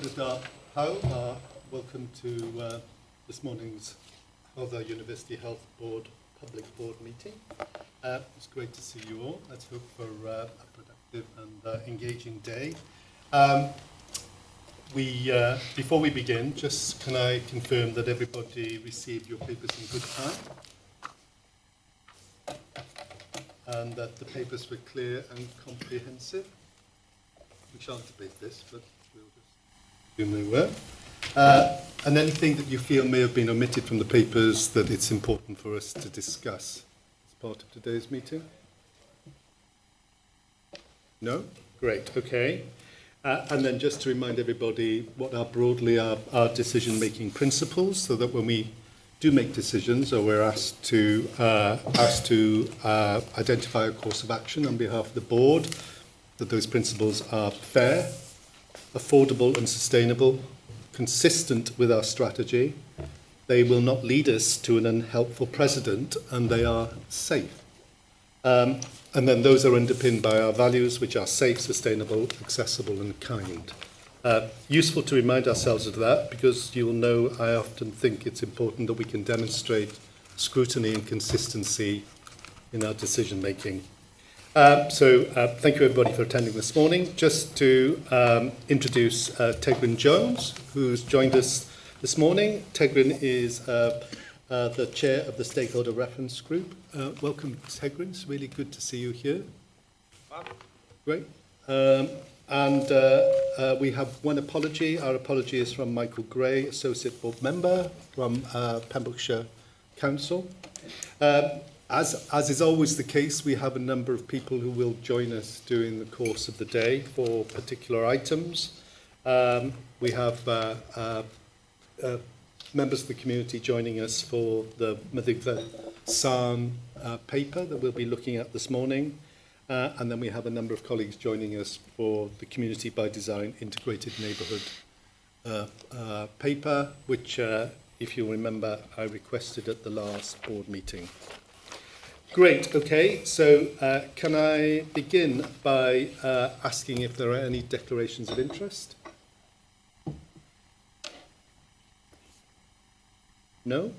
Bwrdd Hywel, welcome to this morning's Hywel University Health Board Public Board meeting. It's great to see you all. Let's hope for a productive and engaging day. Before we begin, just can I confirm that everybody received your papers in good time? And that the papers were clear and comprehensive? We shan't debate this, but we'll just assume they were. And anything that you feel may have been omitted from the papers that it's important for us to discuss as part of today's meeting? No? Great, okay. And then just to remind everybody what are broadly our decision-making principles, so that when we do make decisions, or we're asked to identify a course of action on behalf of the board, that those principles are fair, affordable and sustainable, consistent with our strategy, they will not lead us to an unhelpful precedent, and they are safe. And then those are underpinned by our values, which are safe, sustainable, accessible and kind. Useful to remind ourselves of that, because you will know I often think it's important that we can demonstrate scrutiny and consistency in our decision making. So thank you everybody for attending this morning. Just to introduce Tegrin Jones, who's joined us this morning. Tegrin is the chair of the Stakeholder Reference Group. Welcome, Tegrin. It's really good to see you here. Wow. Great. And we have one apology. Our apology is from Michael Gray, Associate Board Member from Pembrokeshire Council. As is always the case, we have a number of people who will join us during the course of the day for particular items. We have members of the community joining us for the Meddygfa Sarn paper that we'll be looking at this morning. And then we have a number of colleagues joining us for the Community by Design Integrated Neighbourhood paper, which, if you remember, I requested at the last board meeting. Great, okay, so can I begin by asking if there are any declarations of interest? No?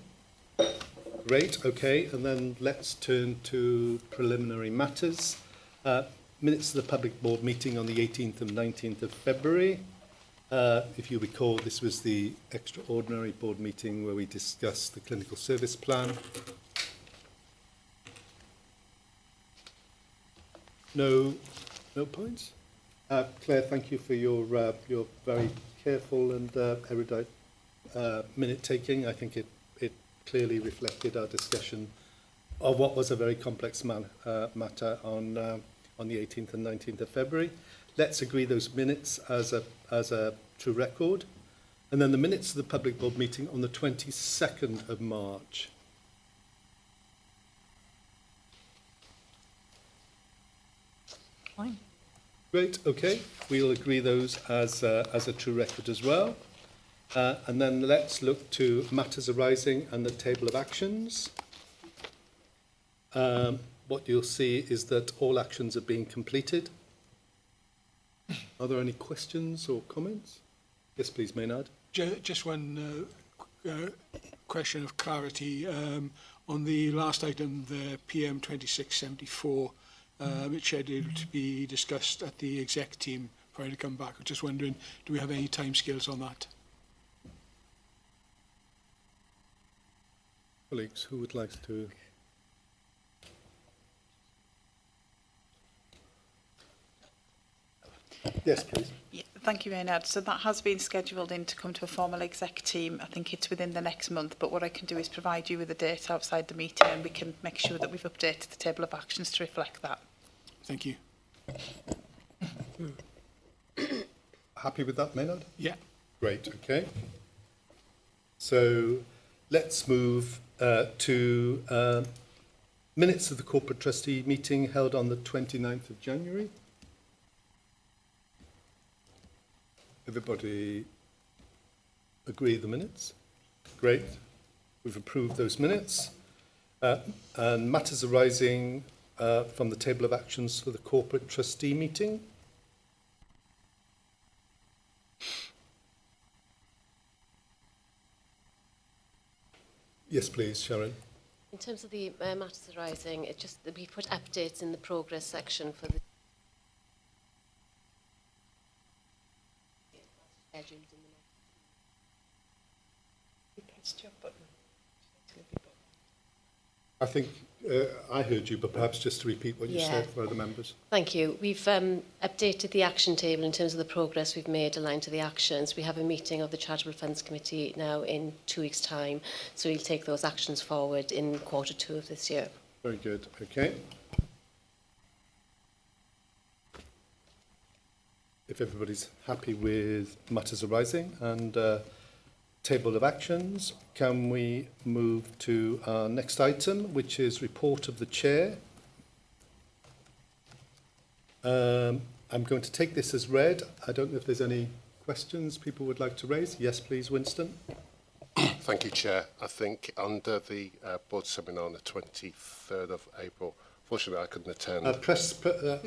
Great, okay, and then let's turn to preliminary matters. Minutes of the public board meeting on the 18th and 19th of February. If you recall, this was the extraordinary board meeting where we discussed the clinical service plan. No points? Claire, thank you for your very careful and erudite minute taking. I think it clearly reflected our discussion of what was a very complex matter on the 18th and 19th of February. Let's agree those minutes as a true record. And then the minutes of the public board meeting on the 22nd of March. Fine. Great, okay. We'll agree those as a true record as well. And then let's look to matters arising and the table of actions. What you'll see is that all actions are being completed. Are there any questions or comments? Yes, please, Maynard. Just one question of clarity. On the last item, the PM 2674, it's scheduled to be discussed at the exec team prior to come back. I'm just wondering, do we have any timescales on that? Colleagues, who would like to? Yes, please. Yeah, thank you, Maynard. So that has been scheduled in to come to a formal exec team. I think it's within the next month, but what I can do is provide you with a date outside the meeting, and we can make sure that we've updated the table of actions to reflect that. Thank you. Happy with that, Maynard? Yeah. Great, okay. So let's move to minutes of the corporate trustee meeting held on the 29th of January. Everybody agree the minutes? Great. We've approved those minutes. And matters arising from the table of actions for the corporate trustee meeting. Yes, please, Sharon. In terms of the matters arising, it just we put updates in the progress section for the scheduled in the I think I heard you, but perhaps just to repeat what you said for other members. Thank you. We've updated the action table in terms of the progress we've made aligned to the actions. We have a meeting of the Charitable Funds Committee now in 2 weeks' time, so we'll take those actions forward in Q2 of this year. Very good. Okay. If everybody's happy with matters arising and table of actions, can we move to our next item, which is report of the chair? I'm going to take this as read. I don't know if there's any questions people would like to raise. Yes, please, Winston. Thank you, Chair. I think under the board seminar on the 23rd of April, fortunately I couldn't attend. No, it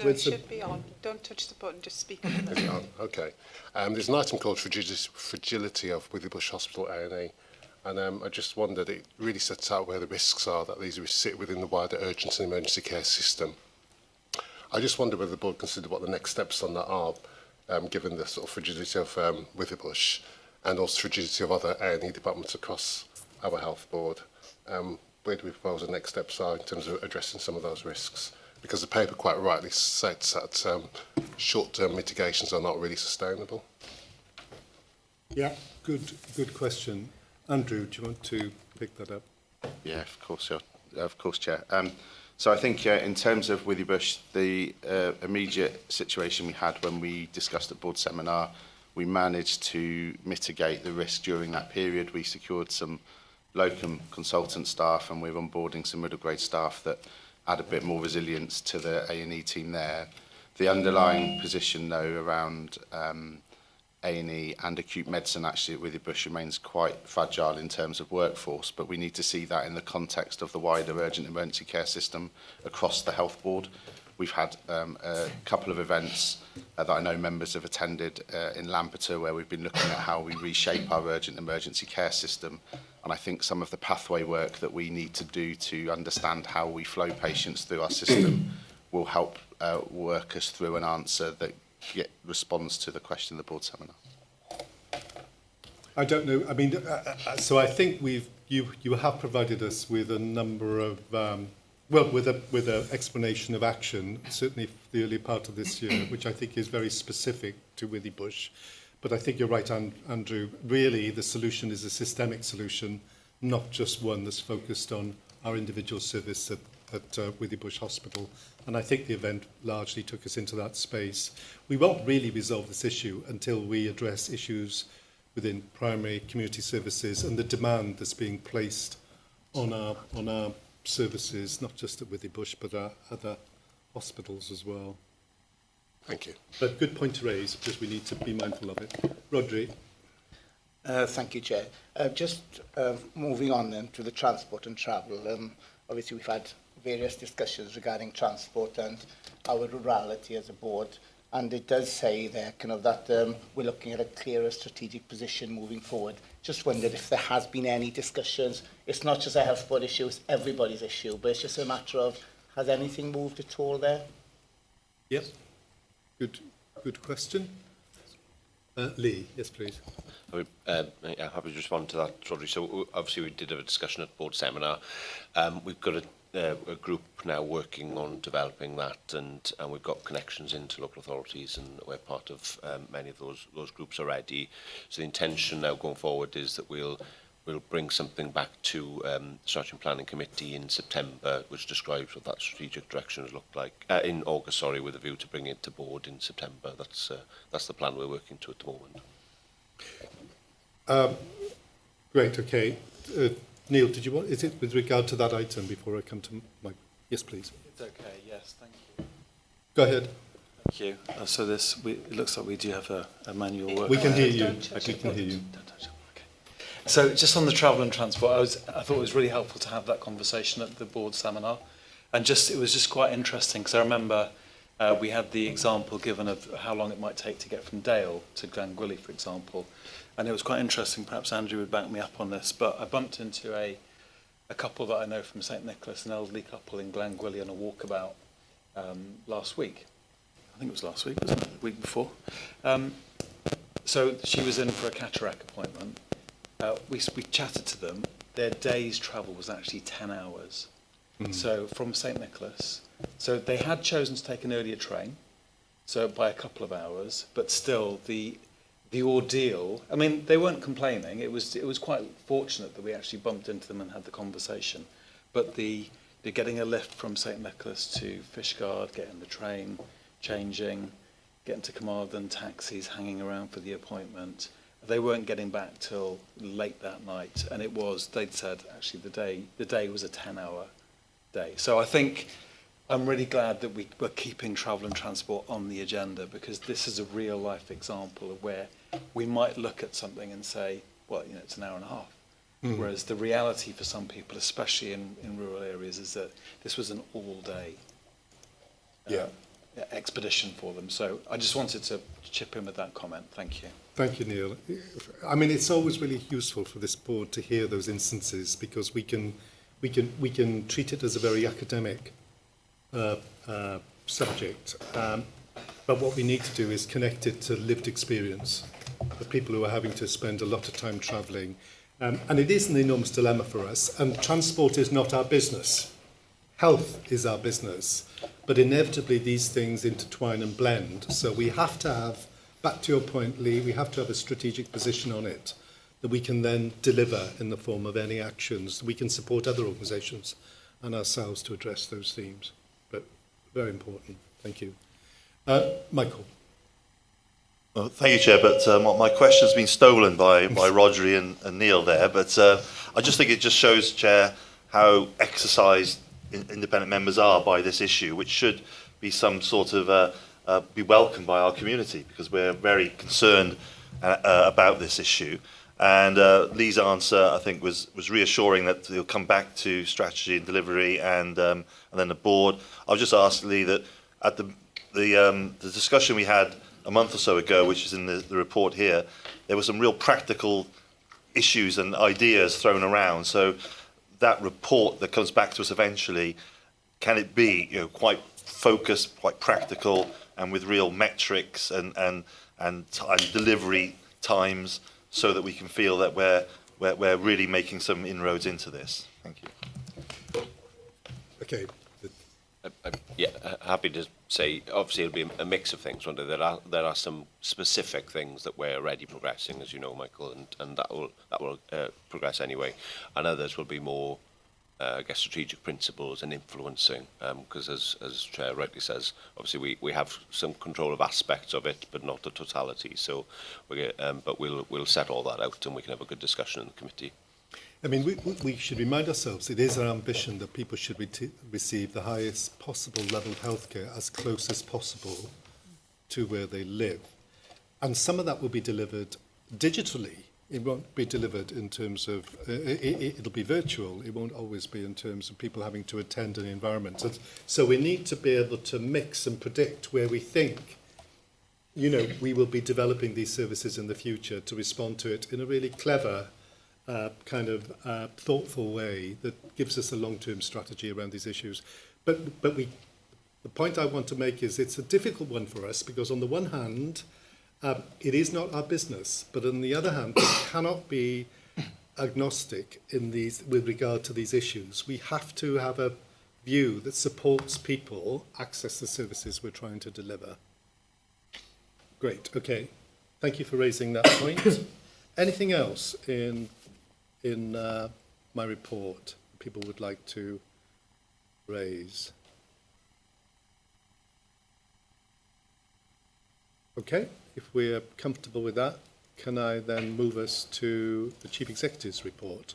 Winston. should be on. Don't touch the button, just speak. Is it on? Okay. There's an item called fragility of Withybush Hospital A&E, and I just wondered, it really sets out where the risks are that these risks sit within the wider urgent and emergency care system. I just wonder whether the board considered what the next steps on that are, given the sort of fragility of Withybush and also fragility of other A&E departments across our health board. Where do we propose the next steps are in terms of addressing some of those risks? Because the paper quite rightly states that short-term mitigations are not really sustainable. Yeah, good question. Andrew, do you want to pick that up? Yeah, of course, Chair. So I think in terms of Withybush, the immediate situation we had when we discussed at board seminar, we managed to mitigate the risk during that period. We secured some locum consultant staff, and we're onboarding some middle grade staff that add a bit more resilience to the A&E team there. The underlying position, though, around A&E and acute medicine actually at Withybush remains quite fragile in terms of workforce, but we need to see that in the context of the wider urgent emergency care system across the health board. We've had a couple of events that I know members have attended in Lampeter, where we've been looking at how we reshape our urgent emergency care system. And I think some of the pathway work that we need to do to understand how we flow patients through our system will help work us through an answer that responds to the question of the board seminar. I don't know. I mean, so I think you have provided us with a number of with an explanation of action, certainly for the early part of this year, which I think is very specific to Withybush. But I think you're right, Andrew. Really, the solution is a systemic solution, not just one that's focused on our individual service at Withybush Hospital. And I think the event largely took us into that space. We won't really resolve this issue until we address issues within primary community services and the demand that's being placed on our services, not just at Withybush, but other hospitals as well. Thank you. But good point to raise, because we need to be mindful of it. Rodri. Thank you, Chair. Just moving on then to the transport and travel. Obviously, we've had various discussions regarding transport and our rurality as a board. And it does say there kind of that we're looking at a clearer strategic position moving forward. Just wondered if there has been any discussions. It's not just a health board issue, it's everybody's issue. But it's just a matter of, has anything moved at all there? Yep. Good question. Lee, yes, please. I'm happy to respond to that, Rodri. So obviously we did have a discussion at board seminar. We've got a group now working on developing that, and we've got connections into local authorities, and we're part of many of those groups already. So the intention now going forward is that we'll bring something back to the Strategy and Planning Committee in September, which describes what that strategic direction has looked like in August, with a view to bring it to board in September. That's the plan we're working to at the moment. Great. Okay. Neil, did you want? Is it with regard to that item before I come to Mike? Yes, please. It's okay. Yes, thank you. Go ahead. Thank you. So it looks like we do have a manual work. We can hear you. We can hear you. Don't touch it. Okay. So just on the travel and transport, I thought it was really helpful to have that conversation at the board seminar, and it was just quite interesting because I remember we had the example given of how long it might take to get from Dale to Glangwili, for example. And it was quite interesting, perhaps Andrew would back me up on this, but I bumped into a a couple that I know from St Nicholas, an elderly couple in Glangwilly on a walkabout last week. I think it was last week, wasn't it? The week before. So she was in for a cataract appointment. We chatted to them. Their day's travel was actually 10 hours. So from St Nicholas. So they had chosen to take an earlier train, so by a couple of hours, but still the ordeal. I mean, they weren't complaining. It was quite fortunate that we actually bumped into them and had the conversation. But the getting a lift from St Nicholas to Fishguard, getting the train, changing, getting to Carmarthen, taxis, hanging around for the appointment. They weren't getting back till late that night, and they'd said actually the day was a 10-hour day. So I think I'm really glad that we're keeping travel and transport on the agenda, because this is a real life example of where we might look at something and say, well, it's an hour and a half. Whereas the reality for some people, especially in rural areas, is that this was an all-day expedition for them. So I just wanted to chip in with that comment. Thank you. Thank you, Neil. I mean, it's always really useful for this board to hear those instances, because we can treat it as a very academic subject. But what we need to do is connect it to lived experience of people who are having to spend a lot of time travelling. And it is an enormous dilemma for us. And transport is not our business. Health is our business. But inevitably, these things intertwine and blend. So we have to have, back to your point, Lee, we have to have a strategic position on it that we can then deliver in the form of any actions. We can support other organisations and ourselves to address those themes. But very important. Thank you. Michael. Well, thank you, Chair, but my question's been stolen by Rodri and Neil there, but I just think it just shows, Chair, how exercised independent members are by this issue, which should be some sort of be welcomed by our community, because we're very concerned about this issue. And Lee's answer, I think, was reassuring that he'll come back to strategy and delivery and then the board. I'll just ask Lee that at the discussion we had a month or so ago, which is in the report here, there were some real practical issues and ideas thrown around. So that report that comes back to us eventually, can it be quite focused, quite practical, and with real metrics and delivery times, so that we can feel that we're really making some inroads into this? Thank you. Okay. Happy to say, obviously it'll be a mix of things, won't it? There are some specific things that we're already progressing, as you know, Michael, and that will progress anyway, and others will be more, I guess, strategic principles and influencing, because as Chair rightly says, obviously we have some control of aspects of it, but not the totality. So, but we'll set all that out, and we can have a good discussion in the committee. I mean, we should remind ourselves it is our ambition that people should receive the highest possible level of healthcare as close as possible to where they live. And some of that will be delivered digitally. It won't be delivered in terms of, it'll be virtual. It won't always be in terms of people having to attend an environment. So we need to be able to mix and predict where we think, we will be developing these services in the future to respond to it in a really clever, thoughtful way that gives us a long-term strategy around these issues. But the point I want to make is it's a difficult one for us, because on the one hand, it is not our business, but on the other hand, we cannot be agnostic with regard to these issues. We have to have a view that supports people access the services we're trying to deliver. Great. Okay. Thank you for raising that point. Anything else in my report people would like to raise? Okay, if we're comfortable with that, can I then move us to the Chief Executive's report?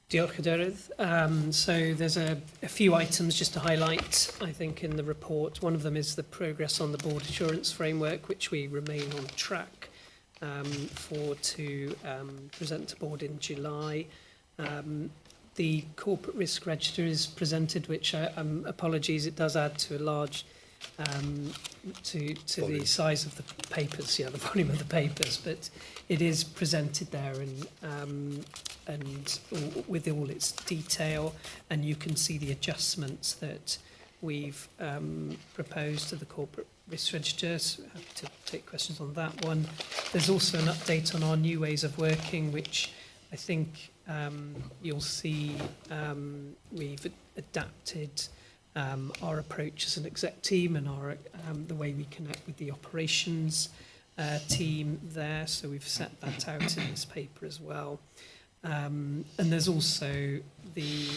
Diolch, Cadeirydd. So there's a few items just to highlight, I think, in the report. One of them is the progress on the board assurance framework, which we remain on track to present to board in July. The corporate risk register is presented, which apologies, it does add to a large to Volume. the size of the papers, the volume of the papers, but it is presented there and with all its detail, and you can see the adjustments that we've proposed to the corporate risk register. So happy to take questions on that one. There's also an update on our new ways of working, which I think you'll see we've adapted our approach as an exec team and our the way we connect with the operations team there. So we've set that out in this paper as well. And there's also the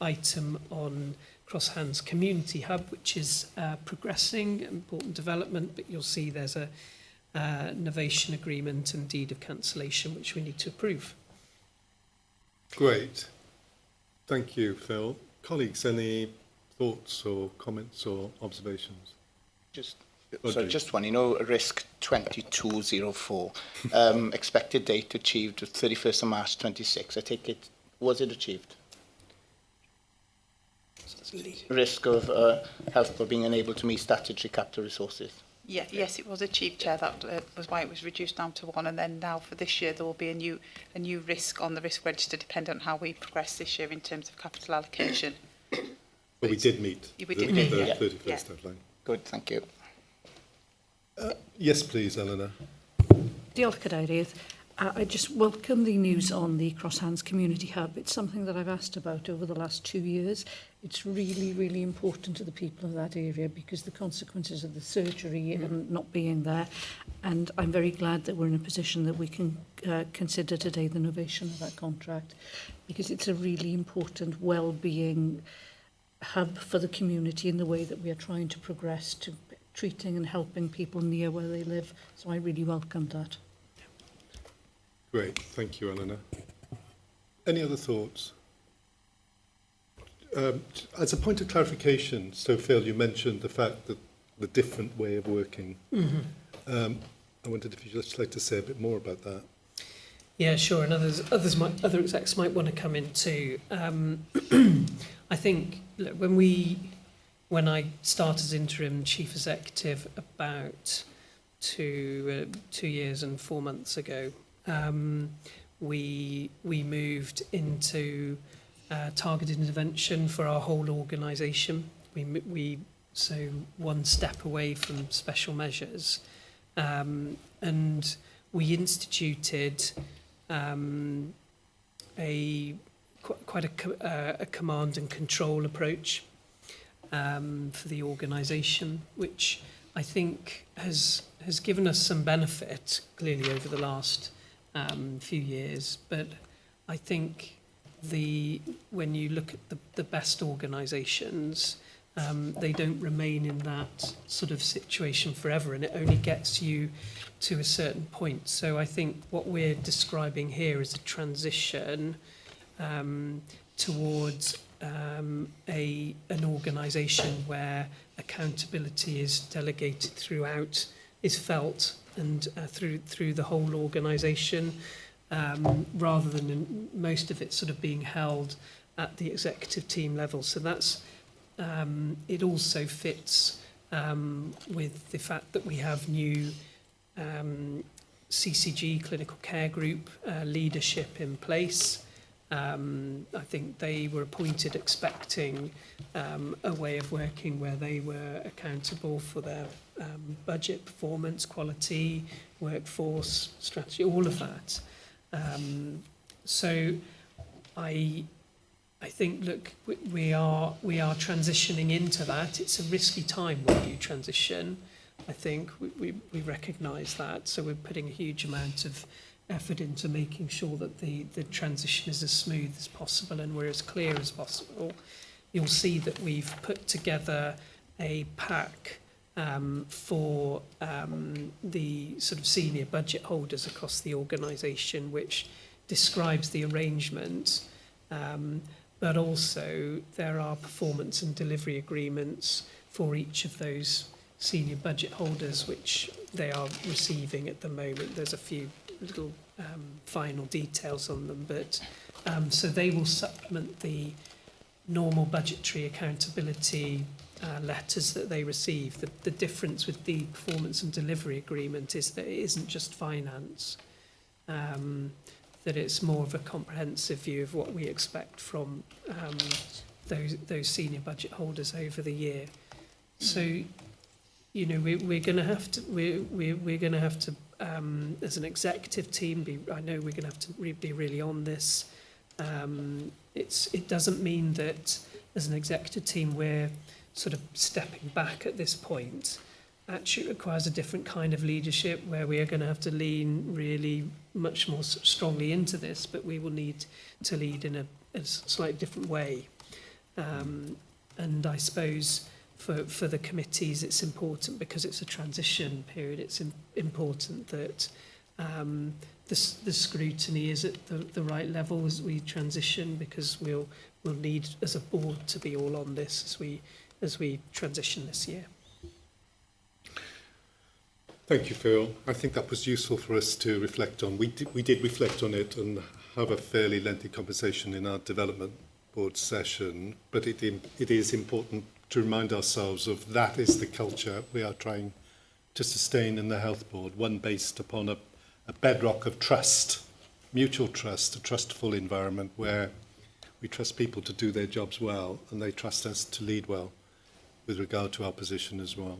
item on Cross Hands Community Hub, which is progressing, important development, but you'll see there's a novation agreement and deed of cancellation, which we need to approve. Great. Thank you, Phil. Colleagues, any thoughts or comments or observations? Just one, risk 2204, expected date achieved 31st of March 26. I take it, was it achieved? Risk of health being unable to meet statutory capital resources. Yeah, yes, it was achieved, Chair. That was why it was reduced down to 1. And then now for this year, there will be a new risk on the risk register, depending on how we progress this year in terms of capital allocation. But we did meet We did meet, the yeah. 31st Yeah. deadline. Good, thank you. Yes, please, Eleanor. Diolch, Cadeirydd. I just welcome the news on the Cross Hands Community Hub. It's something that I've asked about over the last 2 years. It's really, really important to the people of that area because the consequences of the surgery and not being there. And I'm very glad that we're in a position that we can consider today the novation of that contract because it's a really important well-being hub for the community in the way that we are trying to progress to treating and helping people near where they live. So I really welcomed that. Great, thank you, Eleanor. Any other thoughts? As a point of clarification, so Phil, you mentioned the fact that the different way of working. I wondered if you'd just like to say a bit more about that. Yeah, sure, and other execs might want to come in too. I think look, when I started as interim chief executive about two years and 4 months ago, we moved into targeted intervention for our whole organisation. We so one step away from special measures, and we instituted quite a command and control approach for the organisation, which I think has given us some benefit clearly over the last few years. But I think when you look at the best organisations, they don't remain in that sort of situation forever, and it only gets you to a certain point. So I think what we're describing here is a transition towards an organisation where accountability is delegated throughout, is felt, and through the whole organisation, rather than in most of it sort of being held at the executive team level. So that's it also fits with the fact that we have new CCG, clinical care group leadership in place. I think they were appointed expecting a way of working where they were accountable for their budget, performance, quality, workforce, strategy, all of that. So I think, look, we are transitioning into that. It's a risky time when you transition. I think we recognise that. So we're putting a huge amount of effort into making sure that the transition is as smooth as possible and we're as clear as possible. You'll see that we've put together a pack for the sort of senior budget holders across the organisation, which describes the arrangement, but also there are performance and delivery agreements for each of those senior budget holders, which they are receiving at the moment. There's a few little final details on them, but so they will supplement the normal budgetary accountability letters that they receive. The difference with the performance and delivery agreement is that it isn't just finance, that it's more of a comprehensive view of what we expect from those senior budget holders over the year. So, you know, we're going to have to we're going to have to as an executive team I know we're going to have to be really on this. It doesn't mean that as an executive team we're sort of stepping back at this point. Actually, it requires a different kind of leadership where we are going to have to lean really much more strongly into this, but we will need to lead in a slightly different way. And I suppose for the committees, it's important because it's a transition period. It's important that the scrutiny is at the right level as we transition, because we'll need as a board to be all on this as we transition this year. Thank you, Phil. I think that was useful for us to reflect on. We did reflect on it and have a fairly lengthy conversation in our development board session, but it is important to remind ourselves of that is the culture we are trying to sustain in the health board, one based upon a bedrock of trust, mutual trust, a trustful environment where we trust people to do their jobs well and they trust us to lead well with regard to our position as well.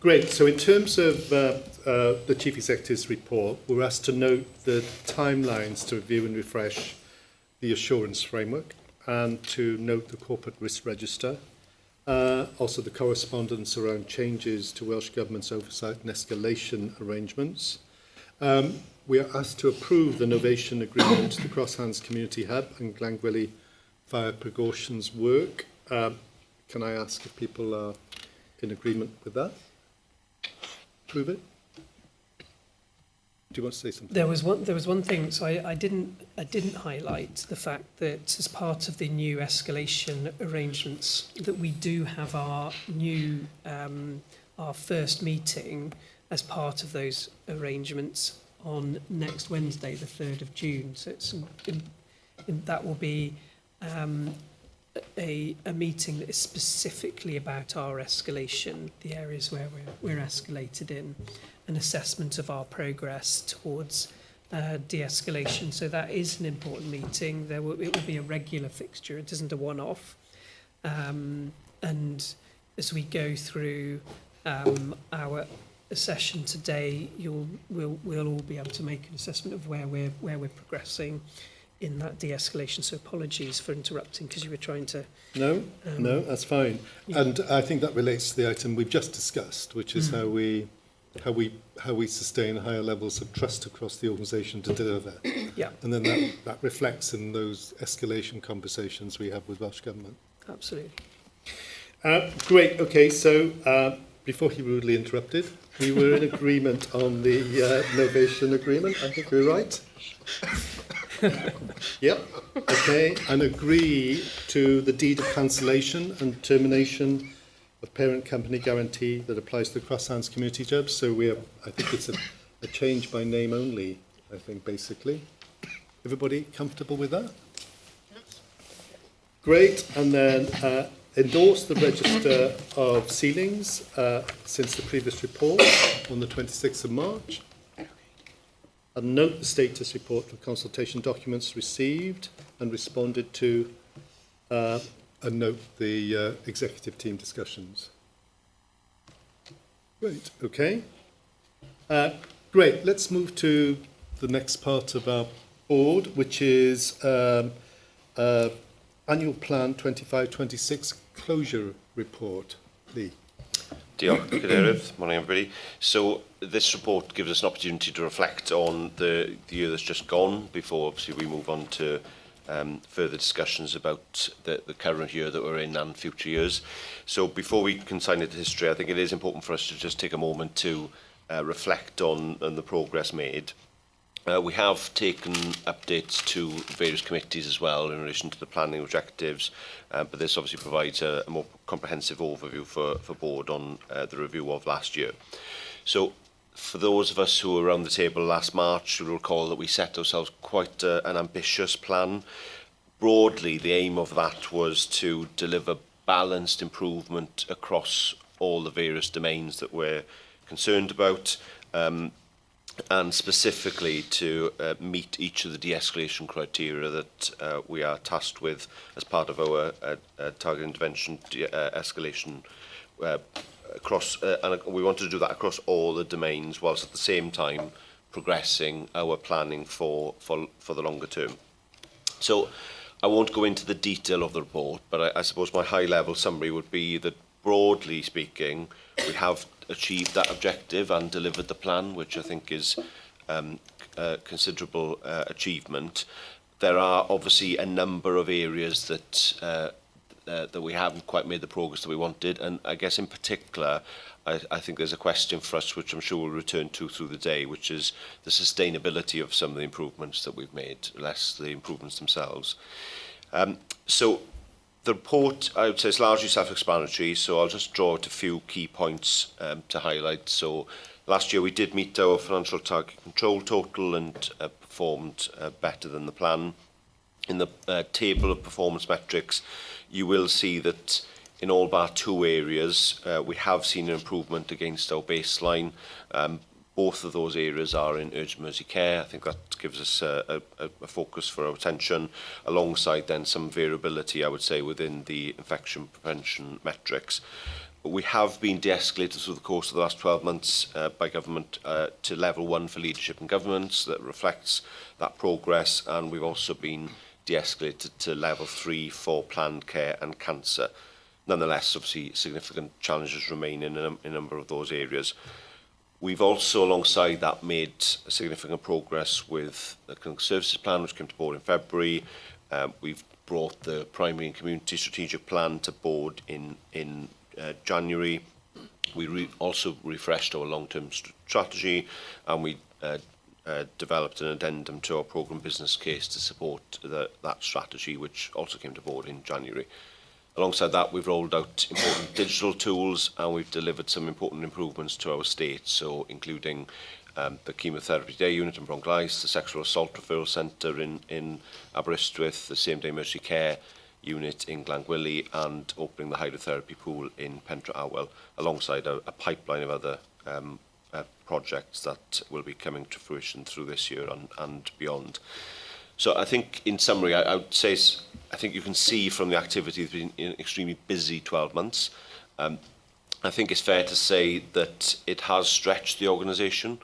Great. So in terms of the Chief Executive's report, we're asked to note the timelines to review and refresh the assurance framework and to note the corporate risk register. Also the correspondence around changes to Welsh Government's oversight and escalation arrangements. We are asked to approve the novation agreement to the Cross Hands Community Hub and Glangwili Fire Precautions work. Can I ask if people are in agreement with that? Approve it? Do you want to say something? There was one thing. So I didn't highlight the fact that as part of the new escalation arrangements that we do have our new our first meeting as part of those arrangements on next Wednesday, the 3rd of June. So that will be a meeting that is specifically about our escalation, the areas where we're escalated in, an assessment of our progress towards de-escalation. So that is an important meeting. It will be a regular fixture. It isn't a one-off. And as we go through our session today, we'll all be able to make an assessment of where we're progressing in that de-escalation. So apologies for interrupting because you were trying to... No, that's fine. Yeah. And I think that relates to the item we've just discussed, which is how we sustain higher levels of trust across the organisation to deliver. Yeah. And then that reflects in those escalation conversations we have with Welsh Government. Absolutely. Great. Okay, so before he rudely interrupted, we were in agreement on the novation agreement. I think we're right. Yep. Okay. And agree to the deed of cancellation and termination of parent company guarantee that applies to the Cross Hands Community Hub. So I think it's a change by name only, I think, basically. Everybody comfortable with that? Yes. Great. And then endorse the register of ceilings since the previous report on the 26th of March. And note the status report for consultation documents received and responded to, and note the executive team discussions. Great, okay. Great, let's move to the next part of our board, which is annual plan 25-26 closure report. Lee. Diolch, Cadeirydd. Morning, everybody. So this report gives us an opportunity to reflect on the year that's just gone before, obviously, we move on to further discussions about the current year that we're in and future years. So before we consign it to history, I think it is important for us to just take a moment to reflect on the progress made. We have taken updates to various committees as well in relation to the planning objectives, but this obviously provides a more comprehensive overview for board on the review of last year. So for those of us who were around the table last March, you'll recall that we set ourselves quite an ambitious plan. Broadly, the aim of that was to deliver balanced improvement across all the various domains that we're concerned about, and specifically to meet each of the de-escalation criteria that we are tasked with as part of our target intervention escalation across, and we want to do that across all the domains, whilst at the same time progressing our planning for the longer term. So I won't go into the detail of the report, but I suppose my high-level summary would be that, broadly speaking, we have achieved that objective and delivered the plan, which I think is a considerable achievement. There are obviously a number of areas that we haven't quite made the progress that we wanted, and I guess in particular I think there's a question for us which I'm sure we'll return to through the day, which is the sustainability of some of the improvements that we've made, less the improvements themselves. So the report, I would say, is largely self-explanatory, so I'll just draw out a few key points to highlight. So last year we did meet our financial target control total and performed better than the plan. In the table of performance metrics, you will see that in all but 2 areas, we have seen an improvement against our baseline. Both of those areas are in urgent emergency care. I think that gives us a focus for our attention, alongside then some variability, I would say, within the infection prevention metrics. We have been de-escalated through the course of the last 12 months by government to level 1 for leadership and governance. That reflects that progress, and we've also been de-escalated to level 3 for planned care and cancer. Nonetheless, obviously, significant challenges remain in a number of those areas. We've also, alongside that, made significant progress with the clinical services plan, which came to board in February. We've brought the primary and community strategic plan to board in January. We also refreshed our long-term strategy, and we developed an addendum to our programme business case to support that strategy, which also came to board in January. Alongside that, we've rolled out important digital tools, and we've delivered some important improvements to our estate, so including the chemotherapy day unit in Bronglais, the sexual assault referral centre in Aberystwyth, the same-day emergency care unit in Glangwili, and opening the hydrotherapy pool in Pentre Awel, alongside a pipeline of other projects that will be coming to fruition through this year and beyond. So I think, in summary, I would say I think you can see from the activity it's been an extremely busy 12 months. I think it's fair to say that it has stretched the organisation,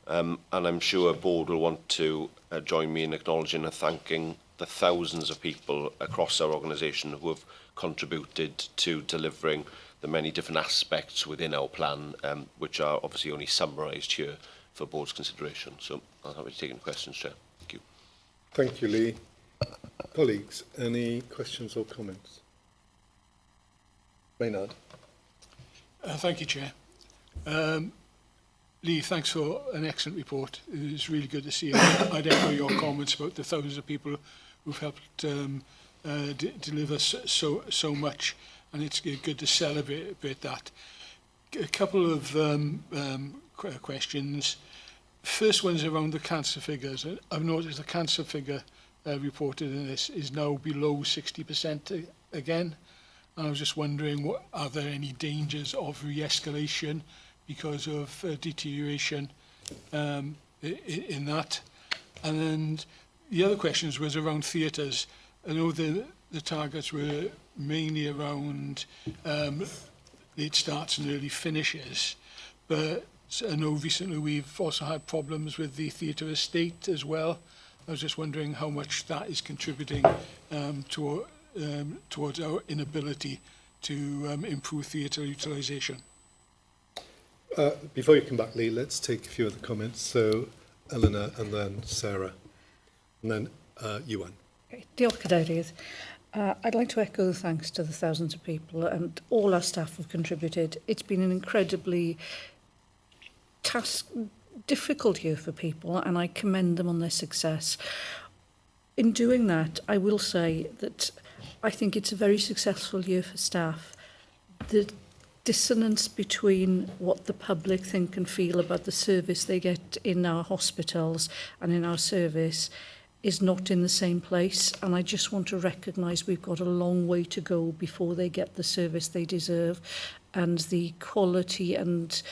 and I'm sure a board will want to join me in acknowledging and thanking the thousands of people across our organisation who have contributed to delivering the many different aspects within our plan, which are obviously only summarised here for board's consideration. So I'll have to take any questions, Chair. Thank you. Thank you, Lee. Colleagues, any questions or comments? Maynard. Thank you, Chair. Lee, thanks for an excellent report. It was really good to see. I'd echo your comments about the thousands of people who've helped deliver so much, and it's good to celebrate that. A couple of questions. First one's around the cancer figures. I've noticed the cancer figure reported in this is now below 60% again. And I was just wondering, are there any dangers of re-escalation because of deterioration in that? And then the other questions was around theatres. I know the targets were mainly around late starts and early finishes, but I know recently we've also had problems with the theatre estate as well. I was just wondering how much that is contributing towards our inability to improve theatre utilisation. Before you come back, Lee, let's take a few other comments. So, Eleanor, and then Sarah, and then Ewan. Okay. Diolch Cadeirydd. I'd like to echo the thanks to the thousands of people, and all our staff have contributed. It's been an incredibly difficult year for people, and I commend them on their success. In doing that, I will say that I think it's a very successful year for staff. The dissonance between what the public think and feel about the service they get in our hospitals and in our service is not in the same place, and I just want to recognise we've got a long way to go before they get the service they deserve, and the quality and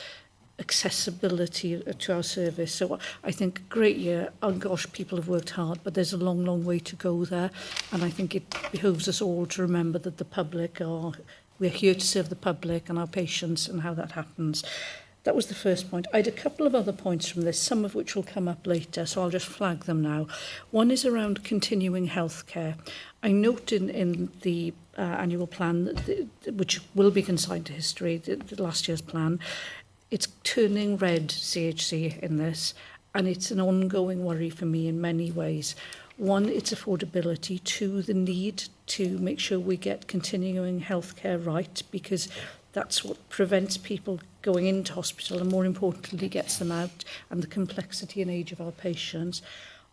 accessibility to our service. So I think great year. Oh gosh, people have worked hard, but there's a long, long way to go there, and I think it behoves us all to remember that the public are, we're here to serve the public and our patients, and how that happens. That was the first point. I had a couple of other points from this, some of which will come up later, so I'll just flag them now. One is around continuing healthcare. I note in the annual plan, which will be consigned to history, the last year's plan, it's turning red, CHC, in this, and it's an ongoing worry for me in many ways. One, its affordability. Two, the need to make sure we get continuing healthcare right, because that's what prevents people going into hospital and, more importantly, gets them out, and the complexity and age of our patients.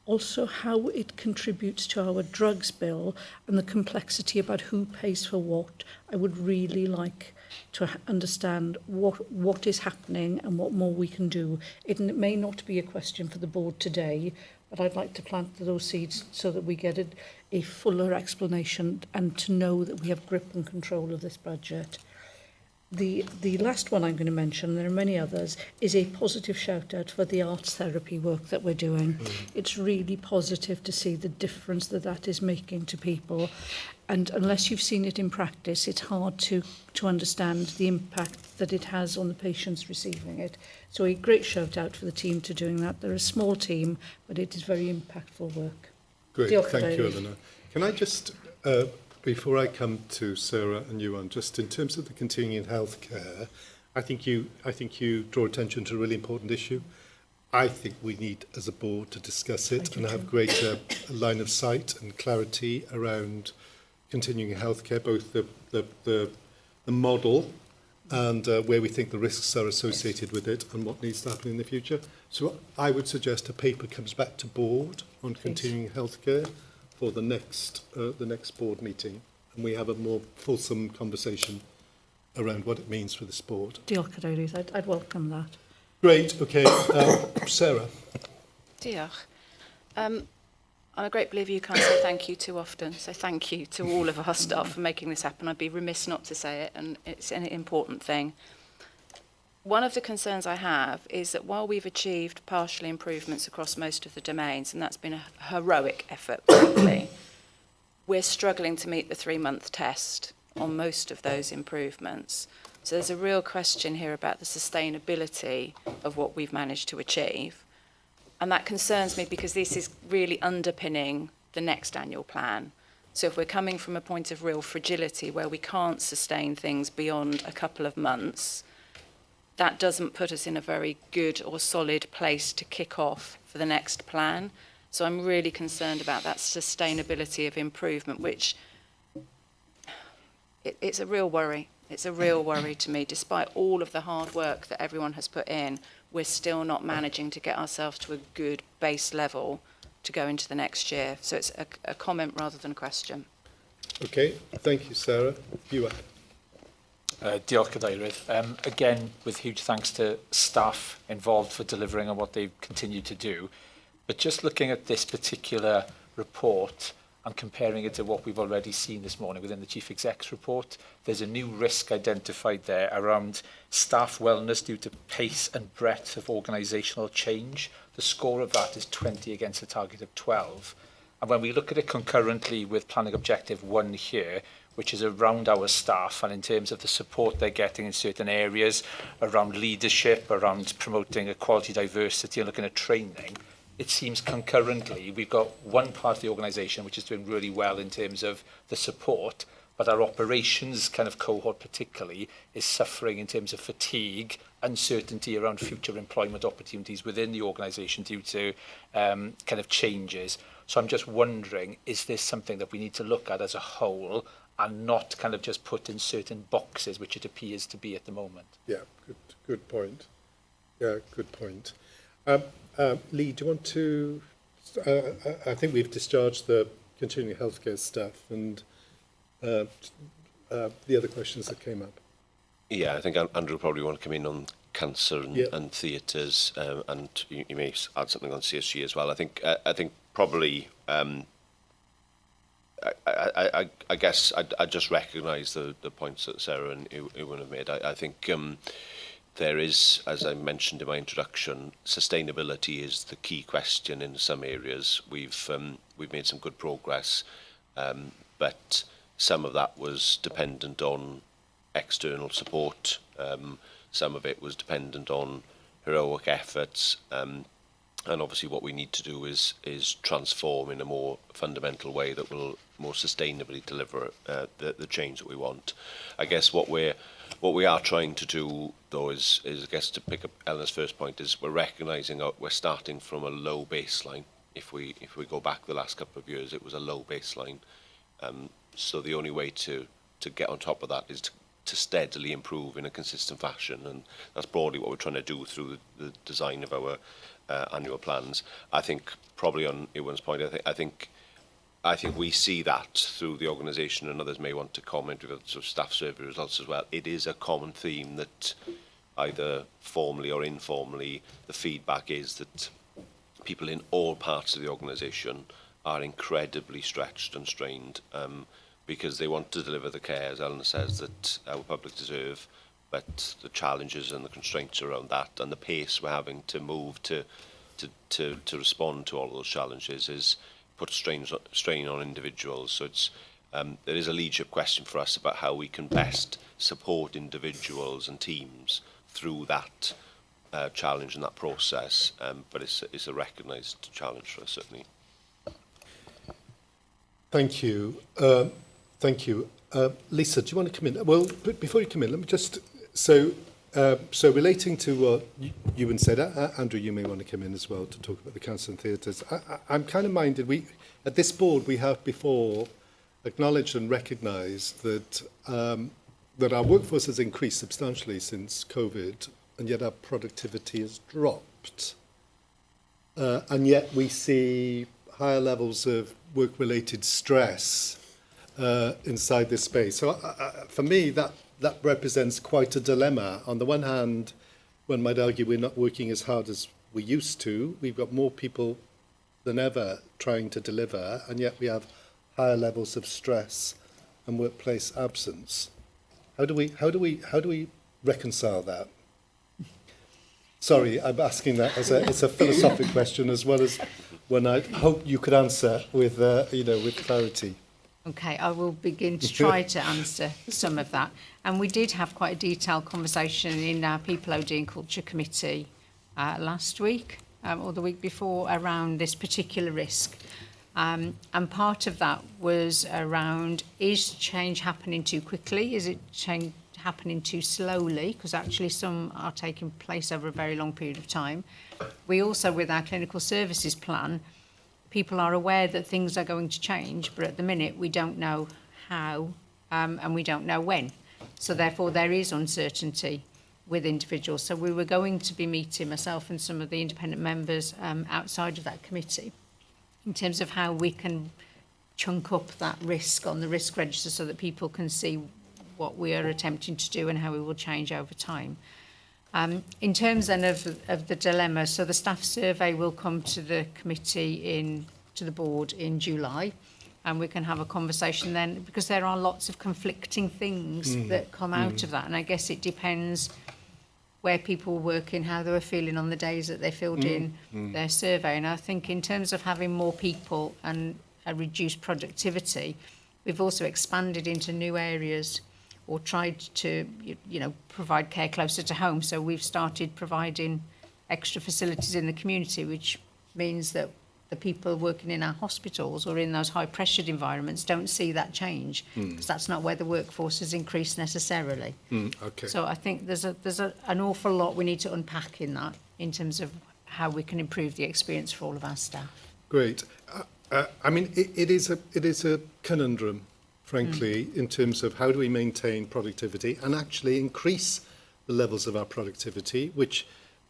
Also, how it contributes to our drugs bill and the complexity about who pays for what. I would really like to understand what is happening and what more we can do. It may not be a question for the board today, but I'd like to plant those seeds so that we get a fuller explanation and to know that we have grip and control of this budget. The last one I'm going to mention, there are many others, is a positive shout out for the arts therapy work that we're doing. It's really positive to see the difference that is making to people. And unless you've seen it in practice, it's hard to understand the impact that it has on the patients receiving it. So a great shout out for the team to doing that. They're a small team, but it is very impactful work. Great, thank you, Eleanor. Can I just, before I come to Sarah and Ewan, just in terms of the continuing healthcare, I think you draw attention to a really important issue. I think we need, as a board, to discuss it and have greater line of sight and clarity around continuing healthcare, both the model and where we think the risks are associated with it and what needs to happen in the future. So I would suggest a paper comes back to board on continuing healthcare for the next board meeting, and we have a more fulsome conversation around what it means for the sport. Diolch, Cadeirydd. I'd welcome that. Great. Okay, Sarah. Diolch. I'm a great believer you can't say thank you too often, so thank you to all of our staff for making this happen. I'd be remiss not to say it, and it's an important thing. One of the concerns I have is that while we've achieved partial improvements across most of the domains, and that's been a heroic effort, frankly, we're struggling to meet the 3-month test on most of those improvements. So there's a real question here about the sustainability of what we've managed to achieve. And that concerns me because this is really underpinning the next annual plan. So if we're coming from a point of real fragility where we can't sustain things beyond a couple of months, that doesn't put us in a very good or solid place to kick off for the next plan. So I'm really concerned about that sustainability of improvement, which it's a real worry. It's a real worry to me. Despite all of the hard work that everyone has put in, we're still not managing to get ourselves to a good base level to go into the next year. So it's a comment rather than a question. Okay, thank you, Sarah. Ewan. Diolch, Cadeirydd. Again, with huge thanks to staff involved for delivering on what they've continued to do. But just looking at this particular report and comparing it to what we've already seen this morning within the Chief Exec's report, there's a new risk identified there around staff wellness due to pace and breadth of organisational change. The score of that is 20 against a target of 12. And when we look at it concurrently with Planning Objective 1 here, which is around our staff and in terms of the support they're getting in certain areas, around leadership, around promoting equality, diversity, and looking at training, it seems concurrently we've got one part of the organisation which is doing really well in terms of the support, but our operations kind of cohort particularly is suffering in terms of fatigue, uncertainty around future employment opportunities within the organisation due to kind of changes. So I'm just wondering, is this something that we need to look at as a whole and not kind of just put in certain boxes, which it appears to be at the moment? Yeah, good point. Yeah, good point. Lee, do you want to... I think we've discharged the continuing healthcare stuff and the other questions that came up. Yeah, I think Andrew will probably want to come in on cancer and theatres, and you may add something on CSG as well. I think probably, I guess I just recognise the points that Sarah and Ewan have made. I think there is, as I mentioned in my introduction, sustainability is the key question in some areas. We've made some good progress, but some of that was dependent on external support. Some of it was dependent on heroic efforts. And obviously what we need to do is transform in a more fundamental way that will more sustainably deliver the change that we want. I guess what we are trying to do, though, is I guess to pick up Eleanor's first point, is we're recognising we're starting from a low baseline. If we go back the last couple of years, it was a low baseline. So the only way to get on top of that is to steadily improve in a consistent fashion, and that's broadly what we're trying to do through the design of our annual plans. I think probably on Ewan's point, I think we see that through the organisation, and others may want to comment with sort of staff survey results as well. It is a common theme that either formally or informally, the feedback is that people in all parts of the organisation are incredibly stretched and strained because they want to deliver the care, as Eleanor says, that our public deserve, but the challenges and the constraints around that and the pace we're having to move to respond to all of those challenges is put strain on individuals. So it's there is a leadership question for us about how we can best support individuals and teams through that challenge and that process, but it's a recognised challenge for us, certainly. Thank you. Thank you. Lisa, do you want to come in? Well, before you come in, let me just... So relating to what Ewan said, Andrew, you may want to come in as well to talk about the council and theatres. I'm kind of minded, at this board we have before acknowledged and recognised that that our workforce has increased substantially since COVID, and yet our productivity has dropped. And yet we see higher levels of work-related stress inside this space. So for me, that represents quite a dilemma. On the one hand, one might argue we're not working as hard as we used to. We've got more people than ever trying to deliver, and yet we have higher levels of stress and workplace absence. How do we reconcile that? Sorry, I'm asking that as it's a philosophic question as well as one I hope you could answer with with clarity. Okay, I will begin to try to answer some of that. And we did have quite a detailed conversation in our People, OD and Culture Committee last week or the week before around this particular risk. And part of that was around, is change happening too quickly? Is it happening too slowly? Because actually some are taking place over a very long period of time. We also, with our clinical services plan, people are aware that things are going to change, but at the minute we don't know how and we don't know when. So therefore there is uncertainty with individuals. So we were going to be meeting, myself and some of the independent members outside of that committee, in terms of how we can chunk up that risk on the risk register so that people can see what we are attempting to do and how we will change over time. In terms then of the dilemma, so the staff survey will come to the committee to the board in July, and we can have a conversation then, because there are lots of conflicting things that come out of that, and I guess it depends where people were working, how they were feeling on the days that they filled in their survey. And I think in terms of having more people and a reduced productivity, we've also expanded into new areas or tried to, provide care closer to home. So we've started providing extra facilities in the community, which means that the people working in our hospitals or in those high-pressured environments don't see that change, because that's not where the workforce has increased necessarily. Okay. So I think there's an awful lot we need to unpack in that, in terms of how we can improve the experience for all of our staff. Great. I mean, it is a conundrum, frankly, in terms of how do we maintain productivity and actually increase the levels of our productivity, which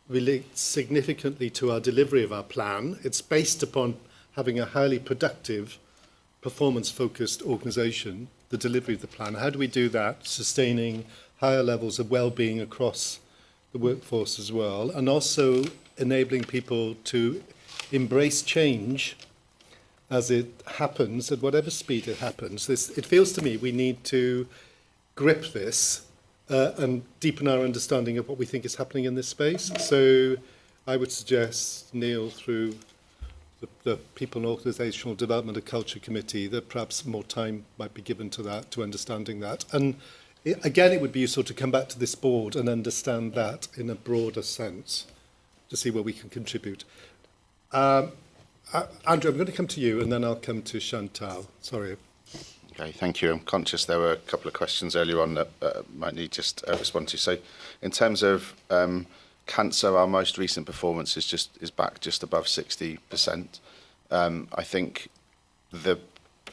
relates significantly to our delivery of our plan. It's based upon having a highly productive, performance-focused organisation, the delivery of the plan. How do we do that, sustaining higher levels of well-being across the workforce as well, and also enabling people to embrace change as it happens, at whatever speed it happens. It feels to me we need to grip this and deepen our understanding of what we think is happening in this space. So I would suggest, Neil, through the People and Organisational Development and Culture Committee, that perhaps more time might be given to that, to understanding that. And again, it would be useful to come back to this board and understand that in a broader sense, to see where we can contribute. Andrew, I'm going to come to you, and then I'll come to Chantal. Sorry. Okay, thank you. I'm conscious there were a couple of questions earlier on that might need just respond to. So, in terms of cancer, our most recent performance is back just above 60%. I think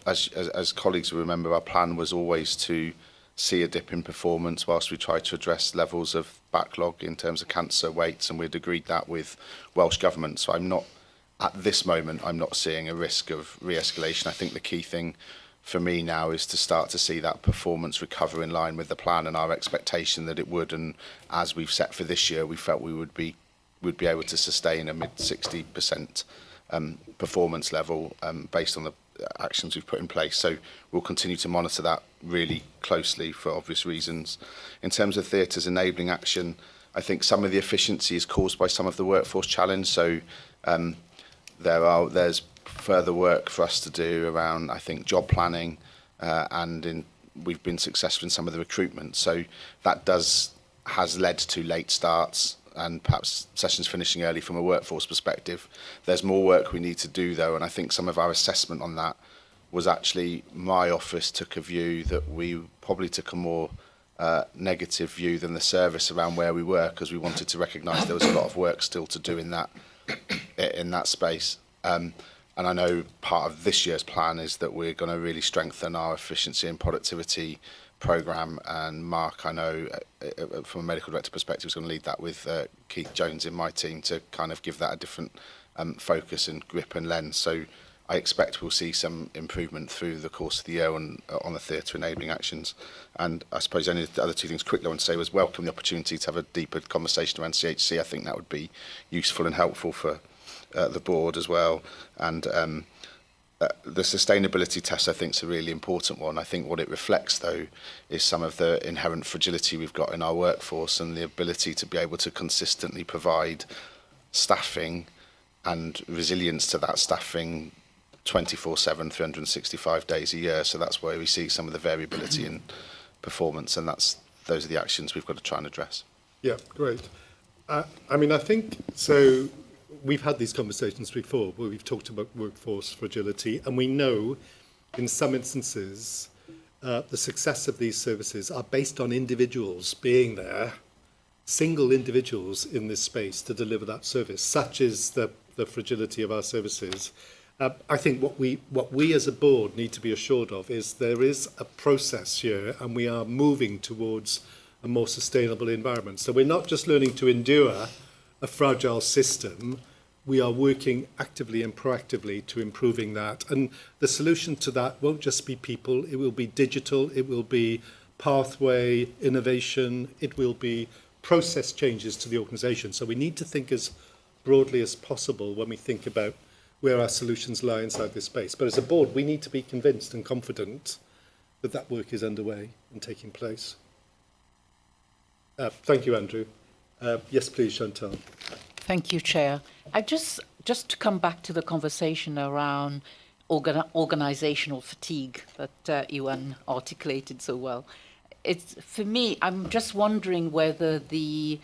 as colleagues will remember, our plan was always to see a dip in performance whilst we try to address levels of backlog in terms of cancer weights, and we'd agreed that with Welsh Government. So at this moment, I'm not seeing a risk of re-escalation. I think the key thing for me now is to start to see that performance recover in line with the plan and our expectation that it would. And as we've set for this year, we felt we would be able to sustain a mid-60% performance level based on the actions we've put in place. So we'll continue to monitor that really closely for obvious reasons. In terms of theatres enabling action, I think some of the efficiency is caused by some of the workforce challenge. So there's further work for us to do around, I think, job planning, we've been successful in some of the recruitment. So that has led to late starts and perhaps sessions finishing early from a workforce perspective. There's more work we need to do, though, and I think some of our assessment on that was actually my office took a view that we probably took a more negative view than the service around where we were, because we wanted to recognise there was a lot of work still to do in that space. And I know part of this year's plan is that we're going to really strengthen our efficiency and productivity programme, and Mark, I know from a medical director perspective, is going to lead that with Keith Jones in my team to kind of give that a different focus and grip and lens. So I expect we'll see some improvement through the course of the year on the theatre enabling actions. And I suppose only the other two things quickly I want to say was welcome the opportunity to have a deeper conversation around CHC. I think that would be useful and helpful for the board as well. And the sustainability test, I think, is a really important one. I think what it reflects, though, is some of the inherent fragility we've got in our workforce and the ability to be able to consistently provide staffing and resilience to that staffing 24/7, 365 days a year. So that's where we see some of the variability in performance, and those are the actions we've got to try and address. Yeah, great. I mean, I think so. We've had these conversations before where we've talked about workforce fragility, and we know in some instances the success of these services are based on individuals being there, single individuals in this space to deliver that service. Such is the fragility of our services. I think what we as a board need to be assured of is there is a process here, and we are moving towards a more sustainable environment. So we're not just learning to endure a fragile system, we are working actively and proactively to improving that. And the solution to that won't just be people, it will be digital, it will be pathway innovation, it will be process changes to the organisation. So we need to think as broadly as possible when we think about where our solutions lie inside this space. But as a board, we need to be convinced and confident that that work is underway and taking place. Thank you, Andrew. Yes, please, Chantal. Thank you, Chair. Just to come back to the conversation around organisational fatigue that Ewan articulated so well. For me, I'm just wondering whether the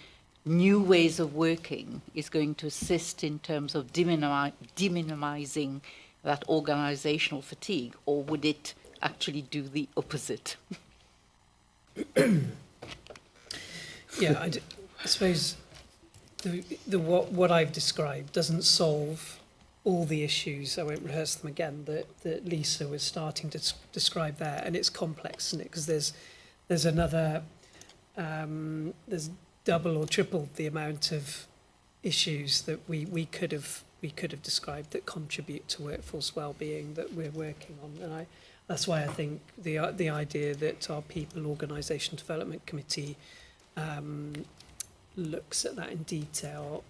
new ways of working is going to assist in terms of deminimizing that organisational fatigue, or would it actually do the opposite? Yeah, I suppose what I've described doesn't solve all the issues. I won't rehearse them again that Lisa was starting to describe there, and it's complex, isn't it? Because there's another there's double or triple the amount of issues that we could have described that contribute to workforce well-being that we're working on, and that's why I think the idea that our People Organisation Development Committee looks at that in detail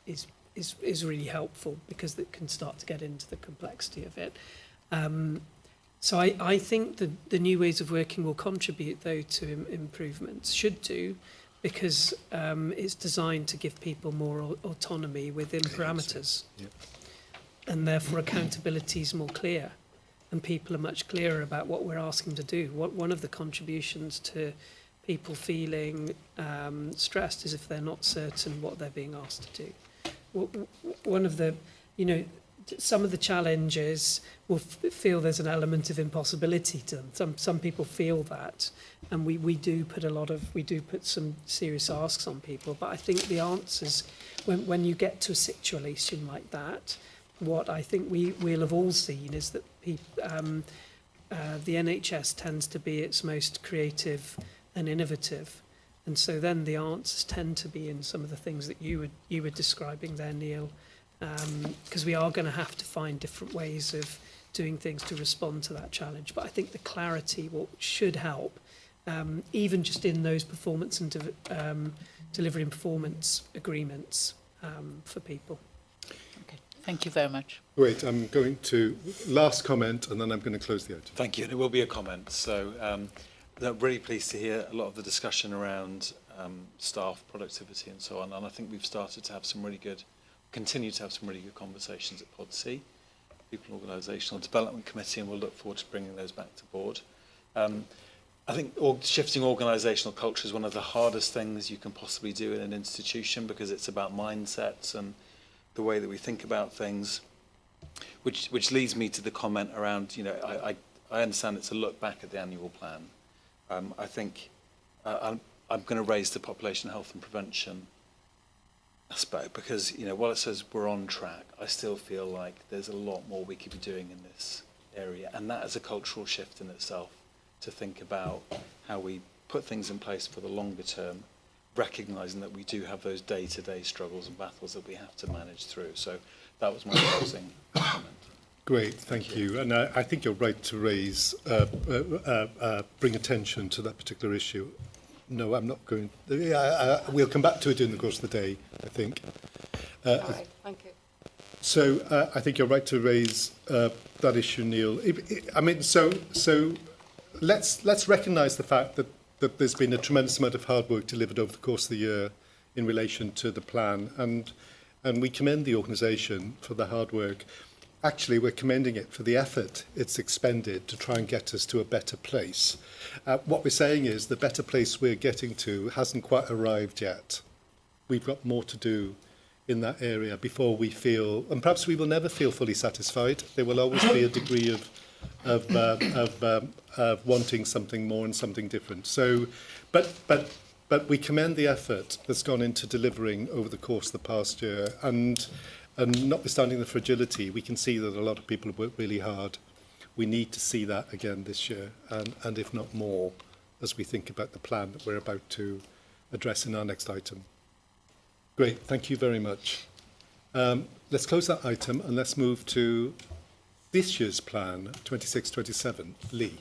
is is really helpful, because it can start to get into the complexity of it. So I think the new ways of working will contribute, though, to improvements, should do, because it's designed to give people more autonomy within parameters. Yep. And therefore accountability is more clear, and people are much clearer about what we're asking to do. One of the contributions to people feeling stressed is if they're not certain what they're being asked to do. One of the, some of the challenges will feel there's an element of impossibility to them. Some people feel that, and we do put some serious asks on people. But I think the answers, when you get to a situation like that, what I think we'll have all seen is that the NHS tends to be its most creative and innovative, and so then the answers tend to be in some of the things that you were describing there, Neil. Because we are going to have to find different ways of doing things to respond to that challenge. But I think the clarity should help, even just in those performance and delivery and performance agreements for people. Okay, thank you very much. Great, I'm going to last comment, and then I'm going to close the item. Thank you, and it will be a comment. So I'm really pleased to hear a lot of the discussion around staff productivity and so on, and I think we've started to have some really good, continue to have some really good conversations at Pod C, People and Organisational Development Committee, and we'll look forward to bringing those back to board. I think shifting organisational culture is one of the hardest things you can possibly do in an institution, because it's about mindsets and the way that we think about things, which leads me to the comment around, I understand it's a look back at the annual plan. I think I'm going to raise the population health and prevention aspect, because while it says we're on track, I still feel like there's a lot more we could be doing in this area, and that is a cultural shift in itself, to think about how we put things in place for the longer term, recognising that we do have those day-to-day struggles and battles that we have to manage through. So that was my closing comment. Great, thank you. And I think you're right to bring attention to that particular issue. No, I'm not going. We'll come back to it in the course of the day, I think. All right, thank you. So I think you're right to raise that issue, Neil. So let's recognise the fact that there's been a tremendous amount of hard work delivered over the course of the year in relation to the plan, and we commend the organisation for the hard work. Actually, we're commending it for the effort it's expended to try and get us to a better place. What we're saying is the better place we're getting to hasn't quite arrived yet. We've got more to do in that area before we feel, and perhaps we will never feel fully satisfied. There will always be a degree of wanting something more and something different. So, but we commend the effort that's gone into delivering over the course of the past year, and notwithstanding the fragility, we can see that a lot of people have worked really hard. We need to see that again this year, and if not more, as we think about the plan that we're about to address in our next item. Great, thank you very much. Let's close that item and let's move to this year's plan, 26-27. Lee.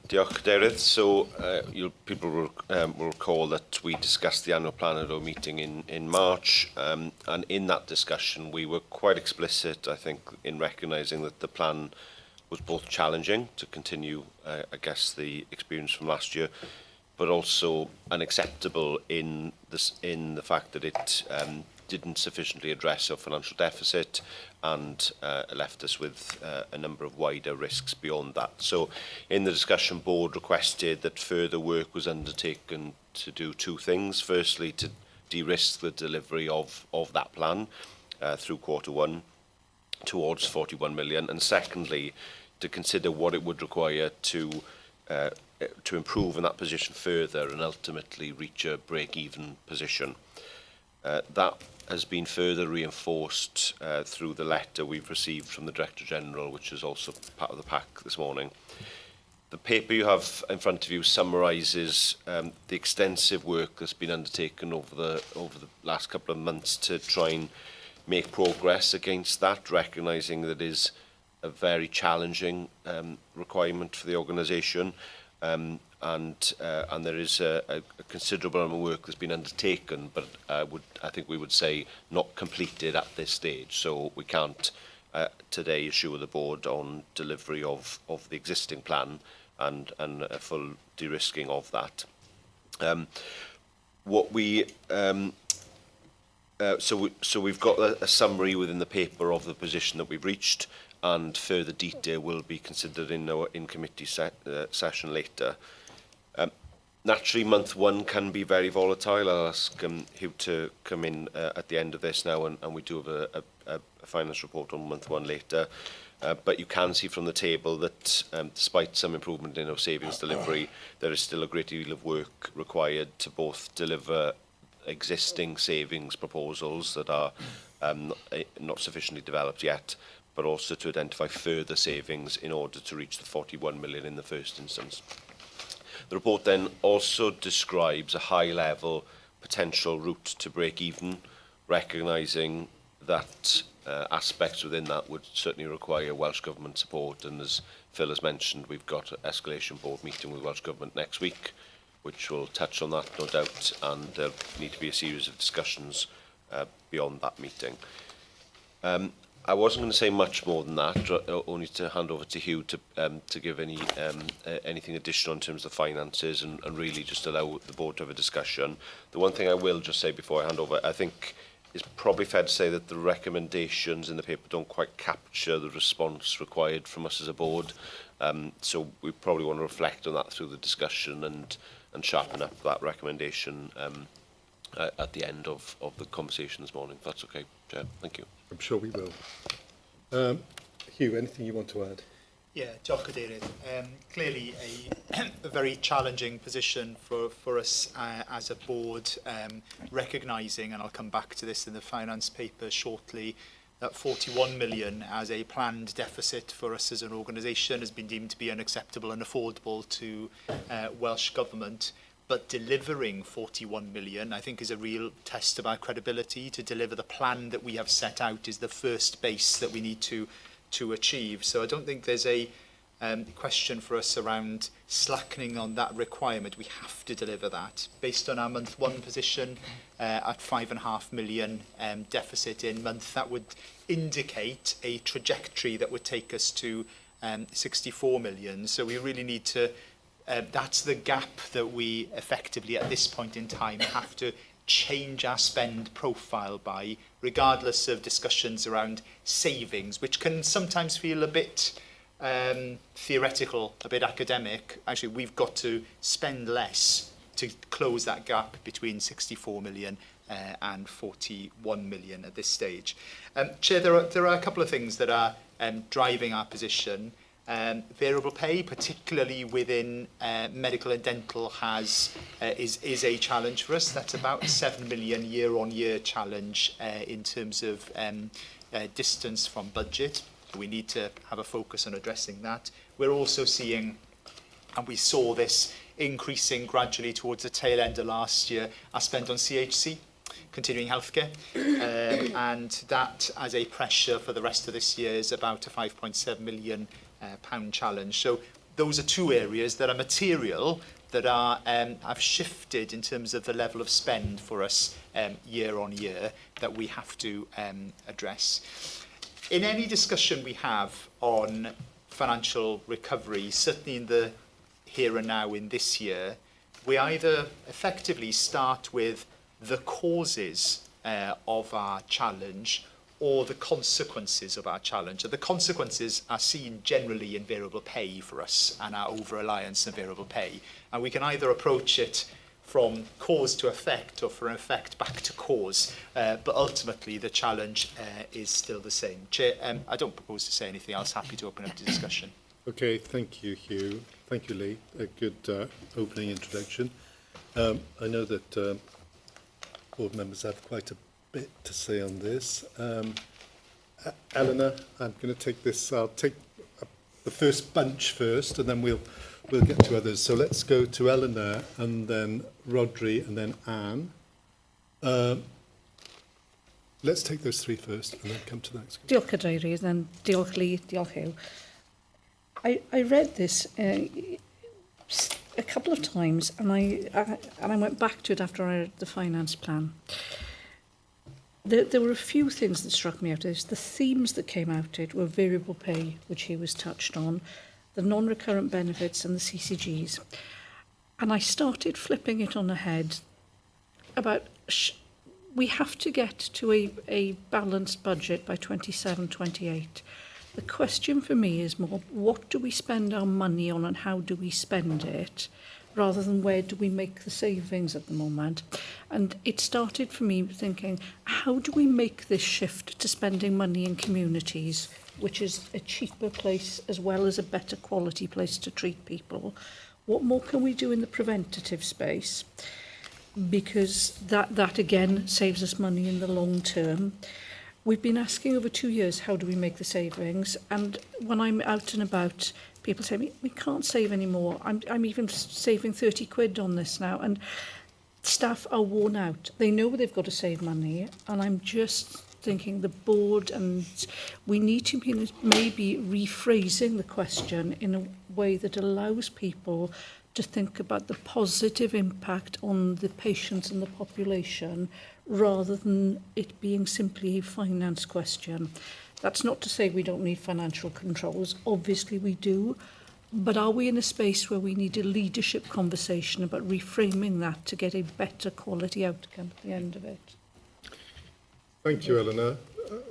Diolch, Cadeirydd. So people will recall that we discussed the annual plan at our meeting in March, and in that discussion we were quite explicit, I think, in recognising that the plan was both challenging to continue, I guess, the experience from last year, but also unacceptable in the fact that it didn't sufficiently address our financial deficit and left us with a number of wider risks beyond that. So in the discussion, board requested that further work was undertaken to do two things. Firstly, to de-risk the delivery of that plan through Q1 towards 41 million, and secondly, to consider what it would require to improve in that position further and ultimately reach a break-even position. That has been further reinforced through the letter we've received from the Director General, which is also part of the pack this morning. The paper you have in front of you summarises the extensive work that's been undertaken over the last couple of months to try and make progress against that, recognising that it is a very challenging requirement for the organisation. and there is a considerable amount of work that's been undertaken, but I think we would say not completed at this stage. So we can't today assure the board on delivery of the existing plan and a full de-risking of that. So we've got a summary within the paper of the position that we've reached, and further detail will be considered in committee session later. Naturally, month one can be very volatile. I'll ask Hugh to come in at the end of this now, and we do have a finance report on month one later. But you can see from the table that despite some improvement in our savings delivery, there is still a great deal of work required to both deliver existing savings proposals that are not sufficiently developed yet, but also to identify further savings in order to reach the 41 million in the first instance. The report then also describes a high-level potential route to break even, recognising that aspects within that would certainly require Welsh Government support, and as Phil has mentioned, we've got an escalation board meeting with Welsh Government next week, which will touch on that, no doubt, and there need to be a series of discussions beyond that meeting. I wasn't going to say much more than that, only to hand over to Hugh to give anything additional in terms of the finances and really just allow the board to have a discussion. The one thing I will just say before I hand over, I think it's probably fair to say that the recommendations in the paper don't quite capture the response required from us as a board. So we probably want to reflect on that through the discussion and sharpen up that recommendation at the end of the conversation this morning. If that's okay, Chair. Thank you. I'm sure we will. Hugh, anything you want to add? Yeah, diolch Cadeirydd. Clearly a very challenging position for us as a board, recognising, and I'll come back to this in the finance paper shortly, that 41 million as a planned deficit for us as an organisation has been deemed to be unacceptable and affordable to Welsh Government. But delivering 41 million, I think, is a real test of our credibility. To deliver the plan that we have set out is the first base that we need to achieve. So I don't think there's a question for us around slackening on that requirement. We have to deliver that. Based on our month one position at 5.5 million deficit in month, that would indicate a trajectory that would take us to 64 million. So we really need to that's the gap that we effectively at this point in time have to change our spend profile by, regardless of discussions around savings, which can sometimes feel a bit theoretical, a bit academic. Actually, we've got to spend less to close that gap between 64 million and 41 million at this stage. Chair, there are a couple of things that are driving our position. Variable pay, particularly within medical and dental, is a challenge for us. That's about a 7 million year-on-year challenge in terms of distance from budget. We need to have a focus on addressing that. We're also seeing, and we saw this increasing gradually towards the tail end of last year, our spend on CHC, continuing healthcare, and that as a pressure for the rest of this year is about a 5.7 million pound challenge. So those are two areas that are material, that are have shifted in terms of the level of spend for us year on year, that we have to address. In any discussion we have on financial recovery, certainly in the here and now in this year, we either effectively start with the causes of our challenge or the consequences of our challenge. And the consequences are seen generally in variable pay for us and our over-reliance on variable pay. And we can either approach it from cause to effect or from effect back to cause. But ultimately, the challenge is still the same. Chair, I don't propose to say anything else. Happy to open up the discussion. Okay, thank you, Hugh. Thank you, Lee. A good opening introduction. I know that board members have quite a bit to say on this. Eleanor, I'm going to take this. I'll take the first bunch first, and then we'll get to others. So let's go to Eleanor, and then Rodri, and then Anne. Let's take those three first, and then come to the next. Diolch Cadeirydd, and diolch Lee, diolch Hugh. I read this a couple of times, and I went back to it after I read the finance plan. There were a few things that struck me out of this. The themes that came out of it were variable pay, which he was touched on, the non-recurrent benefits and the CCGs. And I started flipping it on the head about we have to get to a balanced budget by 27-28. The question for me is more, what do we spend our money on and how do we spend it, rather than where do we make the savings at the moment? And it started for me thinking, how do we make this shift to spending money in communities, which is a cheaper place as well as a better quality place to treat people? What more can we do in the preventative space? Because that again saves us money in the long term. We've been asking over 2 years, how do we make the savings? And when I'm out and about, people say, we can't save anymore. I'm even saving 30 quid on this now. And staff are worn out. They know they've got to save money. And I'm just thinking the board, and we need to be maybe rephrasing the question in a way that allows people to think about the positive impact on the patients and the population, rather than it being simply a finance question. That's not to say we don't need financial controls. Obviously we do. But are we in a space where we need a leadership conversation about reframing that to get a better quality outcome at the end of it? Thank you, Eleanor.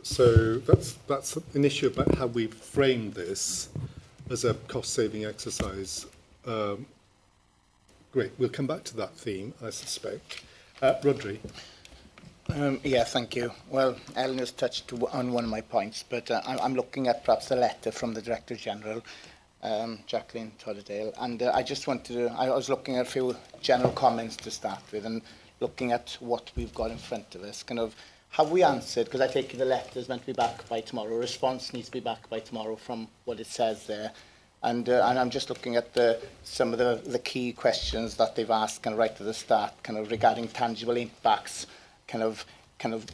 So that's an issue about how we frame this as a cost-saving exercise. Great, we'll come back to that theme, I suspect. Rodri. Yeah, thank you. Well, Eleanor's touched on one of my points, but I'm looking at perhaps a letter from the Director General, Jacqueline Todderdale, and I just wanted to, I was looking at a few general comments to start with, and looking at what we've got in front of us, kind of, have we answered, because I take it the letter is meant to be back by tomorrow, a response needs to be back by tomorrow from what it says there. And I'm just looking at some of the key questions that they've asked kind of right at the start, kind of regarding tangible impacts, kind of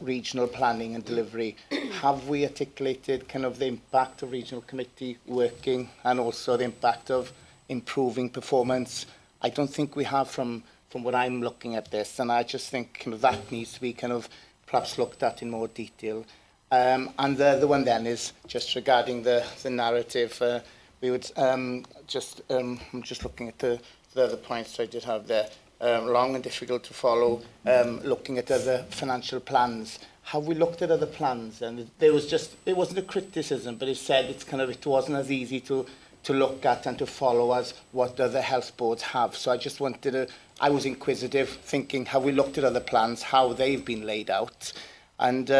regional planning and delivery. Have we articulated kind of the impact of regional committee working and also the impact of improving performance? I don't think we have from what I'm looking at this, and I just think kind of that needs to be kind of perhaps looked at in more detail. And the other one then is just regarding the narrative. We would I'm just looking at the other points I did have there. Long and difficult to follow, looking at other financial plans. Have we looked at other plans? And there was just, it wasn't a criticism, but it said it wasn't as easy to look at and to follow as what other health boards have. So I just wanted to, I was inquisitive, thinking, have we looked at other plans, how they've been laid out? And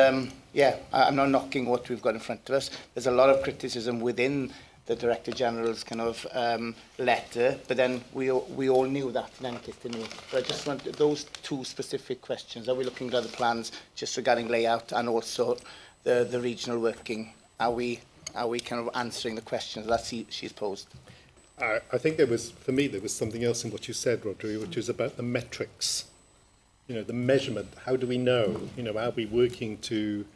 yeah, I'm not knocking what we've got in front of us. There's a lot of criticism within the Director General's kind of letter, but then we all knew that, then it didn't we? So I just want those two specific questions. Are we looking at other plans just regarding layout and also the regional working? Are we kind of answering the questions that she's posed? I think there was, for me, there was something else in what you said, Rodri, which was about the metrics. You know, the measurement. How do we know? You know, are we working to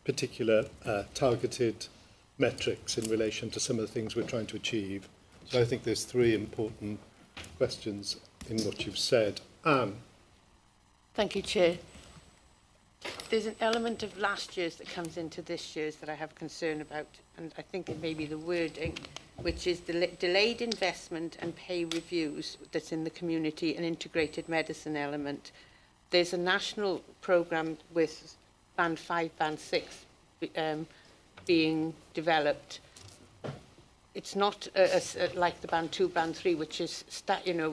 particular targeted metrics in relation to some of the things we're trying to achieve? So I think there's three important questions in what you've said. Anne. Thank you, Chair. There's an element of last year's that comes into this year's that I have concern about, and I think it may be the wording, which is the delayed investment and pay reviews that's in the community and integrated medicine element. There's a national programme with Band 5, Band 6 being developed. It's not like the Band 2, Band 3, which is,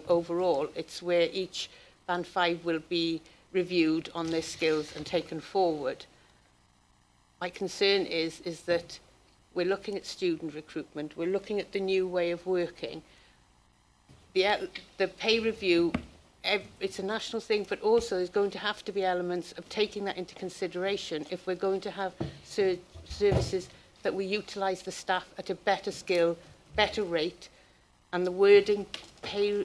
overall. It's where each Band 5 will be reviewed on their skills and taken forward. My concern is that we're looking at student recruitment, we're looking at the new way of working. The pay review, it's a national thing, but also there's going to have to be elements of taking that into consideration if we're going to have services that we utilise the staff at a better skill, better rate, and the wording pay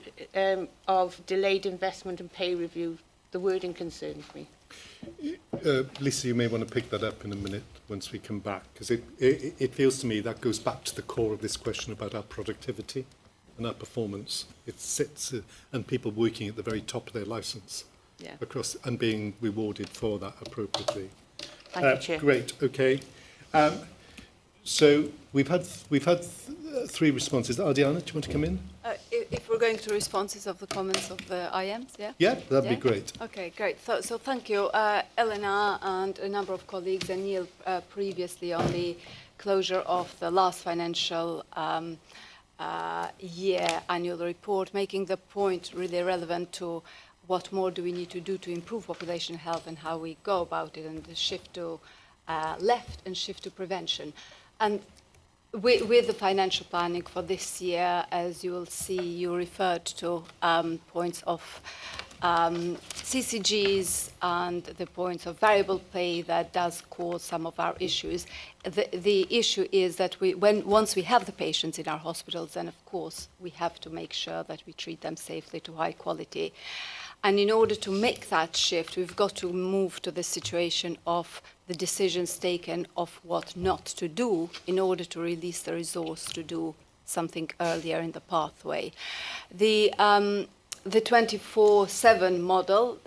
of delayed investment and pay review, the wording concerns me. Lisa, you may want to pick that up in a minute once we come back, because it feels to me that goes back to the core of this question about our productivity. and our performance. It sits and people working at the very top of their licence across and being rewarded for that appropriately. Thank you, Chair. Great. Okay. So we've had three responses. Ardiana, do you want to come in? If we're going to responses of the comments of the IMs, yeah? Yeah, that'd be great. Okay, great. So thank you, Elena and a number of colleagues, and Neil previously on the closure of the last financial year annual report, making the point really relevant to what more do we need to do to improve population health and how we go about it, and the shift to left and shift to prevention. And with the financial planning for this year, as you will see, you referred to points of CCGs and the points of variable pay that does cause some of our issues. The issue is that once we have the patients in our hospitals, then of course we have to make sure that we treat them safely to high quality. And in order to make that shift, we've got to move to the situation of the decisions taken of what not to do in order to release the resource to do something earlier in the pathway. The 24/7 model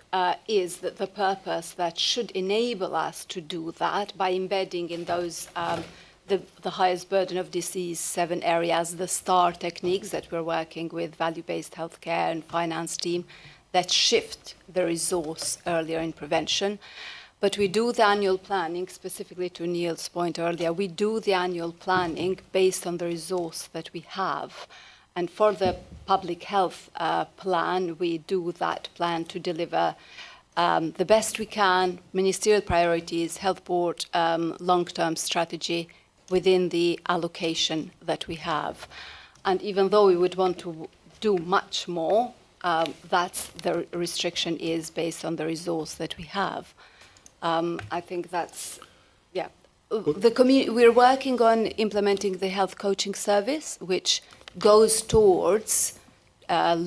is the purpose that should enable us to do that by embedding in those the highest burden of disease 7 areas, the STAR techniques that we're working with, value-based healthcare and finance team, that shift the resource earlier in prevention. But we do the annual planning, specifically to Neil's point earlier, we do the annual planning based on the resource that we have. And for the public health plan, we do that plan to deliver the best we can, ministerial priorities, health board, long-term strategy within the allocation that we have. And even though we would want to do much more, that's the restriction is based on the resource that we have. I think that's, yeah. We're working on implementing the health coaching service, which goes towards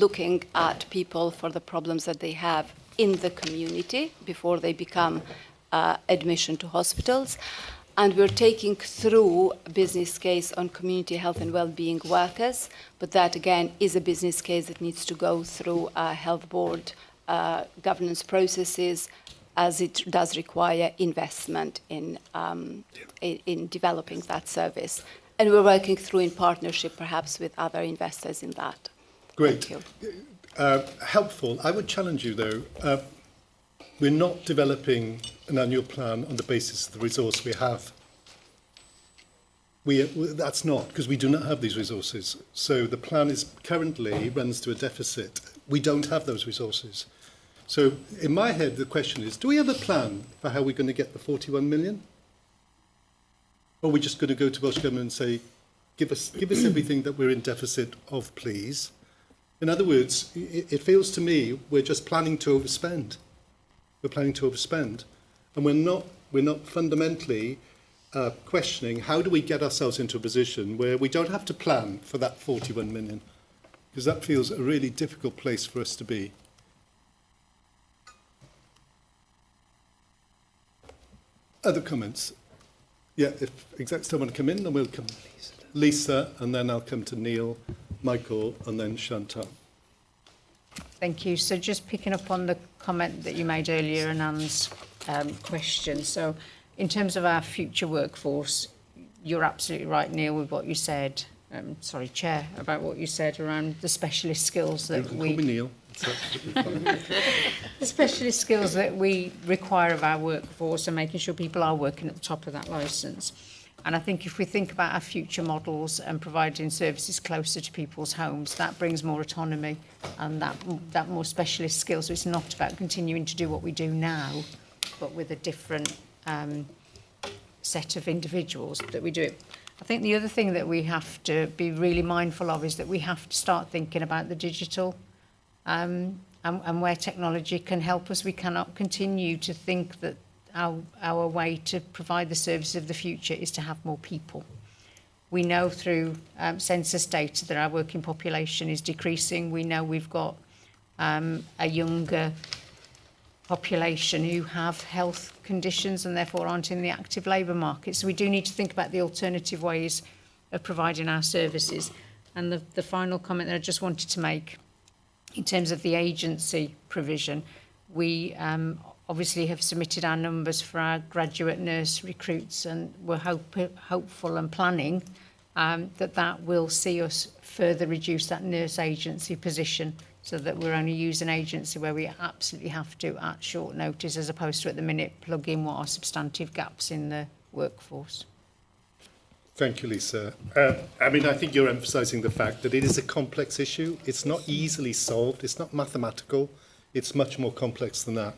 looking at people for the problems that they have in the community before they become admission to hospitals. And we're taking through a business case on community health and well-being workers, but that again is a business case that needs to go through health board governance processes, as it does require investment in developing that service. And we're working through in partnership perhaps with other investors in that. Great. Thank you. Helpful. I would challenge you though. We're not developing an annual plan on the basis of the resource we have. That's not, because we do not have these resources. So the plan is currently runs to a deficit. We don't have those resources. So in my head, the question is, do we have a plan for how we're going to get the 41 million? Or are we just going to go to Welsh Government and say, give us everything that we're in deficit of, please? In other words, it feels to me we're just planning to overspend. We're planning to overspend. And we're not fundamentally questioning how do we get ourselves into a position where we don't have to plan for that 41 million, because that feels a really difficult place for us to be. Other comments? Yeah, if execs don't want to come in, then we'll come. Lisa, and then I'll come to Neil, Michael, and then Chantal. Thank you. So just picking up on the comment that you made earlier and Anne's question. So in terms of our future workforce, you're absolutely right, Neil, with what you said. Sorry, Chair, about what you said around the specialist skills that Call me Neil. It's absolutely fine. The specialist skills that we require of our workforce and making sure people are working at the top of that licence. And I think if we think about our future models and providing services closer to people's homes, that brings more autonomy and that more specialist skills. So it's not about continuing to do what we do now, but with a different set of individuals that we do it. I think the other thing that we have to be really mindful of is that we have to start thinking about the digital and where technology can help us. We cannot continue to think that our way to provide the services of the future is to have more people. We know through census data that our working population is decreasing. We know we've got a younger population who have health conditions and therefore aren't in the active labour market. So we do need to think about the alternative ways of providing our services. And the final comment that I just wanted to make, in terms of the agency provision, we obviously have submitted our numbers for our graduate nurse recruits, and we're hopeful and planning that will see us further reduce that nurse agency position, so that we're only using agency where we absolutely have to at short notice, as opposed to at the minute plug in what are substantive gaps in the workforce. Thank you, Lisa. I mean, I think you're emphasising the fact that it is a complex issue. It's not easily solved. It's not mathematical. It's much more complex than that.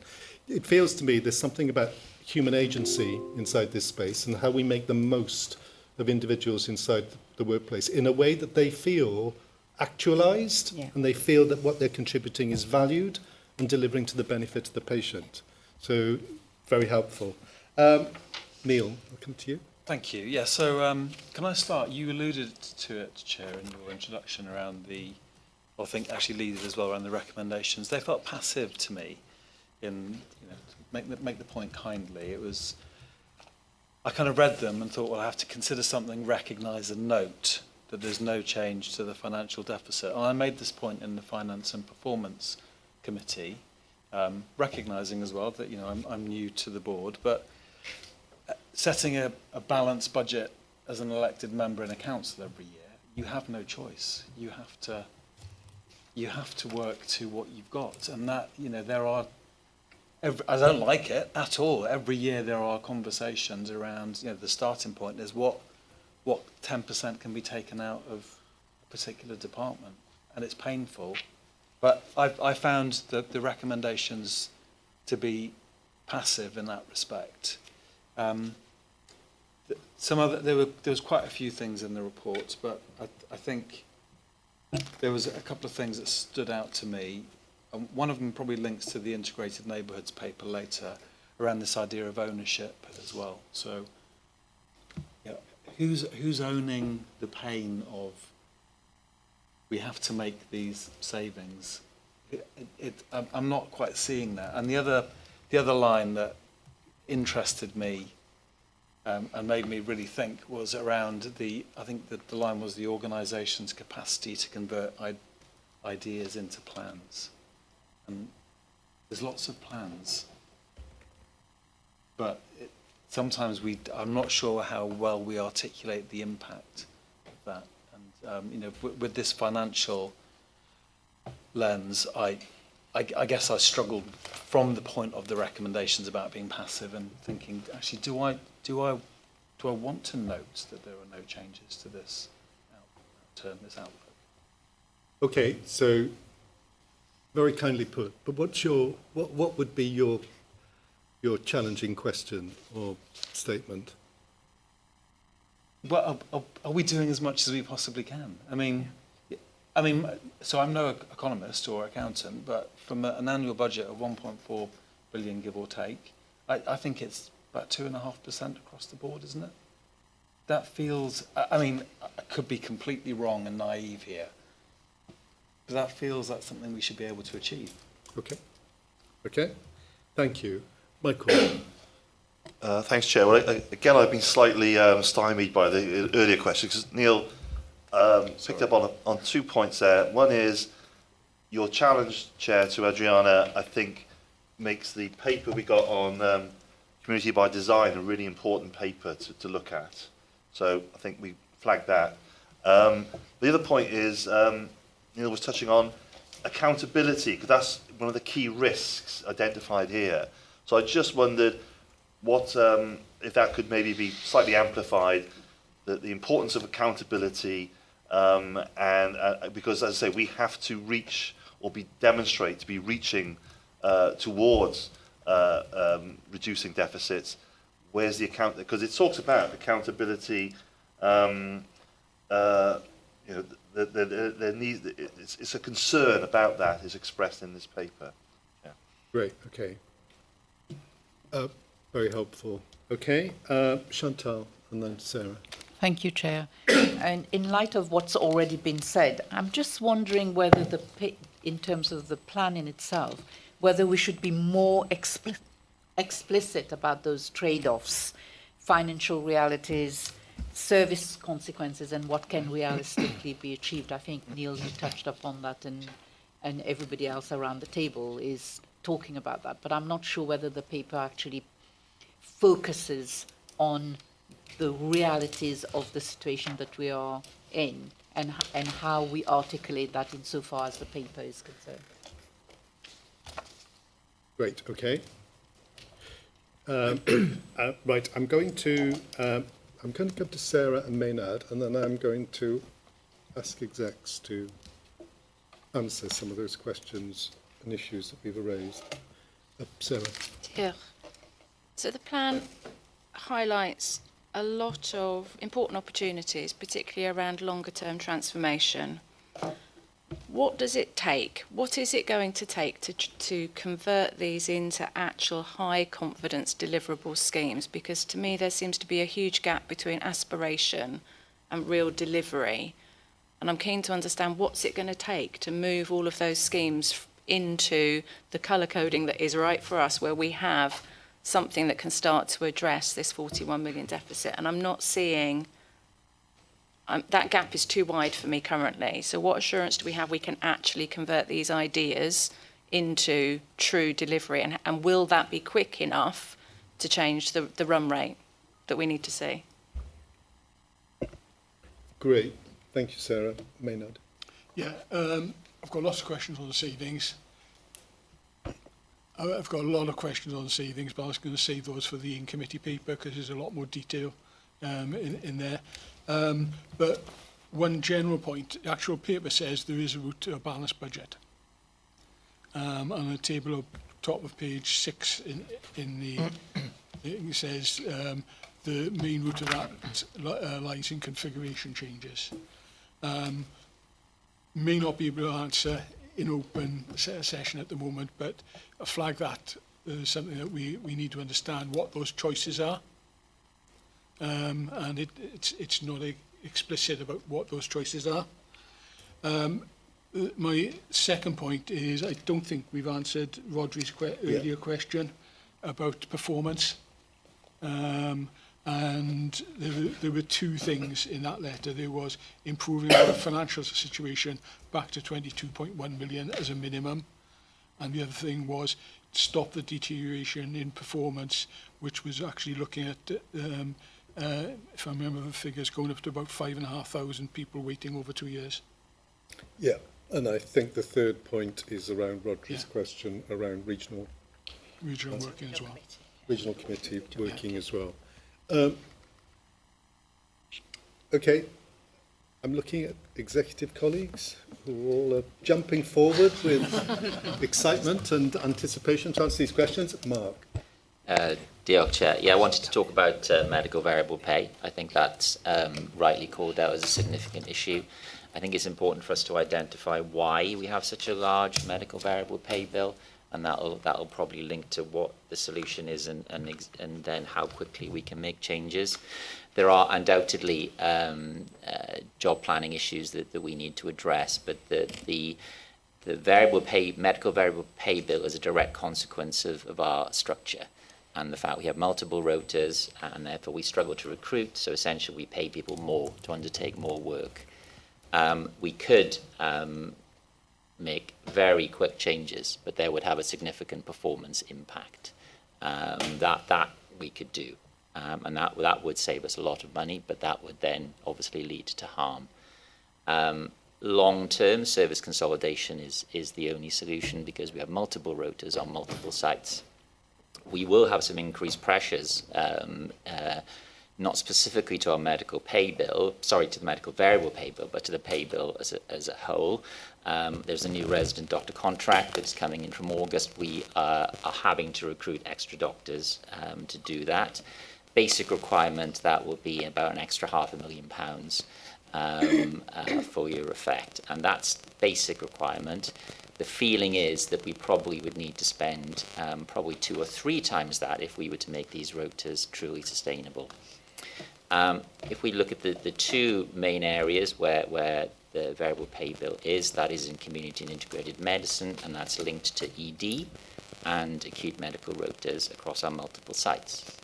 It feels to me there's something about human agency inside this space and how we make the most of individuals inside the workplace in a way that they feel actualised, and they feel that what they're contributing is valued and delivering to the benefit of the patient. So, very helpful. Neil, I'll come to you. Thank you. Yeah, so can I start? You alluded to it, Chair, in your introduction around I think actually leaders as well, around the recommendations. They felt passive to me in, to make the point kindly. It was, I kind of read them and thought, well, I have to consider something, recognise and note that there's no change to the financial deficit. And I made this point in the Finance and Performance Committee, recognising as well that, I'm new to the board, but setting a balanced budget as an elected member in a council every year, you have no choice. You have to work to what you've got, and that there are. I don't like it at all. Every year there are conversations around the starting point is what 10% can be taken out of a particular department, and it's painful. But I found the recommendations to be passive in that respect. There was quite a few things in the reports, but I think there was a couple of things that stood out to me. One of them probably links to the Integrated Neighbourhoods paper later, around this idea of ownership as well. So, who's owning the pain of we have to make these savings? I'm not quite seeing that. And the other line that interested me and made me really think was around I think that the line was the organisation's capacity to convert ideas into plans. And there's lots of plans, but sometimes I'm not sure how well we articulate the impact of that. And with this financial lens, I guess I struggled from the point of the recommendations about being passive and thinking, actually, do I want to note that there are no changes to this outlook? Okay, so very kindly put. But what would be your challenging question or statement? Well, are we doing as much as we possibly can? I mean, so I'm no economist or accountant, but from an annual budget of 1.4 billion, give or take, I think it's about 2.5% across the board, isn't it? That feels, I could be completely wrong and naive here, but that feels like something we should be able to achieve. Okay. Thank you. Michael. Thanks, Chair. Well, again, I've been slightly stymied by the earlier question, because Neil picked up on 2 points there. One is your challenge, Chair, to Adriana, I think, makes the paper we got on community by design a really important paper to look at. So I think we flagged that. The other point is, Neil was touching on accountability, because that's one of the key risks identified here. So I just wondered what if that could maybe be slightly amplified, the importance of accountability, and because, as I say, we have to reach or demonstrate to be reaching towards reducing deficits. Where's the account? Because it talks about accountability. There needs. It's a concern about that is expressed in this paper. Yeah. Great. Okay. Very helpful. Okay. Chantal, and then Sarah. Thank you, Chair. And in light of what's already been said, I'm just wondering whether in terms of the plan in itself, whether we should be more explicit about those trade-offs, financial realities, service consequences and what can realistically be achieved. I think, Neil, you touched upon that, and everybody else around the table is talking about that. But I'm not sure whether the paper actually focuses on the realities of the situation that we are in and how we articulate that insofar as the paper is concerned. Great, okay. Right, I'm going to come to Sarah and Maynard, and then I'm going to ask execs to answer some of those questions and issues that we've raised. Sarah. Yeah. So the plan highlights a lot of important opportunities, particularly around longer term transformation. What does it take? What is it going to take to convert these into actual high confidence deliverable schemes? Because to me there seems to be a huge gap between aspiration and real delivery. And I'm keen to understand what's it going to take to move all of those schemes into the colour coding that is right for us, where we have something that can start to address this 41 million deficit. And I'm not seeing, that gap is too wide for me currently. So what assurance do we have we can actually convert these ideas into true delivery? And will that be quick enough to change the run rate that we need to see? Great. Thank you, Sarah. Maynard. Yeah, I've got lots of questions on the savings. I've got a lot of questions on the savings, but I was going to save those for the in-committee paper because there's a lot more detail in there. But one general point, the actual paper says there is a route to a balanced budget. On the table up top of page 6 in the it says the main route of that lies in configuration changes. May not be able to answer in open session at the moment, but I flag that is something that we need to understand what those choices are. And it's not explicit about what those choices are. My second point is I don't think we've answered Rodri's earlier question about performance. And there were two things in that letter. There was improving our financial situation back to 22.1 million as a minimum. And the other thing was stop the deterioration in performance, which was actually looking at, if I remember the figures, going up to about 5,500 people waiting over 2 years. Yeah, and I think the third point is around Rodri's question around regional working as well. Regional committee working as well. Okay, I'm looking at executive colleagues who are all jumping forward with excitement and anticipation to answer these questions. Mark. Diolch, Chair. Yeah, I wanted to talk about medical variable pay. I think that's rightly called out as a significant issue. I think it's important for us to identify why we have such a large medical variable pay bill, and that'll probably link to what the solution is and then how quickly we can make changes. There are undoubtedly job planning issues that we need to address, but the medical variable pay bill is a direct consequence of our structure and the fact we have multiple rotas and therefore we struggle to recruit, so essentially we pay people more to undertake more work. We could make very quick changes, but they would have a significant performance impact. That we could do, and that would save us a lot of money, but that would then obviously lead to harm. Long-term service consolidation is the only solution because we have multiple rotas on multiple sites. We will have some increased pressures, not specifically to our medical pay bill, to the medical variable pay bill, but to the pay bill as a whole. There's a new resident doctor contract that's coming in from August. We are having to recruit extra doctors to do that. Basic requirement, that will be about an extra £500,000 full year effect. And that's basic requirement. The feeling is that we probably would need to spend probably 2 or 3 times that if we were to make these rotas truly sustainable. If we look at the two main areas where the variable pay bill is, that is in community and integrated medicine, and that's linked to ED and acute medical rotas across our multiple sites.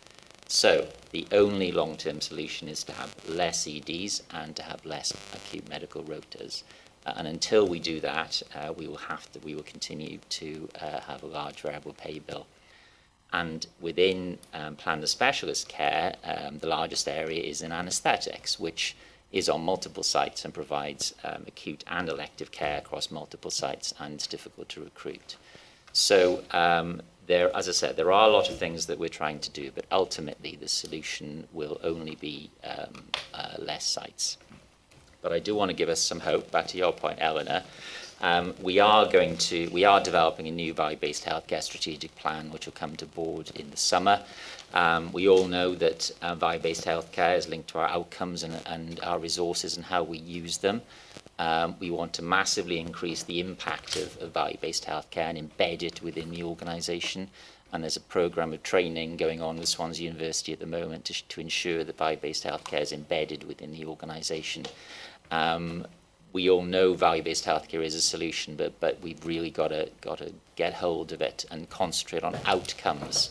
So the only long-term solution is to have less EDs and to have less acute medical rotas. And until we do that, we will continue to have a large variable pay bill. And within planned specialist care, the largest area is in anaesthetics, which is on multiple sites and provides acute and elective care across multiple sites, and it's difficult to recruit. So there, as I said, there are a lot of things that we're trying to do, but ultimately the solution will only be less sites. But I do want to give us some hope. Back to your point, Eleanor. We are developing a new value-based healthcare strategic plan, which will come to board in the summer. We all know that value-based healthcare is linked to our outcomes and our resources and how we use them. We want to massively increase the impact of value-based healthcare and embed it within the organisation. And there's a programme of training going on with Swansea University at the moment to ensure that value-based healthcare is embedded within the organisation. We all know value-based healthcare is a solution, but we've really got to get hold of it and concentrate on outcomes,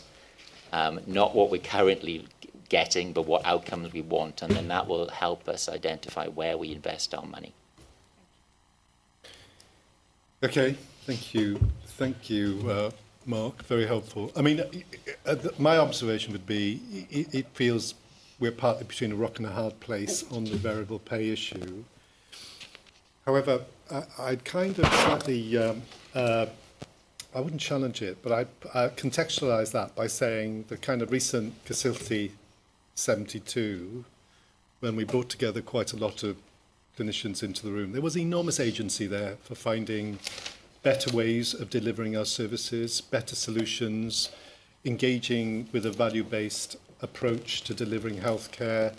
not what we're currently getting, but what outcomes we want, and then that will help us identify where we invest our money. Okay, thank you, Mark. Very helpful. I mean, my observation would be it feels we're partly between a rock and a hard place on the variable pay issue. However, I'd kind of slightly, I wouldn't challenge it, but I'd contextualise that by saying the kind of recent Facility 72, when we brought together quite a lot of clinicians into the room, there was enormous agency there for finding better ways of delivering our services, better solutions, engaging with a value-based approach to delivering healthcare,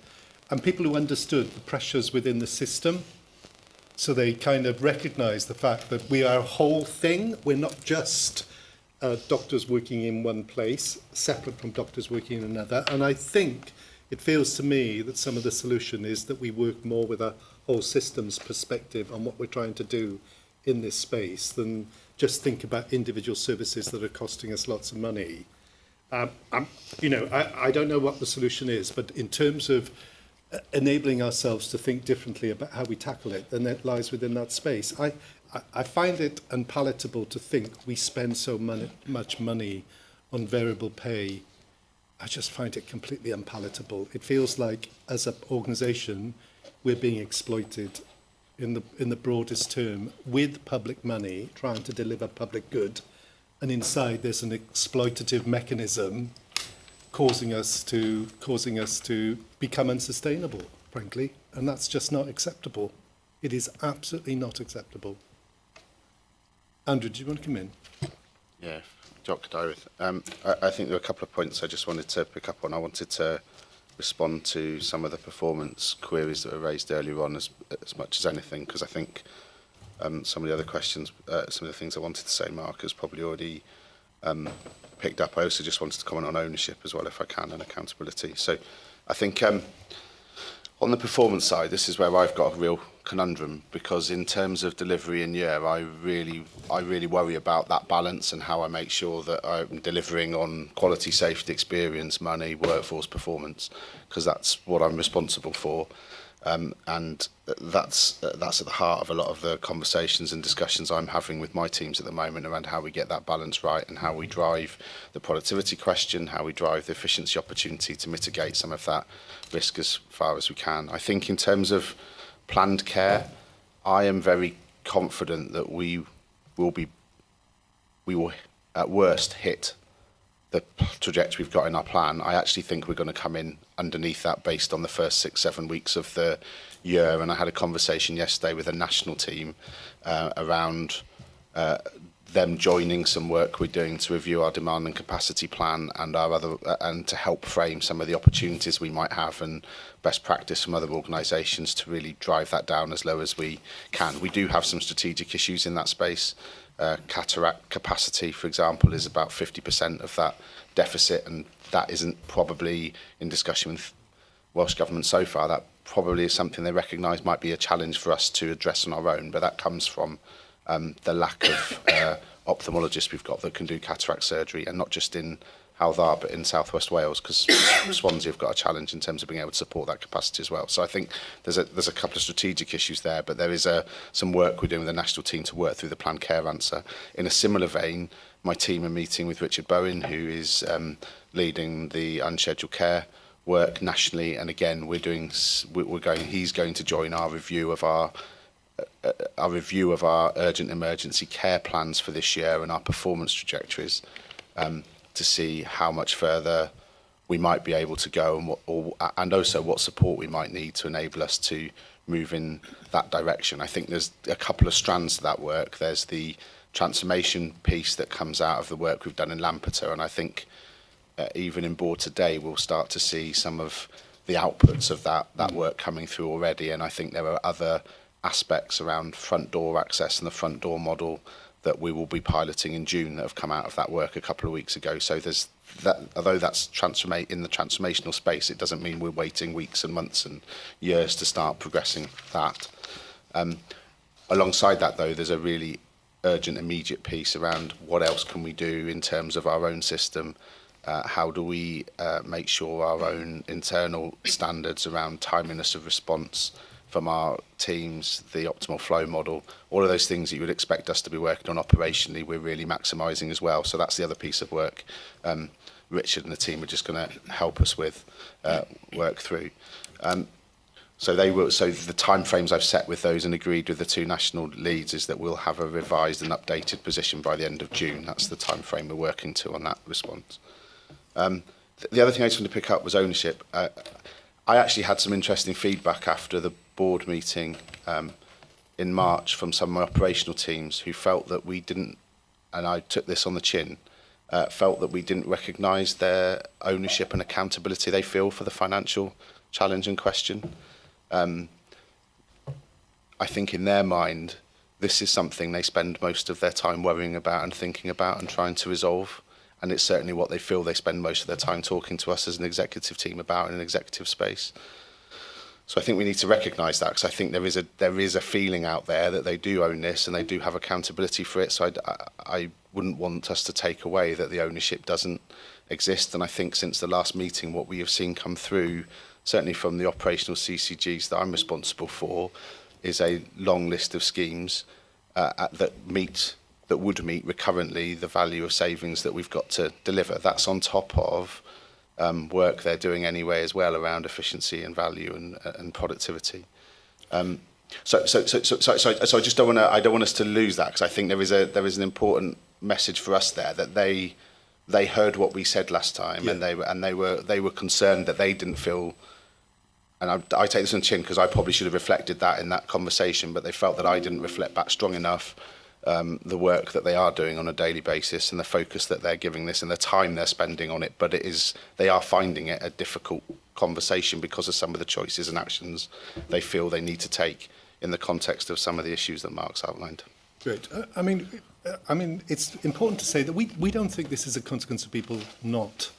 and people who understood the pressures within the system. So they kind of recognise the fact that we are a whole thing. We're not just doctors working in one place, separate from doctors working in another. And I think it feels to me that some of the solution is that we work more with a whole systems perspective on what we're trying to do in this space than just think about individual services that are costing us lots of money. I don't know what the solution is, but in terms of enabling ourselves to think differently about how we tackle it, then it lies within that space. I find it unpalatable to think we spend so much money on variable pay. I just find it completely unpalatable. It feels like, as an organisation, we're being exploited in the broadest term with public money, trying to deliver public good, and inside there's an exploitative mechanism causing us to become unsustainable, frankly, and that's just not acceptable. It is absolutely not acceptable. Andrew, do you want to come in? Yeah, Dr. Dyrith. I think there are a couple of points I just wanted to pick up on. I wanted to respond to some of the performance queries that were raised earlier on as much as anything, because I think some of the other questions, some of the things I wanted to say, Mark has probably already picked up. I also just wanted to comment on ownership as well, if I can, and accountability. So I think on the performance side, this is where I've got a real conundrum, because in terms of delivery in year, I really worry about that balance and how I make sure that I'm delivering on quality, safety, experience, money, workforce performance, because that's what I'm responsible for. And that's at the heart of a lot of the conversations and discussions I'm having with my teams at the moment around how we get that balance right and how we drive the productivity question, how we drive the efficiency opportunity to mitigate some of that risk as far as we can. I think in terms of planned care, I am very confident that we will at worst hit the trajectory we've got in our plan. I actually think we're going to come in underneath that based on the first 6-7 weeks of the year. And I had a conversation yesterday with a national team around them joining some work we're doing to review our demand and capacity plan and and to help frame some of the opportunities we might have and best practice from other organisations to really drive that down as low as we can. We do have some strategic issues in that space. Cataract capacity, for example, is about 50% of that deficit, and that isn't probably in discussion with Welsh Government so far. That probably is something they recognise might be a challenge for us to address on our own, but that comes from the lack of ophthalmologists we've got that can do cataract surgery, and not just in Hywel Dda, but in South West Wales, because Swansea have got a challenge in terms of being able to support that capacity as well. So I think there's a couple of strategic issues there, but there is some work we're doing with the national team to work through the planned care answer. In a similar vein, my team are meeting with Richard Bowen, who is leading the unscheduled care work nationally, and again he's going to join our review of our urgent emergency care plans for this year and our performance trajectories, to see how much further we might be able to go, and also what support we might need to enable us to move in that direction. I think there's a couple of strands to that work. There's the transformation piece that comes out of the work we've done in Lampeter, and I think even in board today we'll start to see some of the outputs of that work coming through already, and I think there are other aspects around front door access and the front door model that we will be piloting in June that have come out of that work a couple of weeks ago. So there's that, although that's in the transformational space, it doesn't mean we're waiting weeks and months and years to start progressing that. Alongside that though, there's a really urgent immediate piece around what else can we do in terms of our own system. How do we make sure our own internal standards around timeliness of response from our teams, the optimal flow model, all of those things that you would expect us to be working on operationally, we're really maximising as well. So that's the other piece of work Richard and the team are just going to help us with, work through. So the timeframes I've set with those and agreed with the two national leads is that we'll have a revised and updated position by the end of June. That's the timeframe we're working to on that response. The other thing I just wanted to pick up was ownership. I actually had some interesting feedback after the board meeting in March from some of my operational teams who felt that we didn't, and I took this on the chin, felt that we didn't recognise their ownership and accountability they feel for the financial challenge in question. I think in their mind, this is something they spend most of their time worrying about and thinking about and trying to resolve. And it's certainly what they feel they spend most of their time talking to us as an executive team about in an executive space. So I think we need to recognise that, because I think there is a feeling out there that they do own this and they do have accountability for it. So I wouldn't want us to take away that the ownership doesn't exist. And I think since the last meeting, what we have seen come through, certainly from the operational CCGs that I'm responsible for, is a long list of schemes that would meet recurrently the value of savings that we've got to deliver. That's on top of work they're doing anyway as well around efficiency and value and productivity. So I just don't want us to lose that, because I think there is an important message for us there, that they heard what we said last time, yeah. and they were concerned that they didn't feel, and I take this on the chin because I probably should have reflected that in that conversation, but they felt that I didn't reflect back strong enough the work that they are doing on a daily basis and the focus that they're giving this and the time they're spending on it. But they are finding it a difficult conversation because of some of the choices and actions they feel they need to take in the context of some of the issues that Mark's outlined. Great. I mean, it's important to say that we don't think this is a consequence of people not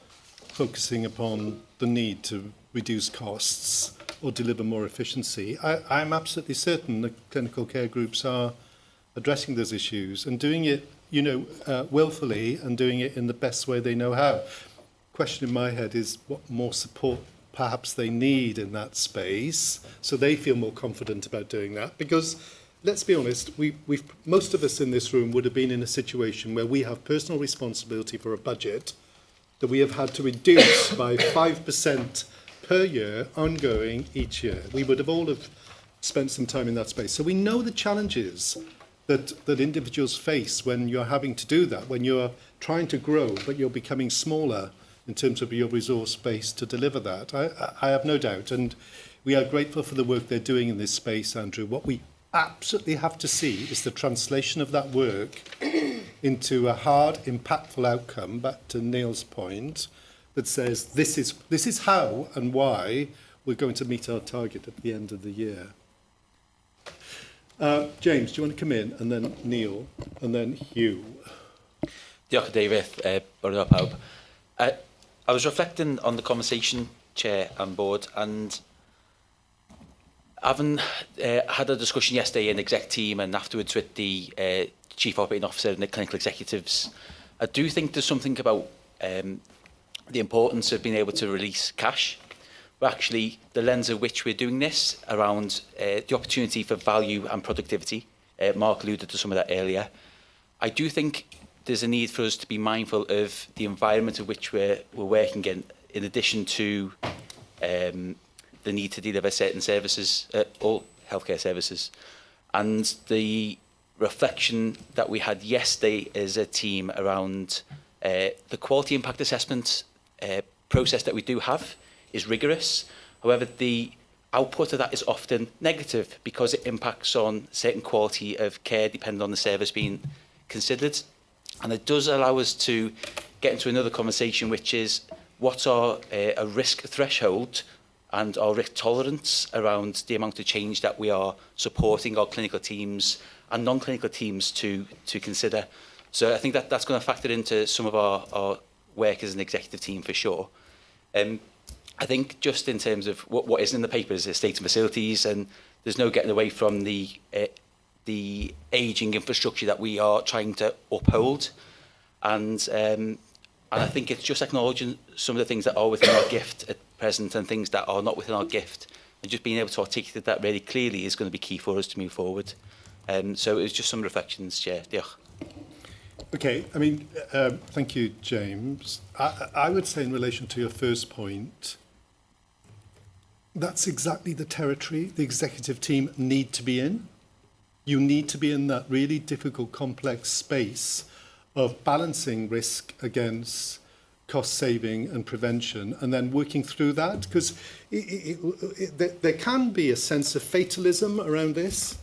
focusing upon the need to reduce costs or deliver more efficiency. I'm absolutely certain the clinical care groups are addressing those issues and doing it, willfully, and doing it in the best way they know how. Question in my head is what more support perhaps they need in that space so they feel more confident about doing that. Because let's be honest, most of us in this room would have been in a situation where we have personal responsibility for a budget that we have had to reduce by 5% per year ongoing each year. We would have all have spent some time in that space. So we know the challenges that individuals face when you're having to do that, when you're trying to grow, but you're becoming smaller in terms of your resource base to deliver that. I have no doubt. And we are grateful for the work they're doing in this space, Andrew. What we absolutely have to see is the translation of that work into a hard, impactful outcome, back to Neil's point, that says this is how and why we're going to meet our target at the end of the year. James, do you want to come in? And then Neil, and then Hugh. Diolch David, Bwrdd pawb. I was reflecting on the conversation, Chair and Board, and having had a discussion yesterday in the exec team and afterwards with the Chief Operating Officer and the clinical executives, I do think there's something about the importance of being able to release cash, but actually the lens of which we're doing this around the opportunity for value and productivity. Mark alluded to some of that earlier. I do think there's a need for us to be mindful of the environment in which we're working in addition to the need to deliver certain services, all healthcare services. And the reflection that we had yesterday as a team around the quality impact assessment process that we do have is rigorous. However, the output of that is often negative because it impacts on certain quality of care depending on the service being considered. And it does allow us to get into another conversation, which is what's our a risk threshold and our risk tolerance around the amount of change that we are supporting our clinical teams and non-clinical teams to consider. So I think that that's going to factor into some of our work as an executive team for sure. I think just in terms of what is in the paper is estates and facilities, and there's no getting away from the ageing infrastructure that we are trying to uphold. And I think it's just acknowledging some of the things that are within our gift at present and things that are not within our gift. And just being able to articulate that really clearly is going to be key for us to move forward. So it was just some reflections, Chair. Diolch. Okay, I mean, thank you, James. I would say in relation to your first point, that's exactly the territory the executive team need to be in. You need to be in that really difficult, complex space of balancing risk against cost saving and prevention, and then working through that, because there can be a sense of fatalism around this.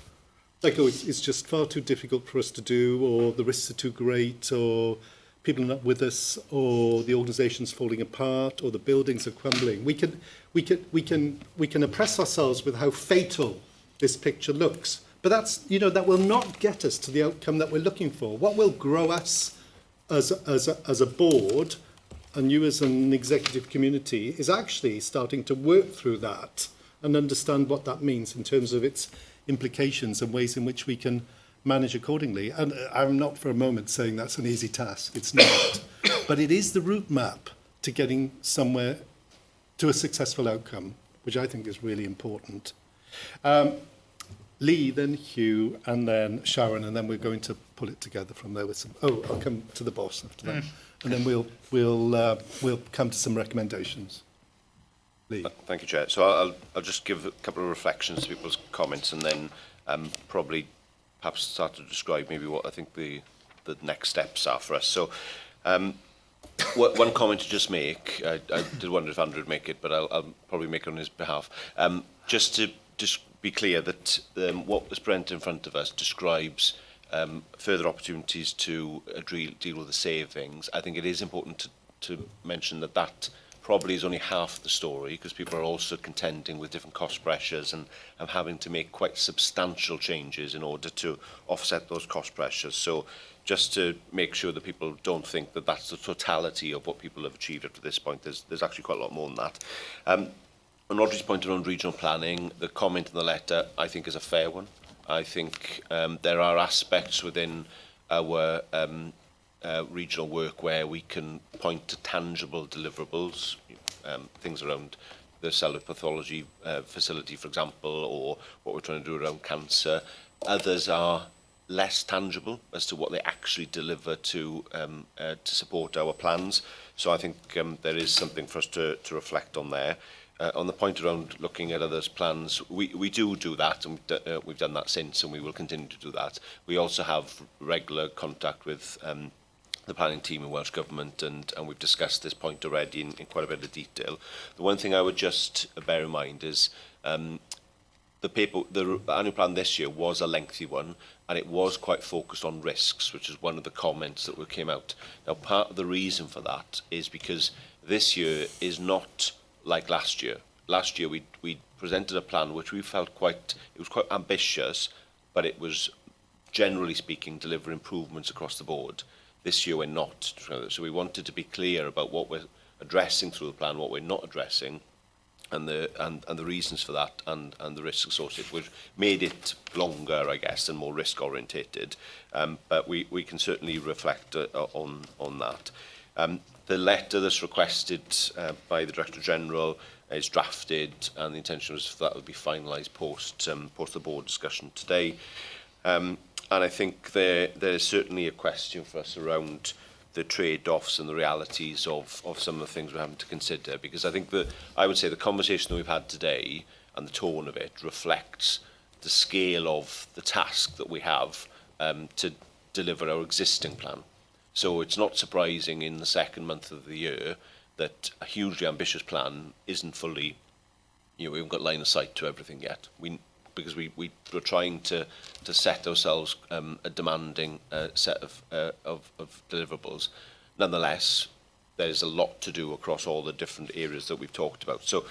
Like, oh, it's just far too difficult for us to do, or the risks are too great, or people are not with us, or the organisation's falling apart, or the buildings are crumbling. We can oppress ourselves with how fatal this picture looks. But that's, you know, that will not get us to the outcome that we're looking for. What will grow us as a board, and you as an executive community, is actually starting to work through that and understand what that means in terms of its implications and ways in which we can manage accordingly. And I'm not for a moment saying that's an easy task. It's not. But it is the route map to getting somewhere to a successful outcome, which I think is really important. Lee, then Hugh, and then Sharon, and then we're going to pull it together from there with some. Oh, I'll come to the boss after that, and then we'll come to some recommendations. Lee. Thank you, Chair. So I'll just give a couple of reflections to people's comments, and then probably perhaps start to describe maybe what I think the next steps are for us. So one comment to just make. I did wonder if Andrew would make it, but I'll probably make it on his behalf. Just to be clear that what was presented in front of us describes further opportunities to deal with the savings. I think it is important to mention that probably is only half the story, because people are also contending with different cost pressures and having to make quite substantial changes in order to offset those cost pressures. So just to make sure that people don't think that that's the totality of what people have achieved up to this point, there's actually quite a lot more than that. On Rodri's point around regional planning, the comment in the letter, I think, is a fair one. I think there are aspects within our regional work where we can point to tangible deliverables, things around the cellular pathology facility, for example, or what we're trying to do around cancer. Others are less tangible as to what they actually deliver to support our plans. So I think there is something for us to reflect on there. On the point around looking at others' plans, we do that, and we've done that since, and we will continue to do that. We also have regular contact with the planning team in Welsh Government, and we've discussed this point already in quite a bit of detail. The one thing I would just bear in mind is the annual plan this year was a lengthy one, and it was quite focused on risks, which is one of the comments that came out. Now, part of the reason for that is because this year is not like last year. Last year we presented a plan which we felt quite ambitious, but it was, generally speaking, deliver improvements across the board. This year we're not. So we wanted to be clear about what we're addressing through the plan, what we're not addressing, and the reasons for that, and the risks associated, which made it longer, I guess, and more risk orientated. But we can certainly reflect on that. The letter that's requested by the Director General is drafted, and the intention was that would be finalised post the board discussion today. And I think there is certainly a question for us around the trade-offs and the realities of some of the things we're having to consider, because I think I would say the conversation that we've had today and the tone of it reflects the scale of the task that we have to deliver our existing plan. So it's not surprising in the second month of the year that a hugely ambitious plan isn't fully, we haven't got line of sight to everything yet. Because we're trying to set ourselves a demanding set of deliverables. Nonetheless, there's a lot to do across all the different areas that we've talked about. So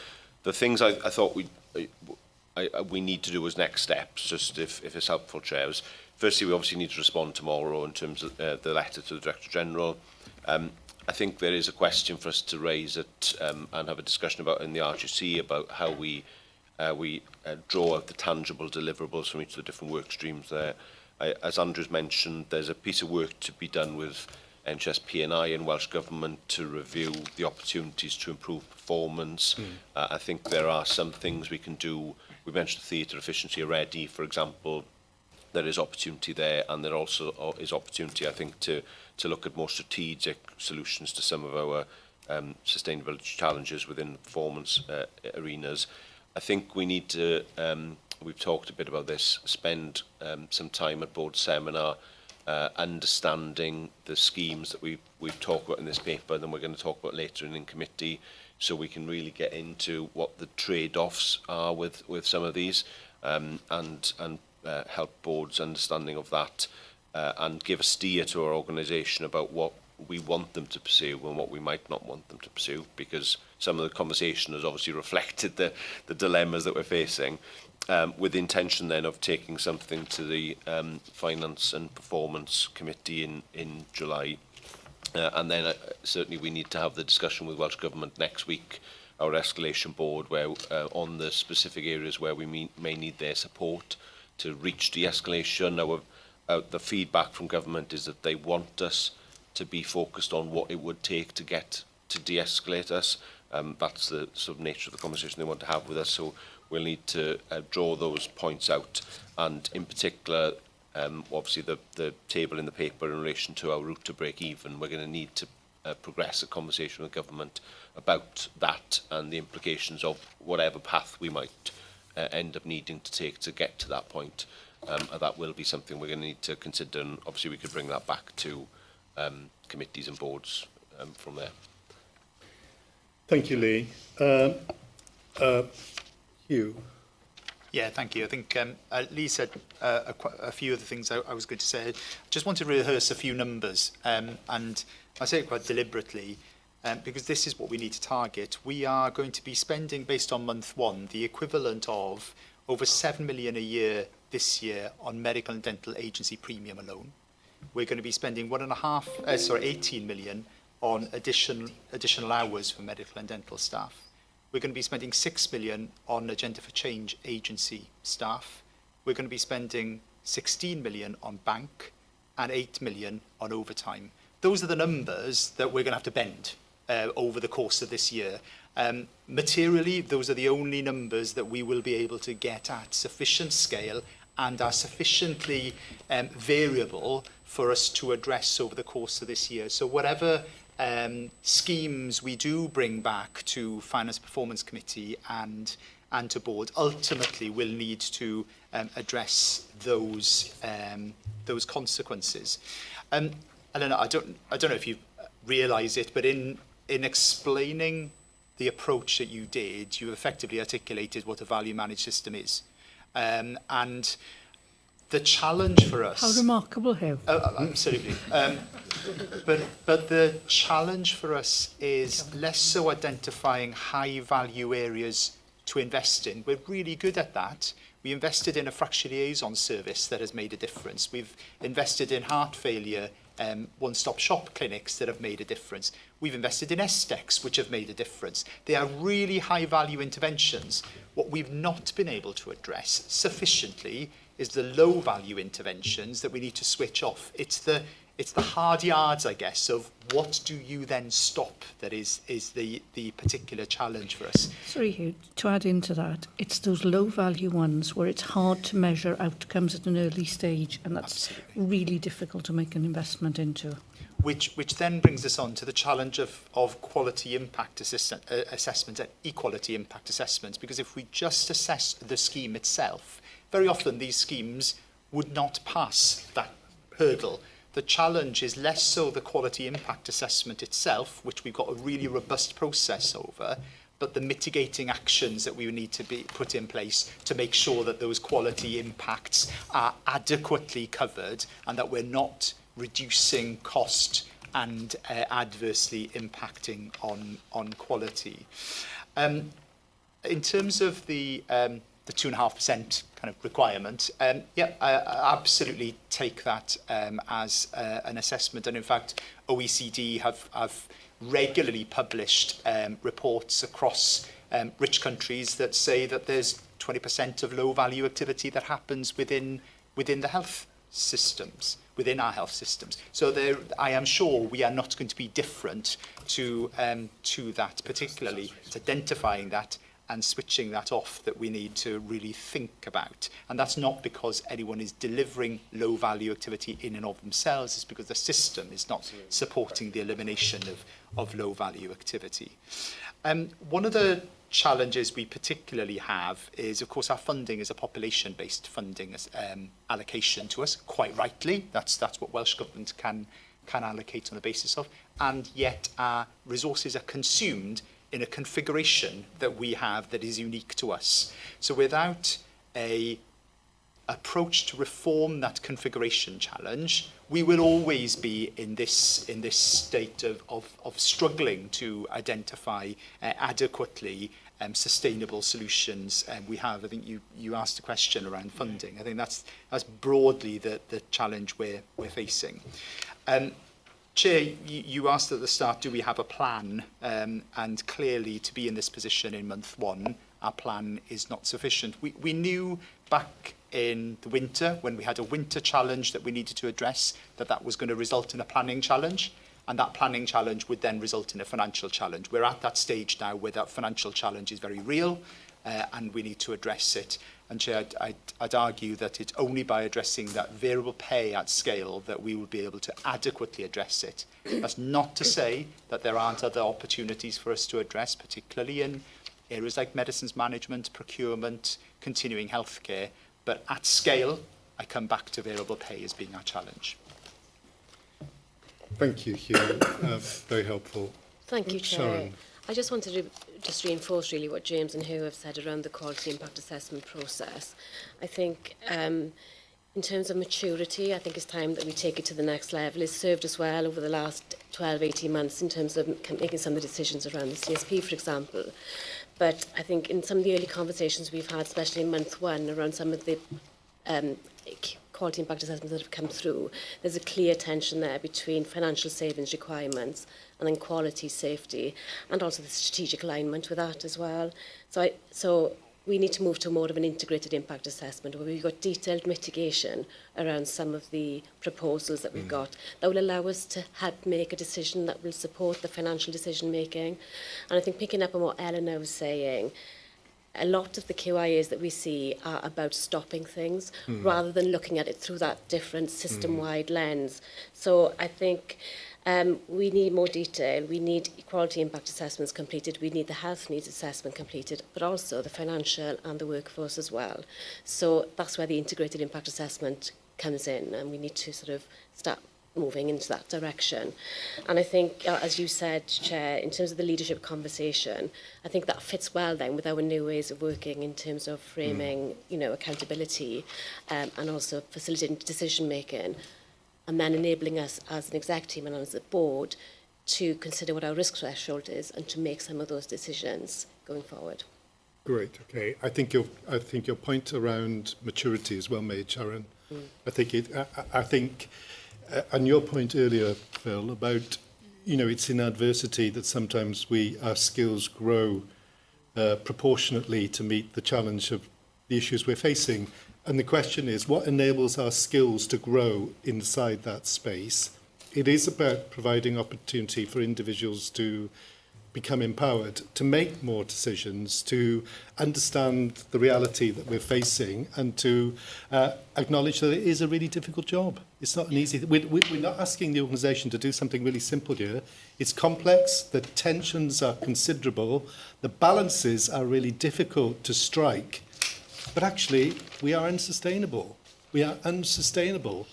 the things I thought we need to do as next steps, just if it's helpful, Chair, is firstly we obviously need to respond tomorrow in terms of the letter to the Director General. I think there is a question for us to raise it and have a discussion about in the RGC about how we draw out the tangible deliverables from each of the different work streams there. As Andrew's mentioned, there's a piece of work to be done with NHS P&I and Welsh Government to review the opportunities to improve performance. I think there are some things we can do. We mentioned theatre efficiency already, for example. There is opportunity there, and there also is opportunity, I think, to look at more strategic solutions to some of our sustainability challenges within the performance arenas. I think we need to, we've talked a bit about this, spend some time at board seminar understanding the schemes that we've talked about in this paper, and then we're going to talk about later in committee, so we can really get into what the trade-offs are with some of these, and help boards' understanding of that, and give a steer to our organisation about what we want them to pursue and what we might not want them to pursue, because some of the conversation has obviously reflected the dilemmas that we're facing, with the intention then of taking something to the Finance and Performance Committee in July. And then certainly we need to have the discussion with Welsh Government next week, our escalation board, where on the specific areas where we may need their support to reach de-escalation. Now, the feedback from government is that they want us to be focused on what it would take to get to de-escalate us. That's the sort of nature of the conversation they want to have with us. So we'll need to draw those points out, and in particular, obviously the table in the paper in relation to our route to break even. We're going to need to progress a conversation with government about that and the implications of whatever path we might end up needing to take to get to that point. And that will be something we're going to need to consider, and obviously we could bring that back to committees and boards from there. Thank you, Lee. Hugh. Yeah, thank you. I think Lee said a few of the things I was going to say. I just want to rehearse a few numbers, and I say it quite deliberately, because this is what we need to target. We are going to be spending, based on month one, the equivalent of over 7 million a year this year on medical and dental agency premium alone. We're going to be spending 18 million on additional hours for medical and dental staff. We're going to be spending 6 million on Agenda for Change agency staff. We're going to be spending 16 million on bank and 8 million on overtime. Those are the numbers that we're going to have to bend over the course of this year. Materially, those are the only numbers that we will be able to get at sufficient scale and are sufficiently variable for us to address over the course of this year. So whatever schemes we do bring back to Finance Performance Committee and to board, ultimately will need to address those consequences. Eleanor, I don't know if you realise it, but in explaining the approach that you did, you effectively articulated what a value managed system is. And the challenge for us... How remarkable, Hugh. Absolutely. But the challenge for us is less so identifying high value areas to invest in. We're really good at that. We invested in a fracture liaison service that has made a difference. We've invested in heart failure one-stop shop clinics that have made a difference. We've invested in SDECs, which have made a difference. They are really high-value interventions. What we've not been able to address sufficiently is the low-value interventions that we need to switch off. It's it's the hard yards, I guess, of what do you then stop that is the particular challenge for us. Sorry, Hugh, to add into that, it's those low-value ones where it's hard to measure outcomes at an early stage, and that's really difficult to make an investment into. Which then brings us on to the challenge of quality impact assessment and equality impact assessments, because if we just assess the scheme itself, very often these schemes would not pass that hurdle. The challenge is less so the quality impact assessment itself, which we've got a really robust process over, but the mitigating actions that we need to be put in place to make sure that those quality impacts are adequately covered and that we're not reducing cost and adversely impacting on quality. In terms of the 2.5% kind of requirement, yeah, I absolutely take that as an assessment. And in fact, OECD have regularly published reports across rich countries that say that there's 20% of low-value activity that happens within the health systems, within our health systems. So there, I am sure we are not going to be different to that particularly. It's identifying that and switching that off that we need to really think about. And that's not because anyone is delivering low-value activity in and of themselves, it's because the system is not supporting the elimination of low-value activity. One of the challenges we particularly have is, of course, our funding is a population-based funding allocation to us, quite rightly. That's what Welsh Government can allocate on the basis of, and yet our resources are consumed in a configuration that we have that is unique to us. So without a approach to reform that configuration challenge, we will always be in this state of struggling to identify adequately sustainable solutions. We have, I think you asked a question around funding. I think that's broadly the challenge we're facing. Chair, you asked at the start, do we have a plan? And clearly, to be in this position in month one, our plan is not sufficient. We knew back in the winter, when we had a winter challenge that we needed to address, that was going to result in a planning challenge, and that planning challenge would then result in a financial challenge. We're at that stage now where that financial challenge is very real, and we need to address it. And Chair, I'd argue that it's only by addressing that variable pay at scale that we will be able to adequately address it. That's not to say that there aren't other opportunities for us to address, particularly in areas like medicines management, procurement, continuing healthcare. But at scale, I come back to variable pay as being our challenge. Thank you, Hugh. Very helpful. Thank you, Chair. Sharon. I just wanted to just reinforce really what James and Hugh have said around the quality impact assessment process. I think in terms of maturity, I think it's time that we take it to the next level. It's served us well over the last 12, 18 months in terms of making some of the decisions around the CSP, for example. But I think in some of the early conversations we've had, especially in month one, around some of the quality impact assessments that have come through, there's a clear tension there between financial savings requirements and then quality, safety, and also the strategic alignment with that as well. So we need to move to more of an integrated impact assessment where we've got detailed mitigation around some of the proposals that we've got that will allow us to help make a decision that will support the financial decision making. And I think picking up on what Eleanor was saying, a lot of the QIAs that we see are about stopping things rather than looking at it through that different system-wide lens. So I think we need more detail. We need equality impact assessments completed. We need the health needs assessment completed, but also the financial and the workforce as well. So that's where the integrated impact assessment comes in, and we need to sort of start moving into that direction. And I think, as you said, Chair, in terms of the leadership conversation, I think that fits well then with our new ways of working in terms of framing, accountability and also facilitating decision making, and then enabling us as an exec team and as a board to consider what our risk threshold is and to make some of those decisions going forward. Great. Okay. I think your point around maturity is well made, Sharon. I think and your point earlier, Phil, about it's in adversity that sometimes our skills grow proportionately to meet the challenge of the issues we're facing. And the question is, what enables our skills to grow inside that space it is about providing opportunity for individuals to become empowered, to make more decisions, to understand the reality that we're facing, and to acknowledge that it is a really difficult job. It's not an easy... We're not asking the organisation to do something really simple here. It's complex, the tensions are considerable, the balances are really difficult to strike, but actually we are unsustainable. We are unsustainable.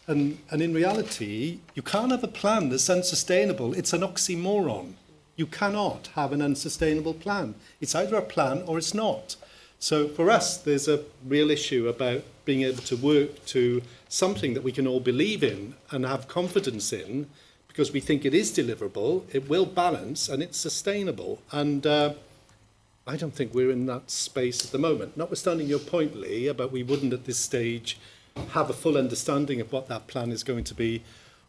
And in reality, you can't have a plan that's unsustainable. It's an oxymoron. You cannot have an unsustainable plan. It's either a plan or it's not. So for us, there's a real issue about being able to work to something that we can all believe in and have confidence in, because we think it is deliverable, it will balance, and it's sustainable. And I don't think we're in that space at the moment. Notwithstanding your point, Lee, about we wouldn't at this stage have a full understanding of what that plan is going to be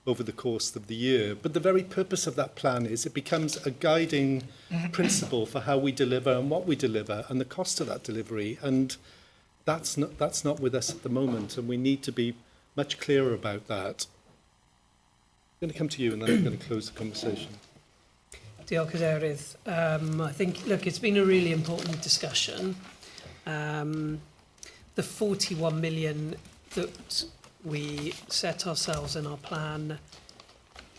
over the course of the year. But the very purpose of that plan is it becomes a guiding principle for how we deliver and what we deliver and the cost of that delivery. And that's not with us at the moment, and we need to be much clearer about that. I'm going to come to you and then I'm going to close the conversation. Diolch Cadeirydd. I think, look, it's been a really important discussion. The 41 million that we set ourselves in our plan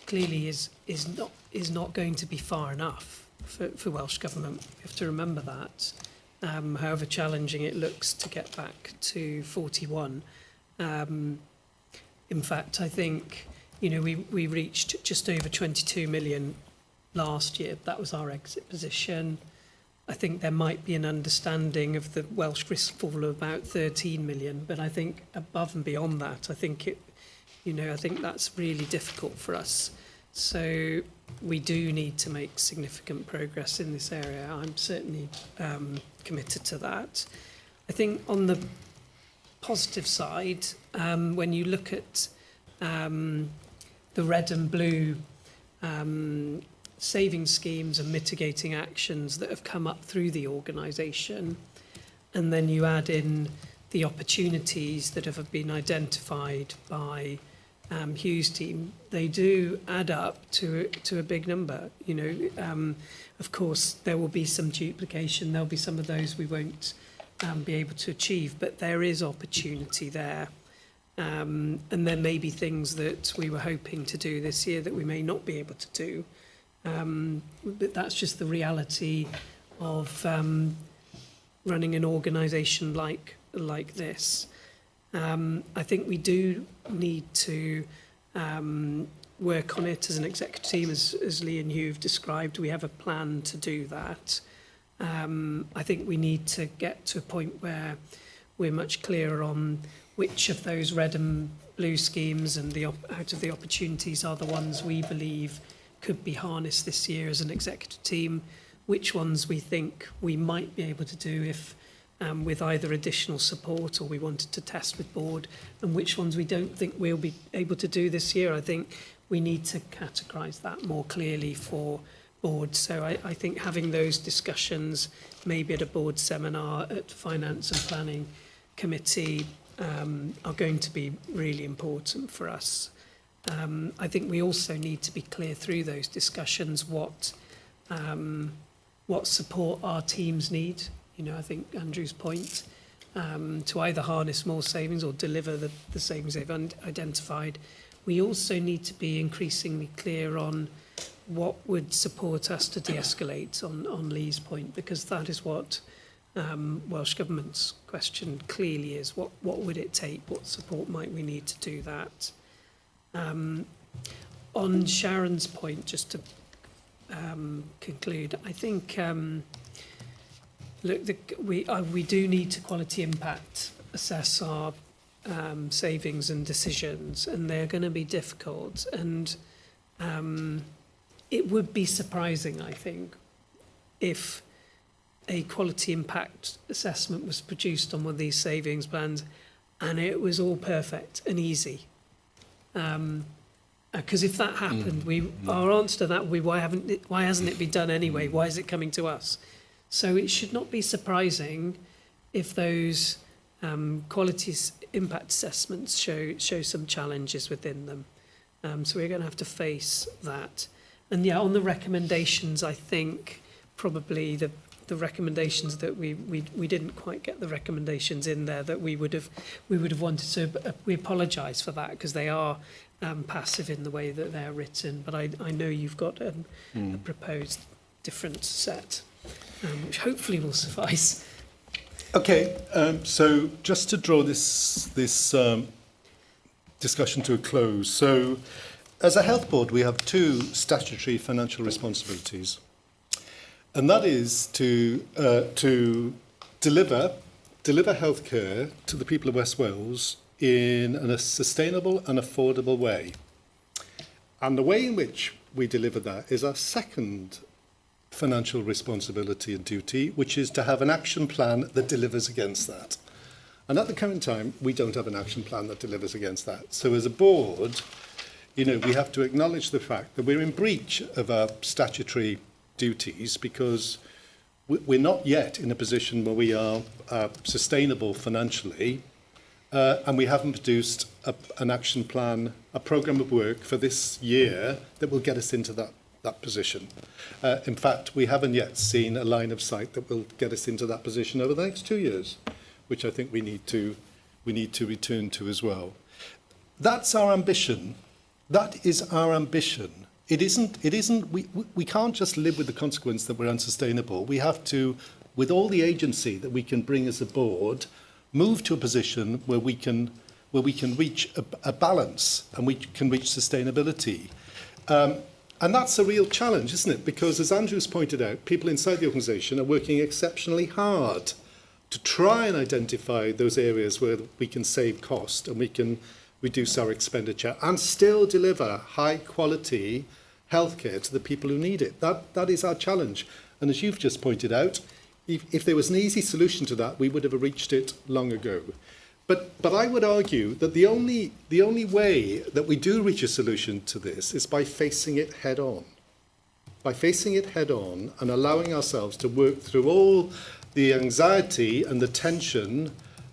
clearly is not going to be far enough for Welsh Government. We have to remember that. However challenging it looks to get back to 41. In fact, I think, you know, we reached just over 22 million last year. That was our exit position. I think there might be an understanding of the Welsh risk fall of about 13 million, but I think above and beyond that, I think that's really difficult for us. So we do need to make significant progress in this area. I'm certainly committed to that. I think on the positive side, when you look at the red and blue saving schemes and mitigating actions that have come up through the organisation, and then you add in the opportunities that have been identified by Hugh's team, they do add up to a big number. You know, of course, there will be some duplication. There'll be some of those we won't be able to achieve, but there is opportunity there. And there may be things that we were hoping to do this year that we may not be able to do. But that's just the reality of running an organisation like this. I think we do need to work on it as an executive team, as Lee and Hugh have described. We have a plan to do that. I think we need to get to a point where we're much clearer on which of those red and blue schemes and out of the opportunities are the ones we believe could be harnessed this year as an executive team, which ones we think we might be able to do if with either additional support or we wanted to test with board, and which ones we don't think we'll be able to do this year. I think we need to categorise that more clearly for board. So I think having those discussions, maybe at a board seminar at Finance and Planning Committee, are going to be really important for us. I think we also need to be clear through those discussions what support our teams need. You know, I think Andrew's point, to either harness more savings or deliver the savings they've identified. We also need to be increasingly clear on what would support us to de-escalate on Lee's point, because that is what Welsh Government's question clearly is. What would it take? What support might we need to do that? On Sharon's point, just to conclude, I think look, we do need to quality impact assess our savings and decisions, and they're going to be difficult. And it would be surprising, I think, if a quality impact assessment was produced on one of these savings plans and it was all perfect and easy. Because if that happened, our answer to that would be, why hasn't it been done anyway? Why is it coming to us? So it should not be surprising if those quality impact assessments show some challenges within them. So we're going to have to face that. And yeah, on the recommendations, I think probably the recommendations that we didn't quite get the recommendations in there that we would have wanted to. We apologise for that because they are passive in the way that they're written. But I know you've got a proposed different set, which hopefully will suffice. Okay, so just to draw this discussion to a close. So, as a health board, we have two statutory financial responsibilities, and that is to deliver healthcare to the people of West Wales in a sustainable and affordable way. And the way in which we deliver that is our second financial responsibility and duty, which is to have an action plan that delivers against that. And at the current time, we don't have an action plan that delivers against that. So as a board, we have to acknowledge the fact that we're in breach of our statutory duties because we're not yet in a position where we are sustainable financially, and we haven't produced an action plan, a programme of work for this year that will get us into that position. In fact, we haven't yet seen a line of sight that will get us into that position over the next 2 years, which I think we need to return to as well. That's our ambition. That is our ambition. It isn't, we can't just live with the consequence that we're unsustainable. We have to, with all the agency that we can bring as a board, move to a position where we can reach a balance and we can reach sustainability. And that's a real challenge, isn't it? Because as Andrew's pointed out, people inside the organisation are working exceptionally hard to try and identify those areas where we can save cost and we can reduce our expenditure and still deliver high quality healthcare to the people who need it. That is our challenge. And as you've just pointed out, if there was an easy solution to that, we would have reached it long ago. But I would argue that the only way that we do reach a solution to this is by facing it head on. By facing it head on and allowing ourselves to work through all the anxiety and the tension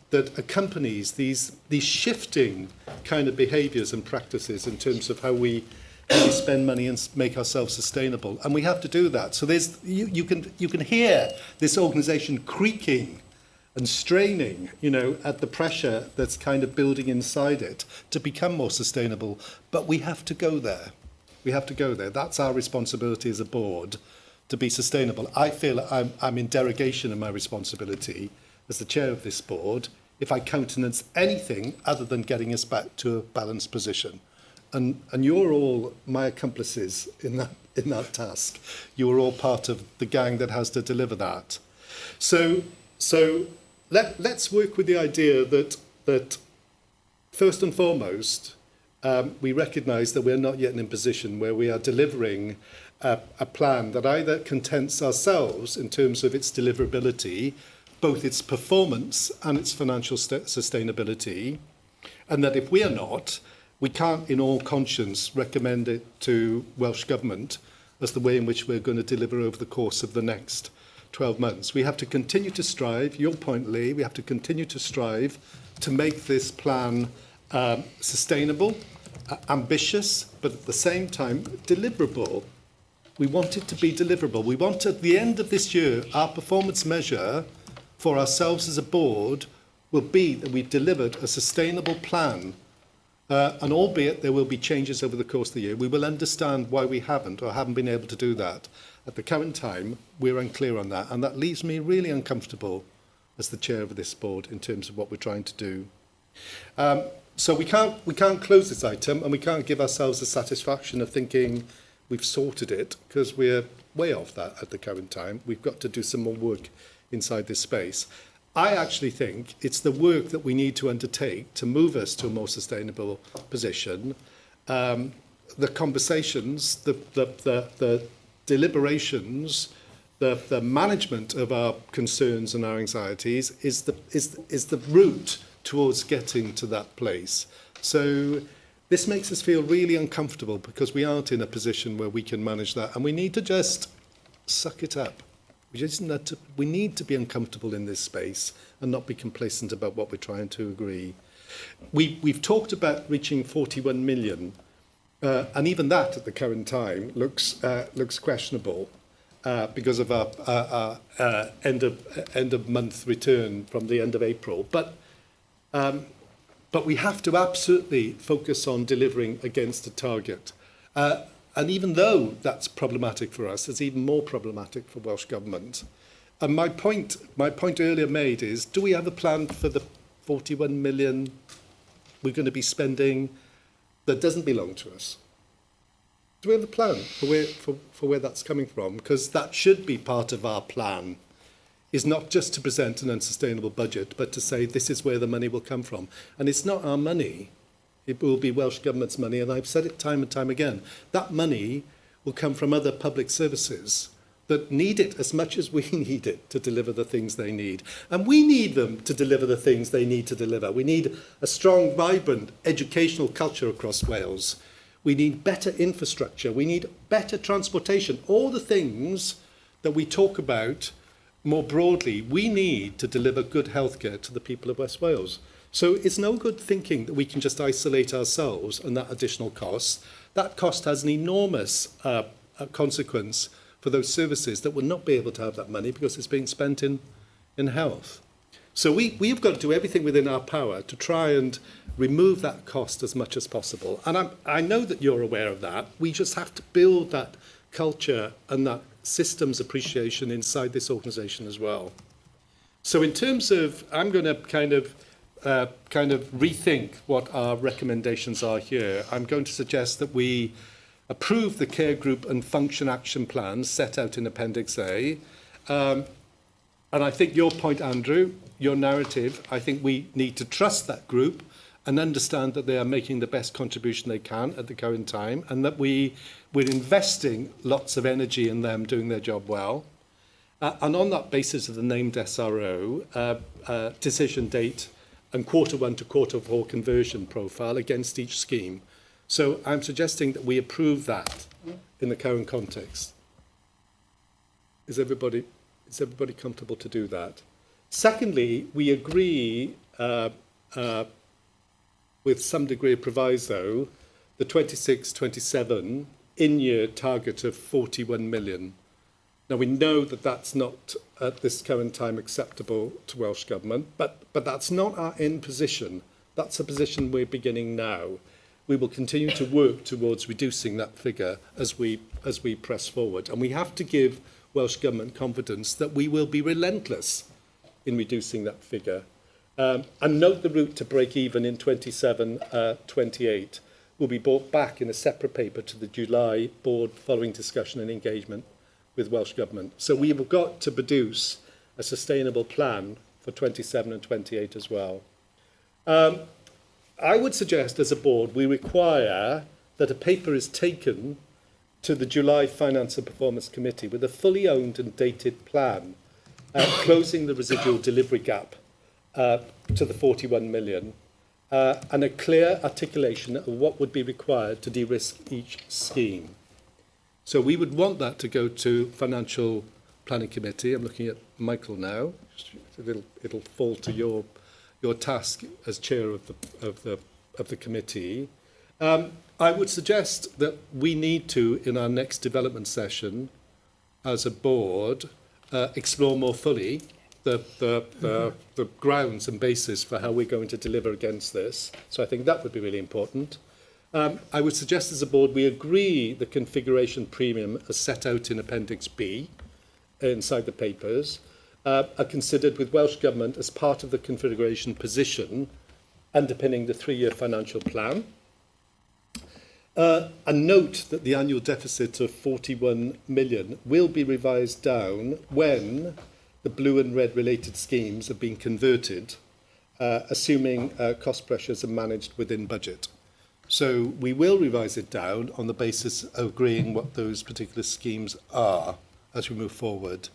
that accompanies these shifting kind of behaviours and practices in terms of how we spend money and make ourselves sustainable. And we have to do that. So you can hear this organisation creaking and straining, at the pressure that's kind of building inside it to become more sustainable. But we have to go there. We have to go there. That's our responsibility as a board, to be sustainable. I feel I'm in derogation of my responsibility as the chair of this board if I countenance anything other than getting us back to a balanced position. And you're all my accomplices in that task. You are all part of the gang that has to deliver that. So let's work with the idea that first and foremost, we recognise that we're not yet in a position where we are delivering a plan that either contents ourselves in terms of its deliverability, both its performance and its financial sustainability, and that if we are not, we can't in all conscience recommend it to Welsh Government as the way in which we're going to deliver over the course of the next 12 months. We have to continue to strive, your point, Lee, we have to continue to strive to make this plan sustainable, ambitious, but at the same time deliverable. We want it to be deliverable. We want at the end of this year, our performance measure for ourselves as a board will be that we've delivered a sustainable plan. And albeit there will be changes over the course of the year, we will understand why we haven't been able to do that. At the current time, we're unclear on that, and that leaves me really uncomfortable as the chair of this board in terms of what we're trying to do. So we can't close this item, and we can't give ourselves the satisfaction of thinking we've sorted it, because we're way off that at the current time. We've got to do some more work inside this space. I actually think it's the work that we need to undertake to move us to a more sustainable position. The conversations, the deliberations, the management of our concerns and our anxieties is the route towards getting to that place. So this makes us feel really uncomfortable because we aren't in a position where we can manage that, and we need to just suck it up. We need to be uncomfortable in this space and not be complacent about what we're trying to agree. We've talked about reaching 41 million And even that at the current time looks questionable because of our end of month return from the end of April. But we have to absolutely focus on delivering against a target. And even though that's problematic for us, it's even more problematic for Welsh Government. And my point earlier made is, do we have a plan for the 41 million we're going to be spending that doesn't belong to us? Do we have a plan for where that's coming from? Because that should be part of our plan, is not just to present an unsustainable budget, but to say this is where the money will come from. And it's not our money. It will be Welsh Government's money, and I've said it time and time again. That money will come from other public services that need it as much as we need it to deliver the things they need. And we need them to deliver the things they need to deliver. We need a strong, vibrant educational culture across Wales. We need better infrastructure. We need better transportation. All the things that we talk about more broadly, we need to deliver good healthcare to the people of West Wales. So it's no good thinking that we can just isolate ourselves and that additional cost. That cost has an enormous consequence for those services that will not be able to have that money because it's being spent in health. So we've got to do everything within our power to try and remove that cost as much as possible. And I know that you're aware of that. We just have to build that culture and that systems appreciation inside this organisation as well. So in terms of, I'm going to kind of rethink what our recommendations are here. I'm going to suggest that we approve the care group and function action plans set out in Appendix A. And I think your point, Andrew, your narrative, I think we need to trust that group and understand that they are making the best contribution they can at the current time, and that we're investing lots of energy in them doing their job well. And on that basis of the named SRO, decision date and Q1 to Q4 conversion profile against each scheme. So I'm suggesting that we approve that in the current context. Is everybody comfortable to do that? Secondly, we agree with some degree of proviso the 26-27 in-year target of 41 million. Now, we know that that's not at this current time acceptable to Welsh Government, but that's not our end position. That's a position we're beginning now. We will continue to work towards reducing that figure as we press forward. And we have to give Welsh Government confidence that we will be relentless in reducing that figure. And note the route to break even in 27-28 will be brought back in a separate paper to the July board following discussion and engagement with Welsh Government. So we've got to produce a sustainable plan for 27 and 28 as well. I would suggest as a board we require that a paper is taken to the July Finance and Performance Committee with a fully owned and dated plan closing the residual delivery gap to the 41 million and a clear articulation of what would be required to de-risk each scheme. So we would want that to go to Financial Planning Committee. I'm looking at Michael now. It'll fall to your task as chair of the committee. I would suggest that we need to, in our next development session, as a board, explore more fully the grounds and basis for how we're going to deliver against this. So I think that would be really important. I would suggest as a board we agree the configuration premium as set out in Appendix B inside the papers are considered with Welsh Government as part of the configuration position underpinning the 3-year financial plan. And note that the annual deficit of 41 million will be revised down when the blue and red related schemes have been converted, assuming cost pressures are managed within budget. So we will revise it down on the basis of agreeing what those particular schemes are as we move forward.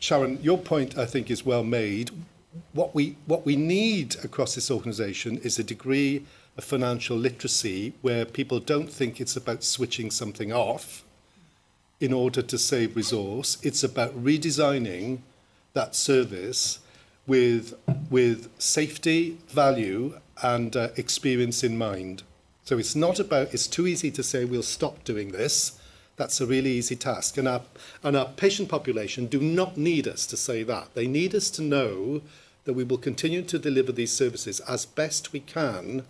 Sharon, your point, I think, is well made. What we need across this organisation is a degree of financial literacy where people don't think it's about switching something off in order to save resource. It's about redesigning that service with safety, value, and experience in mind. So it's not about, it's too easy to say we'll stop doing this. That's a really easy task. And our patient population do not need us to say that. They need us to know that we will continue to deliver these services as best we can,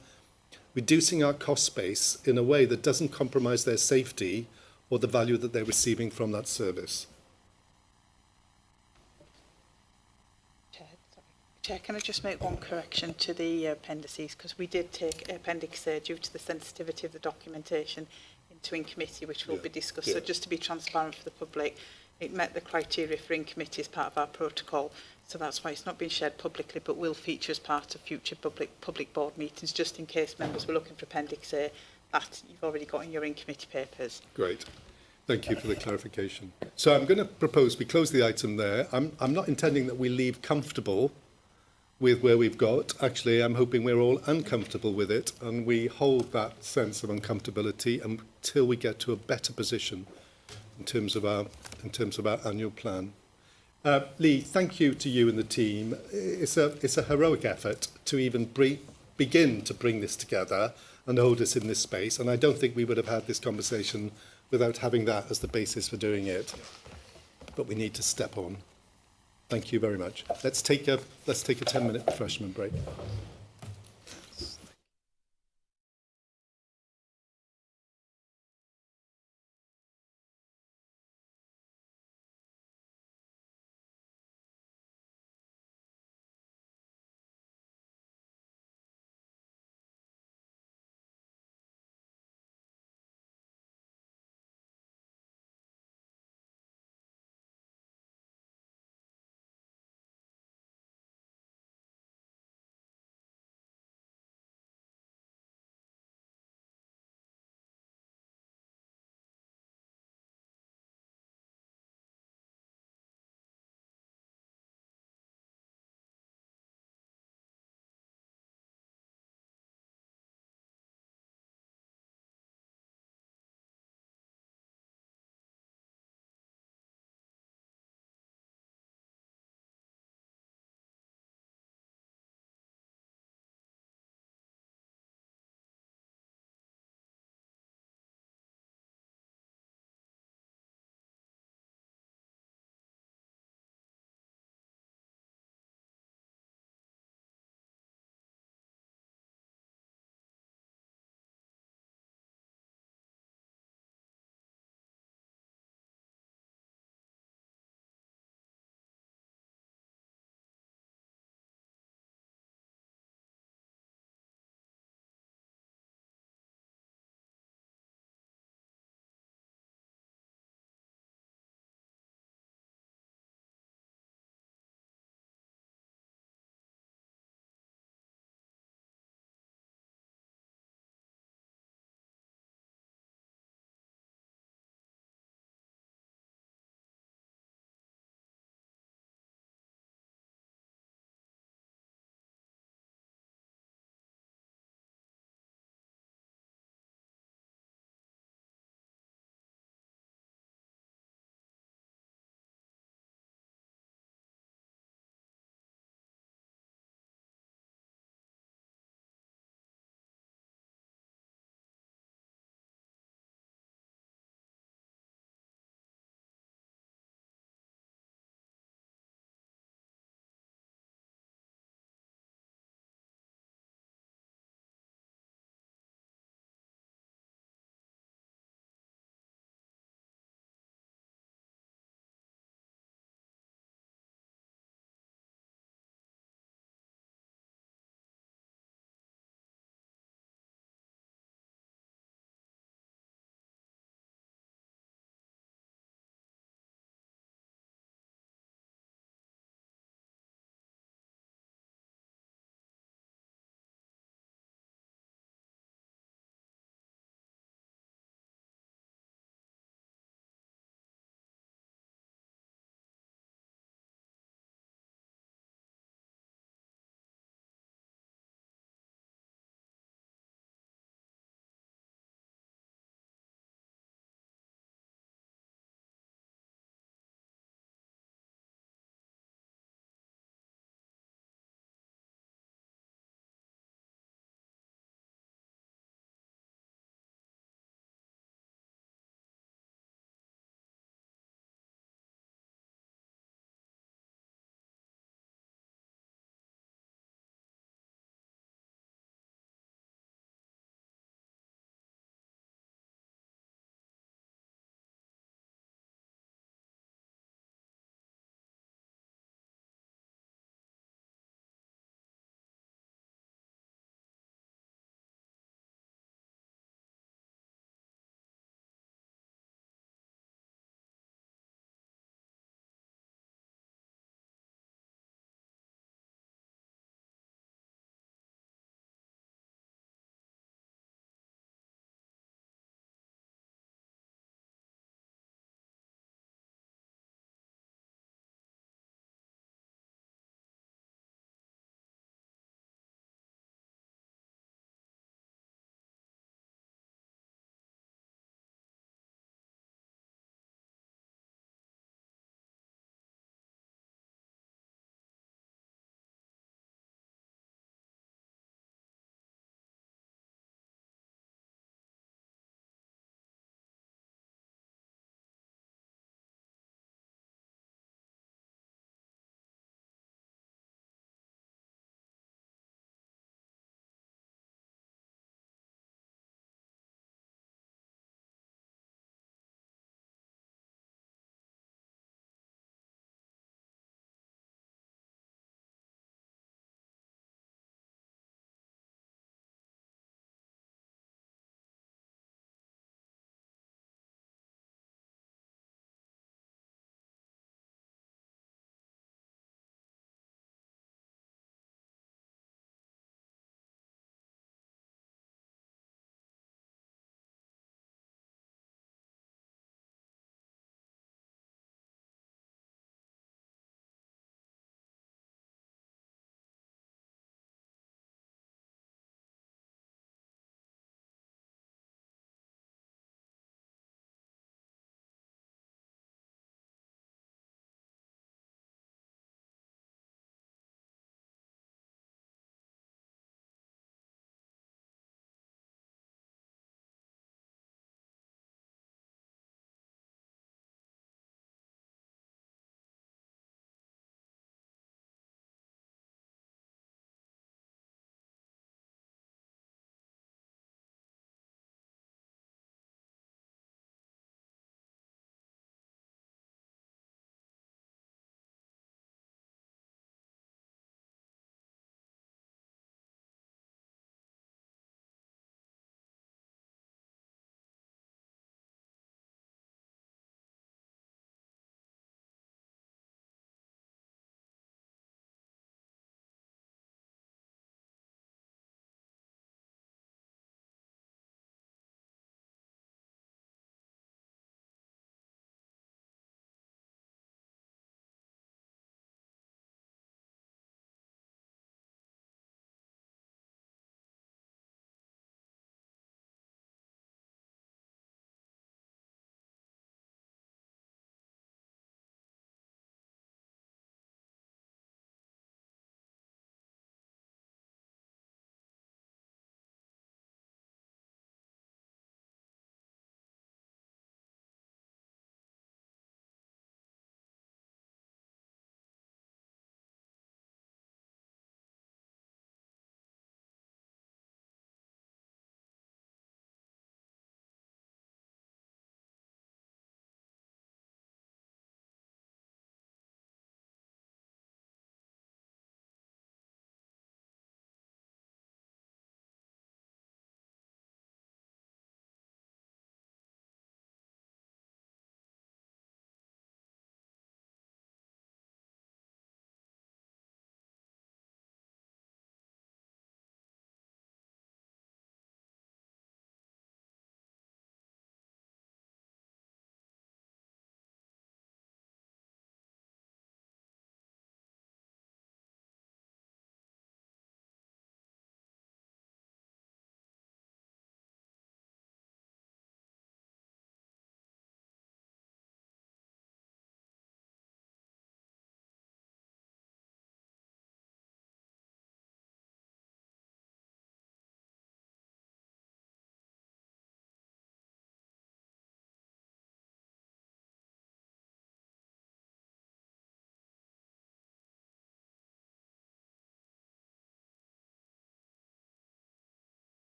reducing our cost base in a way that doesn't compromise their safety or the value that they're receiving from that service. Chair, can I just make one correction to the appendices, because we did take Appendix A due to the sensitivity of the documentation into in committee, which will be discussed. So just to be transparent for the public, it met the criteria for in committee as part of our protocol. So that's why it's not been shared publicly, but will feature as part of future public board meetings, just in case members were looking for Appendix A, that you've already got in your in committee papers. Great. Thank you for the clarification. So I'm going to propose we close the item there. I'm not intending that we leave comfortable with where we've got. Actually, I'm hoping we're all uncomfortable with it, and we hold that sense of uncomfortability until we get to a better position in terms of our annual plan. Lee, thank you to you and the team. It's a heroic effort to even begin to bring this together and hold us in this space, and I don't think we would have had this conversation without having that as the basis for doing it. But we need to step on. Thank you very much. Let's take a 10-minute refreshment break.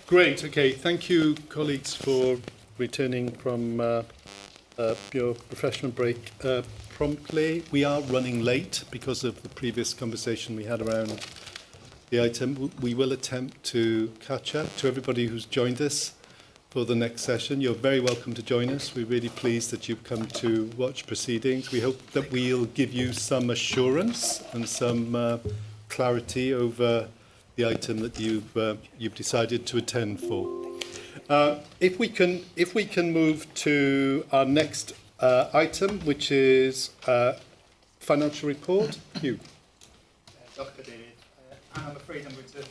Great. Okay. Thank you, colleagues, for returning from your professional break promptly. We are running late because of the previous conversation we had around the item. We will attempt to catch up. To everybody who's joined us for the next session, you're very welcome to join us. We're really pleased that you've come to watch proceedings. We hope that we'll give you some assurance and some clarity over the item that you've decided to attend for. If we can move to our next item, which is financial report. Hugh. Dr. David, and I'm afraid I'm going to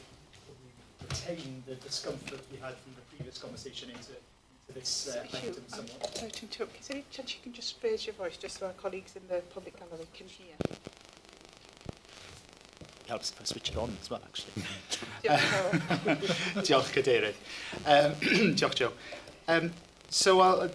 retain the discomfort we had from the previous conversation into this item somewhat. Sorry to interrupt. Is there any chance you can just raise your voice just so our colleagues in the public gallery can hear? Helps if I switch it on as well, actually. Diolch Diolch, Cadeirydd. Diolch, Joe. So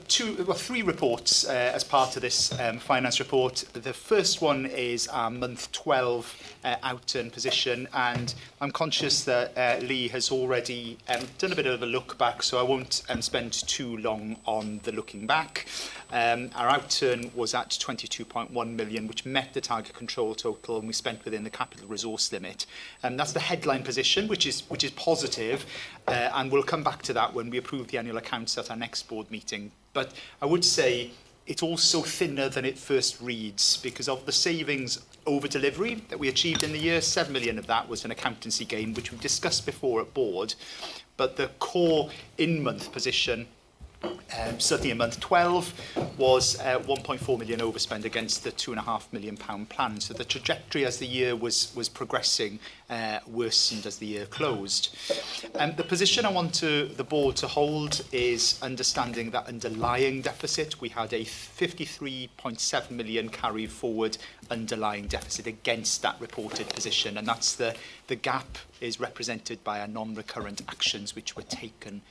three reports as part of this finance report. The first one is our month 12 outturn position, and I'm conscious that Lee has already done a bit of a look back, so I won't spend too long on the looking back. Our outturn was at 22.1 million, which met the target control total, and we spent within the capital resource limit. That's the headline position, which is positive, and we'll come back to that when we approve the annual accounts at our next board meeting. But I would say it's also thinner than it first reads, because of the savings over delivery that we achieved in the year, 7 million of that was an accountancy gain, which we've discussed before at board. But the core in-month position, certainly in month 12, was 1.4 million overspend against the £2.5 million plan. So the trajectory as the year was progressing worsened as the year closed. The position I want the board to hold is understanding that underlying deficit. We had a 53.7 million carry forward underlying deficit against that reported position, and that's the gap is represented by our non-recurrent actions which were taken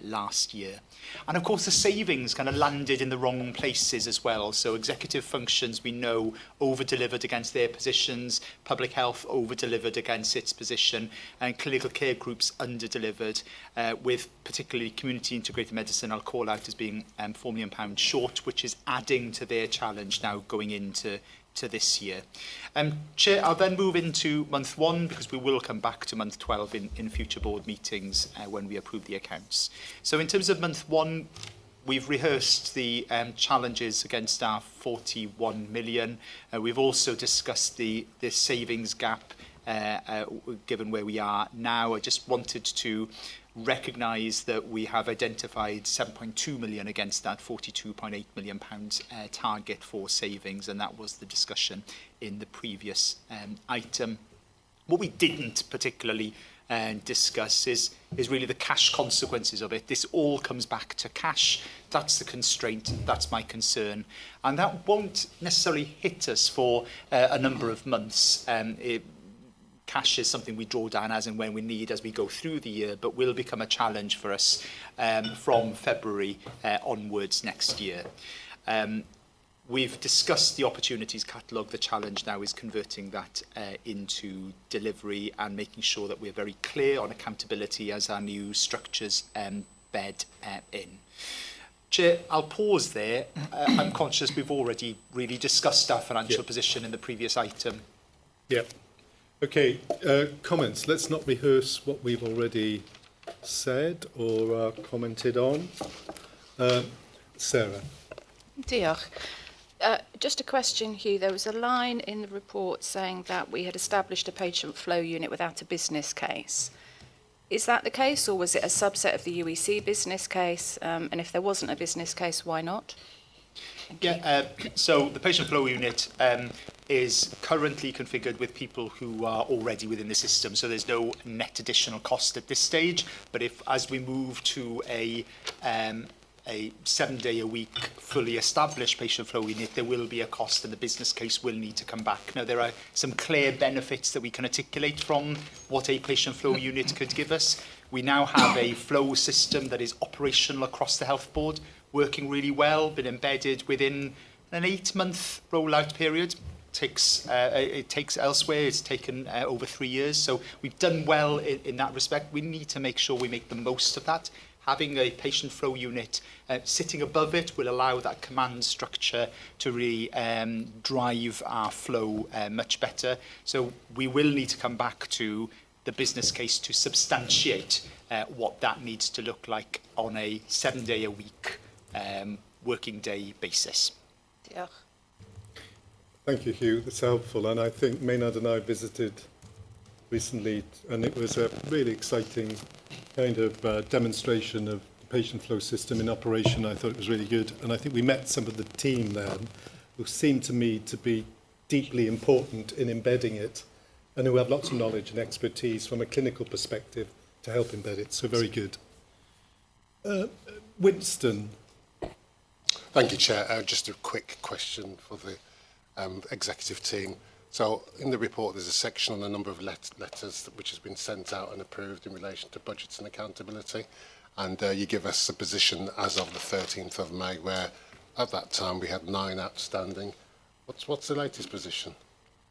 last year. And of course the savings kind of landed in the wrong places as well. So executive functions, we know, over-delivered against their positions, public health over-delivered against its position, and clinical care groups under-delivered, with particularly community integrated medicine I'll call out as being £4 million short, which is adding to their challenge now going into this year. Chair, I'll then move into month 1 because we will come back to month 12 in future board meetings when we approve the accounts. So in terms of month 1, we've rehearsed the challenges against our 41 million. We've also discussed the savings gap given where we are now. I just wanted to recognise that we have identified 7.2 million against that 42.8 million pounds target for savings, and that was the discussion in the previous item. What we didn't particularly discuss is really the cash consequences of it. This all comes back to cash. That's the constraint, that's my concern, and that won't necessarily hit us for a number of months. Cash is something we draw down as and when we need as we go through the year, but will become a challenge for us from February onwards next year. We've discussed the opportunities catalogue. The challenge now is converting that into delivery and making sure that we're very clear on accountability as our new structures bed in. Chair, I'll pause there. I'm conscious we've already really discussed our financial position in the previous item. Yeah. Okay, comments. Let's not rehearse what we've already said or commented on. Sarah. Diolch. Just a question, Hugh. There was a line in the report saying that we had established a patient flow unit without a business case. Is that the case, or was it a subset of the UEC business case? And if there wasn't a business case, why not? So the patient flow unit is currently configured with people who are already within the system, so there's no net additional cost at this stage. But as we move to a 7-day-a-week fully established patient flow unit, there will be a cost and the business case will need to come back. Now, there are some clear benefits that we can articulate from what a patient flow unit could give us. We now have a flow system that is operational across the health board, working really well, been embedded within an 8-month rollout period. It takes elsewhere, it's taken over 3 years. So we've done well in that respect. We need to make sure we make the most of that. Having a patient flow unit sitting above it will allow that command structure to really drive our flow much better. So we will need to come back to the business case to substantiate what that needs to look like on a 7-day-a-week working day basis. Diolch. Thank you, Hugh. That's helpful. And I think Maynard and I visited recently, and it was a really exciting kind of demonstration of the patient flow system in operation. I thought it was really good. And I think we met some of the team there who seemed to me to be deeply important in embedding it and who have lots of knowledge and expertise from a clinical perspective to help embed it. So very good. Winston. Thank you, Chair. Just a quick question for the executive team. So in the report, there's a section on a number of letters which has been sent out and approved in relation to budgets and accountability. And you give us a position as of the 13th of May, where at that time we had 9 outstanding. What's the latest position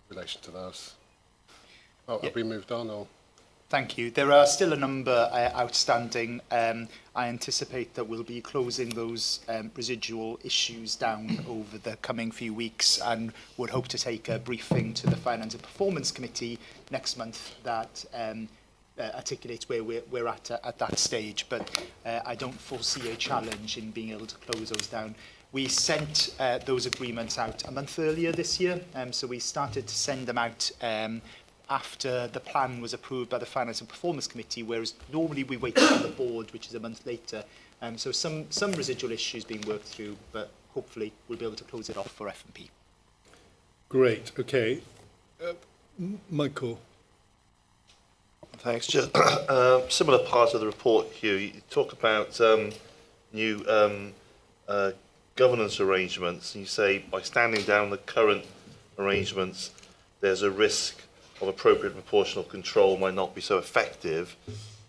in relation to those? Oh, have we moved on? Or? Thank you. There are still a number outstanding. I anticipate that we'll be closing those residual issues down over the coming few weeks, and would hope to take a briefing to the Finance and Performance Committee next month that articulates where we're at that stage. But I don't foresee a challenge in being able to close those down. We sent those agreements out a month earlier this year, so we started to send them out after the plan was approved by the Finance and Performance Committee, whereas normally we wait for the board, which is a month later. So some residual issues being worked through, but hopefully we'll be able to close it off for F&P. Great. Okay. Michael. Thanks. Just similar part of the report, Hugh. You talk about new governance arrangements, and you say by standing down the current arrangements, there's a risk of appropriate proportional control might not be so effective.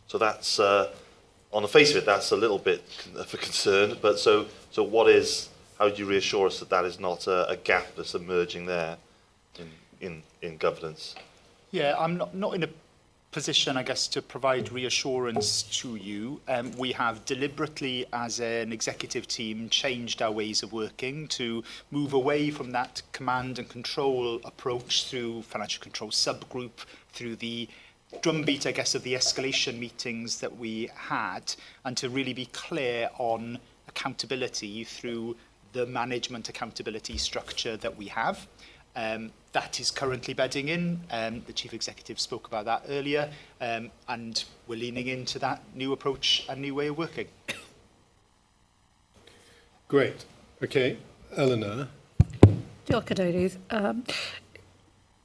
So that's, on the face of it, that's a little bit of a concern. But so how do you reassure us that that is not a gap that's emerging there in governance? Yeah, I'm not in a position, I guess, to provide reassurance to you. We have deliberately, as an executive team, changed our ways of working to move away from that command and control approach through financial control subgroup, through the drumbeat, I guess, of the escalation meetings that we had, and to really be clear on accountability through the management accountability structure that we have. That is currently bedding in. The Chief Executive spoke about that earlier, and we're leaning into that new approach and new way of working. Great. Okay. Eleanor. Diolch, Cadeirydd.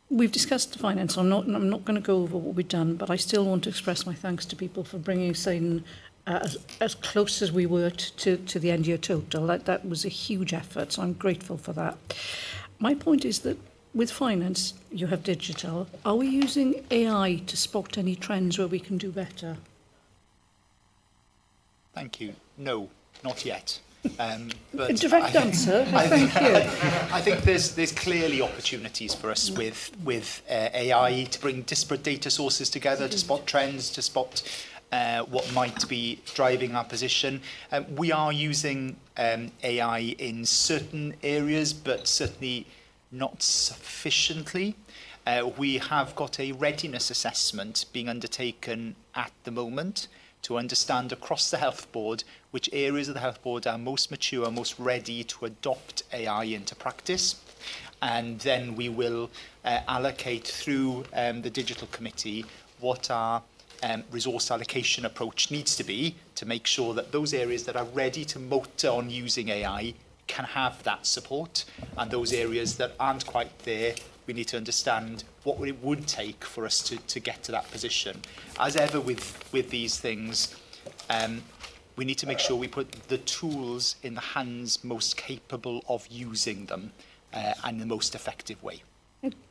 We've discussed the finance. I'm not going to go over what we've done, but I still want to express my thanks to people for bringing us in as close as we were to the end year total. That was a huge effort, so I'm grateful for that. My point is that with finance, you have digital. Are we using AI to spot any trends where we can do better? Thank you. No, not yet. But a direct answer. Thank you. I think there's clearly opportunities for us with AI to bring disparate data sources together, to spot trends, to spot what might be driving our position. We are using AI in certain areas, but certainly not sufficiently. We have got a readiness assessment being undertaken at the moment to understand across the Health Board which areas of the Health Board are most mature, most ready to adopt AI into practice. And then we will allocate through the Digital Committee what our resource allocation approach needs to be to make sure that those areas that are ready to motor on using AI can have that support, and those areas that aren't quite there, we need to understand what it would take for us to get to that position. As ever with these things, we need to make sure we put the tools in the hands most capable of using them in the most effective way.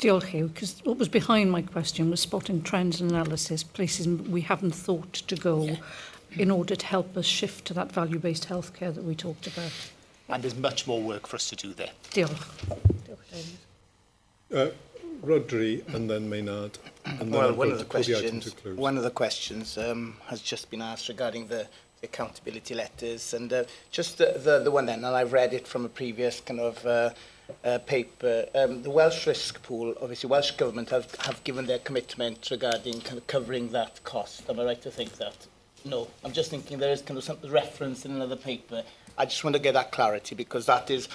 Diolch, Hugh, because what was behind my question was spotting trends and analysis, places we haven't thought to go in order to help us shift to that value-based healthcare that we talked about. and there's much more work for us to do there. Diolch. Rodri and then Maynard. And then Well, I'm one going of the to call the item questions, to close. has just been asked regarding the accountability letters, and just the one then, and I've read it from a previous kind of paper. The Welsh risk pool, obviously Welsh Government have given their commitment regarding kind of covering that cost. Am I right to think that? No, I'm just thinking there is kind of some reference in another paper. I just want to get that clarity, because that is,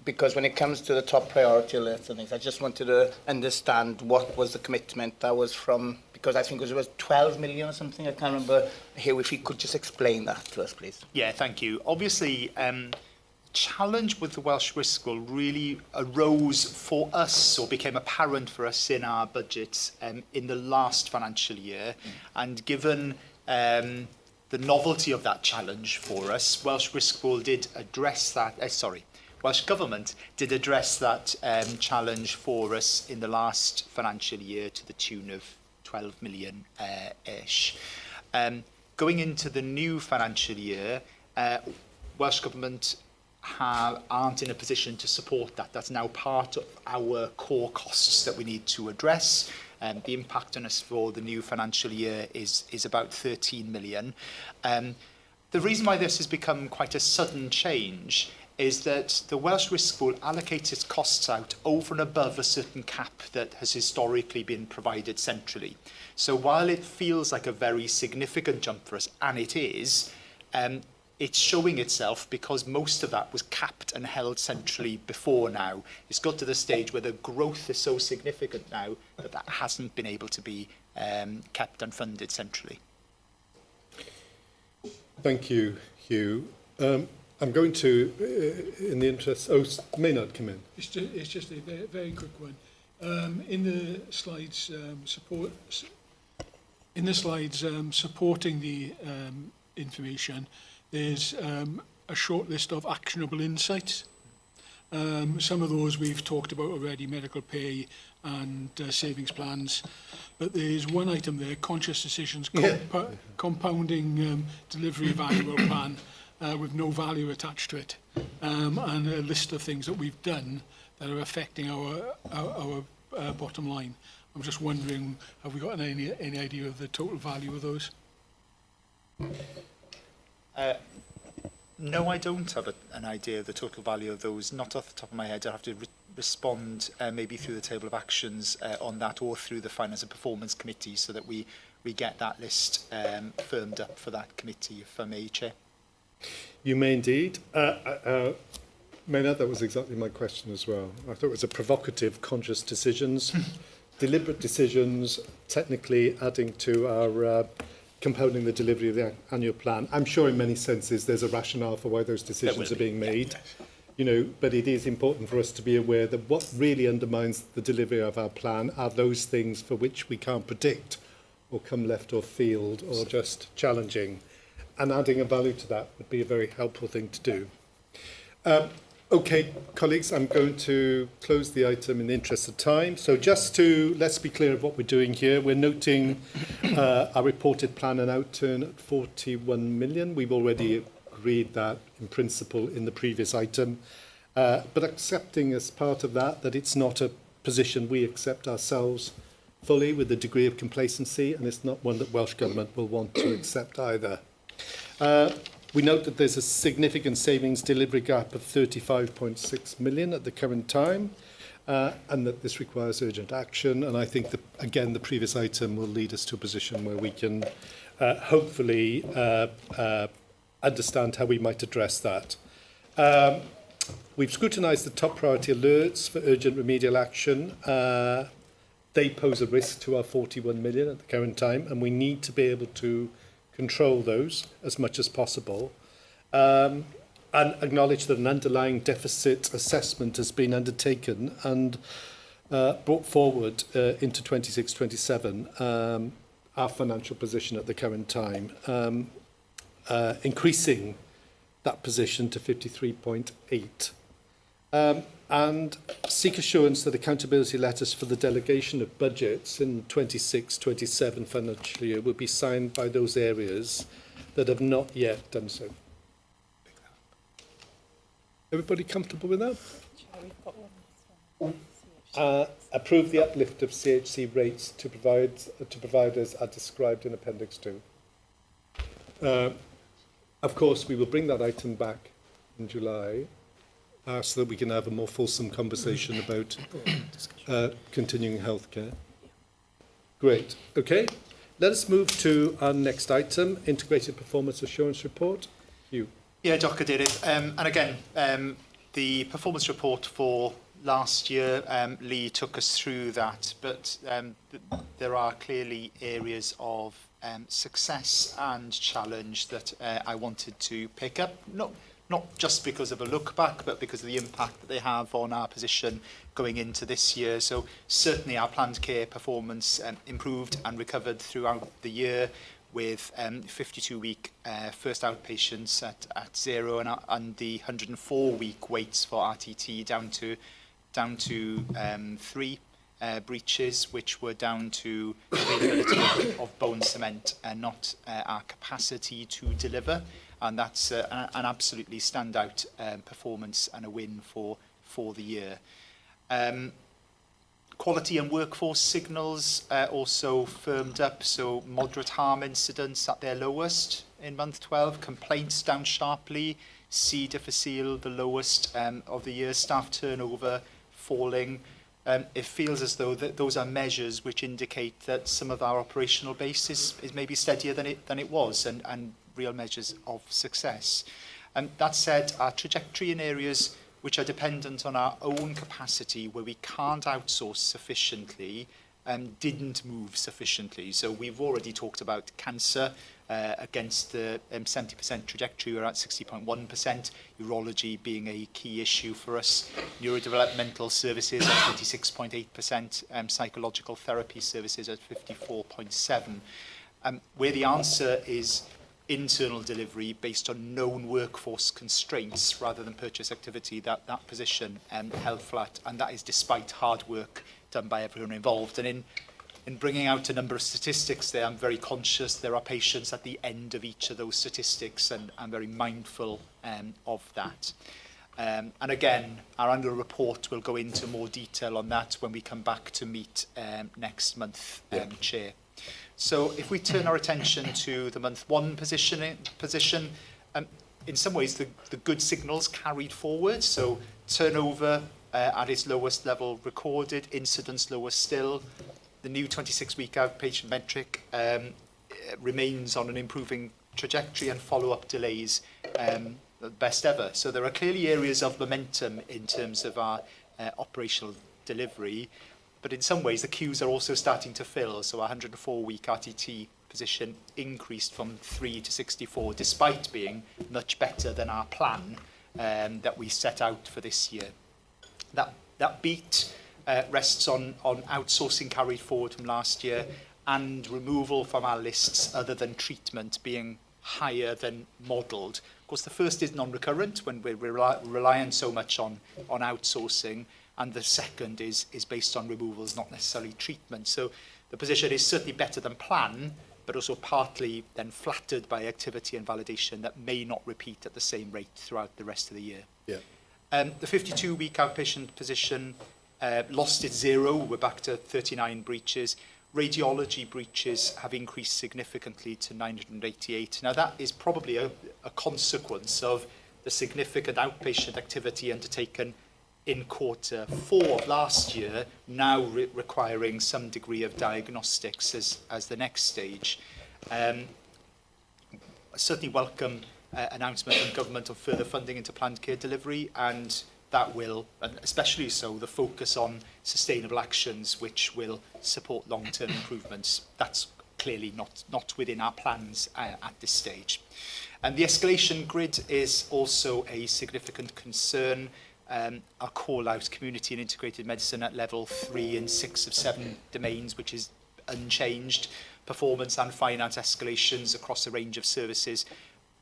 because when it comes to the top priority alerts and things, I just wanted to understand what was the commitment that was from, because I think it was 12 million or something, I can't remember. Here, if you could just explain that to us, please. Yeah, thank you. Obviously, challenge with the Welsh Risk Pool really arose for us, or became apparent for us in our budgets in the last financial year. And given the novelty of that challenge for us, Welsh Risk Pool did address that, Welsh Government did address that challenge for us in the last financial year to the tune of 12 million-ish. Going into the new financial year, Welsh Government aren't in a position to support that. That's now part of our core costs that we need to address. The impact on us for the new financial year is about 13 million. The reason why this has become quite a sudden change is that the Welsh Risk Pool allocates its costs out over and above a certain cap that has historically been provided centrally. So while it feels like a very significant jump for us, and it is, it's showing itself because most of that was capped and held centrally before now. It's got to the stage where the growth is so significant now that that hasn't been able to be kept and funded centrally. Thank you, Hugh. I'm going to, in the interest, Maynard, come in. It's just a very, very quick one. In the slides, supporting the information, there's a short list of actionable insights. Some of those we've talked about already, medical pay and savings plans. But there's one item there, conscious decisions, compounding delivery of annual plan with no value attached to it. And a list of things that we've done that are affecting our bottom line. I'm just wondering, have we got any idea of the total value of those? No, I don't have an idea of the total value of those. Not off the top of my head. I'll have to respond maybe through the table of actions on that, or through the Finance and Performance Committee, so that we get that list firmed up for that committee, if I may, Chair. You may indeed. Maynard, that was exactly my question as well. I thought it was a provocative, conscious decisions, deliberate decisions, technically adding to our compounding the delivery of the annual plan. I'm sure in many senses there's a rationale for why those decisions are being made. You know, but it is important for us to be aware that what really undermines the delivery of our plan are those things for which we can't predict, or come left of field, or just challenging. And adding a value to that would be a very helpful thing to do. Okay, colleagues, I'm going to close the item in the interest of time. So just to, let's be clear of what we're doing here. We're noting our reported plan and outturn at 41 million. We've already agreed that in principle in the previous item. But accepting as part of that it's not a position we accept ourselves fully with a degree of complacency, and it's not one that Welsh Government will want to accept either. We note that there's a significant savings delivery gap of 35.6 million at the current time, and that this requires urgent action. And I think that, again, the previous item will lead us to a position where we can hopefully understand how we might address that. We've scrutinised the top priority alerts for urgent remedial action. They pose a risk to our 41 million at the current time, and we need to be able to control those as much as possible, and acknowledge that an underlying deficit assessment has been undertaken and brought forward into 26-27 our financial position at the current time, increasing that position to 53.8. And seek assurance that accountability letters for the delegation of budgets in 26-27 financial year will be signed by those areas that have not yet done so. Everybody comfortable with that? Approve the uplift of CHC rates to providers as described in Appendix 2. Of course, we will bring that item back in July so that we can have a more fulsome conversation about continuing healthcare. Great. Okay. Let us move to our next item, Integrated Performance Assurance Report. You. Yeah, Dr. Cadeirydd. And again, the performance report for last year, Lee took us through that, but there are clearly areas of success and challenge that I wanted to pick up, not just because of a look back, but because of the impact that they have on our position going into this year. So certainly our planned care performance improved and recovered throughout the year, with 52-week first outpatients at 0 and the 104-week waits for RTT down to 3 breaches, which were down to availability of bone cement and not our capacity to deliver. And that's an absolutely standout performance and a win for the year. Quality and workforce signals also firmed up, so moderate harm incidents at their lowest in month 12, complaints down sharply, C. difficile the lowest of the year, staff turnover falling. It feels as though those are measures which indicate that some of our operational base is maybe steadier than it was, and real measures of success. That said, our trajectory in areas which are dependent on our own capacity, where we can't outsource sufficiently, didn't move sufficiently. So we've already talked about cancer against the 70% trajectory. We're at 60.1%, urology being a key issue for us, neurodevelopmental services at 26.8%, psychological therapy services at 54.7%. Where the answer is internal delivery based on known workforce constraints rather than purchase activity, that position held flat, and that is despite hard work done by everyone involved. And in bringing out a number of statistics there, I'm very conscious there are patients at the end of each of those statistics, and I'm very mindful of that. And again, our annual report will go into more detail on that when we come back to meet next month, Chair. So if we turn our attention to the month 1 position, in some ways the good signals carried forward. So turnover at its lowest level recorded, incidence lower still. The new 26-week outpatient metric remains on an improving trajectory, and follow-up delays the best ever. So there are clearly areas of momentum in terms of our operational delivery. But in some ways, the queues are also starting to fill. So our 104-week RTT position increased from 3 to 64, despite being much better than our plan that we set out for this year. That beat rests on outsourcing carried forward from last year, and removal from our lists other than treatment being higher than modelled. Of course, the first is non-recurrent when we're reliant so much on outsourcing. And the second is based on removals, not necessarily treatment. So the position is certainly better than plan, but also partly then flattered by activity and validation that may not repeat at the same rate throughout the rest of the year. Yeah. The 52-week outpatient position lost its 0. We're back to 39 breaches. Radiology breaches have increased significantly to 988. Now, that is probably a consequence of the significant outpatient activity undertaken in quarter 4 of last year, now requiring some degree of diagnostics as the next stage. I certainly welcome announcement from government of further funding into planned care delivery, and that will, and especially so, the focus on sustainable actions which will support long-term improvements. That's clearly not within our plans at this stage. And the escalation grid is also a significant concern. Our call-out community and integrated medicine at level 3 and 6 of 7 domains, which is unchanged. Performance and finance escalations across a range of services.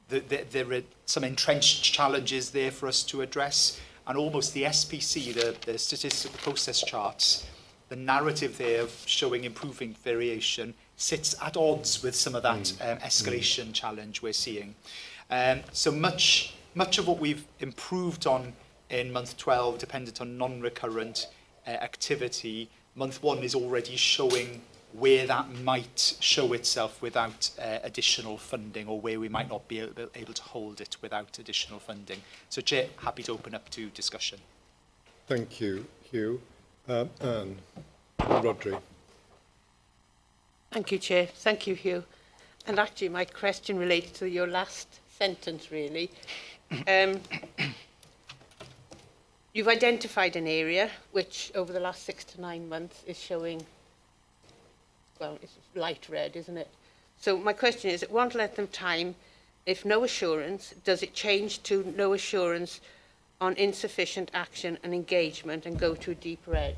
There are some entrenched challenges there for us to address. And almost the SPC, the statistical process charts, the narrative there of showing improving variation sits at odds with some of that escalation challenge we're seeing. So much much of what we've improved on in month 12 dependent on non-recurrent activity. Month 1 is already showing where that might show itself without additional funding, or where we might not be able to hold it without additional funding. So, Chair, happy to open up to discussion. Thank you, Hugh. Anne, Rodri. Thank you, Chair. Thank you, Hugh. And actually, my question relates to your last sentence, really. You've identified an area which, over the last 6 to 9 months, is showing, well, it's light red, isn't it? So my question is, at one length of time, if no assurance, does it change to no assurance on insufficient action and engagement and go to a deep red,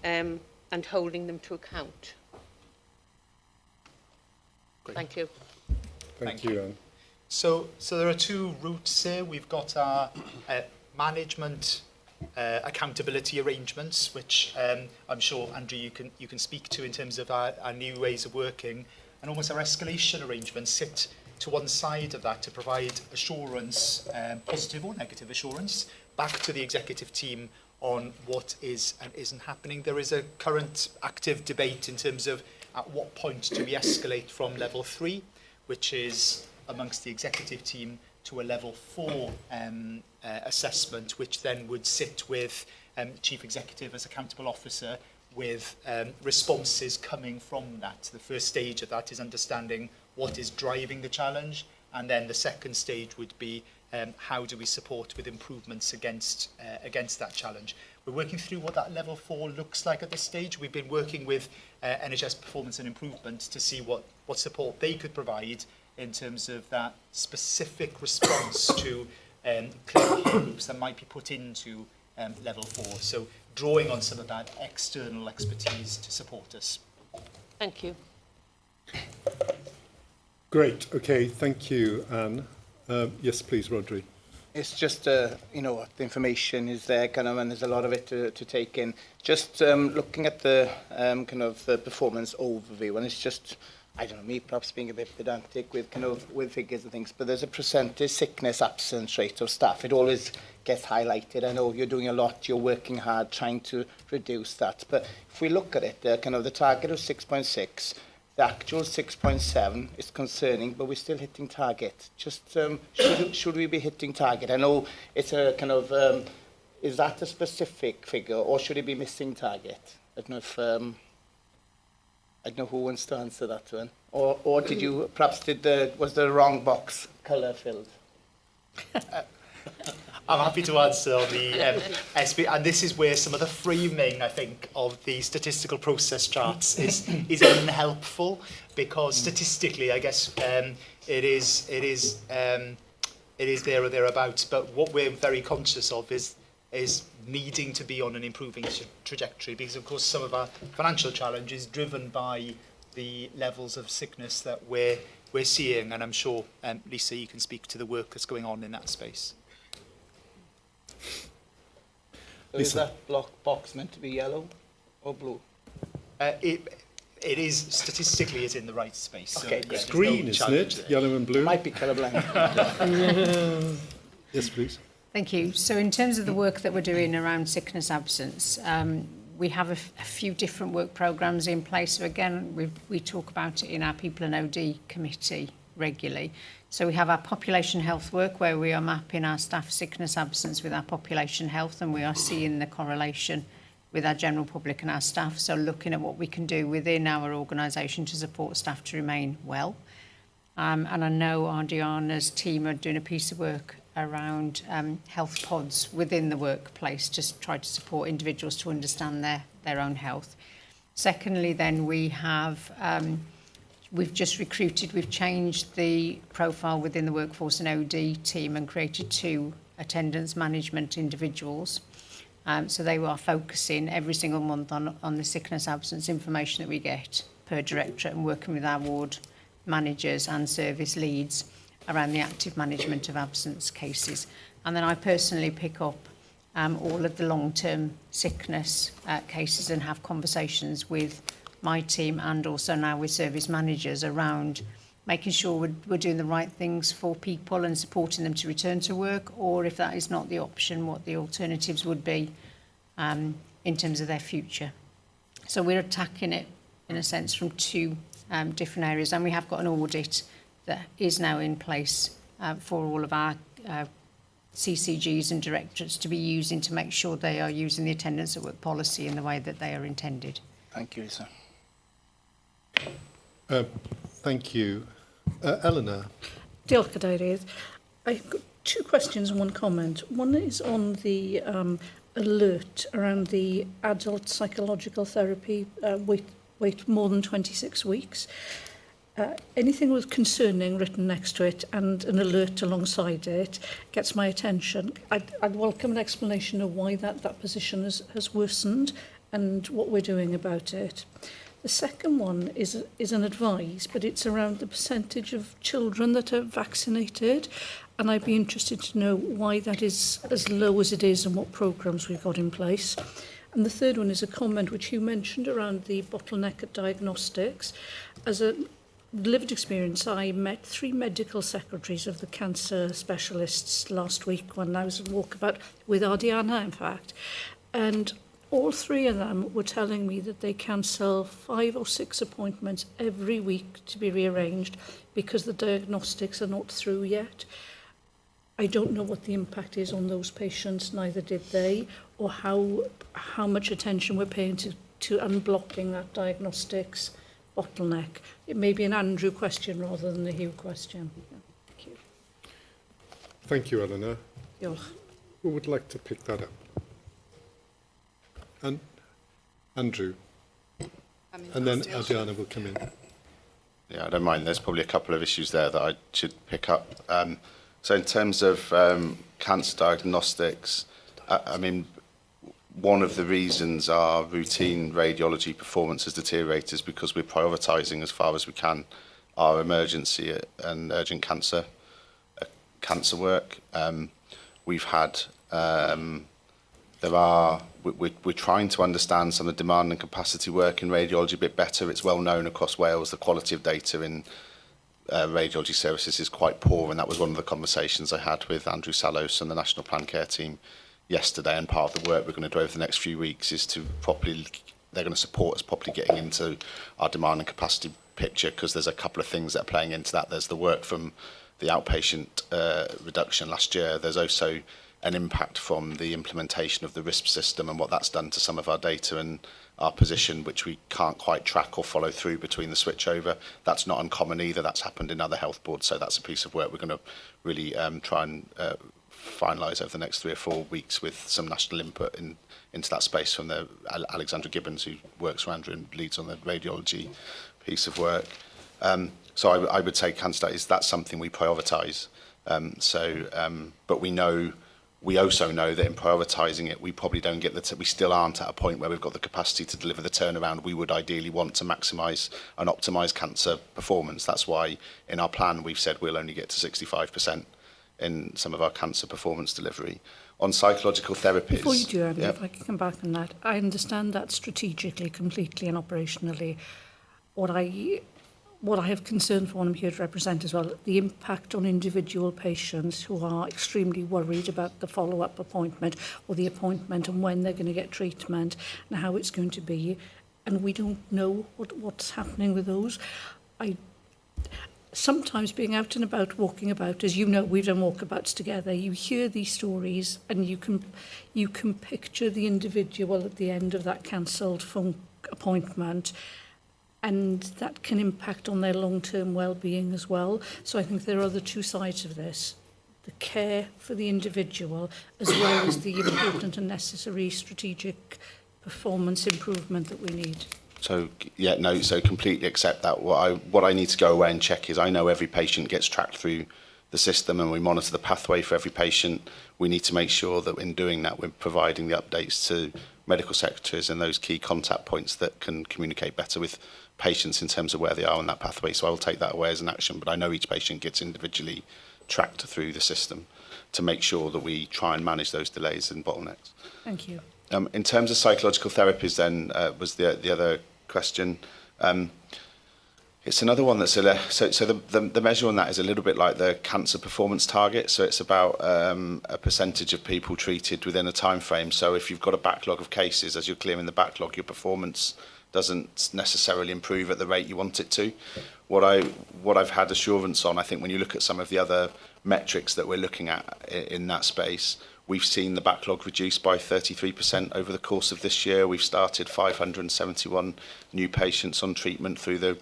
and holding them to account? Great. Thank you. Thank you, Anne. So there are 2 routes here. We've got our management accountability arrangements, which I'm sure, Andrew, you can speak to in terms of our new ways of working, and almost our escalation arrangements sit to one side of that to provide assurance, positive or negative assurance, back to the executive team on what is and isn't happening. There is a current active debate in terms of at what point do we escalate from level 3, which is amongst the executive team, to a level 4 assessment, which then would sit with Chief Executive as accountable officer, with responses coming from that. The first stage of that is understanding what is driving the challenge, and then the second stage would be how do we support with improvements against that challenge. We're working through what that level 4 looks like at this stage. We've been working with NHS Performance and Improvement to see what support they could provide in terms of that specific response to clinical groups that might be put into level 4. So drawing on some of that external expertise to support us. Thank you. Great. Okay, thank you, Anne. Yes, please, Rodri. It's just, you know, the information is there, kind of, and there's a lot of it to take in. Just looking at the kind of the performance overview, and it's just, I don't know, me perhaps being a bit pedantic with kind of with figures and things, but there's a percentage sickness absence rate of staff. It always gets highlighted. I know you're doing a lot, you're working hard trying to reduce that. But if we look at it, kind of the target of 6.6, the actual 6.7 is concerning, but we're still hitting target. Just should we be hitting target? I know it's a kind of, is that a specific figure, or should it be missing target? I don't know if, I don't know who wants to answer that one. Or did you, perhaps was the wrong box colour filled? I'm happy to answer on the SB, and this is where some of the framing, I think, of the statistical process charts is unhelpful, because statistically, I guess, it is there or thereabouts. But what we're very conscious of is needing to be on an improving trajectory, because of course some of our financial challenge is driven by the levels of sickness that we're seeing, and I'm sure Lisa, you can speak to the work that's going on in that space. So is that box meant to be yellow or blue? It is, statistically, it's in the right space. Okay, so, It's green, isn't it? there. Yellow and blue. Might be colourblind. Yes, please. Thank you. So in terms of the work that we're doing around sickness absence, we have a few different work programmes in place. So again, we talk about it in our People and OD committee regularly. So we have our population health work, where we are mapping our staff sickness absence with our population health, and we are seeing the correlation with our general public and our staff. So looking at what we can do within our organisation to support staff to remain well. And I know our Diana's team are doing a piece of work around health pods within the workplace to try to support individuals to understand their own health. Secondly, then we have, we've just recruited, we've changed the profile within the workforce and OD team and created 2 attendance management individuals. So they are focusing every single month on the sickness absence information that we get per directorate, and working with our ward managers and service leads around the active management of absence cases. And then I personally pick up all of the long-term sickness cases and have conversations with my team, and also now with service managers, around making sure we're doing the right things for people and supporting them to return to work, or if that is not the option, what the alternatives would be in terms of their future. So we're attacking it, in a sense, from two different areas, and we have got an audit that is now in place for all of our CCGs and directorates to be using to make sure they are using the attendance at work policy in the way that they are intended. Thank you, sir. Thank you. Eleanor. Diolch, Cadeirydd. I've got two questions and one comment. One is on the alert around the adult psychological therapy wait more than 26 weeks. Anything with concerning written next to it and an alert alongside it gets my attention. I'd welcome an explanation of why that position has worsened and what we're doing about it. The second one is an advice, but it's around the percentage of children that are vaccinated, and I'd be interested to know why that is as low as it is and what programmes we've got in place. And the third one is a comment which you mentioned around the bottleneck at diagnostics. As a lived experience, I met 3 medical secretaries of the cancer specialists last week when I was at walkabout with Ardiana, in fact, and all 3 of them were telling me that they cancel 5 or 6 appointments every week to be rearranged because the diagnostics are not through yet. I don't know what the impact is on those patients, neither did they, or how much attention we're paying to unblocking that diagnostics bottleneck. It may be an Andrew question rather than a Hugh question. Yeah. Thank you. Thank you, Eleanor. Diolch. Who would like to pick that up? And Andrew. And then Adriana will come in. Yeah, I don't mind. There's probably a couple of issues there that I should pick up. So in terms of cancer diagnostics, I mean, one of the reasons our routine radiology performance has deteriorated is because we're prioritising as far as we can our emergency and urgent cancer work. We've had we're trying to understand some of the demand and capacity work in radiology a bit better. It's well known across Wales the quality of data in radiology services is quite poor, and that was one of the conversations I had with Andrew Salos and the National Plan Care team yesterday. And part of the work we're going to do over the next few weeks is to they're going to support us properly getting into our demand and capacity picture, because there's a couple of things that are playing into that. There's the work from the outpatient reduction last year. There's also an impact from the implementation of the RISP system and what that's done to some of our data and our position, which we can't quite track or follow through between the switchover. That's not uncommon either. That's happened in other health boards. So that's a piece of work we're going to really try and finalise over the next 3 or 4 weeks with some national input into that space from the Alexandra Gibbons, who works for Andrew and leads on the radiology piece of work. So I would say cancer that's something we prioritise. But we also know that in prioritising it, we probably don't get we still aren't at a point where we've got the capacity to deliver the turnaround we would ideally want to maximise and optimise cancer performance. That's why in our plan we've said we'll only get to 65% in some of our cancer performance delivery. On psychological therapies... Before you do, Andy, if I can come back on that, I understand that strategically, completely and operationally. What I have concern for, and I'm here to represent as well, the impact on individual patients who are extremely worried about the follow-up appointment or the appointment and when they're going to get treatment and how it's going to be. And we don't know what's happening with those. Sometimes being out and about, walking about, as you know, we've done walkabouts together, you hear these stories and you can picture the individual at the end of that cancelled phone appointment, and that can impact on their long-term well-being as well. So I think there are the two sides of this. The care for the individual, as well as the important and necessary strategic performance improvement that we need. So, so completely accept that. What I need to go away and check is I know every patient gets tracked through the system and we monitor the pathway for every patient. We need to make sure that in doing that, we're providing the updates to medical secretaries and those key contact points that can communicate better with patients in terms of where they are on that pathway. So I will take that away as an action, but I know each patient gets individually tracked through the system to make sure that we try and manage those delays and bottlenecks. Thank you. In terms of psychological therapies then, was the other question. It's another one that's so the measure on that is a little bit like the cancer performance target. So it's about a percentage of people treated within a time frame. So if you've got a backlog of cases, as you're clearing the backlog, your performance doesn't necessarily improve at the rate you want it to. What I've had assurance on, I think when you look at some of the other metrics that we're looking at in that space, we've seen the backlog reduced by 33% over the course of this year. We've started 571 new patients on treatment through the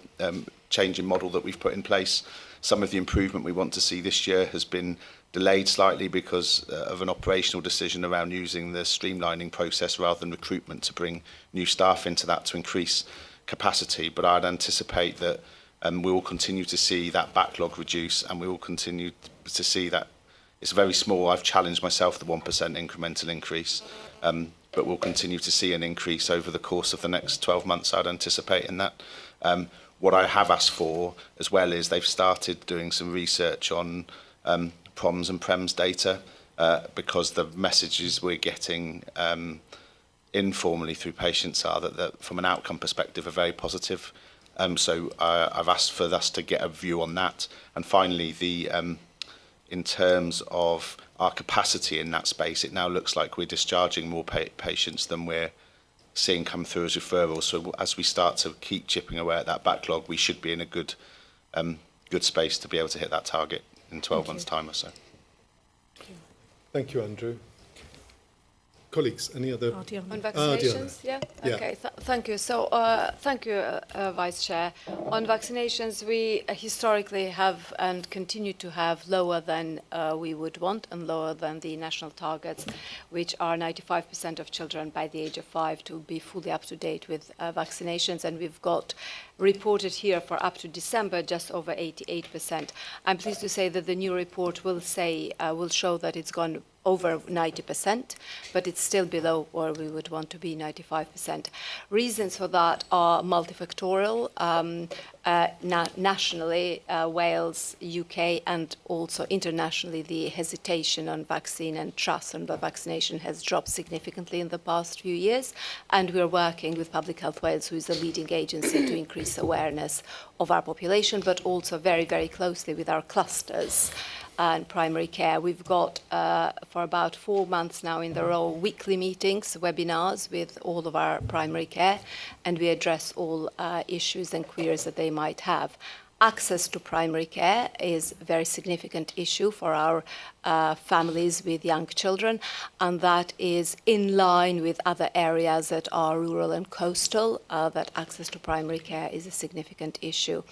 changing model that we've put in place. Some of the improvement we want to see this year has been delayed slightly because of an operational decision around using the streamlining process rather than recruitment to bring new staff into that to increase capacity. But I'd anticipate that we will continue to see that backlog reduce, and we will continue to see that. It's very small. I've challenged myself the 1% incremental increase, but we'll continue to see an increase over the course of the next 12 months, I'd anticipate in that. What I have asked for as well is they've started doing some research on PROMs and PREMS data because the messages we're getting informally through patients are that from an outcome perspective are very positive. So I've asked for us to get a view on that. And finally, in terms of our capacity in that space, it now looks like we're discharging more patients than we're seeing come through as referrals. So as we start to keep chipping away at that backlog, we should be in a good space to be able to hit that target in 12 months' time or so. Thank you, Andrew. Colleagues, any other? On vaccinations, yeah. Okay, thank you. So, thank you, Vice Chair. On vaccinations, we historically have and continue to have lower than we would want and lower than the national targets, which are 95% of children by the age of 5 to be fully up to date with vaccinations. And we've got reported here for up to December just over 88%. I'm pleased to say that the new report will show that it's gone over 90%, but it's still below where we would want to be, 95%. Reasons for that are multifactorial. Nationally, Wales, UK, and also internationally, the hesitation on vaccine and trust on the vaccination has dropped significantly in the past few years, and we're working with Public Health Wales, who is a leading agency, to increase awareness of our population, but also very, very closely with our clusters and primary care. We've got, for about 4 months now in a row, weekly meetings, webinars with all of our primary care, and we address all issues and queries that they might have. Access to primary care is a very significant issue for our families with young children, and that is in line with other areas that are rural and coastal, that access to primary care is a significant issue.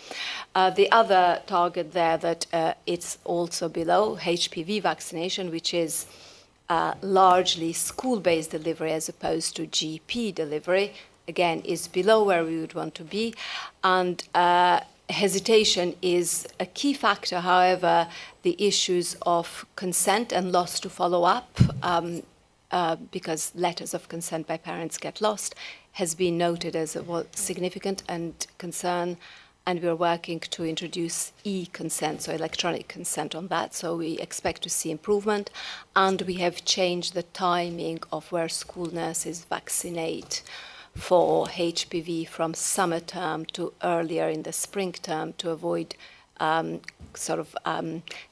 The other target there that it's also below, HPV vaccination, which is largely school-based delivery as opposed to GP delivery, again, is below where we would want to be. And hesitation is a key factor. However, the issues of consent and loss to follow up, because letters of consent by parents get lost, has been noted as a significant and concern, and we're working to introduce e-consent, so electronic consent on that. So we expect to see improvement, and we have changed the timing of where school nurses vaccinate for HPV from summer term to earlier in the spring term to avoid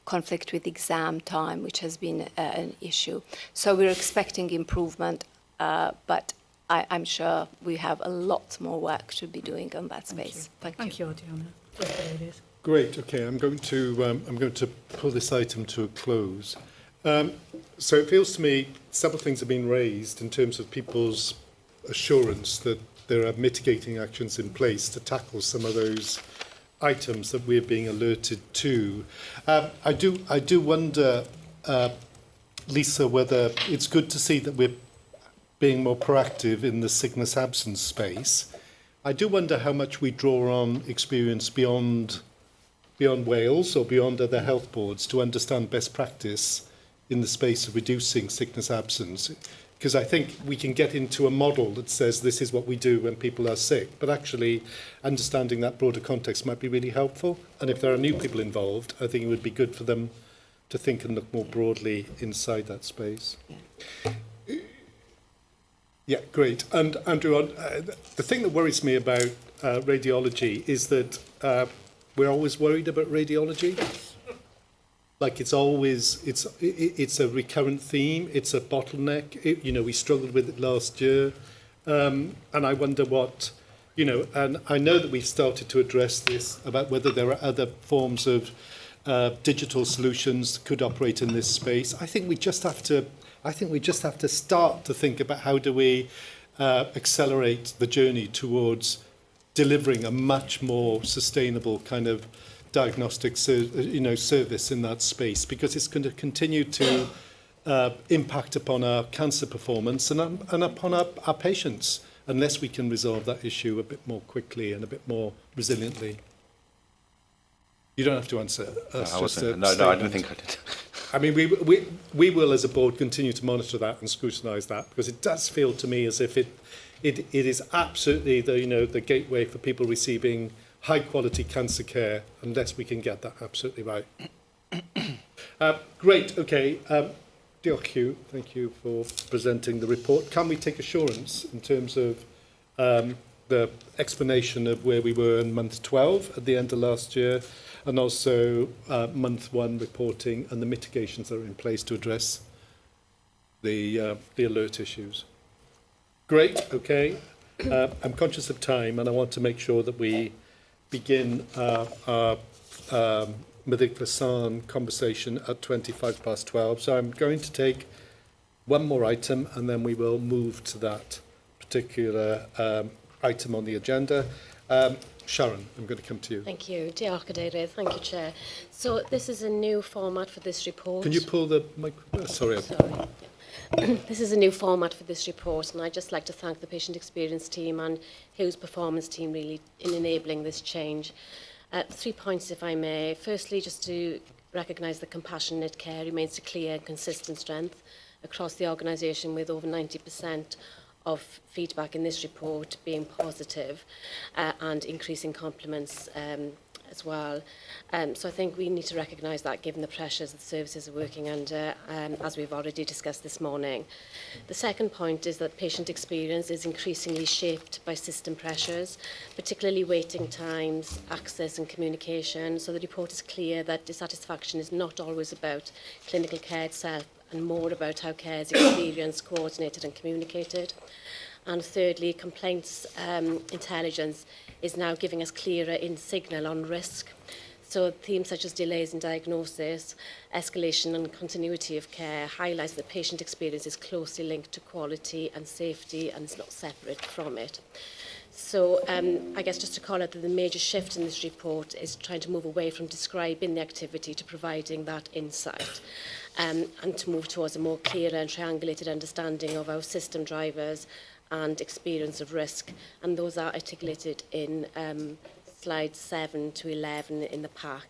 conflict with exam time, which has been an issue. So we're expecting improvement, but I'm sure we have a lot more work to be doing on that space. Thank you. Adriana. Great. Okay, I'm going to pull this item to a close. So it feels to me several things have been raised in terms of people's assurance that there are mitigating actions in place to tackle some of those items that we're being alerted to. I do wonder, Lisa, whether it's good to see that we're being more proactive in the sickness absence space. I do wonder how much we draw on experience beyond Wales or beyond other health boards to understand best practice in the space of reducing sickness absence. Because I think we can get into a model that says this is what we do when people are sick, but actually understanding that broader context might be really helpful. And if there are new people involved, I think it would be good for them to think and look more broadly inside that space. Yeah, great. And Andrew, the thing that worries me about radiology is that we're always worried about radiology. Like it's a recurrent theme. It's a bottleneck. We struggled with it last year, and I wonder what, and I know that we've started to address this about whether there are other forms of digital solutions that could operate in this space. I think we just have to start to think about how do we accelerate the journey towards delivering a much more sustainable kind of diagnostic service in that space, because it's going to continue to impact upon our cancer performance and upon our patients unless we can resolve that issue a bit more quickly and a bit more resiliently. You don't have to answer. That's No, I don't think I did. I mean, we will, as a board, continue to monitor that and scrutinise that, because it does feel to me as if it is absolutely the gateway for people receiving high-quality cancer care, unless we can get that absolutely right. Great, okay. Diolch, Hugh. Thank you for presenting the report. Can we take assurance in terms of the explanation of where we were in month 12 at the end of last year, and also month 1 reporting and the mitigations that are in place to address the alert issues? Great, okay. I'm conscious of time, and I want to make sure that we begin our Meddyg Fasan conversation at 12:25. So I'm going to take one more item, and then we will move to that particular item on the agenda. Sharon, I'm going to come to you. Thank you. Diolch Cadeirydd. Thank you, Chair. So this is a new format for this report. Can you pull the mic? Sorry. This is a new format for this report, and I'd just like to thank the patient experience team and Hugh's performance team really in enabling this change. 3 points, if I may. Firstly, just to recognise that compassionate care remains a clear and consistent strength across the organisation, with over 90% of feedback in this report being positive and increasing compliments as well. So I think we need to recognise that, given the pressures that services are working under, as we've already discussed this morning. The second point is that patient experience is increasingly shaped by system pressures, particularly waiting times, access and communication. So the report is clear that dissatisfaction is not always about clinical care itself, and more about how care is experienced, coordinated and communicated. And thirdly, complaints intelligence is now giving us clearer signal on risk. So themes such as delays in diagnosis, escalation and continuity of care highlights that patient experience is closely linked to quality and safety, and is not separate from it. So I guess just to call out that the major shift in this report is trying to move away from describing the activity to providing that insight, and to move towards a more clearer and triangulated understanding of our system drivers and experience of risk. And those are articulated in slides 7 to 11 in the pack,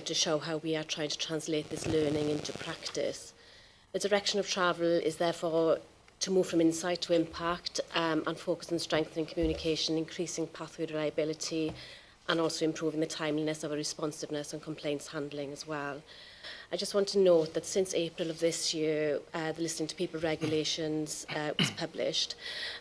to show how we are trying to translate this learning into practice. The direction of travel is therefore to move from insight to impact, and focus on strengthening communication, increasing pathway reliability, and also improving the timeliness of our responsiveness and complaints handling as well. I just want to note that since April of this year, the Listening to People regulations was published,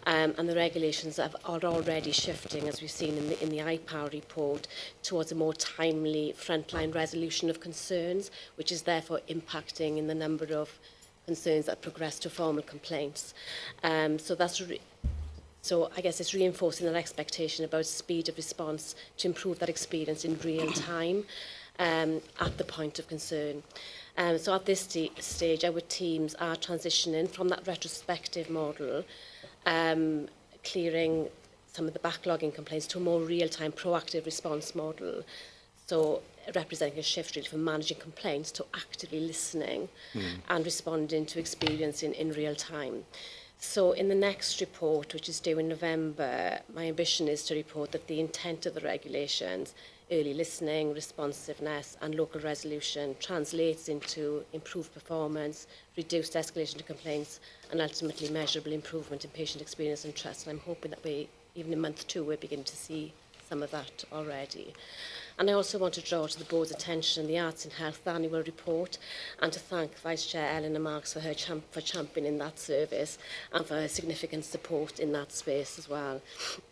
and the regulations are already shifting, as we've seen in the IPAR report, towards a more timely frontline resolution of concerns, which is therefore impacting in the number of concerns that progress to formal complaints. So I guess it's reinforcing that expectation about speed of response to improve that experience in real time at the point of concern. So at this stage, our teams are transitioning from that retrospective model, clearing some of the backlogging complaints, to a more real-time proactive response model. So representing a shift really from managing complaints to actively listening and responding to experience in real time. So in the next report, which is due in November, my ambition is to report that the intent of the regulations, early listening, responsiveness and local resolution, translates into improved performance, reduced escalation to complaints, and ultimately measurable improvement in patient experience and trust. And I'm hoping that even in month 2, we're beginning to see some of that already. And I also want to draw to the board's attention the Arts and Health annual report, and to thank Vice Chair Eleanor Marks for her championing that service and for her significant support in that space as well.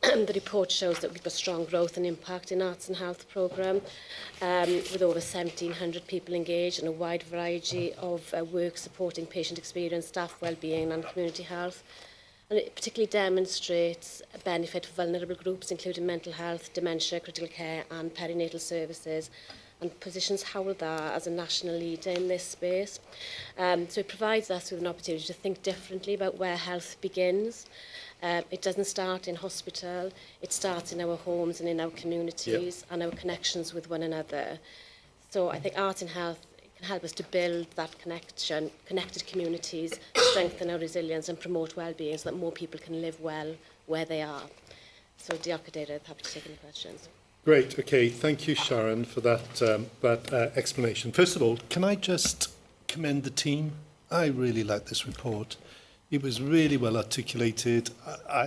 The report shows that we've got strong growth and impact in Arts and Health programme, with over 1,700 people engaged and a wide variety of work supporting patient experience, staff wellbeing and community health. And it particularly demonstrates a benefit for vulnerable groups, including mental health, dementia, critical care and perinatal services, and positions Hywel Dda as a national leader in this space. So it provides us with an opportunity to think differently about where health begins. It doesn't start in hospital, it starts in our homes and in our communities and our connections with one another. So I think art and health can help us to build that connection, connected communities, strengthen our resilience and promote well-being so that more people can live well where they are. So, diolch Cadeirydd, happy to take any questions. Great, okay, thank you Sharon for that explanation. First of all, can I just commend the team? I really like this report. It was really well articulated.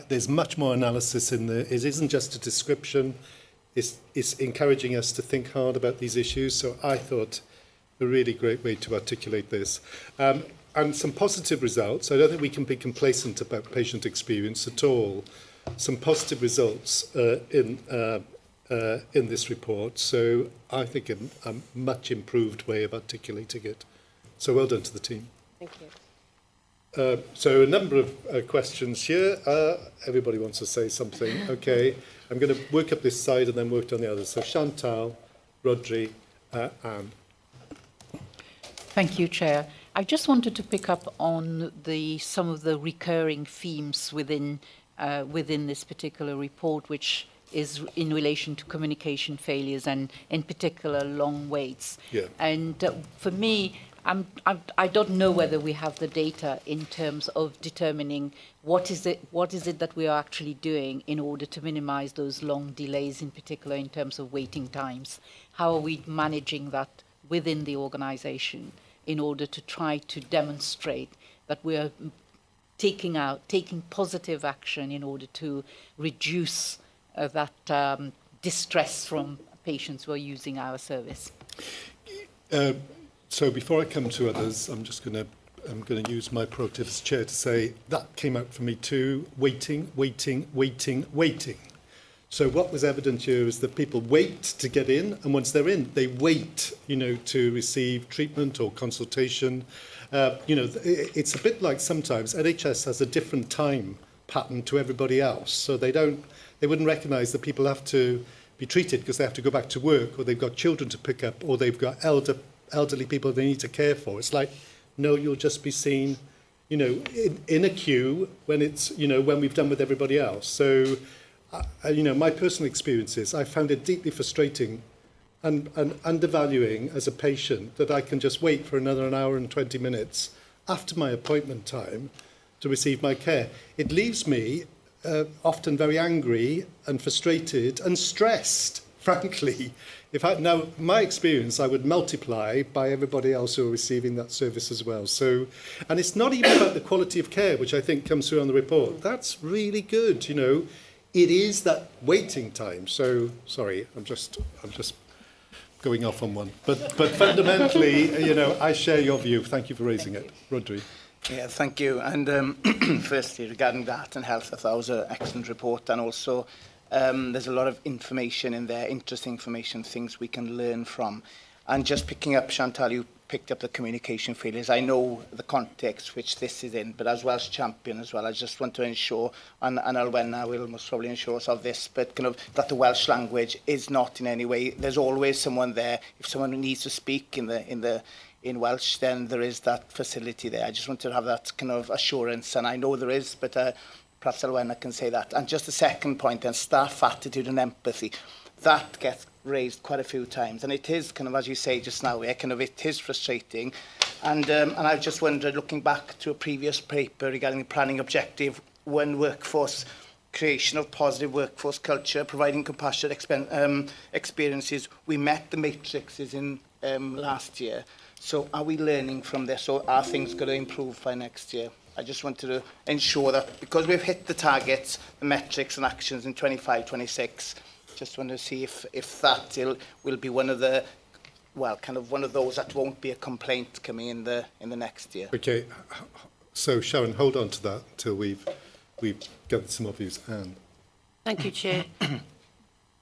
There's much more analysis in there. It isn't just a description. It's encouraging us to think hard about these issues. So I thought a really great way to articulate this. And some positive results. I don't think we can be complacent about patient experience at all. Some positive results in this report. So I think a much improved way of articulating it. So well done to the team. Thank you. So a number of questions here. Everybody wants to say something. Okay, I'm going to work up this side and then work on the other. So Chantal, Rodri, Anne. Thank you, Chair. I just wanted to pick up on some of the recurring themes within this particular report, which is in relation to communication failures and, in particular, long waits. Yeah. And for me, I don't know whether we have the data in terms of determining what is it that we are actually doing in order to minimize those long delays, in particular in terms of waiting times. How are we managing that within the organization in order to try to demonstrate that we are taking positive action in order to reduce that distress from patients who are using our service? So before I come to others, I'm going to use my prerogative as chair to say that came out for me too. Waiting. So what was evident here is that people wait to get in, and once they're in, they wait, to receive treatment or consultation. It's a bit like sometimes NHS has a different time pattern to everybody else, so they wouldn't recognise that people have to be treated because they have to go back to work, or they've got children to pick up, or they've got elderly people they need to care for. It's like, no, you'll just be seen, in a queue when when we've done with everybody else. So, my personal experience is I found it deeply frustrating and undervaluing as a patient that I can just wait for another hour and 20 minutes after my appointment time to receive my care. It leaves me often very angry and frustrated and stressed, frankly. Now, my experience, I would multiply by everybody else who are receiving that service as well. So, and it's not even about the quality of care, which I think comes through on the report. That's really good, It is that waiting time. So, sorry, I'm just going off on one. But fundamentally, I share your view. Thank you for raising it. Rodri. Yeah, thank you. And firstly, regarding that and health, I thought it was an excellent report. And also, there's a lot of information in there, interesting information, things we can learn from. And just picking up, Chantal, you picked up the communication failures. I know the context which this is in, but as Welsh champion as well, I just want to ensure, and Alwenna will most probably ensure us of this, but that the Welsh language is not in any way, there's always someone there. If someone needs to speak in Welsh, then there is that facility there. I just want to have that assurance, and I know there is, but perhaps Alwenna can say that. And just the second point, then, staff attitude and empathy. That gets raised quite a few times, and it is as you say just now, it is frustrating. And I just wondered, looking back to a previous paper regarding the planning objective 1 workforce, creation of positive workforce culture, providing compassionate experiences, we met the matrices in last year. So are we learning from this, or are things going to improve by next year? I just wanted to ensure that because we've hit the targets, the metrics and actions in 25-26, Just want to see if that will be one of the, well, kind of one of those that won't be a complaint coming in the next year. Okay, so Sharon, hold on to that until we've gathered some of views. Anne. Thank you, Chair.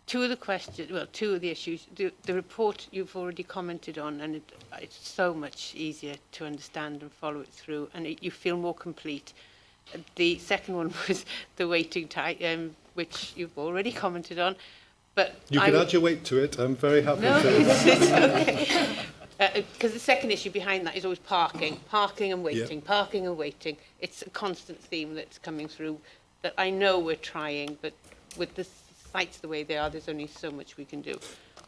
Two of the issues. The report you've already commented on, and it's so much easier to understand and follow it through, and you feel more complete. The second one was the waiting time, which you've already commented on. But you can add your weight to it. I'm very happy no, to. it's okay. Because the second issue behind that is always parking and waiting, Yeah. parking and waiting. It's a constant theme that's coming through that I know we're trying, but with the sites the way they are, there's only so much we can do.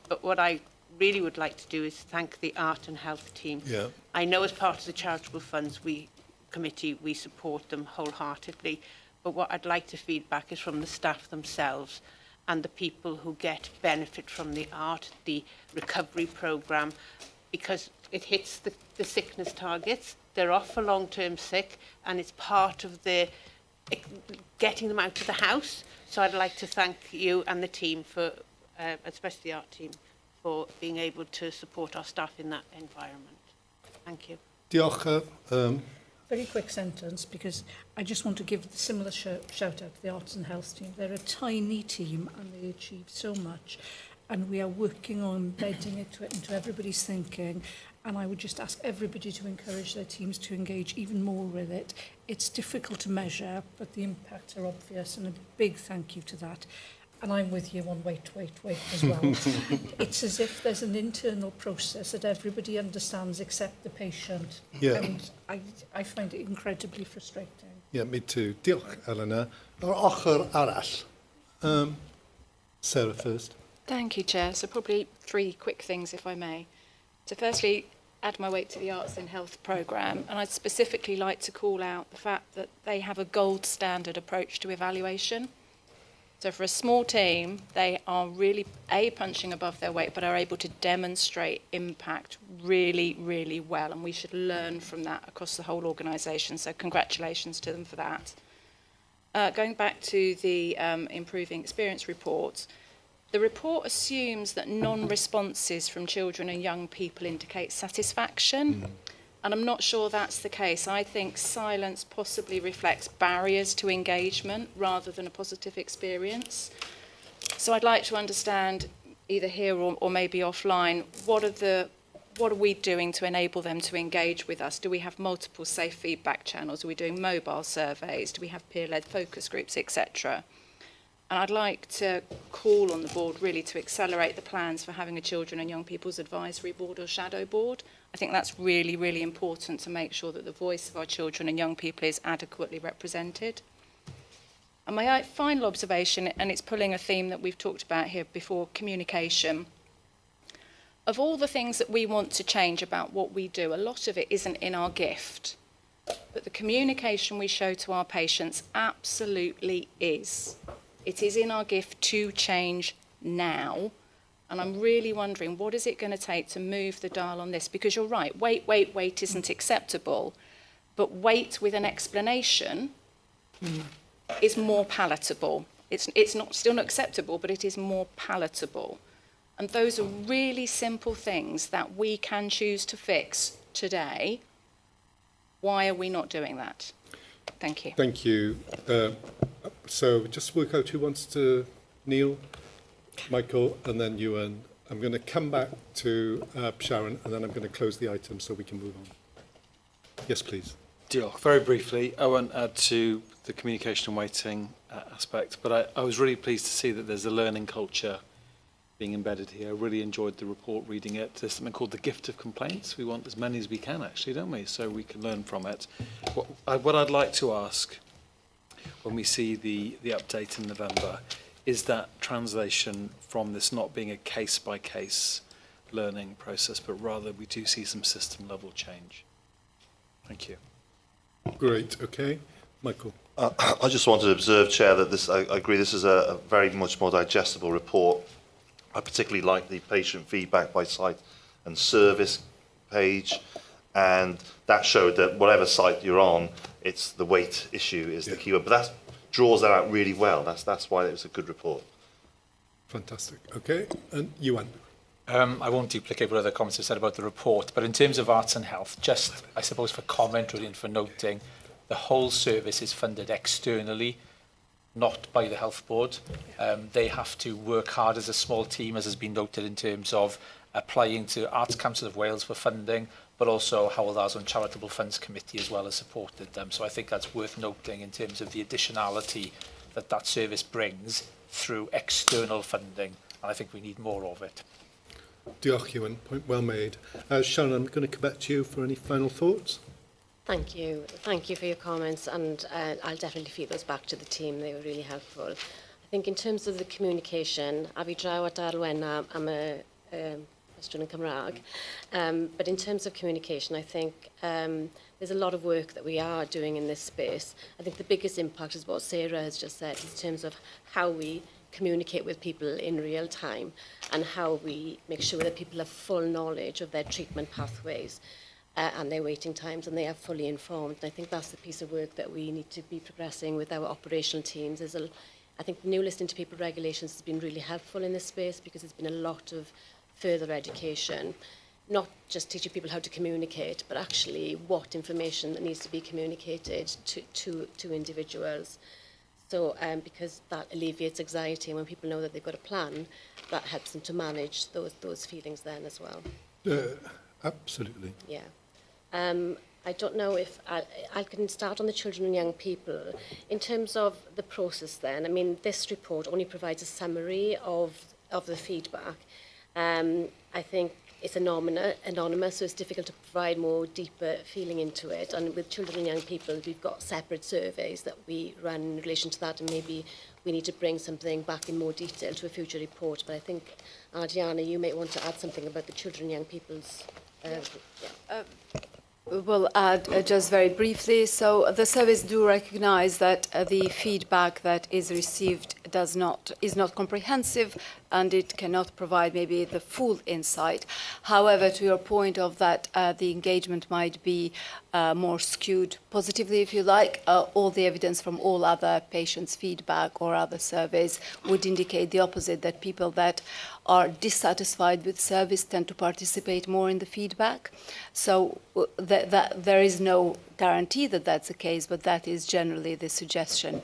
But what I really would like to do is thank the Art and Health team. Yeah. I know as part of the Charitable Funds Committee, we support them wholeheartedly, but what I'd like to feedback is from the staff themselves and the people who get benefit from the art, the recovery programme, because it hits the sickness targets. They're off for long-term sick, and it's part of the getting them out of the house. So I'd like to thank you and the team for, especially the art team, for being able to support our staff in that environment. Thank you. Diolch. Very quick sentence, because I just want to give a similar shout out to the Arts and Health team. They're a tiny team and they achieve so much, and we are working on embedding it into everybody's thinking. And I would just ask everybody to encourage their teams to engage even more with it. It's difficult to measure, but the impacts are obvious, and a big thank you to that. And I'm with you on wait as well. It's as if there's an internal process that everybody understands except the patient. Yeah. And I find it incredibly frustrating. Yeah, me too. Diolch, Eleanor. O'r ochr arall. Sarah first. Thank you, Chair. So probably three quick things, if I may. So firstly, add my weight to the Arts and Health programme, and I'd specifically like to call out the fact that they have a gold standard approach to evaluation. So for a small team, they are really, punching above their weight, but are able to demonstrate impact really, really well, and we should learn from that across the whole organisation. So congratulations to them for that. Going back to the Improving Experience report, the report assumes that non-responses from children and young people indicate satisfaction. And I'm not sure that's the case. I think silence possibly reflects barriers to engagement rather than a positive experience. So I'd like to understand, either here or maybe offline, what are we doing to enable them to engage with us? Do we have multiple safe feedback channels? Are we doing mobile surveys? Do we have peer-led focus groups, etc.? And I'd like to call on the board really to accelerate the plans for having a Children and Young People's Advisory Board or Shadow Board. I think that's really, really important to make sure that the voice of our children and young people is adequately represented. And my final observation, and it's pulling a theme that we've talked about here before, communication. Of all the things that we want to change about what we do, a lot of it isn't in our gift. But the communication we show to our patients absolutely is. It is in our gift to change now. And I'm really wondering, what is it going to take to move the dial on this? Because you're right, wait isn't acceptable. But wait with an explanation is more palatable. It's not still not acceptable, but it is more palatable. And those are really simple things that we can choose to fix today. Why are we not doing that? Thank you. Thank you. So just work out who wants to, Neil, Michael, and then you. And I'm going to come back to Sharon, and then I'm going to close the item so we can move on. Yes, please. Diolch. Very briefly, I won't add to the communication and waiting aspect, but I was really pleased to see that there's a learning culture being embedded here. I really enjoyed the report, reading it. There's something called the gift of complaints. We want as many as we can, actually, don't we? So we can learn from it. What I'd like to ask, when we see the update in November, is that translation from this not being a case-by-case learning process, but rather we do see some system-level change. Thank you. Great. Okay. Michael. I just wanted to observe, Chair, that I agree this is a very much more digestible report. I particularly like the patient feedback by site and service page, and that showed that whatever site you're on, it's the weight issue is the keyword. But that draws that out really well. That's why it was a good report. Fantastic. Okay, and Ewan. I won't duplicate what other comments have said about the report, but in terms of arts and health, just, I suppose, for commentary and for noting, the whole service is funded externally, not by the Health Board. They have to work hard as a small team, as has been noted, in terms of applying to Arts Council of Wales for funding, but also Hywel Dda's own Charitable Funds Committee as well has supported them. So I think that's worth noting in terms of the additionality that that service brings through external funding, and I think we need more of it. Diolch, Ewan. Point well made. Sharon, I'm going to come back to you for any final thoughts. Thank you. Thank you for your comments, and I'll definitely feed those back to the team. They were really helpful. I think in terms of the communication, a fi draw at Arwenna am y cwestiwn yn Cymraeg, but in terms of communication, I think there's a lot of work that we are doing in this space. I think the biggest impact is what Sarah has just said in terms of how we communicate with people in real time and how we make sure that people have full knowledge of their treatment pathways and their waiting times, and they are fully informed. And I think that's the piece of work that we need to be progressing with our operational teams. I think the new Listening to People regulations has been really helpful in this space because there's been a lot of further education, not just teaching people how to communicate, but actually what information that needs to be communicated to individuals. So because that alleviates anxiety, and when people know that they've got a plan, that helps them to manage those feelings then as well. Absolutely. Yeah. I don't know if I can start on the children and young people. In terms of the process then, I mean, this report only provides a summary of the feedback. I think it's anonymous, so it's difficult to provide more deeper feeling into it. And with children and young people, we've got separate surveys that we run in relation to that, and maybe we need to bring something back in more detail to a future report. But I think, Diana, you might want to add something about the children and young people's... We'll add just very briefly. So the surveys do recognise that the feedback that is received is not comprehensive, and it cannot provide maybe the full insight. However, to your point of that the engagement might be more skewed positively, if you like, all the evidence from all other patients' feedback or other surveys would indicate the opposite, that people that are dissatisfied with service tend to participate more in the feedback. So that there is no guarantee that that's the case, but that is generally the suggestion.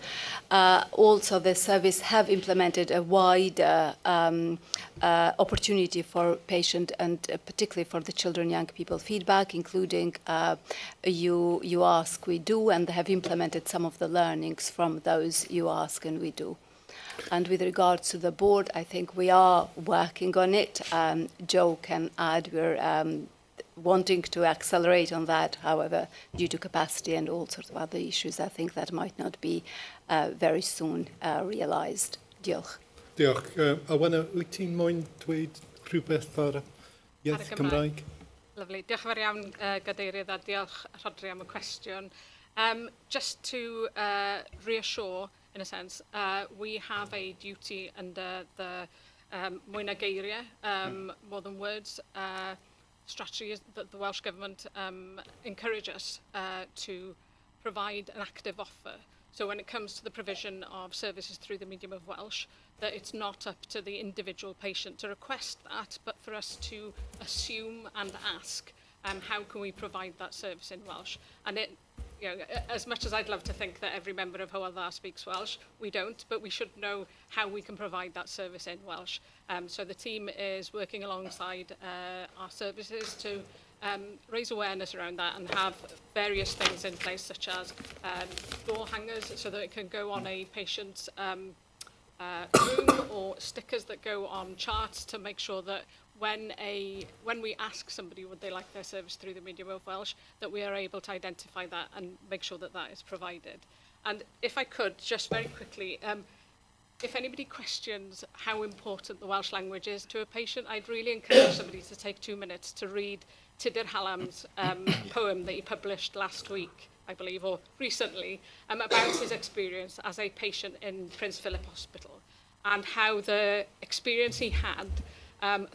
Also, the service have implemented a wider opportunity for patient and particularly for the children, young people feedback, including you ask, we do, and they have implemented some of the learnings from those you ask and we do. And with regards to the board, I think we are working on it. Joe can add, we're wanting to accelerate on that. However, due to capacity and all sorts of other issues, I think that might not be very soon realised. Diolch. Diolch. Awana, wyt ti'n moyn dweud rhywbeth ar iaith Cymraeg? Lovely. Diolch yn fawr iawn, Gadeirydd, a diolch Rhodri am y cwestiwn. Just to reassure, in a sense, we have a duty under the mwy na geiriau, more than words, strategy that the Welsh Government encourage us to provide an active offer. So when it comes to the provision of services through the medium of Welsh, that it's not up to the individual patient to request that, but for us to assume and ask, how can we provide that service in Welsh? And it, you know, as much as I'd love to think that every member of Hywel Dda speaks Welsh, we don't, but we should know how we can provide that service in Welsh. So the team is working alongside our services to raise awareness around that and have various things in place, such as door hangers, so that it can go on a patient's room, or stickers that go on charts to make sure that when we ask somebody would they like their service through the medium of Welsh, that we are able to identify that and make sure that that is provided. And if I could, just very quickly, if anybody questions how important the Welsh language is to a patient, I'd really encourage somebody to take 2 minutes to read Tudur Hallam's poem that he published last week, I believe, or recently, about his experience as a patient in Prince Philip Hospital, and how the experience he had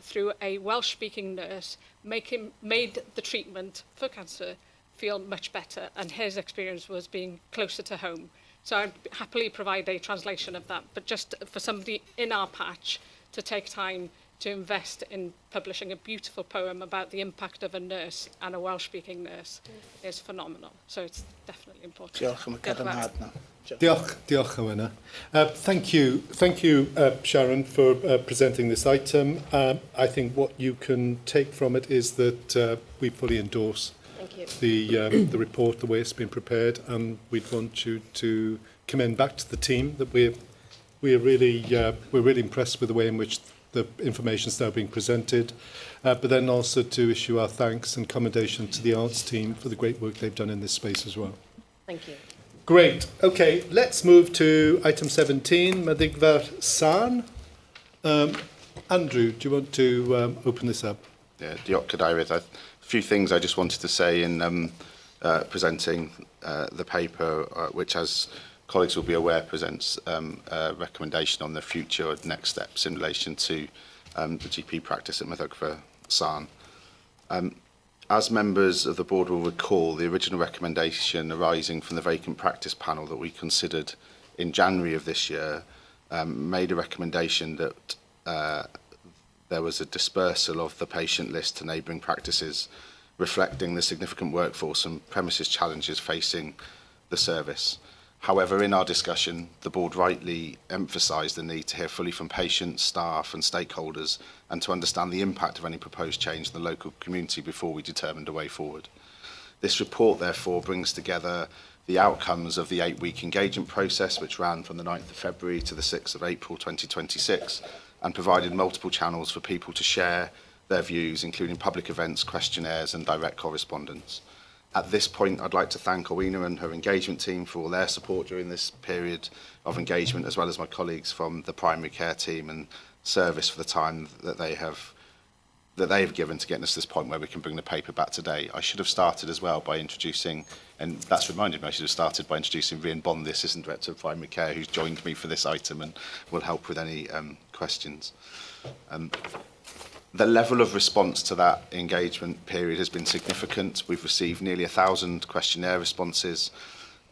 through a Welsh-speaking nurse made the treatment for cancer feel much better, and his experience was being closer to home. So I'd happily provide a translation of that, but just for somebody in our patch to take time to invest in publishing a beautiful poem about the impact of a nurse and a Welsh-speaking nurse is phenomenal. So it's definitely important. Diolch am y cadarnhad na. Diolch, Owenna. Thank you, Sharon, for presenting this item. I think what you can take from it is that we fully endorse the report, the way it's been prepared, and we'd want you to commend back to the team that we're really impressed with the way in which the information is now being presented, but then also to issue our thanks and commendation to the arts team for the great work they've done in this space as well. Thank you. Great. Okay, let's move to item 17, Madigvar San. Andrew, do you want to open this up? Yeah, Diolch Cadeirydd. A few things I just wanted to say in presenting the paper, which, as colleagues will be aware, presents a recommendation on the future next steps in relation to the GP practice at Madigvar San. As members of the board will recall, the original recommendation arising from the vacant practice panel that we considered in January of this year made a recommendation that there was a dispersal of the patient list to neighbouring practices, reflecting the significant workforce and premises challenges facing the service. However, in our discussion, the board rightly emphasised the need to hear fully from patients, staff and stakeholders, and to understand the impact of any proposed change in the local community before we determined a way forward. This report, therefore, brings together the outcomes of the 8-week engagement process, which ran from the 9th of February to the 6th of April 2026, and provided multiple channels for people to share their views, including public events, questionnaires and direct correspondence. At this point, I'd like to thank Owena and her engagement team for all their support during this period of engagement, as well as my colleagues from the primary care team and service for the time that they have given to getting us to this point where we can bring the paper back today. I should have started as well by introducing, and that's reminded me, I should have started by introducing Rian Bond, the Assistant Director of Primary Care, who's joined me for this item and will help with any questions. The level of response to that engagement period has been significant. We've received nearly 1,000 questionnaire responses,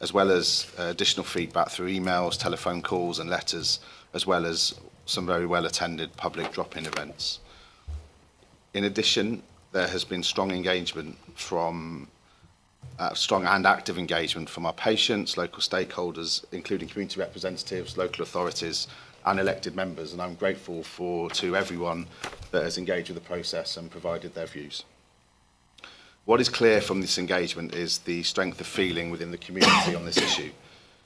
as well as additional feedback through emails, telephone calls and letters, as well as some very well-attended public drop-in events. In addition, there has been strong engagement from strong and active engagement from our patients, local stakeholders, including community representatives, local authorities, and elected members, and I'm grateful to everyone that has engaged with the process and provided their views. What is clear from this engagement is the strength of feeling within the community on this issue.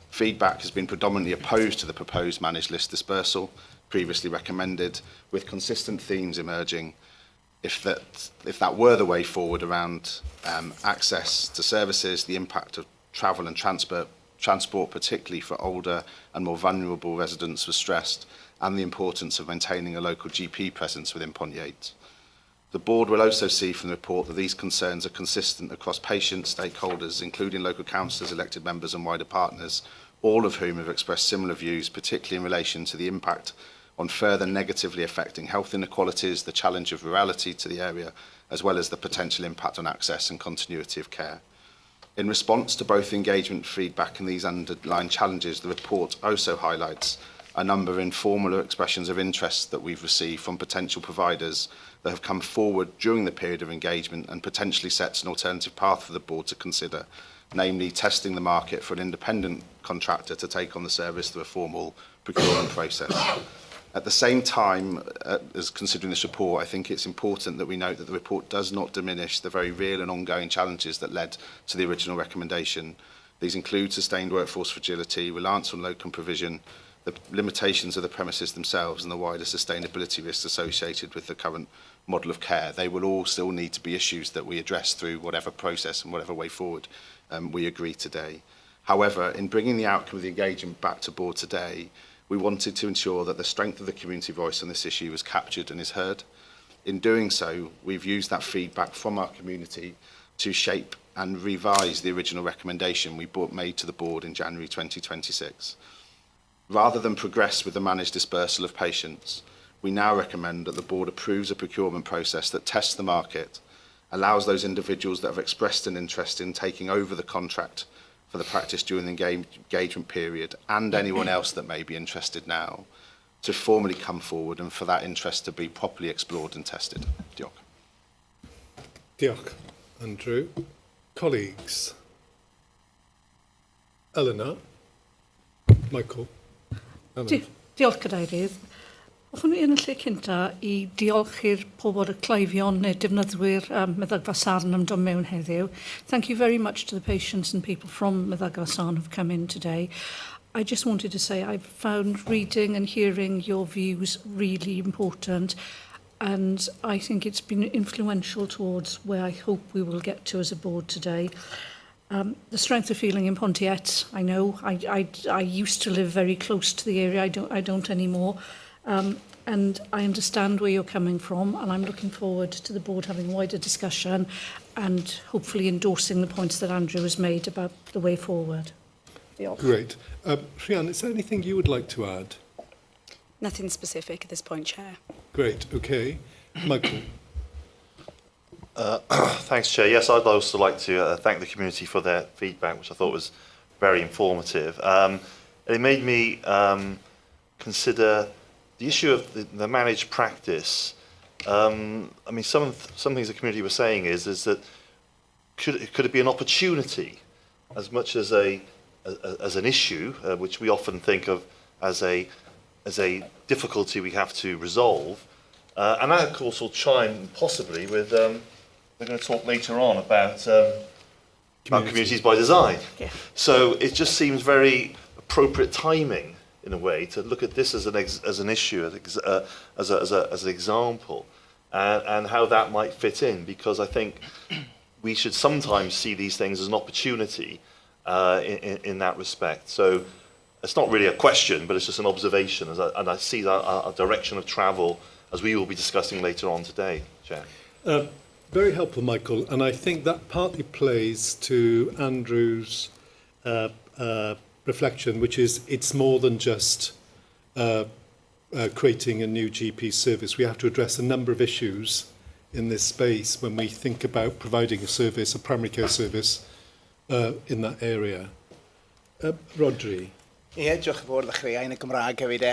Feedback has been predominantly opposed to the proposed managed list dispersal, previously recommended, with consistent themes emerging. If that were the way forward around access to services, the impact of travel and transport, particularly for older and more vulnerable residents, was stressed, and the importance of maintaining a local GP presence within Pont Yates. The board will also see from the report that these concerns are consistent across patients, stakeholders, including local councillors, elected members and wider partners, all of whom have expressed similar views, particularly in relation to the impact on further negatively affecting health inequalities, the challenge of rurality to the area, as well as the potential impact on access and continuity of care. In response to both engagement feedback and these underlying challenges, the report also highlights a number of informal expressions of interest that we've received from potential providers that have come forward during the period of engagement and potentially sets an alternative path for the board to consider, namely testing the market for an independent contractor to take on the service through a formal procurement process. At the same time, as considering this report, I think it's important that we note that the report does not diminish the very real and ongoing challenges that led to the original recommendation. These include sustained workforce fragility, reliance on locum provision, the limitations of the premises themselves and the wider sustainability risks associated with the current model of care. They will all still need to be issues that we address through whatever process and whatever way forward we agree today. However, in bringing the outcome of the engagement back to board today, we wanted to ensure that the strength of the community voice on this issue was captured and is heard. In doing so, we've used that feedback from our community to shape and revise the original recommendation we made to the board in January 2026. Rather than progress with the managed dispersal of patients, we now recommend that the board approves a procurement process that tests the market, allows those individuals that have expressed an interest in taking over the contract for the practice during the engagement period, and anyone else that may be interested now, to formally come forward and for that interest to be properly explored and tested. Diolch. Diolch, Andrew. Colleagues. Eleanor. Michael. Diolch Cadeirydd. Hoffwn i yn y lle cynta i diolch i'r pobl y cleifion neu defnyddwyr meddygfa Sarn am dod mewn heddiw. Thank you very much to the patients and people from meddygfa Sarn who've come in today. I just wanted to say I've found reading and hearing your views really important, and I think it's been influential towards where I hope we will get to as a board today. The strength of feeling in Pontiet, I know. I used to live very close to the area. I don't anymore. And I understand where you're coming from, and I'm looking forward to the board having wider discussion and hopefully endorsing the points that Andrew has made about the way forward. Great. Rhian, is there anything you would like to add? Nothing specific at this point, Chair. Great, okay. Michael. Thanks, Chair. Yes, I'd also like to thank the community for their feedback, which I thought was very informative. It made me consider the issue of the managed practice. I mean, some things the community was saying is that could it be an opportunity as much as an issue, which we often think of as a difficulty we have to resolve, and that of course will chime possibly with. We're going to talk later on about communities by design. Yeah. So it just seems very appropriate timing, in a way, to look at this as an issue, as an example, and how that might fit in. Because I think we should sometimes see these things as an opportunity in that respect. So it's not really a question, but it's just an observation, and I see that a direction of travel as we will be discussing later on today, Chair. Very helpful, Michael, and I think that partly plays to Andrew's reflection, which is it's more than just creating a new GP service. We have to address a number of issues in this space when we think about providing a service, a primary care service, in that area. Rodri. Ie, diolch yn fawr ddechrau yn y Gymraeg hefyd.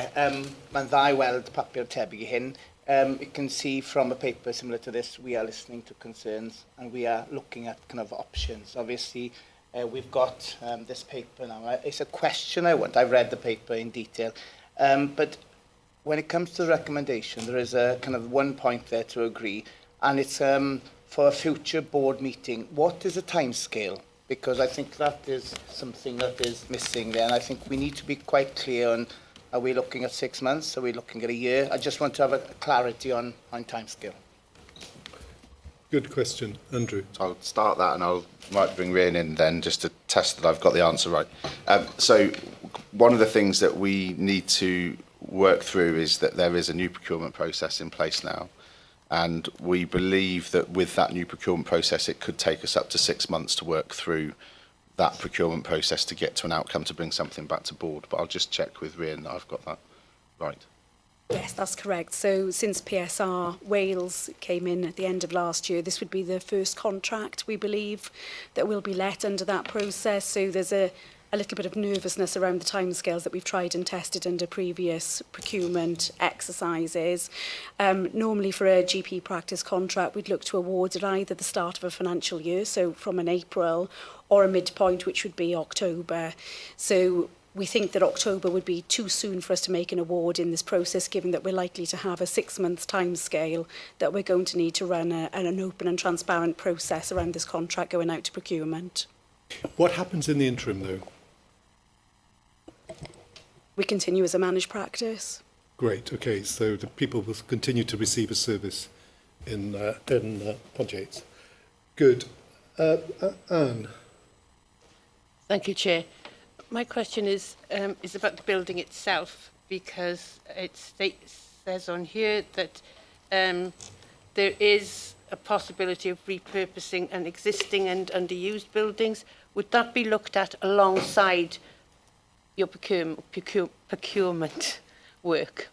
Mae'n dda i weld papur tebyg i hyn. You can see from a paper similar to this, we are listening to concerns and we are looking at kind of options. Obviously, we've got this paper now. It's a question I want. I've read the paper in detail. But when it comes to the recommendation, there is a kind of one point there to agree, and it's for a future board meeting. What is the timescale? Because I think that is something that is missing there, and I think we need to be quite clear on. Are we looking at 6 months? Are we looking at a year? I just want to have a clarity on timescale. Good question. Andrew. So I'll start that and I might bring Rhian in then just to test that I've got the answer right. So one of the things that we need to work through is that there is a new procurement process in place now. And we believe that with that new procurement process, it could take us up to 6 months to work through that procurement process to get to an outcome to bring something back to board. But I'll just check with Rhian that I've got that right. Yes, that's correct. So since PSR Wales came in at the end of last year, this would be the first contract, we believe, that will be let under that process. So there's a little bit of nervousness around the timescales that we've tried and tested under previous procurement exercises. Normally for a GP practice contract, we'd look to award at either the start of a financial year, so from an April, or a midpoint, which would be October. So we think that October would be too soon for us to make an award in this process, given that we're likely to have a 6-month timescale that we're going to need to run an open and transparent process around this contract going out to procurement. What happens in the interim, though? We continue as a managed practice. Great, okay, so the people will continue to receive a service in Pontiates. Good. Anne. Thank you, Chair. My question is about the building itself, because it says on here that there is a possibility of repurposing an existing and underused buildings. Would that be looked at alongside your procurement work?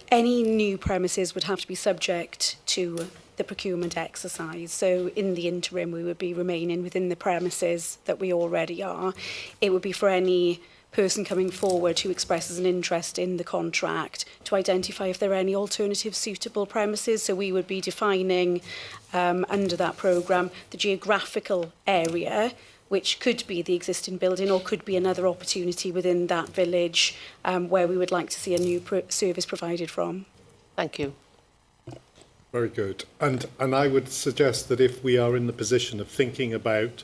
Any new premises would have to be subject to the procurement exercise. So in the interim, we would be remaining within the premises that we already are. It would be for any person coming forward who expresses an interest in the contract to identify if there are any alternative suitable premises. So we would be defining under that programme the geographical area, which could be the existing building or could be another opportunity within that village where we would like to see a new service provided from. Thank you. Very good. And I would suggest that if we are in the position of thinking about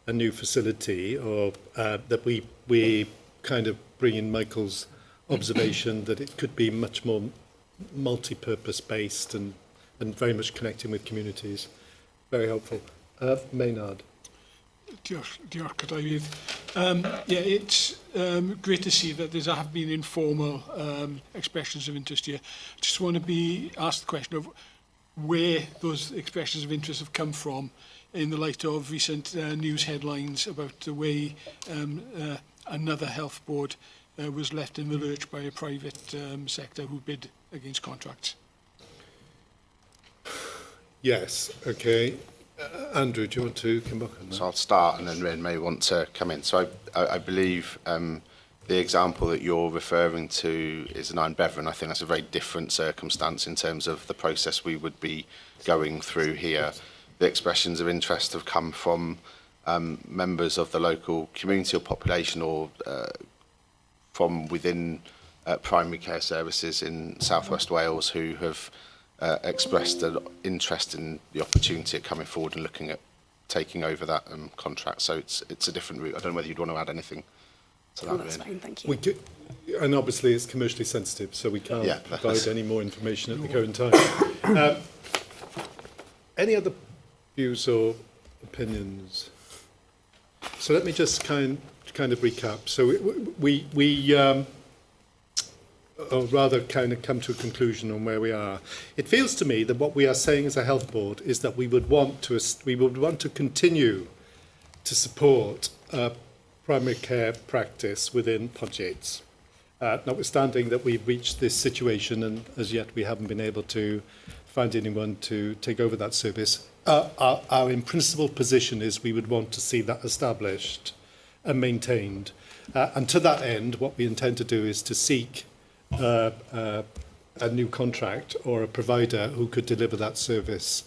a new facility, or that we kind of bring in Michael's observation that it could be much more multi-purpose based and very much connecting with communities. Very helpful. Maynard. Diolch, Cadeirydd. Yeah, it's great to see that there have been informal expressions of interest here. Just want to ask the question of where those expressions of interest have come from in the light of recent news headlines about the way another health board was left in the lurch by a private sector who bid against contracts. Yes, okay. Andrew, do you want to come back on that? So I'll start and then Ren may want to come in. So I believe the example that you're referring to is an Iron Bever, and I think that's a very different circumstance in terms of the process we would be going through here. The expressions of interest have come from members of the local community or population, or from within primary care services in South West Wales, who have expressed an interest in the opportunity of coming forward and looking at taking over that contract. So it's a different route. I don't know whether you'd want to add anything to that. That's fine, thank you. We do, and obviously it's commercially sensitive, so we can't provide any more information at the current time. Any other views or opinions? So let me just kind of recap. So or rather kind of come to a conclusion on where we are. It feels to me that what we are saying as a health board is that we would want to continue to support primary care practice within Pontiates. Notwithstanding that we've reached this situation and as yet we haven't been able to find anyone to take over that service, our in principle position is we would want to see that established and maintained. And to that end, what we intend to do is to seek a new contract or a provider who could deliver that service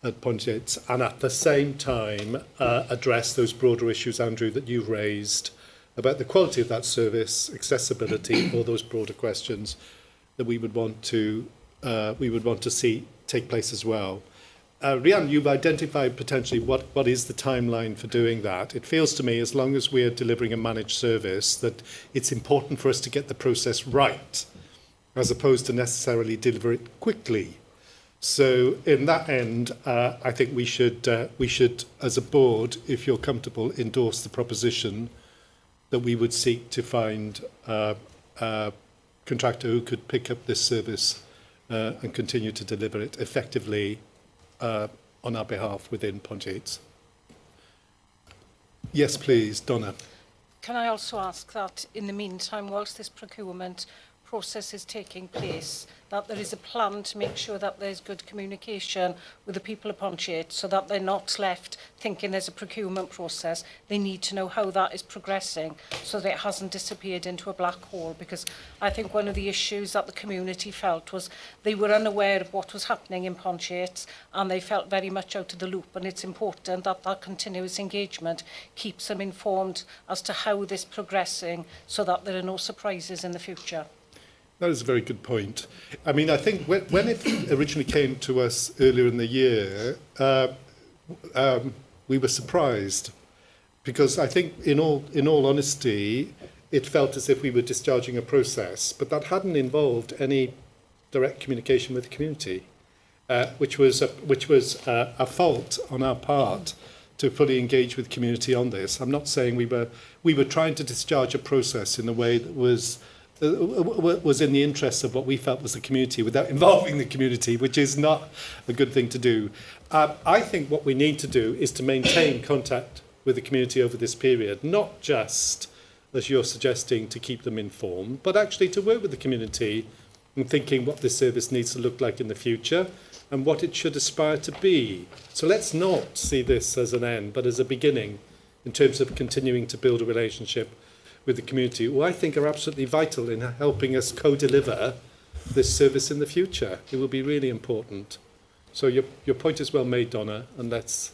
at Pontiates, and at the same time address those broader issues, Andrew, that you've raised about the quality of that service, accessibility, all those broader questions that we would want to see take place as well. Rhian, you've identified potentially what is the timeline for doing that. It feels to me, as long as we're delivering a managed service, that it's important for us to get the process right, as opposed to necessarily deliver it quickly. So in that end, I think we should, as a board, if you're comfortable, endorse the proposition that we would seek to find a contractor who could pick up this service and continue to deliver it effectively on our behalf within Pontiates. Yes, please, Donna. Can I also ask that in the meantime, whilst this procurement process is taking place, that there is a plan to make sure that there's good communication with the people of Pontiates so that they're not left thinking there's a procurement process. They need to know how that is progressing so that it hasn't disappeared into a black hole, because I think one of the issues that the community felt was they were unaware of what was happening in Pontiates and they felt very much out of the loop, and it's important that that continuous engagement keeps them informed as to how this is progressing so that there are no surprises in the future. That is a very good point. I mean, I think when it originally came to us earlier in the year, we were surprised, because I think, in all honesty, it felt as if we were discharging a process, but that hadn't involved any direct communication with the community, which was a fault on our part to fully engage with the community on this. I'm not saying we were trying to discharge a process in a way that was in the interests of what we felt was the community without involving the community, which is not a good thing to do. I think what we need to do is to maintain contact with the community over this period, not just, as you're suggesting, to keep them informed, but actually to work with the community in thinking what this service needs to look like in the future and what it should aspire to be. So let's not see this as an end, but as a beginning in terms of continuing to build a relationship with the community, who I think are absolutely vital in helping us co-deliver this service in the future. It will be really important. So your point is well made, Donna, and let's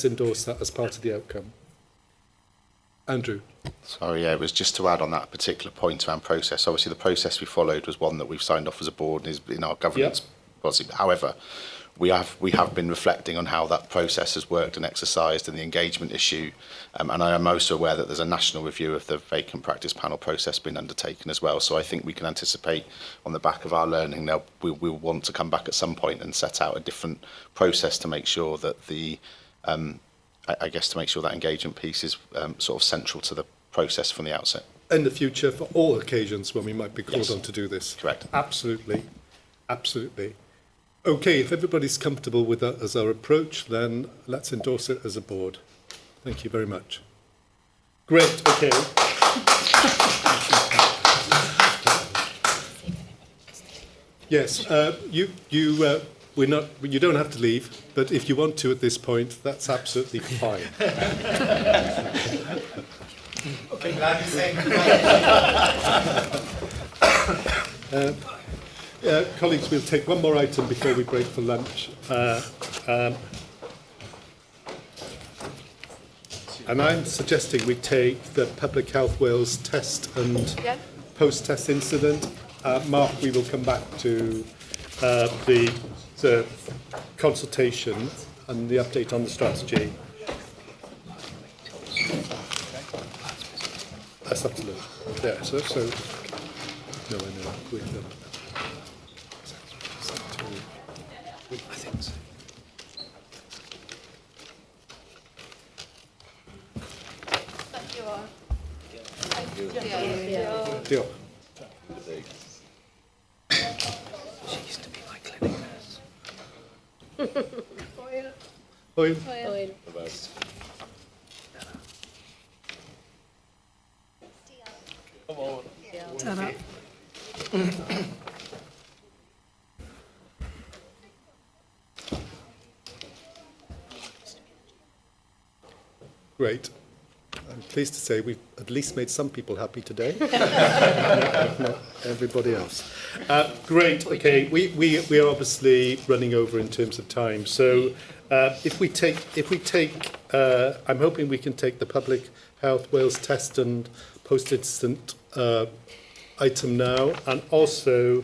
endorse that as part of the outcome. Andrew. Sorry, yeah, it was just to add on that particular point around process. Obviously, the process we followed was one that we've signed off as a board and is in our governance policy. However, we have been reflecting on how that process has worked and exercised and the engagement issue. And I am also aware that there's a national review of the vacant practice panel process being undertaken as well. So I think we can anticipate on the back of our learning now we'll want to come back at some point and set out a different process to make sure that the I guess to make sure that engagement piece is sort of central to the process from the outset. In the future, for all occasions when we might be called Yes. on to do this. Correct. Absolutely. Absolutely. Okay, if everybody's comfortable with that as our approach, then let's endorse it as a board. Thank you very much. Great, okay. Yes, you don't have to leave, but if you want to at this point, that's absolutely fine. Okay, glad you say. Colleagues, we'll take one more item before we break for lunch. And I'm suggesting we take the Public Health Wales test and post-test incident. Mark, we will come back to the consultation and the update on the strategy. That's absolutely. Yeah, so no, I know. I think so. Thank you all. Diolch. She used to be my clinic nurse. Hwyl. Ta-ra. Great. I'm pleased to say we've at least made some people happy today. Not everybody else. Great. Okay. We are obviously running over in terms of time. So if we take, I'm hoping we can take the Public Health Wales test and post-incident item now, and also,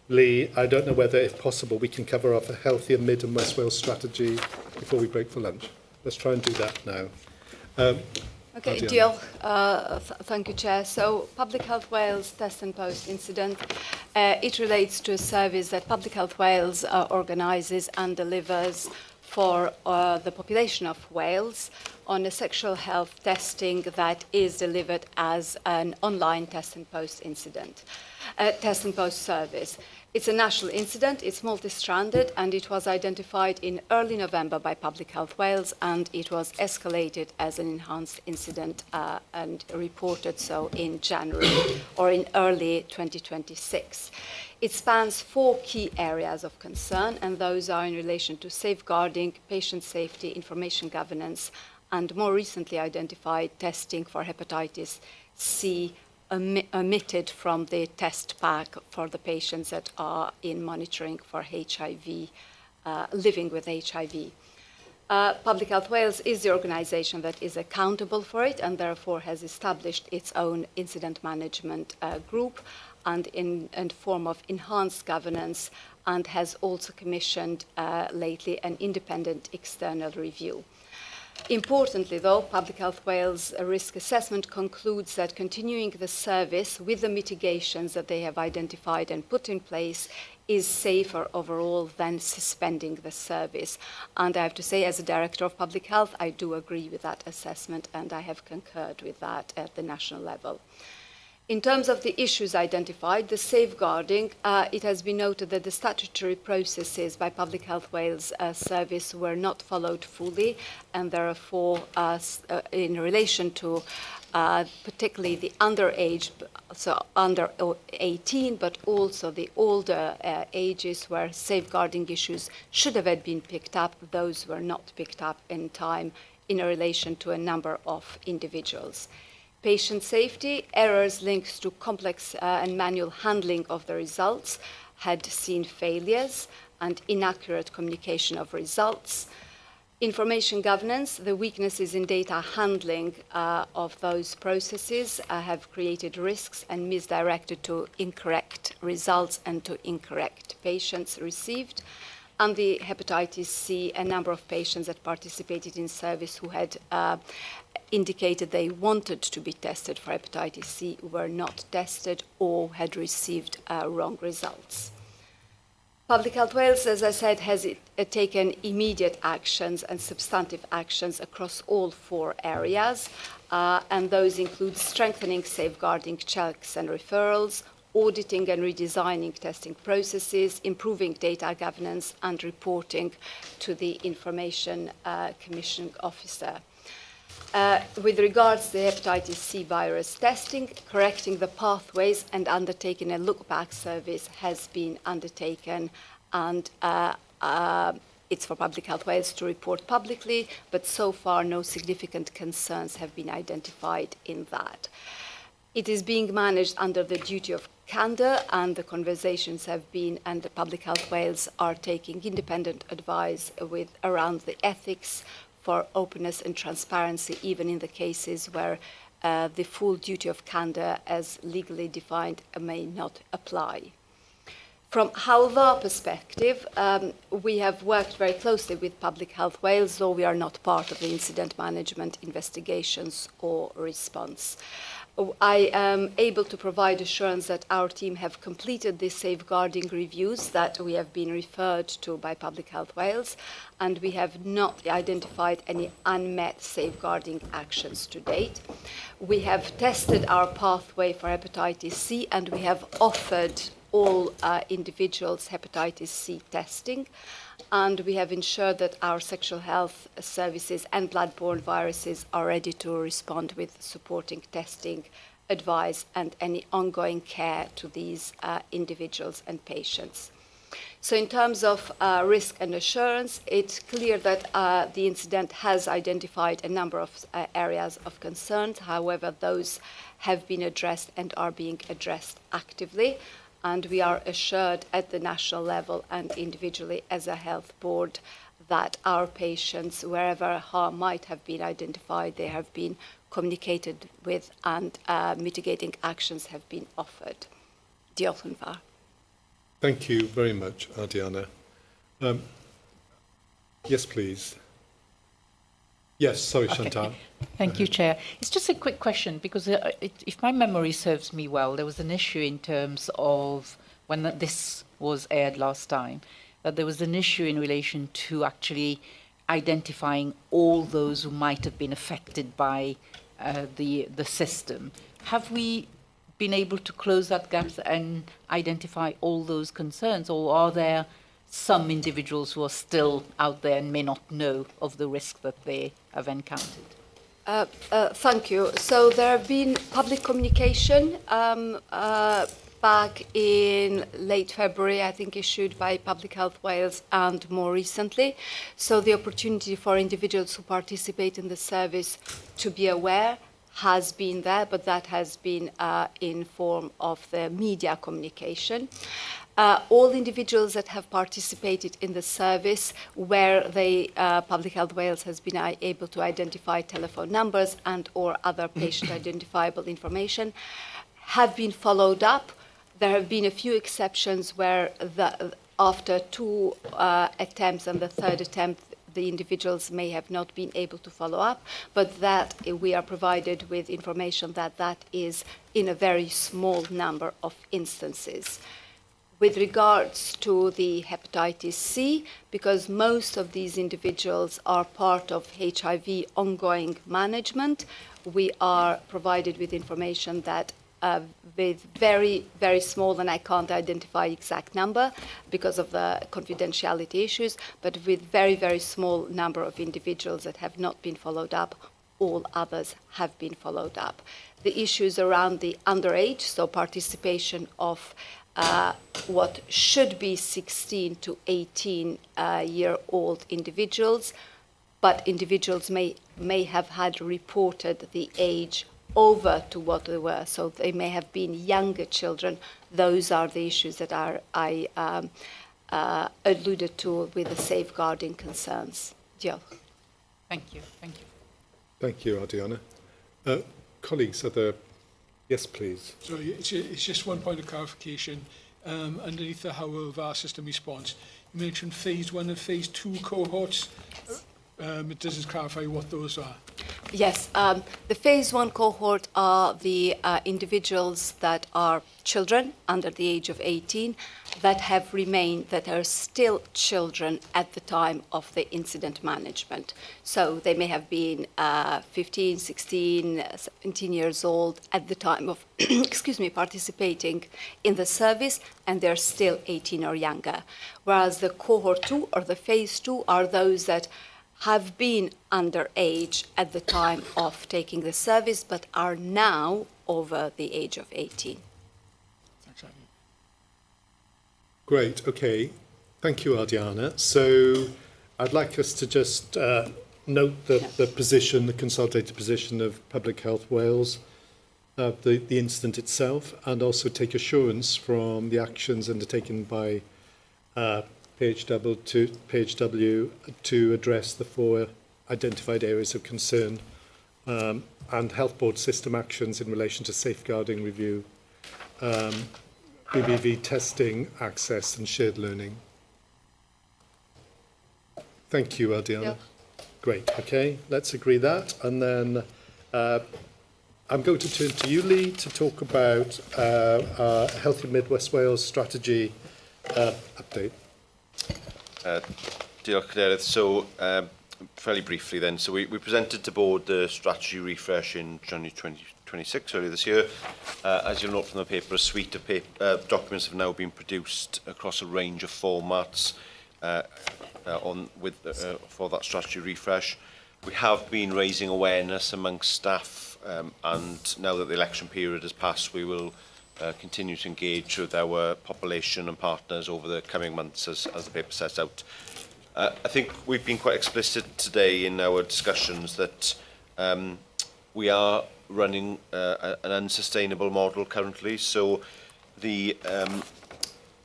Lee, I don't know whether, if possible, we can cover off a healthier Mid and West Wales strategy before we break for lunch. Let's try and do that now. Okay, Adriana. deal. Thank you, Chair. So, Public Health Wales test and post incident, it relates to a service that Public Health Wales organises and delivers for the population of Wales on a sexual health testing that is delivered as an online test and post incident, test and post service. It's a national incident, it's multi-stranded, and it was identified in early November by Public Health Wales, and it was escalated as an enhanced incident and reported so in January or in early 2026. It spans 4 key areas of concern, and those are in relation to safeguarding, patient safety, information governance, and more recently identified testing for hepatitis C omitted from the test pack for the patients that are in monitoring for HIV, living with HIV. Public Health Wales is the organisation that is accountable for it and therefore has established its own incident management group and in form of enhanced governance, and has also commissioned lately an independent external review. Importantly, though, Public Health Wales risk assessment concludes that continuing the service with the mitigations that they have identified and put in place is safer overall than suspending the service. And I have to say, as a Director of Public Health, I do agree with that assessment, and I have concurred with that at the national level. In terms of the issues identified, the safeguarding, it has been noted that the statutory processes by Public Health Wales service were not followed fully, and therefore, in relation to particularly the underage, so under 18, but also the older ages where safeguarding issues should have been picked up, those were not picked up in time in relation to a number of individuals. Patient safety, errors linked to complex and manual handling of the results, had seen failures and inaccurate communication of results. Information governance, the weaknesses in data handling of those processes have created risks and misdirected to incorrect results and to incorrect patients received. And the hepatitis C, a number of patients that participated in service who had indicated they wanted to be tested for hepatitis C were not tested or had received wrong results. Public Health Wales, as I said, has taken immediate actions and substantive actions across all 4 areas, and those include strengthening safeguarding checks and referrals, auditing and redesigning testing processes, improving data governance and reporting to the Information Commission Officer. With regards to the hepatitis C virus testing, correcting the pathways and undertaking a look-back service has been undertaken, and it's for Public Health Wales to report publicly, but so far no significant concerns have been identified in that. It is being managed under the duty of candour, and the conversations have been, and the Public Health Wales are taking independent advice around the ethics for openness and transparency, even in the cases where the full duty of candour as legally defined may not apply. From Hywel Dda perspective, we have worked very closely with Public Health Wales, though we are not part of the incident management investigations or response. I am able to provide assurance that our team have completed the safeguarding reviews that we have been referred to by Public Health Wales, and we have not identified any unmet safeguarding actions to date. We have tested our pathway for hepatitis C, and we have offered all individuals hepatitis C testing, and we have ensured that our sexual health services and bloodborne viruses are ready to respond with supporting testing, advice, and any ongoing care to these individuals and patients. So in terms of risk and assurance, it's clear that the incident has identified a number of areas of concern. However, those have been addressed and are being addressed actively. And we are assured at the national level and individually as a health board that our patients, wherever harm might have been identified, they have been communicated with, and mitigating actions have been offered. Diolch yn fawr. Thank you very much, Diana. Yes, please. Yes, sorry, Chantal. Okay. Thank you, Chair. It's just a quick question, because if my memory serves me well, there was an issue in terms of when this was aired last time, that there was an issue in relation to actually identifying all those who might have been affected by the system. Have we been able to close that gap and identify all those concerns, or are there some individuals who are still out there and may not know of the risk that they have encountered? Thank you. So there have been public communication back in late February, I think, issued by Public Health Wales, and more recently. So the opportunity for individuals who participate in the service to be aware has been there, but that has been in form of the media communication. All individuals that have participated in the service where the Public Health Wales has been able to identify telephone numbers and or other patient identifiable information have been followed up. There have been a few exceptions where after 2 attempts and the 3rd attempt, the individuals may have not been able to follow up, but that we are provided with information that that is in a very small number of instances. With regards to the hepatitis C, because most of these individuals are part of HIV ongoing management, we are provided with information that with very, very small, and I can't identify exact number because of the confidentiality issues, but with very, very small number of individuals that have not been followed up, all others have been followed up. The issues around the underage, so participation of what should be 16 to 18-year-old individuals, but individuals may have had reported the age over to what they were. So they may have been younger children. Those are the issues that I alluded to with the safeguarding concerns. Diolch. Thank you. Thank you. Thank you, Ardiana. Colleagues, are there... Yes, please. Sorry, it's just one point of clarification. Underneath the Hywel Dda system response, you mentioned phase 1 and phase 2 cohorts. It doesn't clarify what those are. Yes, the phase 1 cohort are the individuals that are children under the age of 18 that have remained, that are still children at the time of the incident management. So they may have been 15, 16, 17 years old at the time of, participating in the service, and they're still 18 or younger. Whereas the cohort 2 or the phase 2 are those that have been underage at the time of taking the service, but are now over the age of 18. Great, okay. Thank you, Ardiana. So I'd like us to just note the position, the consolidated position of Public Health Wales, the incident itself, and also take assurance from the actions undertaken by page W to address the 4 identified areas of concern and Health Board system actions in relation to safeguarding review, BBV testing, access and shared learning. Thank you, Ardiana. Yep. Great, okay, let's agree that. And then I'm going to turn to you, Lee, to talk about our Healthy Mid West Wales strategy update. Diolch, Cadeirydd. So, fairly briefly then, so we presented to board the strategy refresh in January 2026, earlier this year. As you'll note from the paper, a suite of documents have now been produced across a range of formats for that strategy refresh. We have been raising awareness amongst staff, and now that the election period has passed, we will continue to engage with our population and partners over the coming months as the paper sets out. I think we've been quite explicit today in our discussions that we are running an unsustainable model currently. So the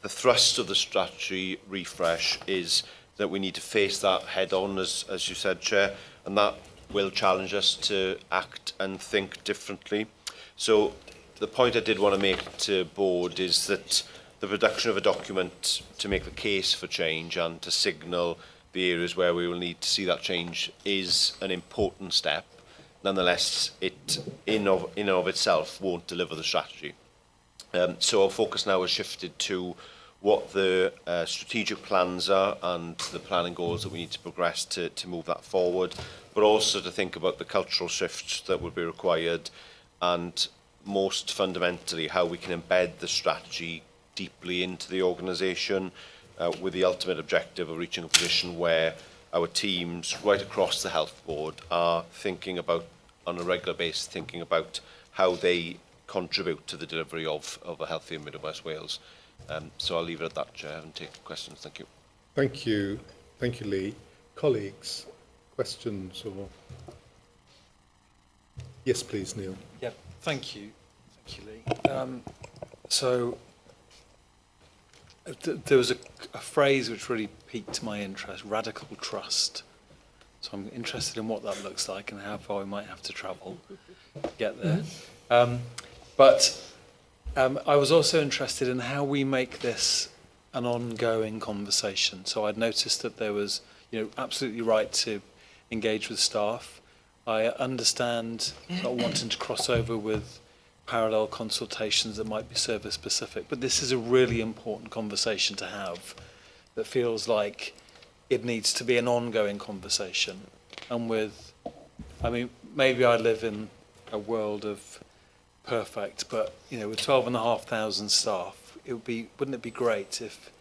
thrust of the strategy refresh is that we need to face that head on, as you said, Chair, and that will challenge us to act and think differently. So the point I did want to make to board is that the production of a document to make the case for change and to signal the areas where we will need to see that change is an important step. Nonetheless, it in and of itself won't deliver the strategy. So our focus now has shifted to what the strategic plans are and the planning goals that we need to progress to move that forward, but also to think about the cultural shifts that would be required, and most fundamentally how we can embed the strategy deeply into the organisation with the ultimate objective of reaching a position where our teams right across the health board are thinking about, on a regular basis, thinking about how they contribute to the delivery of a healthier Mid West Wales. So I'll leave it at that, Chair, and take questions. Thank you. Thank you. Thank you, Lee. Colleagues, questions or... Yes, please, Neil. Yeah, thank you. Thank you, Lee. So there was a phrase which really piqued my interest, radical trust. So I'm interested in what that looks like and how far we might have to travel to get there. But I was also interested in how we make this an ongoing conversation. So I'd noticed that there was, absolutely right to engage with staff. I understand not wanting to cross over with parallel consultations that might be service specific, but this is a really important conversation to have that feels like it needs to be an ongoing conversation. And maybe I live in a world of perfect, but with 12,500 staff, wouldn't it be great if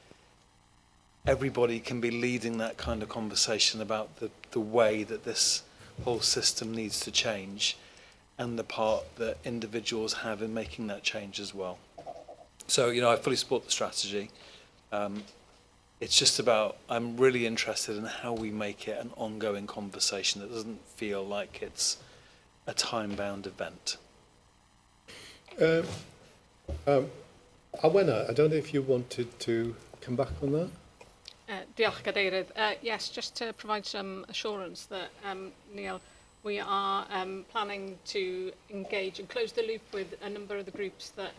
everybody can be leading that kind of conversation about the way that this whole system needs to change and the part that individuals have in making that change as well. So, I fully support the strategy. It's just about, I'm really interested in how we make it an ongoing conversation that doesn't feel like it's a time-bound event. Awenna, I don't know if you wanted to come back on that. Diolch, Cadeirydd. Yes, just to provide some assurance that, Neil, we are planning to engage and close the loop with a number of the groups that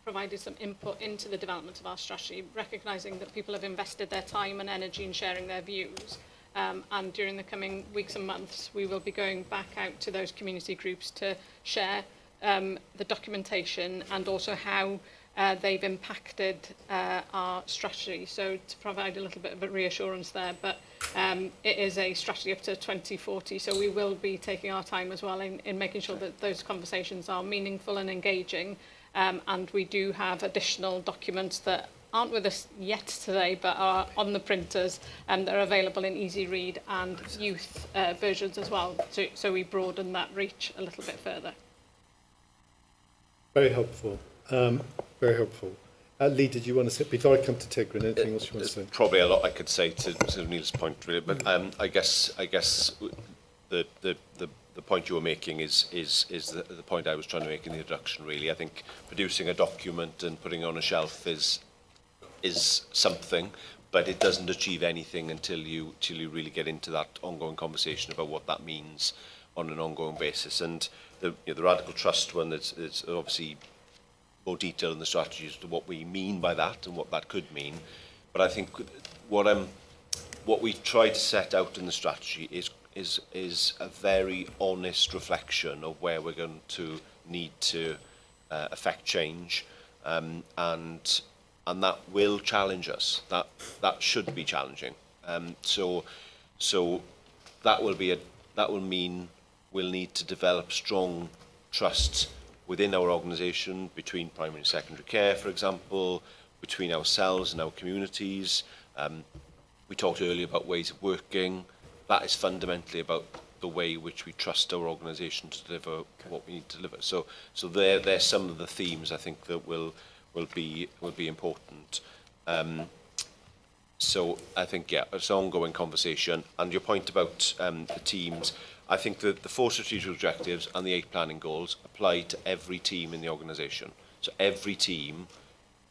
provided some input into the development of our strategy, recognising that people have invested their time and energy in sharing their views. And during the coming weeks and months, we will be going back out to those community groups to share the documentation and also how they've impacted our strategy. So to provide a little bit of a reassurance there, but it is a strategy up to 2040, so we will be taking our time as well in making sure that those conversations are meaningful and engaging. And we do have additional documents that aren't with us yet today, but are on the printers, and they're available in easy read and youth versions as well. So we broaden that reach a little bit further. Very helpful. Very helpful. Lee, did you want to say, before I come to Tigran, anything else you want to say? Probably a lot I could say to Neil's point, really, but I guess the point you were making is the point I was trying to make in the introduction, really. I think producing a document and putting it on a shelf is something, but it doesn't achieve anything until you really get into that ongoing conversation about what that means on an ongoing basis. And the radical trust one, it's obviously more detail in the strategy as to what we mean by that and what that could mean. But I think what we've tried to set out in the strategy is a very honest reflection of where we're going to need to affect change, and that will challenge us. That should be challenging. So that will mean we'll need to develop strong trust within our organisation, between primary and secondary care, for example, between ourselves and our communities. We talked earlier about ways of working. That is fundamentally about the way in which we trust our organisation to deliver what we need to deliver. So they're some of the themes I think that will be important. So I think, yeah, it's an ongoing conversation. And your point about the teams, I think that the 4 strategic objectives and the 8 planning goals apply to every team in the organisation. So every team,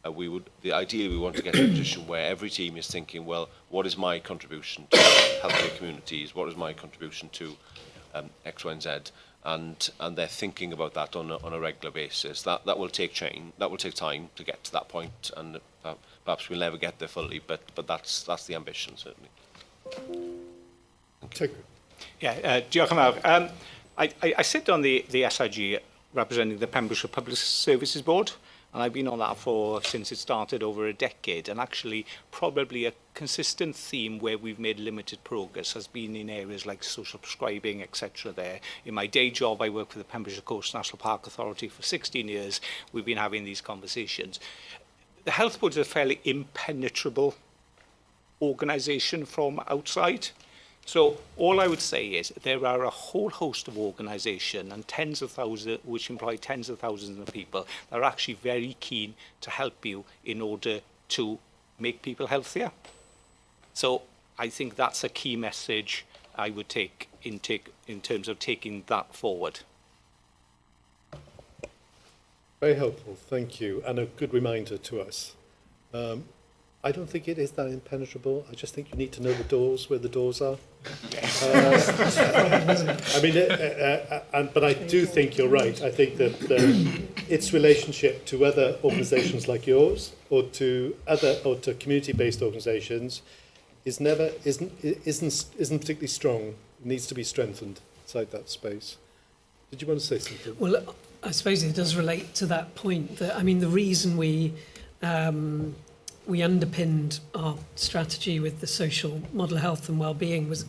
ideally we want to get to a position where every team is thinking, well, what is my contribution to healthier communities? What is my contribution to X, Y, and Z? And they're thinking about that on a regular basis. That will take time to get to that point, and perhaps we'll never get there fully, but that's the ambition, certainly. Thank you. Yeah, diolch yn fawr. I sit on the SIG representing the Pembrokeshire Public Services Board, and I've been on that since it started over a decade, and actually probably a consistent theme where we've made limited progress has been in areas like social prescribing, etc. there. In my day job, I work for the Pembrokeshire Coast National Park Authority for 16 years. We've been having these conversations. The Health Board is a fairly impenetrable organisation from outside. So all I would say is there are a whole host of organisations and tens of thousands, which employ tens of thousands of people, that are actually very keen to help you in order to make people healthier. So I think that's a key message I would take in terms of taking that forward. Very helpful, thank you, and a good reminder to us. I don't think it is that impenetrable. I just think you need to know the doors, where the doors are. I mean, but I do think you're right. I think that its relationship to other organisations like yours, or to community-based organisations, isn't particularly strong. It needs to be strengthened inside that space. Did you want to say something? Well, I suppose it does relate to that point. That I mean, the reason we underpinned our strategy with the social model of health and well-being was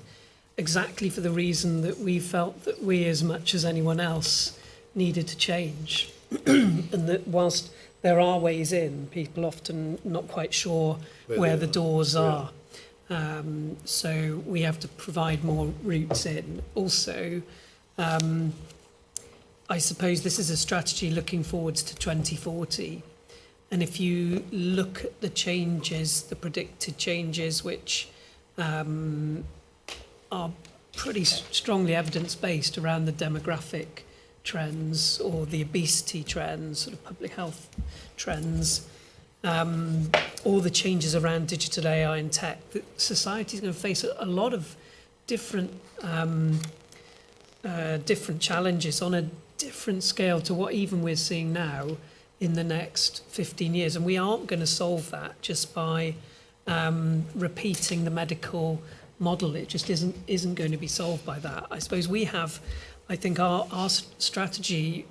exactly for the reason that we felt that we, as much as anyone else, needed to change. And that whilst there are ways in, people often not quite sure where the doors are. So we have to provide more routes in. Also, I suppose this is a strategy looking forwards to 2040. And if you look at the changes, the predicted changes, which are pretty strongly evidence-based around the demographic trends or the obesity trends, sort of public health trends, all the changes around digital AI and tech, that society is going to face a lot of different different challenges on a different scale to what even we're seeing now in the next 15 years. And we aren't going to solve that just by repeating the medical model. It just isn't going to be solved by that. I suppose we have, I think our strategy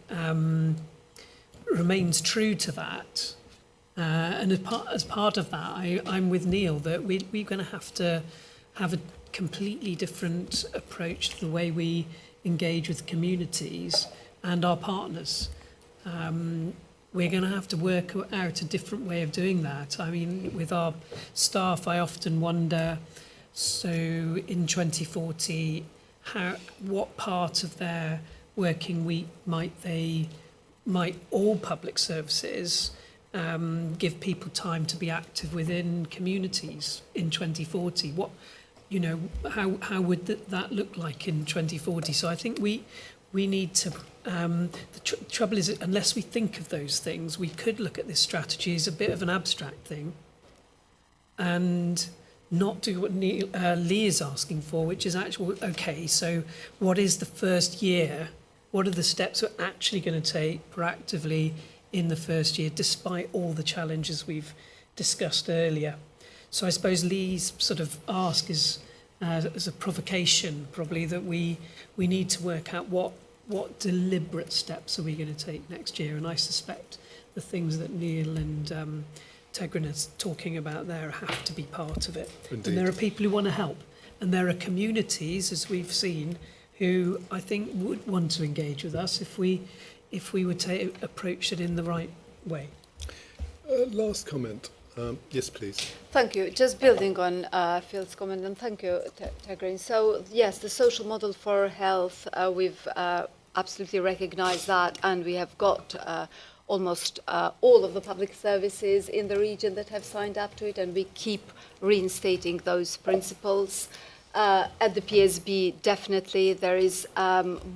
remains true to that. And as part of that, I'm with Neil that we're going to have a completely different approach to the way we engage with communities and our partners. We're going to have to work out a different way of doing that. I mean, with our staff, I often wonder, so in 2040, what part of their working week might all public services give people time to be active within communities in 2040? What, how would that look like in 2040? So I think we need to. The trouble is, unless we think of those things, we could look at this strategy as a bit of an abstract thing, and not do what Lee is asking for, which is actual. Okay, so what is the first year? What are the steps we're actually going to take proactively in the first year, despite all the challenges we've discussed earlier? So I suppose Lee's sort of ask is as a provocation, probably, that we need to work out what deliberate steps are we going to take next year. And I suspect the things that Neil and Tegrin are talking about there have to be part of it. Indeed. And there are people who want to help. And there are communities, as we've seen, who I think would want to engage with us if we would approach it in the right way. Last comment. Yes, please. Thank you. Just building on Phil's comment, and thank you, Tegrin. So, yes, the social model for health, we've absolutely recognised that, and we have got almost all of the public services in the region that have signed up to it, and we keep reinstating those principles. At the PSB, definitely, there is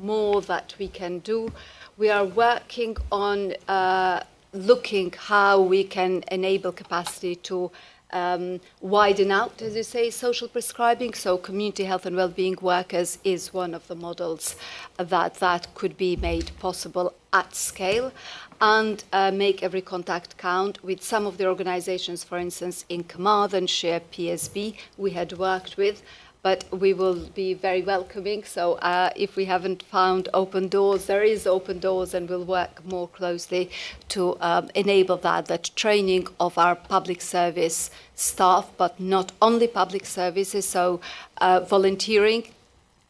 more that we can do. We are working on looking how we can enable capacity to widen out, as you say, social prescribing. So community health and wellbeing workers is one of the models that could be made possible at scale, and make every contact count with some of the organizations, for instance, in Carmarthenshire PSB we had worked with. But we will be very welcoming. So if we haven't found open doors, there is open doors, and we'll work more closely to enable that training of our public service staff, but not only public services. So volunteering,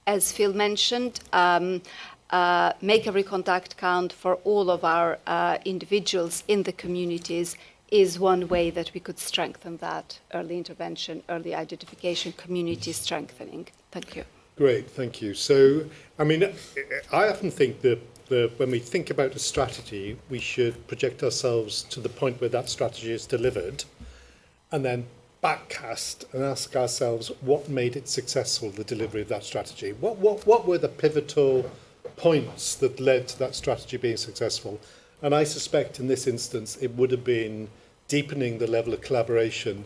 as Phil mentioned, make every contact count for all of our individuals in the communities is one way that we could strengthen that early intervention, early identification, community strengthening. Thank you. Great, thank you. So, I mean, I often think that when we think about a strategy, we should project ourselves to the point where that strategy is delivered, and then backcast and ask ourselves what made it successful, the delivery of that strategy. What were the pivotal points that led to that strategy being successful? And I suspect in this instance, it would have been deepening the level of collaboration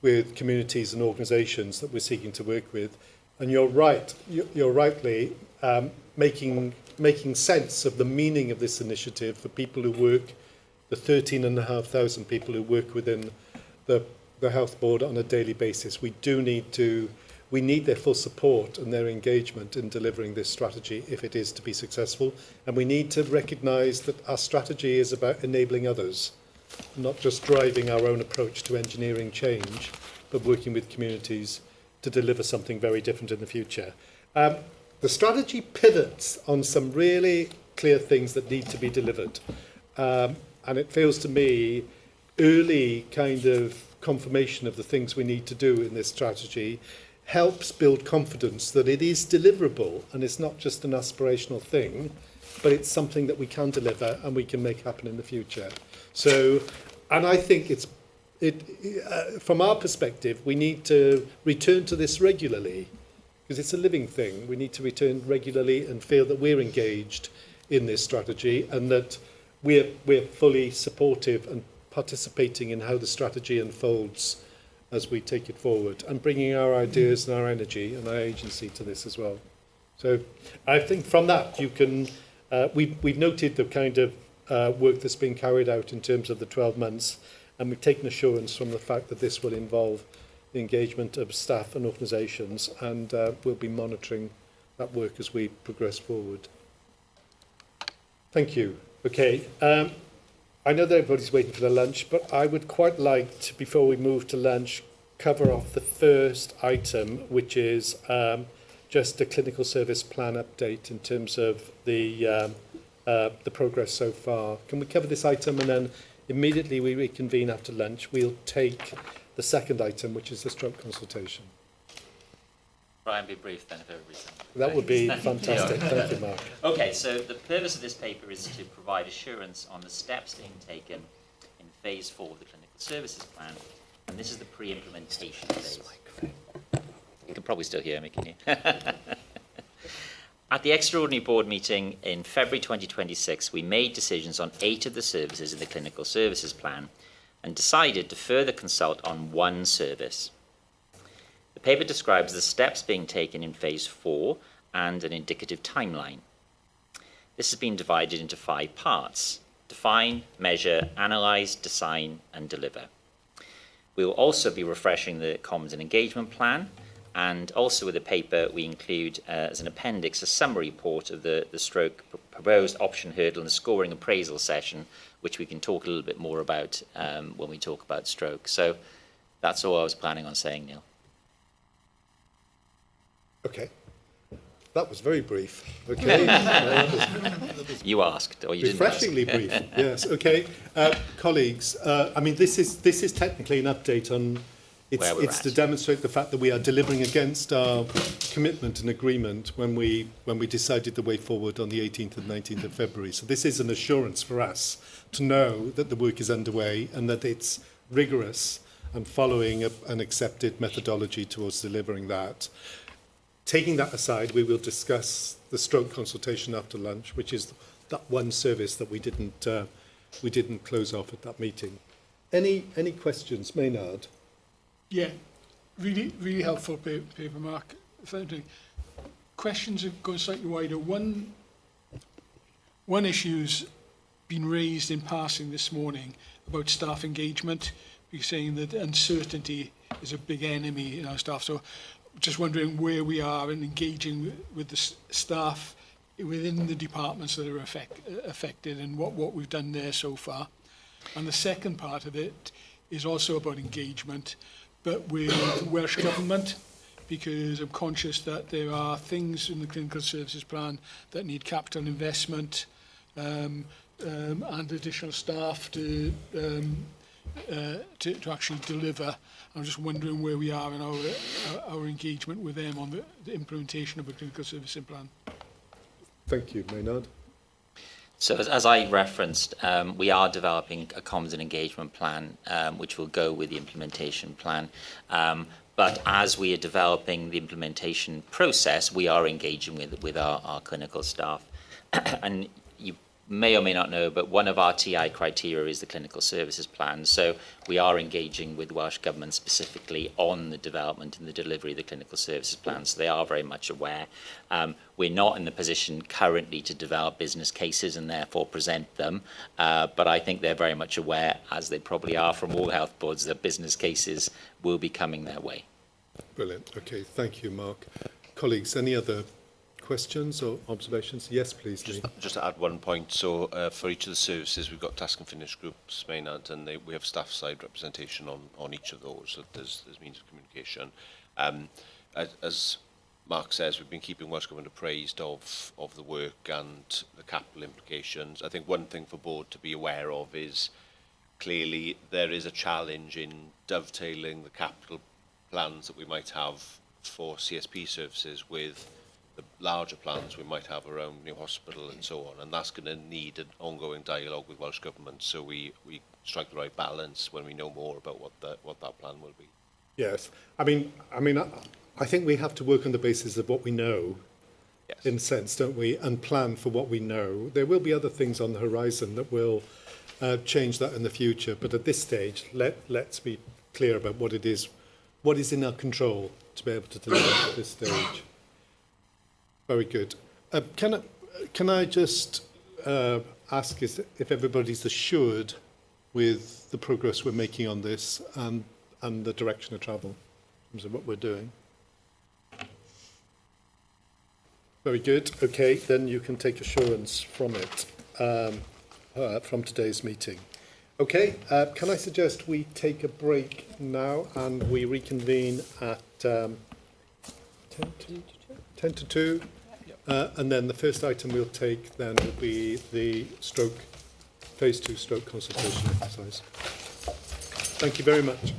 with communities and organisations that we're seeking to work with. And you're right, you're rightly making sense of the meaning of this initiative for people who work, the 13,500 people who work within the Health Board on a daily basis. We need their full support and their engagement in delivering this strategy if it is to be successful. And we need to recognise that our strategy is about enabling others, not just driving our own approach to engineering change, but working with communities to deliver something very different in the future. The strategy pivots on some really clear things that need to be delivered. And it feels to me early kind of confirmation of the things we need to do in this strategy helps build confidence that it is deliverable, and it's not just an aspirational thing, but it's something that we can deliver and we can make happen in the future. So, and I think from our perspective, we need to return to this regularly, because it's a living thing. We need to return regularly and feel that we're engaged in this strategy, and that we're fully supportive and participating in how the strategy unfolds as we take it forward, and bringing our ideas and our energy and our agency to this as well. So I think from that you can, we've noted the kind of work that's been carried out in terms of the 12 months, and we've taken assurance from the fact that this will involve the engagement of staff and organisations, and we'll be monitoring that work as we progress forward. Thank you. Okay. I know that everybody's waiting for the lunch, but I would quite like to, before we move to lunch, cover off the first item, which is just a clinical service plan update in terms of the progress so far. Can we cover this item, and then immediately we reconvene after lunch? We'll take the second item, which is the stroke consultation. Try and be brief then, if everybody's done. That would be fantastic. Thank you, Mark. Okay, so the purpose of this paper is to provide assurance on the steps being taken in phase 4 of the clinical services plan, and this is the pre-implementation phase. You can probably still hear me, can you? At the extraordinary board meeting in February 2026, we made decisions on 8 of the services in the clinical services plan and decided to further consult on 1 service. The paper describes the steps being taken in phase 4 and an indicative timeline. This has been divided into 5 parts: define, measure, analyse, design and deliver. We will also be refreshing the comms and engagement plan, and also with the paper we include as an appendix a summary report of the stroke proposed option hurdle and the scoring appraisal session, which we can talk a little bit more about when we talk about stroke. So that's all I was planning on saying, Neil. Okay. That was very brief. Okay. You asked, or you didn't ask. Refreshingly brief. Yes. Okay. Colleagues, I mean, this is technically an update on. It's to demonstrate the fact that we are delivering against our commitment and agreement when we decided the way forward on the 18th and 19th of February. So this is an assurance for us to know that the work is underway and that it's rigorous and following an accepted methodology towards delivering that. Taking that aside, we will discuss the stroke consultation after lunch, which is that 1 service that we didn't close off at that meeting. Any questions, Maynard? Yeah, really helpful paper, Mark. Questions have gone slightly wider. One issue's been raised in passing this morning about staff engagement. You're saying that uncertainty is a big enemy in our staff. So just wondering where we are in engaging with the staff within the departments that are affected and what we've done there so far. And the second part of it is also about engagement, but with Welsh Government, because I'm conscious that there are things in the clinical services plan that need capital investment and additional staff to actually deliver. I'm just wondering where we are in our engagement with them on the implementation of a clinical services plan. Thank you, Maynard. So as I referenced, we are developing a comms and engagement plan, which will go with the implementation plan. But as we are developing the implementation process, we are engaging with our clinical staff. And you may or may not know, but one of our TI criteria is the clinical services plan. So we are engaging with Welsh Government specifically on the development and the delivery of the clinical services plan. So they are very much aware. We're not in the position currently to develop business cases and therefore present them. But I think they're very much aware, as they probably are from all health boards, that business cases will be coming their way. Brilliant. Okay, thank you, Mark. Colleagues, any other questions or observations? Yes, please, Lee. Just to add one point, so for each of the services we've got task and finish groups, Maynard, and we have staff side representation on each of those, so there's means of communication. As Mark says, we've been keeping Welsh Government appraised of the work and the capital implications. I think one thing for board to be aware of is clearly there is a challenge in dovetailing the capital plans that we might have for CSP services with the larger plans we might have around new hospital and so on, and that's going to need an ongoing dialogue with Welsh Government, so we strike the right balance when we know more about what that plan will be. Yes, I mean, I think we have to work on the basis of what we know in a sense, don't we, and plan for what we know. There will be other things on the horizon that will change that in the future, but at this stage, let's be clear about what it is, what is in our control to be able to deliver at this stage. Very good. Can I just ask if everybody's assured with the progress we're making on this and the direction of travel in terms of what we're doing? Very good. Okay, then you can take assurance from it, from today's meeting. Okay, can I suggest we take a break now and we reconvene at 10 to 2? And then the first item we'll take then will be the phase 2 stroke consultation exercise. Thank you very much.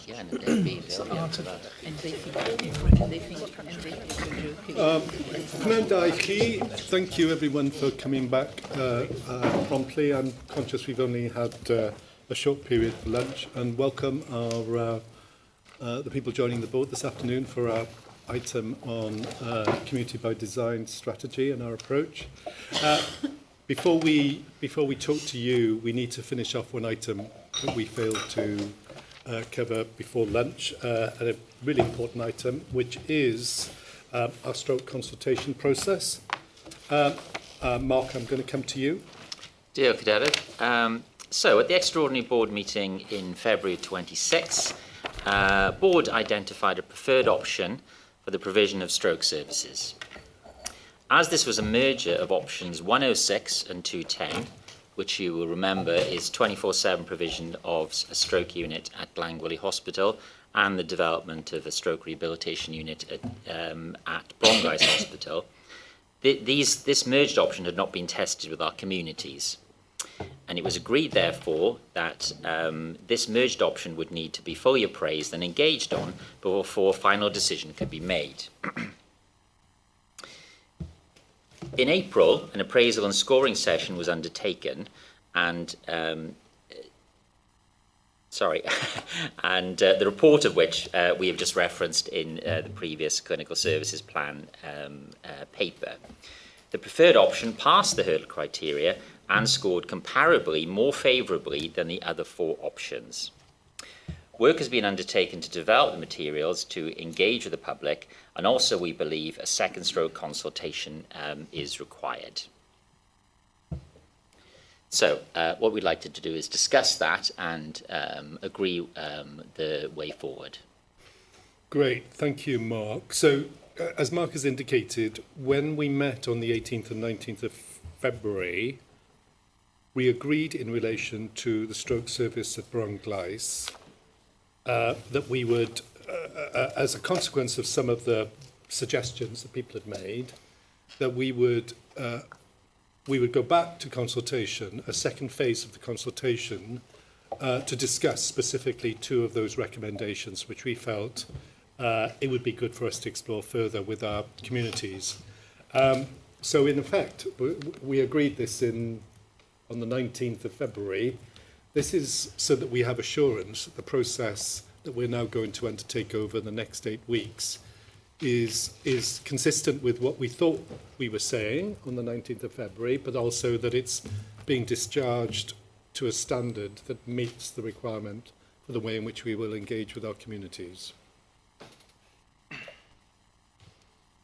Yeah, and they'll be Pnawn da I chi. Thank you everyone for coming back promptly. I'm conscious we've only had a short period for lunch, and welcome our the people joining the board this afternoon for our item on community by design strategy and our approach. Before we talk to you, we need to finish off one item that we failed to cover before lunch, a really important item, which is our stroke consultation process. Mark, I'm going to come to you. Dear Caderet. So at the extraordinary board meeting in February 26, board identified a preferred option for the provision of stroke services. As this was a merger of options 106 and 210, which you will remember is 24/7 provision of a stroke unit at Glangwilly Hospital and the development of a stroke rehabilitation unit at Brongais Hospital, this merged option had not been tested with our communities. And it was agreed, therefore, that this merged option would need to be fully appraised and engaged on before a final decision could be made. In April, an appraisal and scoring session was undertaken, and the report of which we have just referenced in the previous clinical services plan paper. The preferred option passed the hurdle criteria and scored comparably more favourably than the other four options. Work has been undertaken to develop the materials to engage with the public, and also we believe a second stroke consultation is required. So what we'd like to do is discuss that and agree the way forward. Great, thank you, Mark. So as Mark has indicated, when we met on the 18th and 19th of February, we agreed in relation to the stroke service at Brongais that we would, as a consequence of some of the suggestions that people had made, that we would go back to consultation, a second phase of the consultation, to discuss specifically two of those recommendations, which we felt it would be good for us to explore further with our communities. So in effect, we agreed this on the 19th of February. This is so that we have assurance that the process that we're now going to undertake over the next 8 weeks is consistent with what we thought we were saying on the 19th of February, but also that it's being discharged to a standard that meets the requirement for the way in which we will engage with our communities.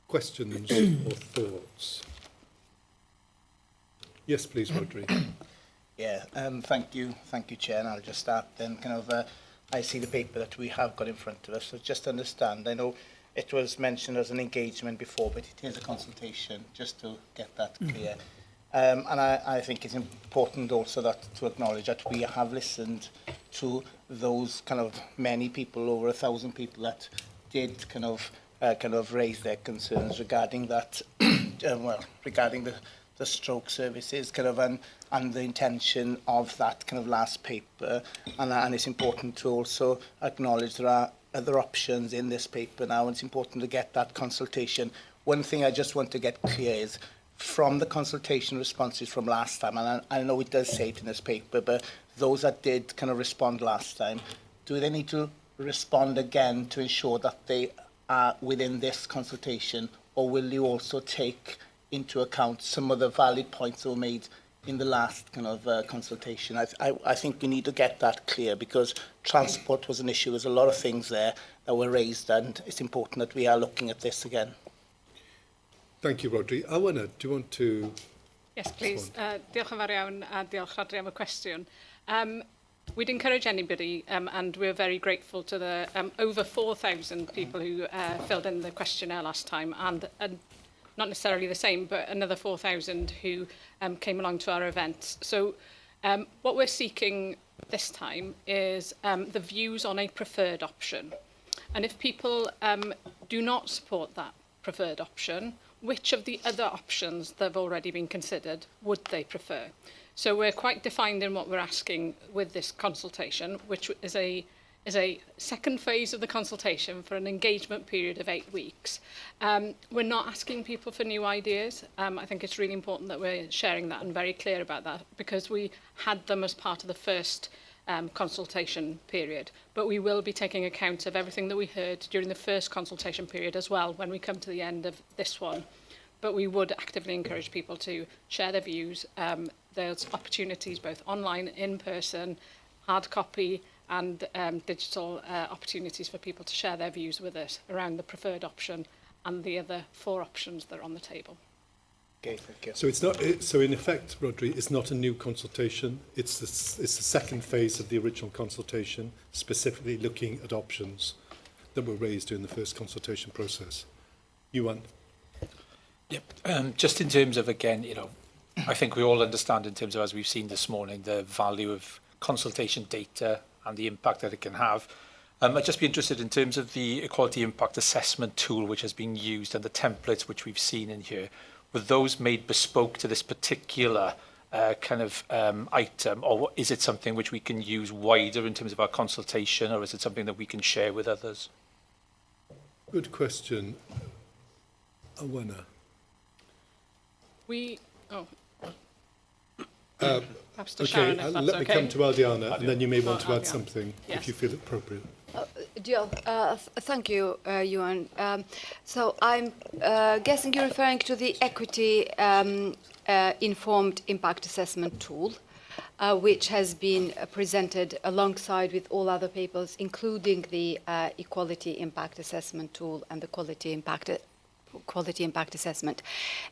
Questions or thoughts? Yes, please, Rodri. Yeah, thank you, Chair. And I'll just start then. I see the paper that we have got in front of us. So just understand, I know it was mentioned as an engagement before, but it is a consultation, just to get that clear. And I think it's important also to acknowledge that we have listened to those many people, over 1,000 people that did raise their concerns regarding that, regarding the stroke services and the intention of that last paper, and it's important to also acknowledge there are other options in this paper now, and it's important to get that consultation. One thing I just want to get clear is, from the consultation responses from last time, and I know it does say it in this paper, but those that did respond last time, do they need to respond again to ensure that they are within this consultation, or will you also take into account some of the valid points that were made in the last consultation? I think we need to get that clear, because transport was an issue. There's a lot of things there that were raised, and it's important that we are looking at this again. Thank you, Rodri. Awana, do you want to... Yes, please. Diolch yn fawr iawn, a diolch Rodri am y cwestiwn. We'd encourage anybody, and we're very grateful to the over 4,000 people who filled in the questionnaire last time, and not necessarily the same, but another 4,000 who came along to our event. So what we're seeking this time is the views on a preferred option. And if people do not support that preferred option, which of the other options that have already been considered would they prefer? So we're quite defined in what we're asking with this consultation, which is a is a second phase of the consultation for an engagement period of 8 weeks. We're not asking people for new ideas. I think it's really important that we're sharing that and very clear about that, because we had them as part of the first consultation period. But we will be taking account of everything that we heard during the first consultation period as well when we come to the end of this one. But we would actively encourage people to share their views. There's opportunities both online, in person, hard copy, and digital opportunities for people to share their views with us around the preferred option and the other 4 options that are on the table. Okay, thank you. So it's not. So in effect, Rodri, it's not a new consultation. It's the second phase of the original consultation, specifically looking at options that were raised during the first consultation process. Hywel. Yep. Just in terms of, again, I think we all understand in terms of, as we've seen this morning, the value of consultation data and the impact that it can have. I'd just be interested in terms of the equality impact assessment tool which has been used and the templates which we've seen in here. Were those made bespoke to this particular item, or is it something which we can use wider in terms of our consultation, or is it something that we can share with others? Good question. Awana. Perhaps to Okay, Sharon, if that's let me come to Aldiana, and then you may want to add Aldiana. something if you feel appropriate. Thank you, Ewan. So I'm guessing you're referring to the equity informed impact assessment tool, which has been presented alongside with all other papers, including the equality impact assessment tool and the quality impact assessment.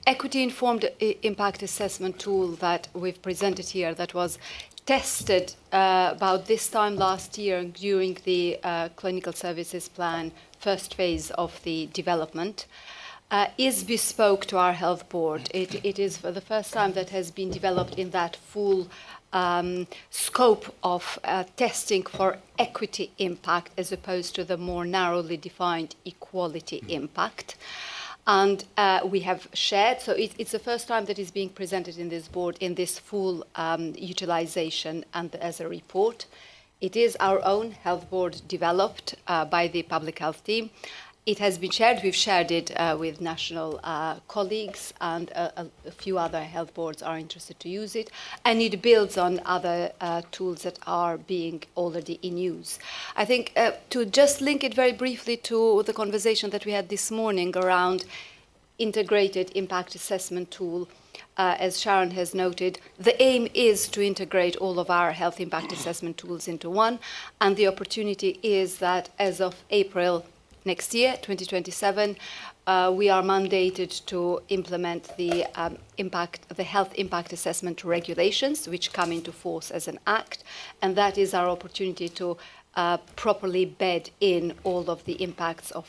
Equity-informed impact assessment tool that we've presented here, that was tested about this time last year during the clinical services plan first phase of the development, is bespoke to our health board. It is for the first time that has been developed in that full scope of testing for equity impact as opposed to the more narrowly defined equality impact. And we have shared, so it's the first time that is being presented in this board in this full utilization and as a report. It is our own health board developed by the public health team. It has been shared, we've shared it with national colleagues, and a few other health boards are interested to use it. And it builds on other tools that are being already in use. I think to just link it very briefly to the conversation that we had this morning around integrated impact assessment tool, as Sharon has noted, the aim is to integrate all of our health impact assessment tools into one. And the opportunity is that as of April next year, 2027, we are mandated to implement the health impact assessment regulations, which come into force as an act, and that is our opportunity to properly bed in all of the impacts of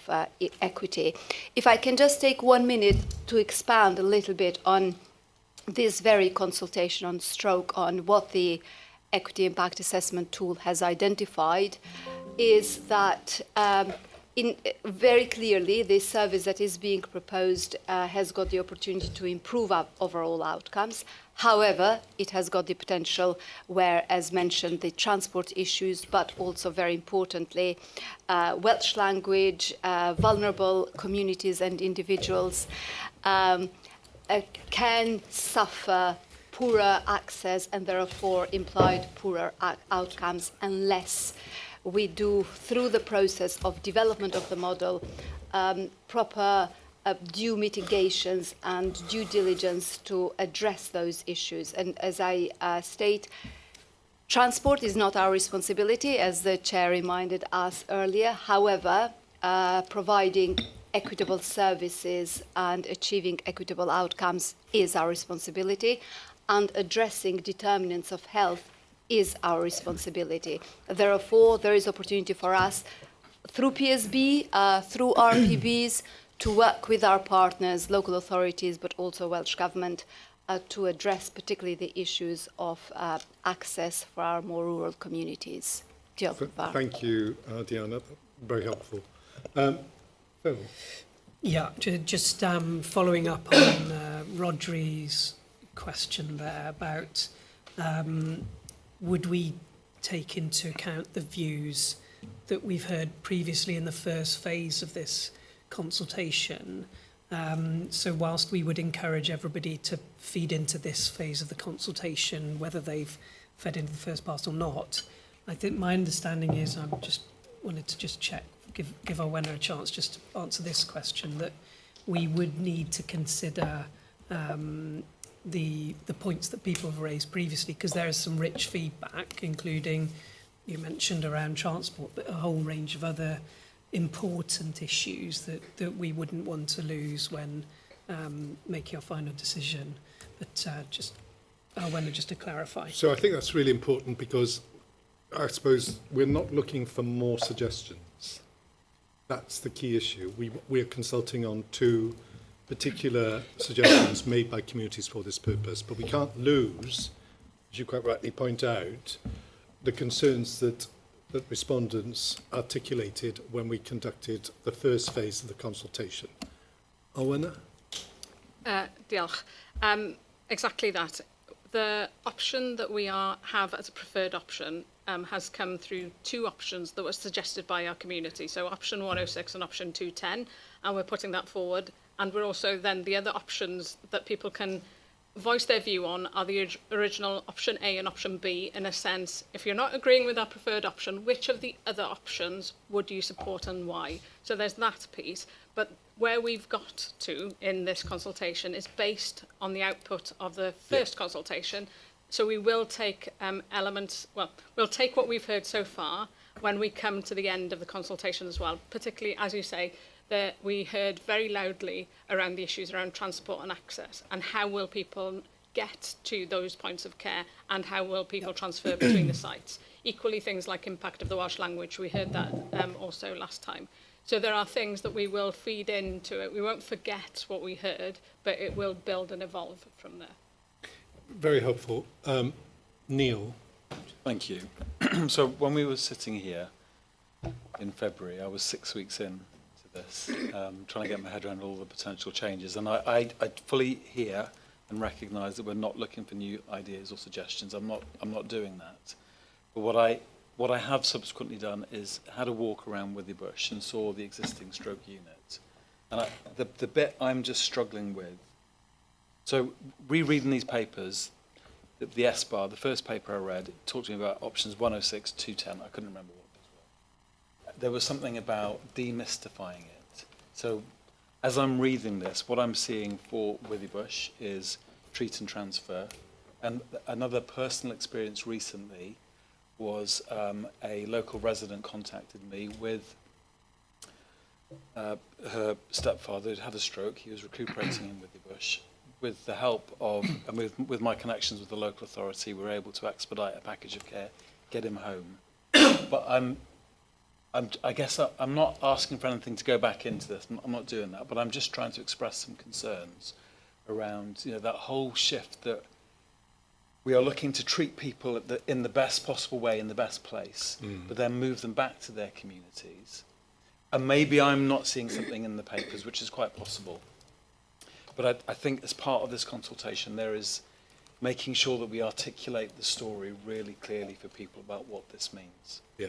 equity. If I can just take 1 minute to expand a little bit on this very consultation on stroke on what the equity impact assessment tool has identified, is that very clearly, this service that is being proposed has got the opportunity to improve our overall outcomes. However, it has got the potential where, as mentioned, the transport issues, but also very importantly, Welsh language, vulnerable communities and individuals can suffer poorer access and therefore implied poorer outcomes unless we do, through the process of development of the model, proper due mitigations and due diligence to address those issues. And as I state, transport is not our responsibility, as the chair reminded us earlier. However, providing equitable services and achieving equitable outcomes is our responsibility, and addressing determinants of health is our responsibility. Therefore, there is opportunity for us through PSB, through RPBs, to work with our partners, local authorities, but also Welsh Government, to address particularly the issues of access for our more rural communities. Thank you, Diana. Very helpful. Phil? Yeah, just following up on Rodri's question there about would we take into account the views that we've heard previously in the first phase of this consultation. So whilst we would encourage everybody to feed into this phase of the consultation, whether they've fed into the first part or not, I think my understanding is, I just wanted to just check, give our winner a chance just to answer this question, that we would need to consider the points that people have raised previously, because there is some rich feedback, including, you mentioned around transport, but a whole range of other important issues that we wouldn't want to lose when making our final decision. But just to clarify. So I think that's really important, because I suppose we're not looking for more suggestions. That's the key issue. We're consulting on 2 particular suggestions made by communities for this purpose, but we can't lose, as you quite rightly point out, the concerns that respondents articulated when we conducted the first phase of the consultation. Owenna? Diolch. Exactly that. The option that we have as a preferred option has come through 2 options that were suggested by our community. So option 106 and option 210, and we're putting that forward. And we're also then, the other options that people can voice their view on are the original option A and option B. In a sense, if you're not agreeing with our preferred option, which of the other options would you support and why? So there's that piece. But where we've got to in this consultation is based on the output of the first consultation. So we will take we'll take what we've heard so far when we come to the end of the consultation as well, particularly, as you say, that we heard very loudly around the issues around transport and access, and how will people get to those points of care, and how will people transfer between the sites. Equally, things like impact of the Welsh language, we heard that also last time. So there are things that we will feed into it. We won't forget what we heard, but it will build and evolve from there. Very helpful. Neil? Thank you. So when we were sitting here in February, I was 6 weeks in to this, trying to get my head around all the potential changes. And I fully hear and recognise that we're not looking for new ideas or suggestions. I'm not doing that. But what I have subsequently done is had a walk around Withybush and saw the existing stroke unit. And the bit I'm just struggling with, so rereading these papers, the S-bar, the first paper I read, talked to me about options 106, 210. I couldn't remember what those were. There was something about demystifying it. So as I'm reading this, what I'm seeing for Withybush is treat and transfer. And another personal experience recently was a local resident contacted me with her stepfather who'd had a stroke. He was recuperating in Withybush. With the help of, and with my connections with the local authority, we were able to expedite a package of care, get him home. But I guess I'm not asking for anything to go back into this. I'm not doing that. But I'm just trying to express some concerns around, that whole shift that we are looking to treat people in the best possible way, in the best place, but then move them back to their communities. And maybe I'm not seeing something in the papers, which is quite possible. But I think as part of this consultation, there is making sure that we articulate the story really clearly for people about what this means. Yeah.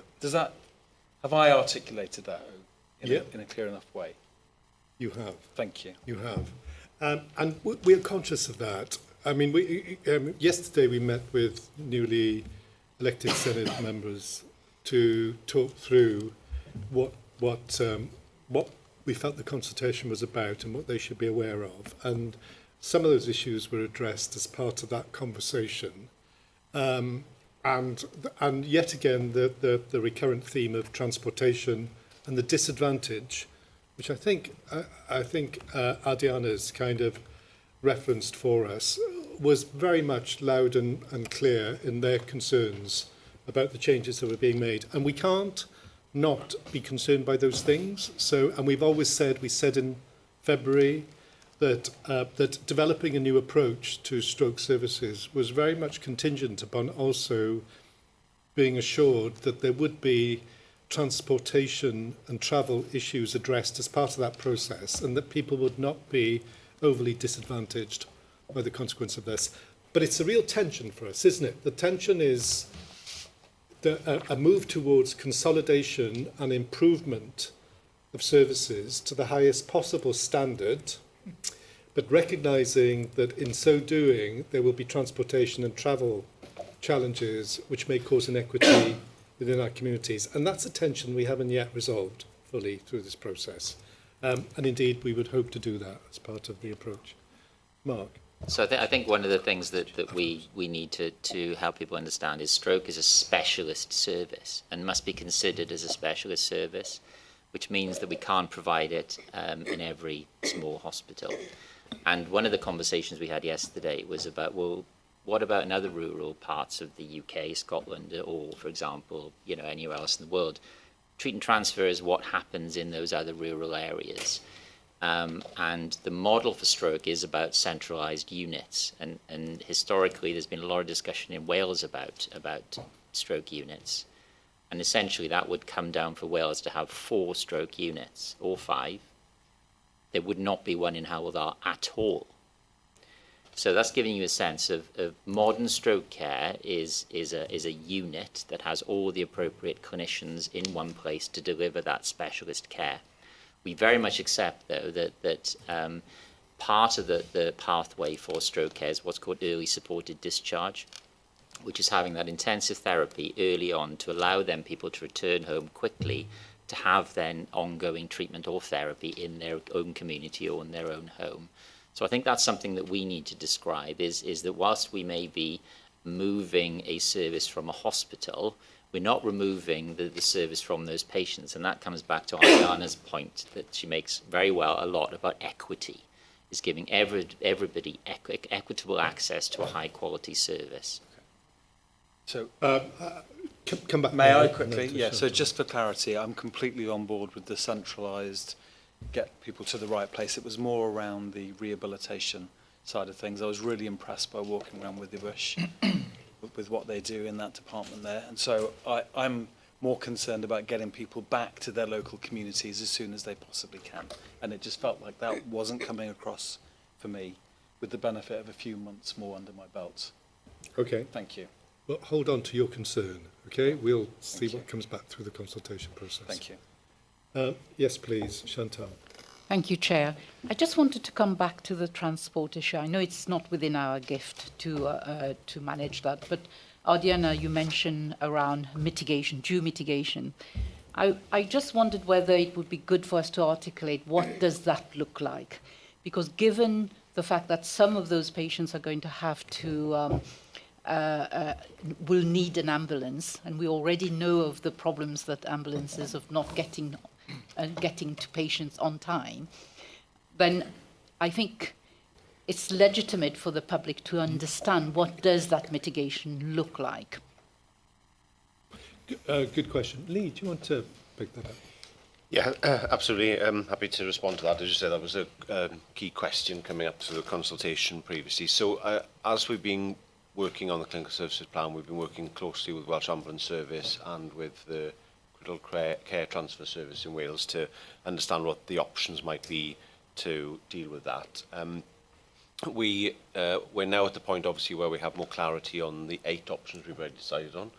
Have I articulated that in a clear enough way? You have. Thank you. You have. And we're conscious of that. I mean, yesterday we met with newly elected Senate members to talk through what we felt the consultation was about and what they should be aware of. And some of those issues were addressed as part of that conversation. And yet again, the recurrent theme of transportation and the disadvantage, which I think Adiana's kind of referenced for us, was very much loud and clear in their concerns about the changes that were being made. And we can't not be concerned by those things. So, and we've always said, we said in February that developing a new approach to stroke services was very much contingent upon also being assured that there would be transportation and travel issues addressed as part of that process, and that people would not be overly disadvantaged by the consequence of this. But it's a real tension for us, isn't it? The tension is a move towards consolidation and improvement of services to the highest possible standard, but recognising that in so doing there will be transportation and travel challenges which may cause inequity within our communities. And that's a tension we haven't yet resolved fully through this process. And indeed, we would hope to do that as part of the approach. Mark? So I think one of the things that we need to help people understand is stroke is a specialist service and must be considered as a specialist service, which means that we can't provide it in every small hospital. And one of the conversations we had yesterday was about, well, what about in other rural parts of the UK, Scotland, or, for example, anywhere else in the world? Treat and transfer is what happens in those other rural areas. And the model for stroke is about centralised units. And historically, there's been a lot of discussion in Wales about stroke units. And essentially, that would come down for Wales to have 4 stroke units, or 5. There would not be one in Hywel Dda at all. So that's giving you a sense of modern stroke care is a unit that has all the appropriate clinicians in one place to deliver that specialist care. We very much accept, though, that part of the pathway for stroke care is what's called early supported discharge, which is having that intensive therapy early on to allow them people to return home quickly to have then ongoing treatment or therapy in their own community or in their own home. So I think that's something that we need to describe is that whilst we may be moving a service from a hospital, we're not removing the service from those patients. And that comes back to Ariana's point that she makes very well a lot about equity, is giving everybody equitable access to a high quality service. So come back. May I quickly? Yeah, so just for clarity, I'm completely on board with the centralised, get people to the right place. It was more around the rehabilitation side of things. I was really impressed by walking around with the bush with what they do in that department there. And so I'm more concerned about getting people back to their local communities as soon as they possibly can. And it just felt like that wasn't coming across for me with the benefit of a few months more under my belt. Okay. Thank you. Well, hold on to your concern, okay? We'll see what comes back through the consultation process. Thank you. Yes, please, Chantal. Thank you, Chair. I just wanted to come back to the transport issue. I know it's not within our gift to manage that, but Ardiana, you mentioned around mitigation, due mitigation. I just wondered whether it would be good for us to articulate what does that look like? Because given the fact that some of those patients are going to have to will need an ambulance, and we already know of the problems that ambulances of not getting to patients on time, then I think it's legitimate for the public to understand what does that mitigation look like. Good question. Lee, do you want to pick that up? Yeah, absolutely. I'm happy to respond to that. As you said, that was a key question coming up through the consultation previously. So as we've been working on the clinical services plan, we've been working closely with Welsh Ambulance Service and with the Critical Care Transfer Service in Wales to understand what the options might be to deal with that. We're now at the point, obviously, where we have more clarity on the 8 options we've already decided on,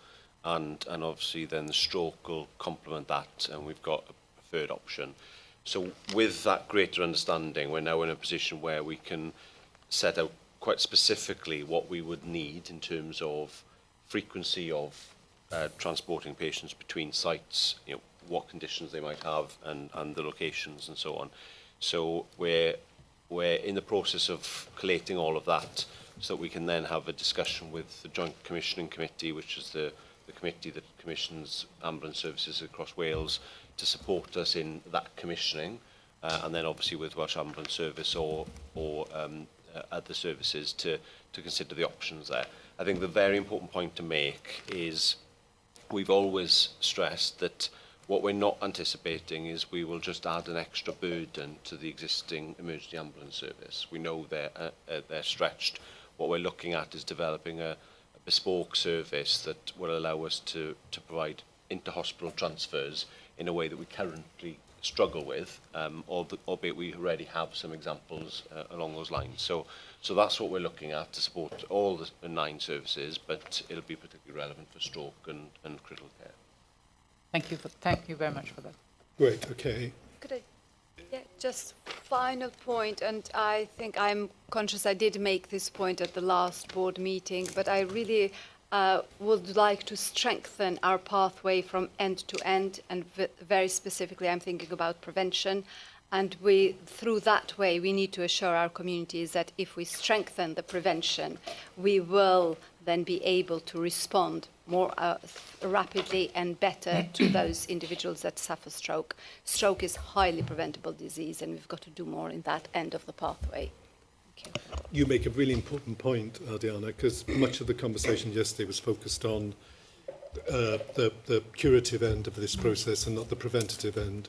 and obviously then the stroke will complement that, and we've got a third option. So with that greater understanding, we're now in a position where we can set out quite specifically what we would need in terms of frequency of transporting patients between sites, what conditions they might have, and the locations and so on. So we're in the process of collating all of that so that we can then have a discussion with the Joint Commissioning Committee, which is the committee that commissions ambulance services across Wales, to support us in that commissioning, and then obviously with Welsh Ambulance Service or other services to consider the options there. I think the very important point to make is we've always stressed that what we're not anticipating is we will just add an extra burden to the existing emergency ambulance service. We know they're stretched. What we're looking at is developing a bespoke service that will allow us to provide inter-hospital transfers in a way that we currently struggle with, albeit we already have some examples along those lines. So that's what we're looking at to support all the 9 services, but it'll be particularly relevant for stroke and critical care. Thank you very much for that. Great, okay. Could I, just final point, and I think I'm conscious I did make this point at the last board meeting, but I really would like to strengthen our pathway from end to end, and very specifically I'm thinking about prevention. And through that way, we need to assure our communities that if we strengthen the prevention, we will then be able to respond more rapidly and better to those individuals that suffer stroke. Stroke is a highly preventable disease, and we've got to do more in that end of the pathway. Thank you. You make a really important point, Diana, because much of the conversation yesterday was focused on the curative end of this process and not the preventative end.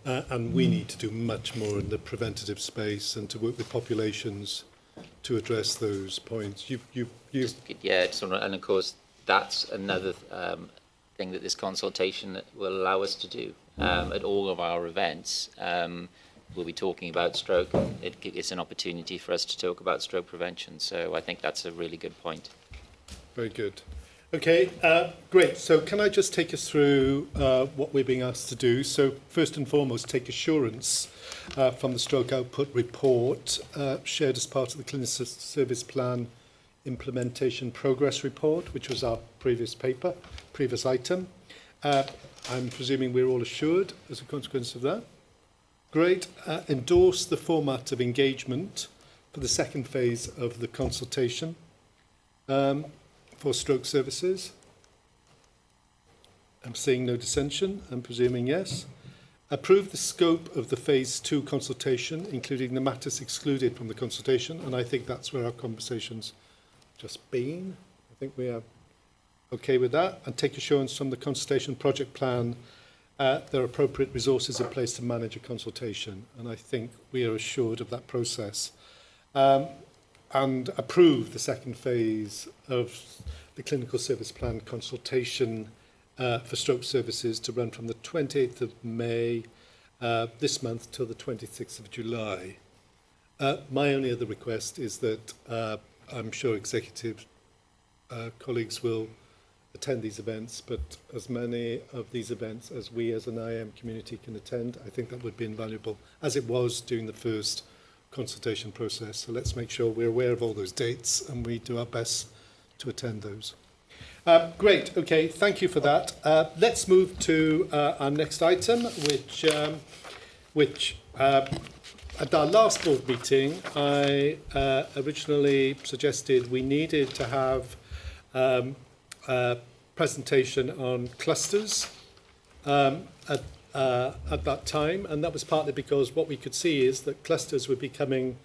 And we need to do much more in the preventative space and to work with populations to address those points. And of course, that's another thing that this consultation will allow us to do. At all of our events, we'll be talking about stroke. It's an opportunity for us to talk about stroke prevention. So I think that's a really good point. Very good. Okay, great. So can I just take us through what we're being asked to do? So first and foremost, take assurance from the stroke output report shared as part of the Clinical Service Plan Implementation Progress Report, which was our previous item. I'm presuming we're all assured as a consequence of that. Great. Endorse the format of engagement for the second phase of the consultation. For stroke services? I'm seeing no dissension. I'm presuming yes. Approve the scope of the Phase 2 consultation, including the matters excluded from the consultation, and I think that's where our conversation's just been. I think we are okay with that. And take assurance from the consultation project plan there are appropriate resources in place to manage a consultation, and I think we are assured of that process. And approve the second phase of the Clinical Service Plan consultation for stroke services to run from the 28th of May this month till the 26th of July. My only other request is that I'm sure executive colleagues will attend these events, but as many of these events as we as an IM community can attend, I think that would be invaluable, as it was during the first consultation process. So let's make sure we're aware of all those dates and we do our best to attend those. Great, okay, thank you for that. Let's move to our next item, which at our last board meeting, I originally suggested we needed to have a presentation on clusters at that time, and that was partly because what we could see is that clusters were becoming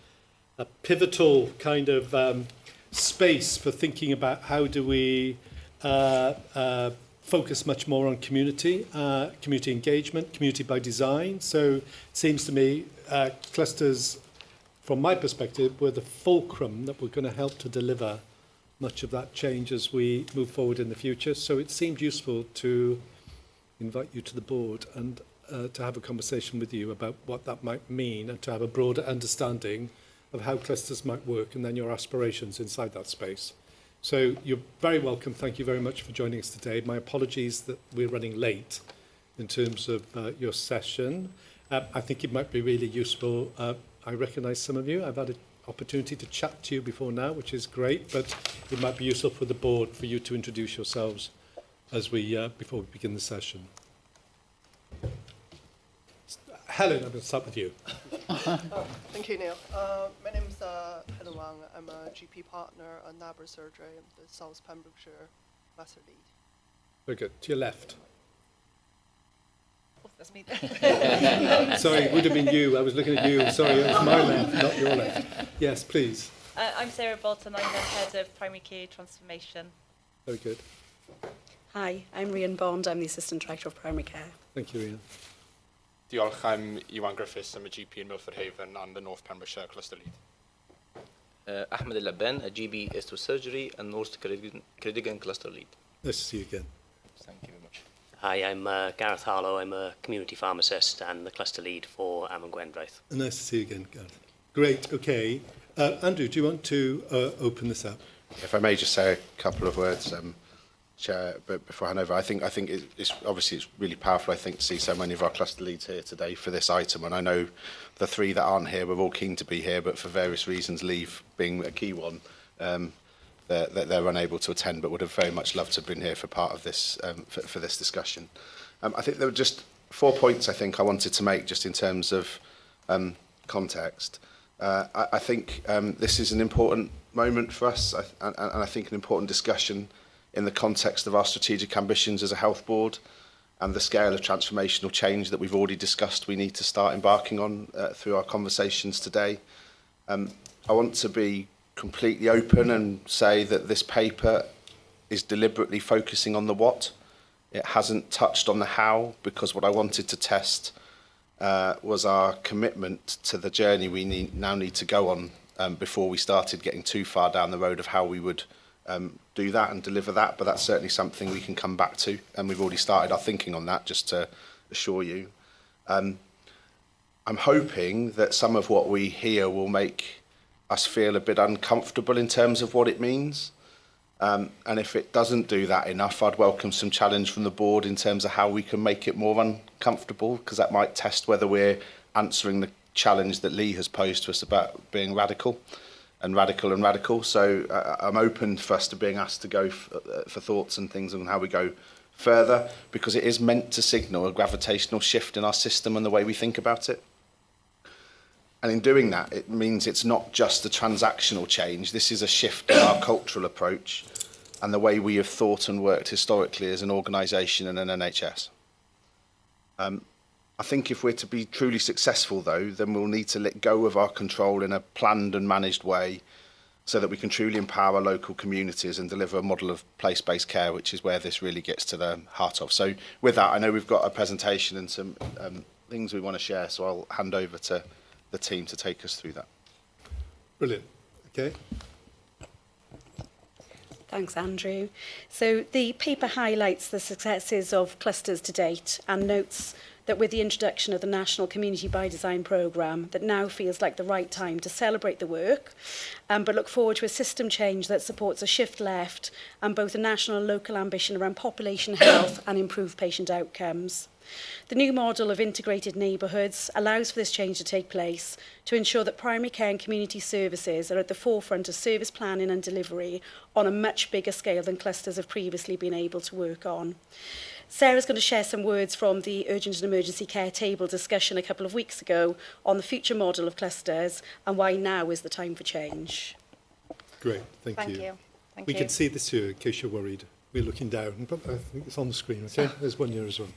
a pivotal kind of space for thinking about how do we focus much more on community engagement, community by design. So it seems to me clusters, from my perspective, were the fulcrum that were going to help to deliver much of that change as we move forward in the future. So it seemed useful to invite you to the board and to have a conversation with you about what that might mean and to have a broader understanding of how clusters might work and then your aspirations inside that space. So you're very welcome. Thank you very much for joining us today. My apologies that we're running late in terms of your session. I think it might be really useful. I recognise some of you. I've had an opportunity to chat to you before now, which is great, but it might be useful for the board for you to introduce yourselves as we before we begin the session. Helen, I'm going to start with you. Thank you, Neil. My name is Helen Wang. I'm a GP partner on NABRA surgery in the South Pembrokeshire Cluster Lead. Very good. To your left. Oh, that's me. Sorry, it would have been you. I was looking at you. Sorry, it was my left, not your left. Yes, please. I'm Sarah Bolton. I'm the head of primary care transformation. Very good. Hi, I'm Rhian Bond. I'm the Assistant Director of Primary Care. Thank you, Rhian. Diolch, I'm Iwan Griffiths. I'm a GP in Milford Haven and the North Pembrokeshire Cluster Lead. Ahmed El-Labban, a GB Estro Surgery and North Cardigan Cluster Lead. Nice to see you again. Thank you very much. Hi, I'm Gareth Harlow. I'm a community pharmacist and the cluster lead for Am and Gwendraeth. Nice to see you again, Gareth. Great, okay. Andrew, do you want to open this up? If I may just say a couple of words, Chair, but before I hand over, I think it's obviously it's really powerful, I think, to see so many of our cluster leads here today for this item. And I know the three that aren't here, we're all keen to be here, but for various reasons, leave being a key one, they're unable to attend, but would have very much loved to have been here for part of this, for this discussion. I think there were just 4 points I think I wanted to make just in terms of context. I think this is an important moment for us, and I think an important discussion in the context of our strategic ambitions as a health board and the scale of transformational change that we've already discussed we need to start embarking on through our conversations today. I want to be completely open and say that this paper is deliberately focusing on the what. It hasn't touched on the how, because what I wanted to test was our commitment to the journey we now need to go on before we started getting too far down the road of how we would do that and deliver that. But that's certainly something we can come back to, and we've already started our thinking on that, just to assure you. I'm hoping that some of what we hear will make us feel a bit uncomfortable in terms of what it means. And if it doesn't do that enough, I'd welcome some challenge from the board in terms of how we can make it more uncomfortable, because that might test whether we're answering the challenge that Lee has posed to us about being radical. So I'm open for us to being asked to go for thoughts and things on how we go further, because it is meant to signal a gravitational shift in our system and the way we think about it. And in doing that, it means it's not just a transactional change. This is a shift in our cultural approach and the way we have thought and worked historically as an organisation and an NHS. I think if we're to be truly successful, though, then we'll need to let go of our control in a planned and managed way so that we can truly empower local communities and deliver a model of place-based care, which is where this really gets to the heart of. So with that, I know we've got a presentation and some things we want to share, so I'll hand over to the team to take us through that. Brilliant. Okay. Thanks, Andrew. So the paper highlights the successes of clusters to date and notes that with the introduction of the National Community by Design programme, that now feels like the right time to celebrate the work, but look forward to a system change that supports a shift left and both a national and local ambition around population health and improved patient outcomes. The new model of integrated neighbourhoods allows for this change to take place to ensure that primary care and community services are at the forefront of service planning and delivery on a much bigger scale than clusters have previously been able to work on. Sarah's going to share some words from the Urgent and Emergency Care Table discussion a couple of weeks ago on the future model of clusters and why now is the time for change. Great, thank you. Thank We you. can see this here in case you're worried. We're looking down, but I think it's on the screen, okay? There's one here as well.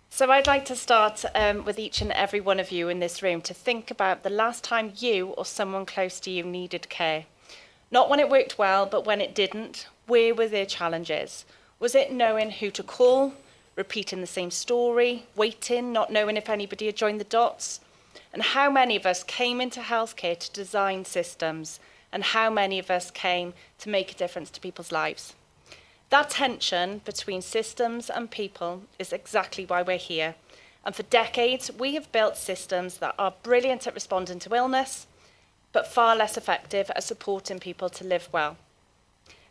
So I'd like to start with each and every one of you in this room to think about the last time you or someone close to you needed care. Not when it worked well, but when it didn't. Where were their challenges? Was it knowing who to call, repeating the same story, waiting, not knowing if anybody had joined the dots? And how many of us came into healthcare to design systems? And how many of us came to make a difference to people's lives? That tension between systems and people is exactly why we're here. And for decades, we have built systems that are brilliant at responding to illness, but far less effective at supporting people to live well.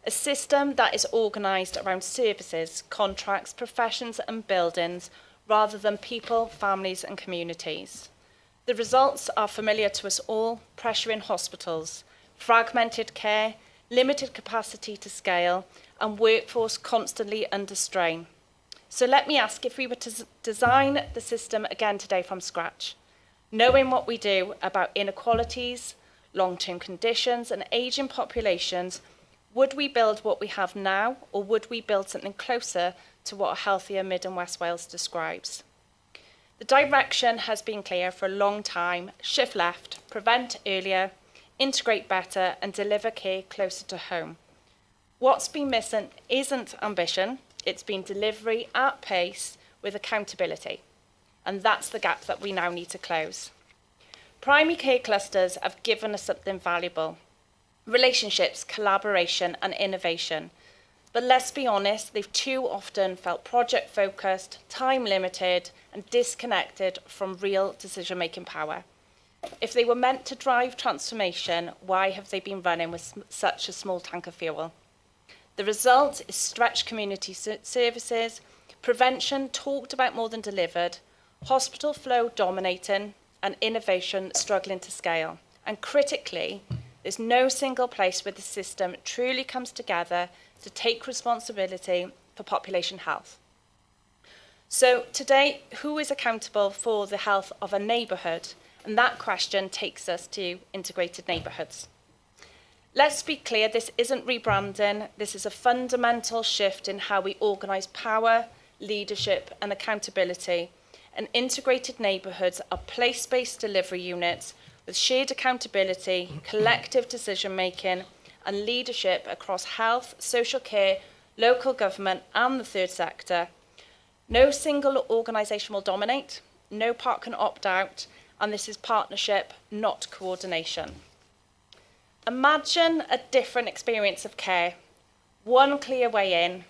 A system that is organised around services, contracts, professions and buildings, rather than people, families and communities. The results are familiar to us all: pressure in hospitals, fragmented care, limited capacity to scale, and workforce constantly under strain. So let me ask, if we were to design the system again today from scratch, knowing what we do about inequalities, long-term conditions and ageing populations, would we build what we have now, or would we build something closer to what a healthier Mid and West Wales describes? The direction has been clear for a long time: shift left, prevent earlier, integrate better and deliver care closer to home. What's been missing isn't ambition, it's been delivery at pace with accountability. And that's the gap that we now need to close. Primary care clusters have given us something valuable: relationships, collaboration and innovation. But let's be honest, they've too often felt project-focused, time-limited, and disconnected from real decision-making power. If they were meant to drive transformation, why have they been running with such a small tank of fuel? The result is stretched community services, prevention talked about more than delivered, hospital flow dominating, and innovation struggling to scale. And critically, there's no single place where the system truly comes together to take responsibility for population health. So today, who is accountable for the health of a neighbourhood? And that question takes us to integrated neighbourhoods. Let's be clear, this isn't rebranding. This is a fundamental shift in how we organise power, leadership and accountability. And integrated neighbourhoods are place-based delivery units with shared accountability, collective decision-making and leadership across health, social care, local government and the third sector. No single organisation will dominate, no part can opt out, and this is partnership, not coordination. Imagine a different experience of care, one clear way in,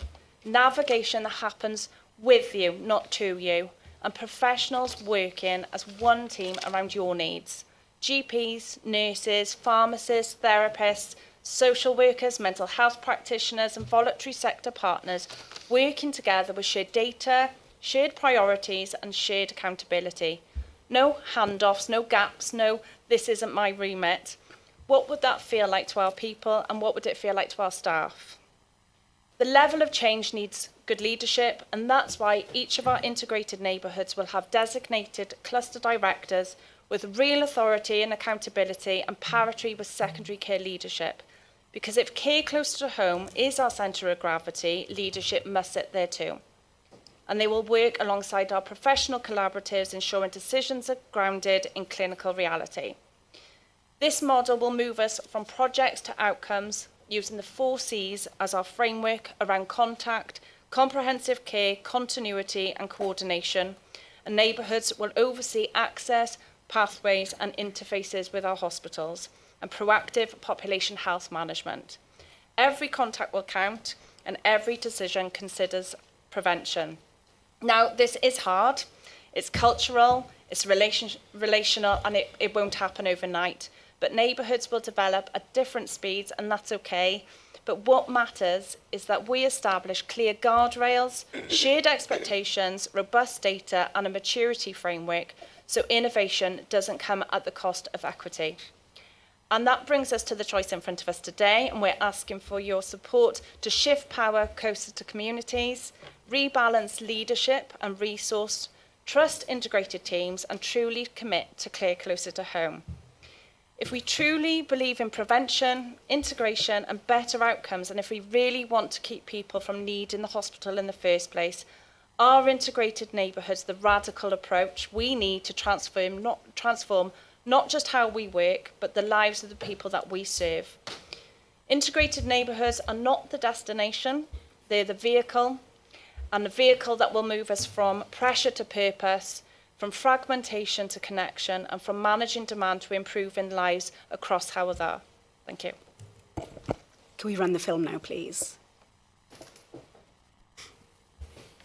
navigation that happens with you, not to you, and professionals working as one team around your needs. GPs, nurses, pharmacists, therapists, social workers, mental health practitioners and voluntary sector partners working together with shared data, shared priorities and shared accountability. No handoffs, no gaps, no this isn't my remit. What would that feel like to our people and what would it feel like to our staff? The level of change needs good leadership, and that's why each of our integrated neighbourhoods will have designated cluster directors with real authority and accountability and parity with secondary care leadership. Because if care closer to home is our centre of gravity, leadership must sit there too. And they will work alongside our professional collaboratives, ensuring decisions are grounded in clinical reality. This model will move us from projects to outcomes, using the 4 C's as our framework around contact, comprehensive care, continuity and coordination. And neighbourhoods will oversee access, pathways and interfaces with our hospitals and proactive population health management. Every contact will count and every decision considers prevention. Now, this is hard, it's cultural, it's relational and it won't happen overnight. But neighbourhoods will develop at different speeds and that's okay. But what matters is that we establish clear guardrails, shared expectations, robust data and a maturity framework so innovation doesn't come at the cost of equity. And that brings us to the choice in front of us today, and we're asking for your support to shift power closer to communities, rebalance leadership and resource, trust integrated teams and truly commit to care closer to home. If we truly believe in prevention, integration and better outcomes, and if we really want to keep people from needing the hospital in the first place, our integrated neighbourhoods, the radical approach we need to transform not just how we work, but the lives of the people that we serve. Integrated neighbourhoods are not the destination, they're the vehicle, and the vehicle that will move us from pressure to purpose, from fragmentation to connection, and from managing demand to improving lives across Hywel Dda. Thank you. Can we run the film now, please?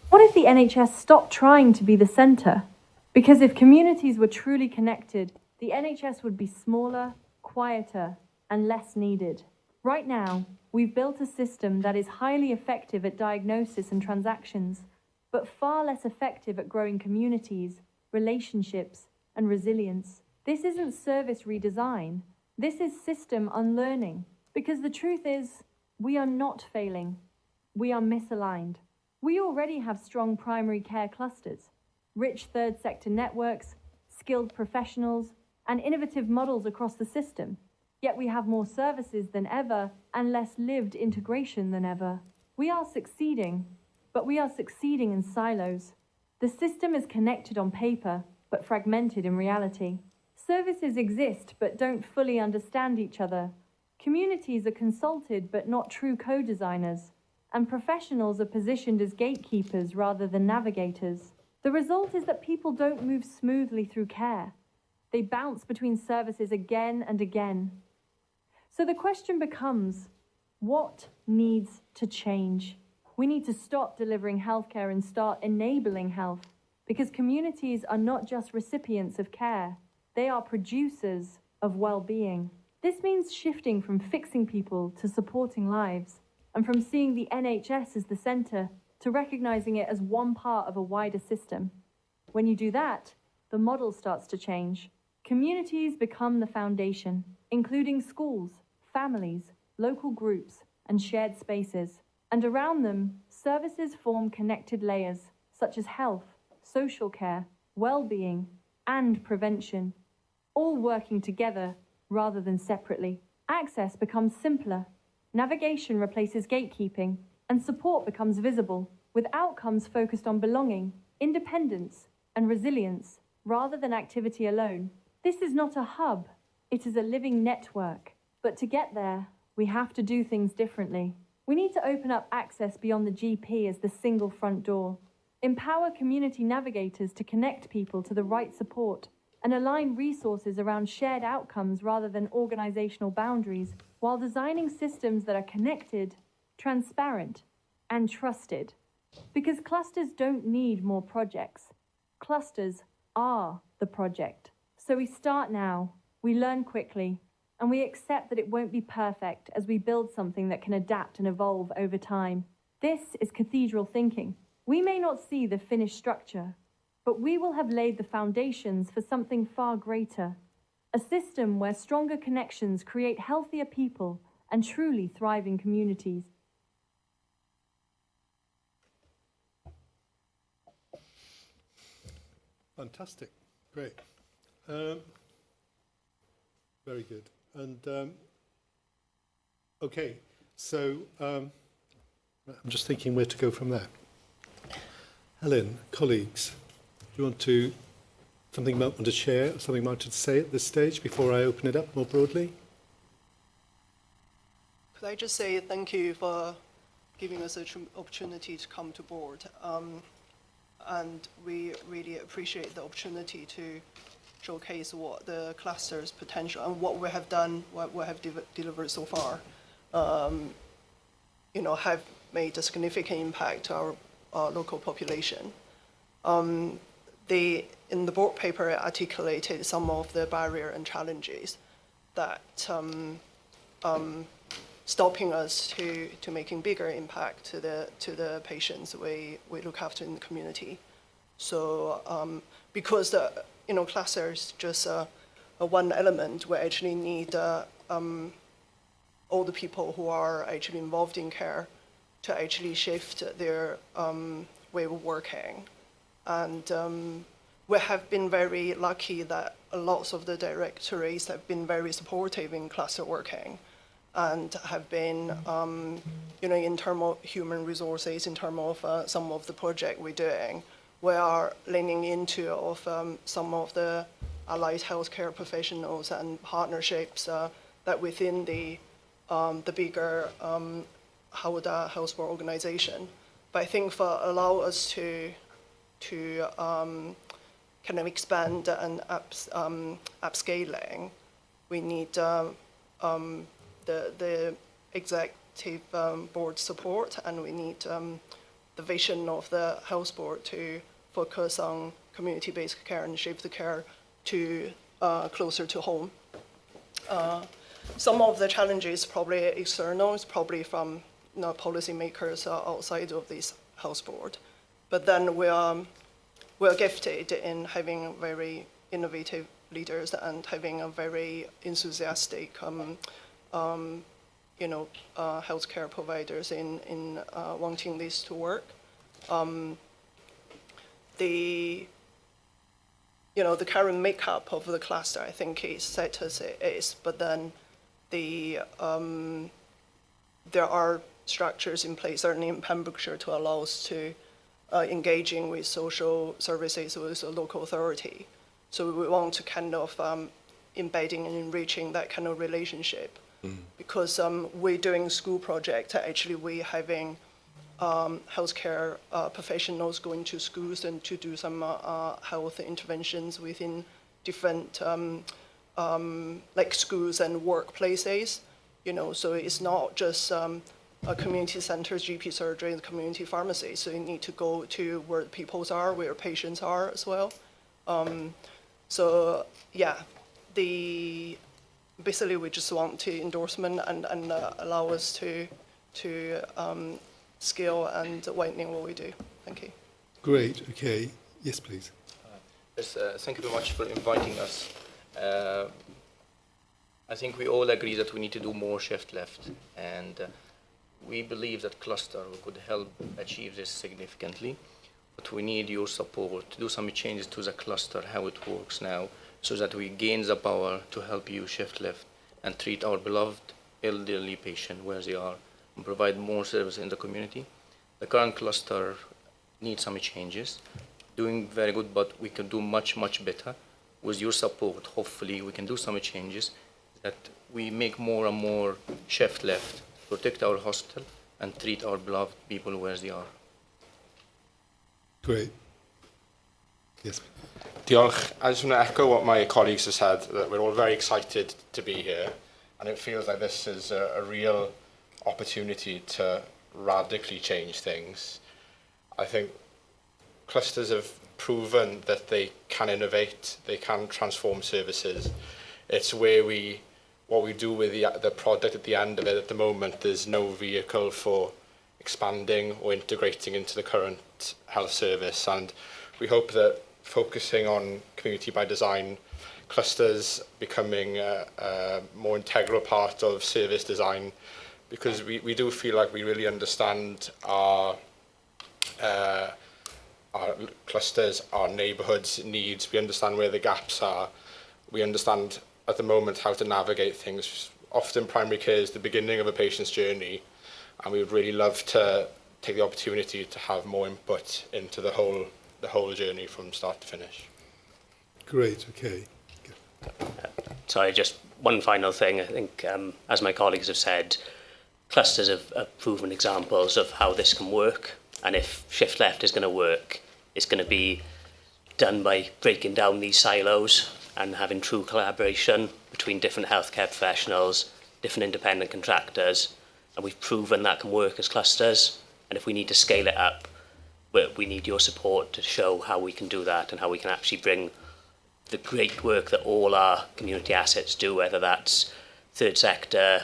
What if the NHS stopped trying to be the centre? Because if communities were truly connected, the NHS would be smaller, quieter, and less needed. Right now, we've built a system that is highly effective at diagnosis and transactions, but far less effective at growing communities, relationships, and resilience. This isn't service redesign. This is system unlearning. Because the truth is, we are not failing. We are misaligned. We already have strong primary care clusters, rich third sector networks, skilled professionals, and innovative models across the system. Yet we have more services than ever and less lived integration than ever. We are succeeding, but we are succeeding in silos. The system is connected on paper, but fragmented in reality. Services exist, but don't fully understand each other. Communities are consulted, but not true co-designers. And professionals are positioned as gatekeepers rather than navigators. The result is that people don't move smoothly through care. They bounce between services again and again. So the question becomes, What needs to change? We need to stop delivering healthcare and start enabling health, because communities are not just recipients of care, they are producers of well-being. This means shifting from fixing people to supporting lives, and from seeing the NHS as the centre to recognising it as one part of a wider system. When you do that, the model starts to change. Communities become the foundation, including schools, families, local groups, and shared spaces. And around them, services form connected layers, such as health, social care, well-being, and prevention, all working together rather than separately. Access becomes simpler, navigation replaces gatekeeping, and support becomes visible, with outcomes focused on belonging, independence, and resilience, rather than activity alone. This is not a hub, it is a living network. But to get there, we have to do things differently. We need to open up access beyond the GP as the single front door, empower community navigators to connect people to the right support, and align resources around shared outcomes rather than organisational boundaries, while designing systems that are connected, transparent, and trusted. Because clusters don't need more projects. Clusters are the project. So we start now, we learn quickly, and we accept that it won't be perfect as we build something that can adapt and evolve over time. This is cathedral thinking. We may not see the finished structure, but we will have laid the foundations for something far greater. A system where stronger connections create healthier people and truly thriving communities. Fantastic. Great. Very good. And okay, so I'm just thinking where to go from there. Helen, colleagues, do you want to something you might want to share, something you might want to say at this stage before I open it up more broadly? Could I just say thank you for giving us an opportunity to come to board. And we really appreciate the opportunity to showcase what the cluster's potential and what we have done, what we have delivered so far, have made a significant impact to our local population. In the board paper, articulated some of the barriers and challenges that stopping us to making bigger impact to the patients we look after in the community. So because the cluster is just a one element, we actually need all the people who are actually involved in care to actually shift their way of working. And we have been very lucky that lots of the directorates have been very supportive in cluster working and have been, in terms of human resources, in terms of some of the project we're doing, we are leaning into some of the allied healthcare professionals and partnerships that within the bigger Hywel Dda Health Board organization. But I think for allow us to kind of expand and upscaling, we need the executive board support, and we need the vision of the health board to focus on community-based care and shift the care to closer to home. Some of the challenges probably external, is probably from policymakers outside of this health board, but then we're gifted in having very innovative leaders and having a very enthusiastic healthcare providers in wanting this to work. The current makeup of the cluster, I think, is set as it is, but then there are structures in place, certainly in Pembrokeshire, to allow us to engaging with social services with the local authority. So we want to kind of embedding and enriching that kind of relationship. Because we're doing school project, actually we're having healthcare professionals going to schools and to do some health interventions within different like schools and workplaces. you know, so it's not just a community centers, GP surgery, and community pharmacy. So you need to go to where people are, where patients are as well. So yeah, basically we just want to endorsement and allow us to scale and widening what we do. Thank you. Great. Okay. Yes, please. Yes, thank you very much for inviting us. I think we all agree that we need to do more shift left, and we believe that cluster could help achieve this significantly. But we need your support to do some changes to the cluster, how it works now, so that we gain the power to help you shift left and treat our beloved elderly patient where they are and provide more service in the community. The current cluster needs some changes. Doing very good, but we can do much, much better. With your support, hopefully we can do some changes that we make more and more shift left, protect our hospital and treat our beloved people where they are. Great. Yes. Diolch. I just want to echo what my colleagues have said, that we're all very excited to be here, and it feels like this is a real opportunity to radically change things. I think clusters have proven that they can innovate, they can transform services. It's where what we do with the product at the end of it. At the moment, there's no vehicle for expanding or integrating into the current health service, and we hope that focusing on community by design, clusters becoming a more integral part of service design, because we do feel like we really understand our clusters, our neighbourhoods' needs. We understand where the gaps are. We understand at the moment how to navigate things. Often primary care is the beginning of a patient's journey, and we would really love to take the opportunity to have more input into the whole journey from start to finish. Great. Okay. Sorry, just one final thing. I think, as my colleagues have said, clusters have proven examples of how this can work. And if shift left is going to work, it's going to be done by breaking down these silos and having true collaboration between different healthcare professionals, different independent contractors. And we've proven that can work as clusters. And if we need to scale it up, we need your support to show how we can do that and how we can actually bring the great work that all our community assets do, whether that's third sector,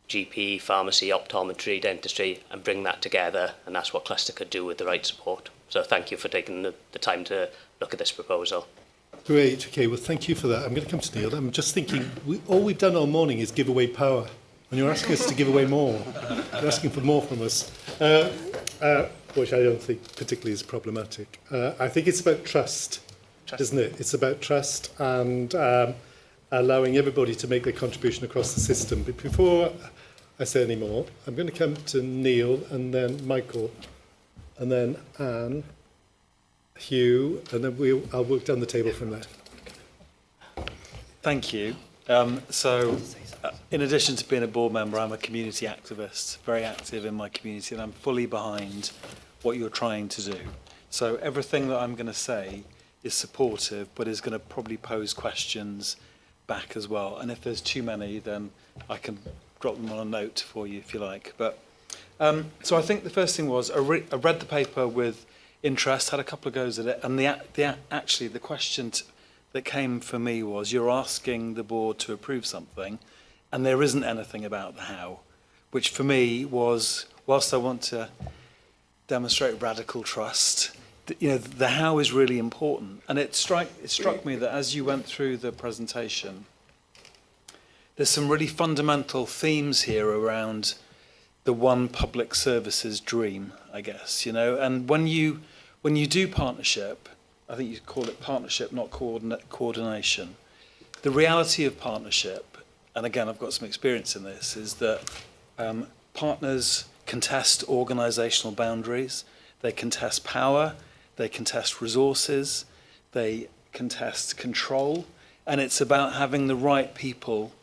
GP, pharmacy, optometry, dentistry, and bring that together. And that's what cluster could do with the right support. So thank you for taking the time to look at this proposal. Great. Okay. Well, thank you for that. I'm going to come to Neil. I'm just thinking, all we've done all morning is give away power. And you're asking us to give away more. You're asking for more from us, which I don't think particularly is problematic. I think it's about trust, isn't it? It's about trust and allowing everybody to make their contribution across the system. But before I say any more, I'm going to come to Neil and then Michael and then Anne, Hugh, and then I'll work down the table from there. Thank you. In addition to being a board member, I'm a community activist, very active in my community, and I'm fully behind what you're trying to do. So everything that I'm going to say is supportive, but is going to probably pose questions back as well. And if there's too many, then I can drop them on a note for you if you like. But so I think the first thing was I read the paper with interest, had a couple of goes at it, and actually the question that came for me was, you're asking the board to approve something, and there isn't anything about the how, which for me was, whilst I want to demonstrate radical trust, the how is really important. And it struck me that as you went through the presentation, there's some really fundamental themes here around the one public services dream, I guess, and when you do partnership, I think you call it partnership, not coordination. The reality of partnership, and again, I've got some experience in this, is that partners contest organisational boundaries, they contest power, they contest resources, they contest control, and it's about having the right people,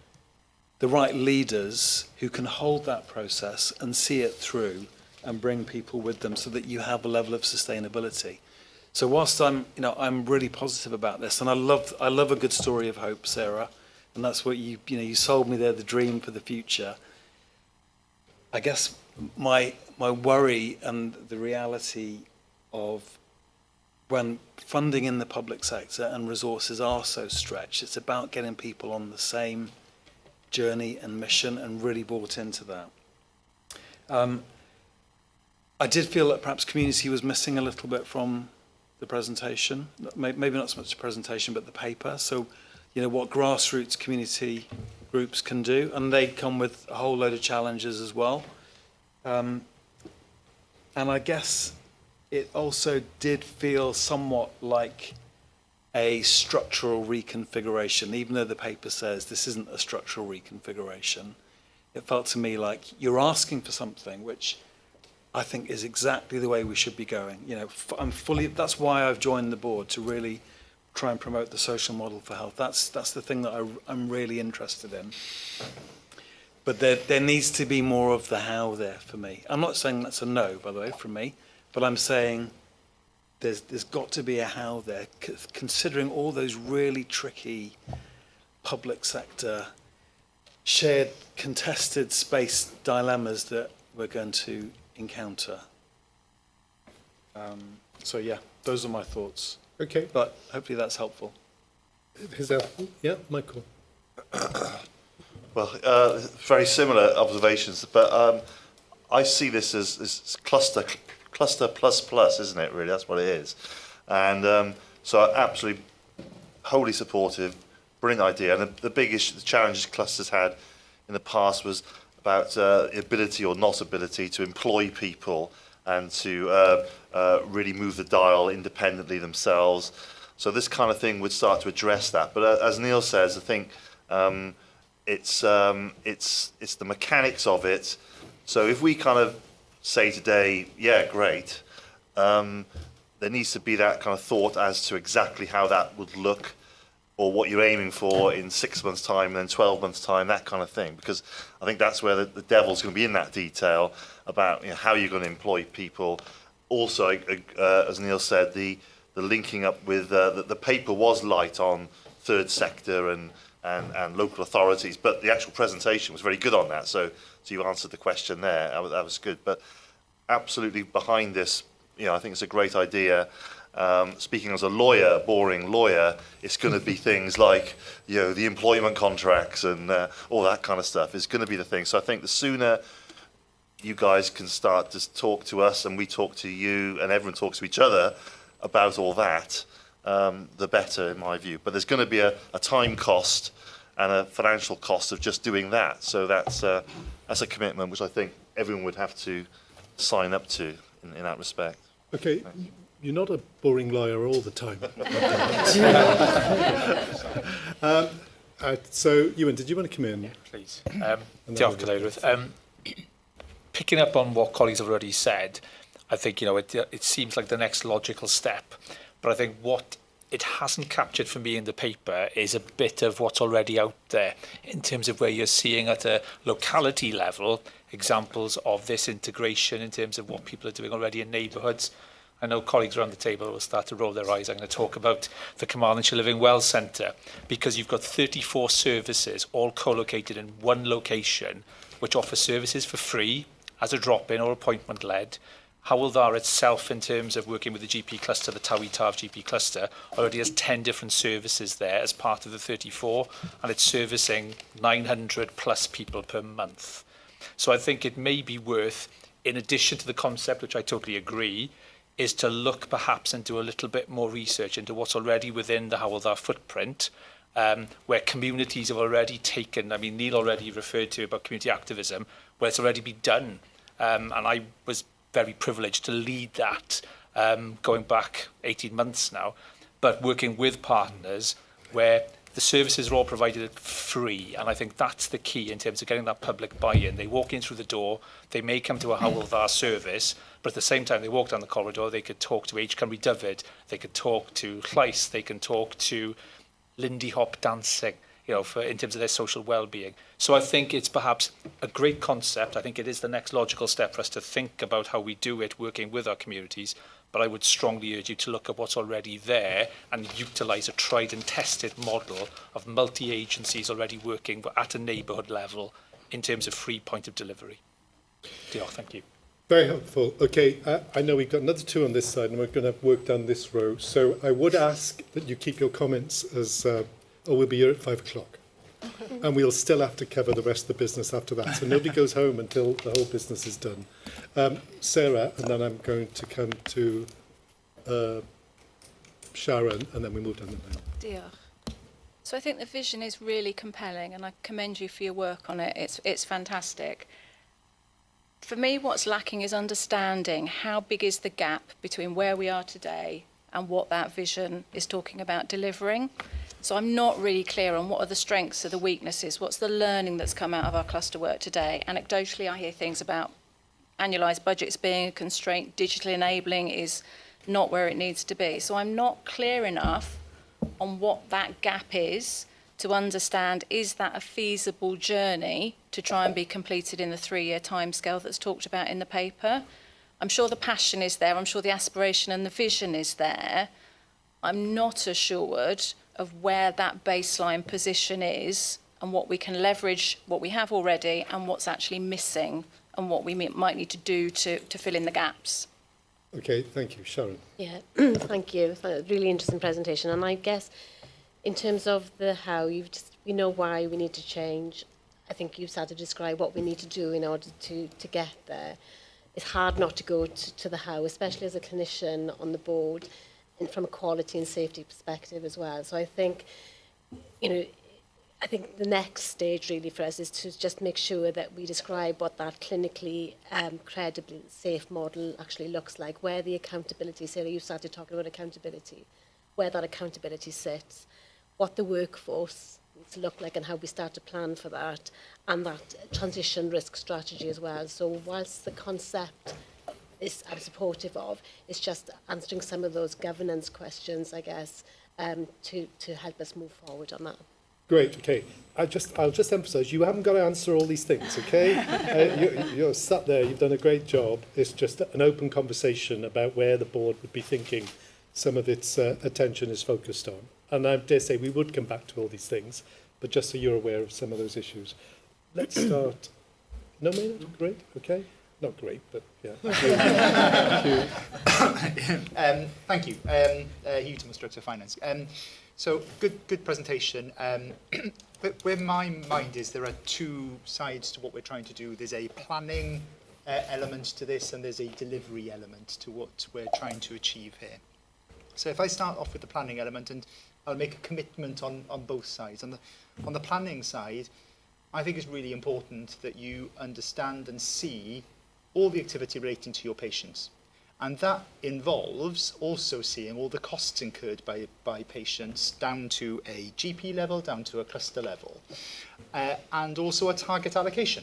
the right leaders who can hold that process and see it through and bring people with them so that you have a level of sustainability. So whilst I'm really positive about this, and I love a good story of hope, Sarah, and that's what you sold me there, the dream for the future. I guess my worry and the reality of when funding in the public sector and resources are so stretched, it's about getting people on the same journey and mission and really bought into that. I did feel that perhaps community was missing a little bit from the presentation, maybe not so much the presentation, but the paper. So, what grassroots community groups can do, and they come with a whole load of challenges as well. And I guess it also did feel somewhat like a structural reconfiguration, even though the paper says this isn't a structural reconfiguration. It felt to me like you're asking for something which I think is exactly the way we should be going. That's why I've joined the board, to really try and promote the social model for health. That's the thing that I'm really interested in. But there needs to be more of the how there for me. I'm not saying that's a no, by the way, from me, but I'm saying there's got to be a how there, considering all those really tricky public sector, shared, contested space dilemmas that we're going to encounter. So yeah, those are my thoughts. Okay. But hopefully that's helpful. Yeah, Michael. Well, very similar observations, but I see this as cluster plus, isn't it, really? That's what it is. And so absolutely wholly supportive, brilliant idea. And the big issue, the challenges clusters had in the past was about the ability or not ability to employ people and to really move the dial independently themselves. So this kind of thing would start to address that. But as Neil says, I think it's the mechanics of it. So if we kind of say today, yeah, great, there needs to be that kind of thought as to exactly how that would look, or what you're aiming for in 6 months' time and then 12 months' time, that kind of thing. Because I think that's where the devil's going to be in that detail about how you're going to employ people. Also, as Neil said, the linking up with the paper was light on third sector and local authorities, but the actual presentation was very good on that. So you answered the question there. That was good. But absolutely behind this, I think it's a great idea. Speaking as a lawyer, boring lawyer, it's going to be things like, the employment contracts and all that kind of stuff is going to be the thing. So I think the sooner you guys can start to talk to us and we talk to you and everyone talks to each other about all that, the better in my view. But there's going to be a time cost and a financial cost of just doing that. So that's a commitment which I think everyone would have to sign up to in that respect. Okay. Thanks. You're not a boring lawyer all the time. So, Ewan, did you want to come in? Yeah, please. Diolch, Cadeirydd. Picking up on what colleagues have already said, I think, it seems like the next logical step. But I think what it hasn't captured for me in the paper is a bit of what's already out there in terms of where you're seeing at a locality level examples of this integration in terms of what people are doing already in neighbourhoods. I know colleagues around the table will start to roll their eyes. I'm going to talk about the Carmarthenshire Living Well Centre, because you've got 34 services all co-located in one location, which offer services for free as a drop-in or appointment-led. Hywel Dda itself, in terms of working with the GP cluster, the Tawi Taf GP cluster, already has 10 different services there as part of the 34, and it's servicing 900 plus people per month. So I think it may be worth, in addition to the concept, which I totally agree, is to look perhaps and do a little bit more research into what's already within the Hywel Dda footprint, where communities have already taken, Neil already referred to about community activism, where it's already been done. And I was very privileged to lead that going back 18 months now, but working with partners where the services are all provided free. And I think that's the key in terms of getting that public buy-in. They walk in through the door, they may come to a Hywel Dda service, but at the same time they walk down the corridor, they could talk to H. Cymru Dyfed, they could talk to Llais, they can talk to Lindy Hop dancing. in terms of their social well-being. So I think it's perhaps a great concept. I think it is the next logical step for us to think about how we do it, working with our communities. But I would strongly urge you to look at what's already there and utilise a tried and tested model of multi-agencies already working at a neighbourhood level in terms of free point of delivery. Thank you. Very helpful. Okay, I know we've got another two on this side and we're going to work down this row. So I would ask that you keep your comments as, or we'll be here at 5 o'clock. And we'll still have to cover the rest of the business after that. So nobody goes home until the whole business is done. Sarah, and then I'm going to come to Sharon, and then we move down the line. Diolch. So I think the vision is really compelling, and I commend you for your work on it. It's fantastic. For me, what's lacking is understanding how big is the gap between where we are today and what that vision is talking about delivering. So I'm not really clear on what are the strengths or the weaknesses, what's the learning that's come out of our cluster work today. Anecdotally, I hear things about annualised budgets being a constraint, digital enabling is not where it needs to be. So I'm not clear enough on what that gap is to understand, is that a feasible journey to try and be completed in the 3-year timescale that's talked about in the paper? I'm sure the passion is there, I'm sure the aspiration and the vision is there. I'm not assured of where that baseline position is and what we can leverage, what we have already, and what's actually missing and what we might need to do to fill in the gaps. Okay, thank you. Sharon. Yeah, thank you. It's a really interesting presentation. And I guess in terms of the how, we know why we need to change. I think you've started to describe what we need to do in order to get there. It's hard not to go to the how, especially as a clinician on the board, and from a quality and safety perspective as well. So I think, I think the next stage really for us is to just make sure that we describe what that clinically credibly safe model actually looks like, where the accountability, Sarah, you started talking about accountability, where that accountability sits, what the workforce needs to look like and how we start to plan for that, and that transition risk strategy as well. So whilst the concept I'm supportive of, it's just answering some of those governance questions, I guess, to help us move forward on that. Great, okay. I'll just emphasise, you haven't got to answer all these things, okay? You're sat there, you've done a great job. It's just an open conversation about where the board would be thinking some of its attention is focused on. And I dare say we would come back to all these things, but just so you're aware of some of those issues. Let's start. No, Maynard? Great, okay. Not great, but yeah. Thank you. Hugh Thomas, Director of Finance. So good presentation. Where my mind is, there are two sides to what we're trying to do. There's a planning element to this, and there's a delivery element to what we're trying to achieve here. So if I start off with the planning element, and I'll make a commitment on both sides. On the planning side, I think it's really important that you understand and see all the activity relating to your patients. And that involves also seeing all the costs incurred by patients down to a GP level, down to a cluster level, and also a target allocation.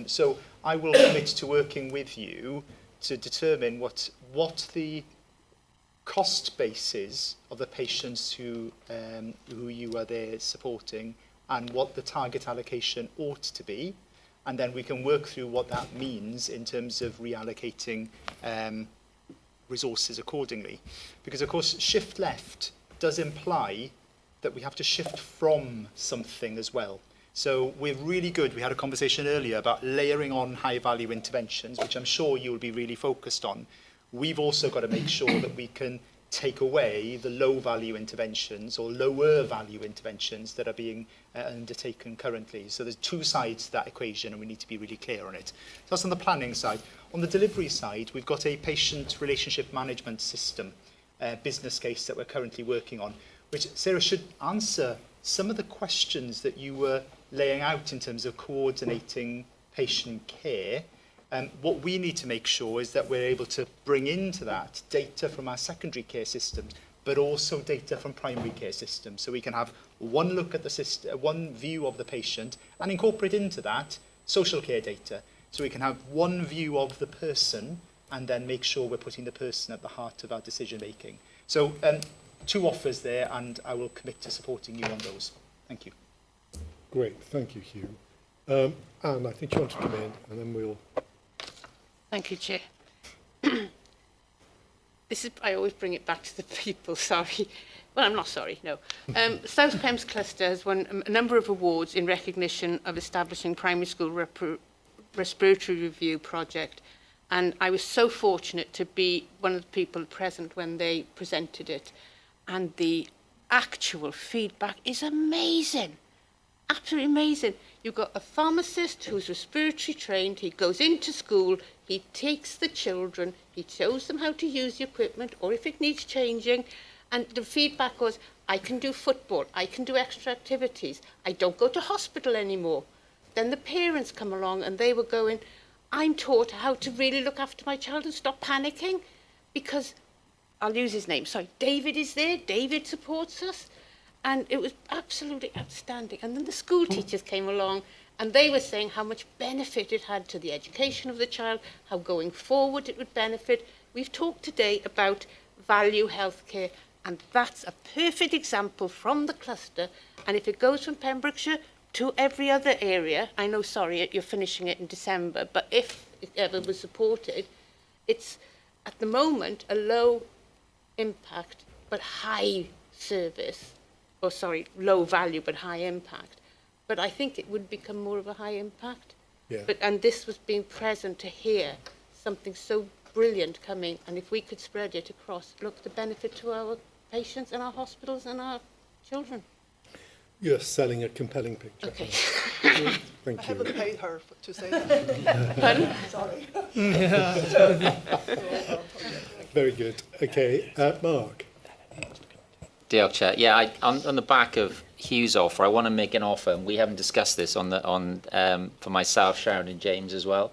So I will commit to working with you to determine what the cost base is of the patients who you are there supporting, and what the target allocation ought to be. And then we can work through what that means in terms of reallocating resources accordingly. Because, of course, shift left does imply that we have to shift from something as well. So we're really good. We had a conversation earlier about layering on high-value interventions, which I'm sure you'll be really focused on. We've also got to make sure that we can take away the low-value interventions or lower-value interventions that are being undertaken currently. So there's two sides to that equation, and we need to be really clear on it. So that's on the planning side. On the delivery side, we've got a patient relationship management system, business case that we're currently working on, which, Sarah, should answer some of the questions that you were laying out in terms of coordinating patient care. What we need to make sure is that we're able to bring into that data from our secondary care systems, but also data from primary care systems. So we can have one look at the system, one view of the patient, and incorporate into that social care data. So we can have one view of the person, and then make sure we're putting the person at the heart of our decision making. So two offers there, and I will commit to supporting you on those. Thank you. Great, thank you, Hugh. Anne, I think you want to come in, and then we'll... Thank you, Chair. I always bring it back to the people, sorry. Well, I'm not sorry, no. South Pem's cluster has won a number of awards in recognition of establishing primary school respiratory review project. And I was so fortunate to be one of the people present when they presented it. And the actual feedback is amazing. Absolutely amazing. You've got a pharmacist who's respiratory trained. He goes into school, he takes the children, he shows them how to use the equipment, or if it needs changing. And the feedback was, I can do football, I can do extra activities, I don't go to hospital anymore. Then the parents come along and they were going, I'm taught how to really look after my child and stop panicking, because, I'll use his name, sorry, David is there, David supports us. And it was absolutely outstanding. And then the school teachers came along and they were saying how much benefit it had to the education of the child, how going forward it would benefit. We've talked today about value healthcare, and that's a perfect example from the cluster. And if it goes from Pembrokeshire to every other area, I know, sorry, you're finishing it in December, but if it ever was supported, it's at the moment a low impact but high service. Or sorry, low value but high impact. But I think it would become more of a high impact. Yeah. And this was being present to hear something so brilliant coming, and if we could spread it across, look, the benefit to our patients and our hospitals and our children. You're selling a compelling picture. Okay. Thank I you. haven't paid her to say that. Pardon? Sorry. Very good. Okay, Mark. Diolch, Chair. Yeah, on the back of Hugh's offer, I want to make an offer, and we haven't discussed this for myself, Sharon and James as well.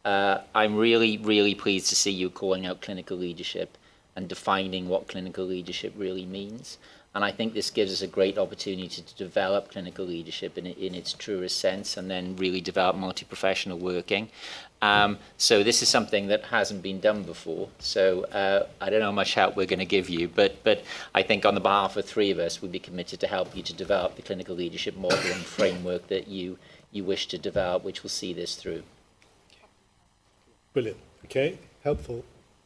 I'm really, really pleased to see you calling out clinical leadership and defining what clinical leadership really means. And I think this gives us a great opportunity to develop clinical leadership in its truest sense, and then really develop multi-professional working. So this is something that hasn't been done before. So I don't know how much help we're going to give you, but I think on the behalf of three of us, we'd be committed to help you to develop the clinical leadership model and framework that you wish to develop, which will see this through. Brilliant. Okay, helpful.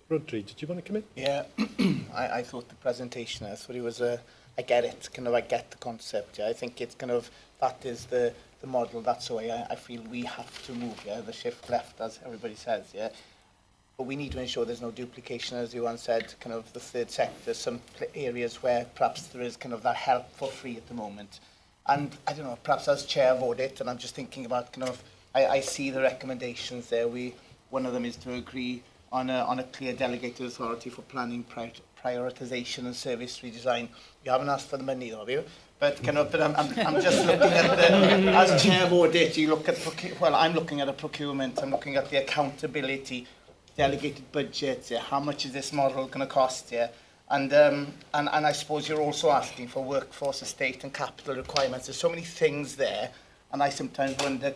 Rodri, did you want to come in? Yeah, I thought the presentation, I thought it was I get it, I get the concept. Yeah, I think it's that is the model, that's the way I feel we have to move, yeah, the shift left, as everybody says, yeah. But we need to ensure there's no duplication, as Johan said, the third sector, some areas where perhaps there is that help for free at the moment. And I don't know, perhaps as chair of audit, and I'm just thinking about I see the recommendations there. One of them is to agree on a clear delegated authority for planning, prioritisation and service redesign. You haven't asked for the money, have you? But I'm just looking at as chair of audit, you look at I'm looking at a procurement. I'm looking at the accountability, delegated budgets. Yeah, how much is this model going to cost? Yeah, and I suppose you're also asking for workforce, estate, and capital requirements. There's so many things there, and I sometimes wonder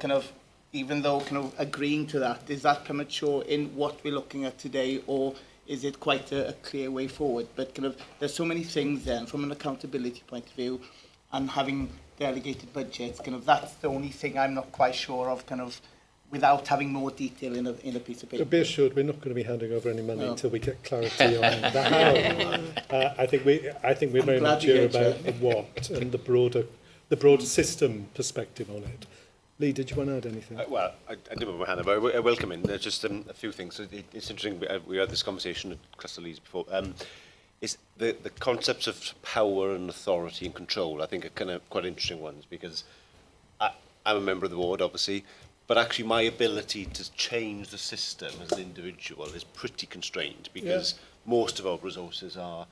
even though agreeing to that, is that premature in what we're looking at today, or is it quite a clear way forward? But there's so many things there, and from an accountability point of view, and having delegated budgets, that's the only thing I'm not quite sure of, without having more detail in a piece of paper. But be assured, we're not going to be handing over any money until we get clarity on the how. I think we're very much here about the what and the broader system perspective on it. Lee, did you want to add anything? Well, I did put my hand up. I welcome in. There's just a few things. It's interesting. We had this conversation at Cluster Leads before. Is the concepts of power and authority and control, I think, are quite interesting ones, because I'm a member of the board, obviously, but actually my ability to change the system as an individual is pretty constrained, because most of our resources are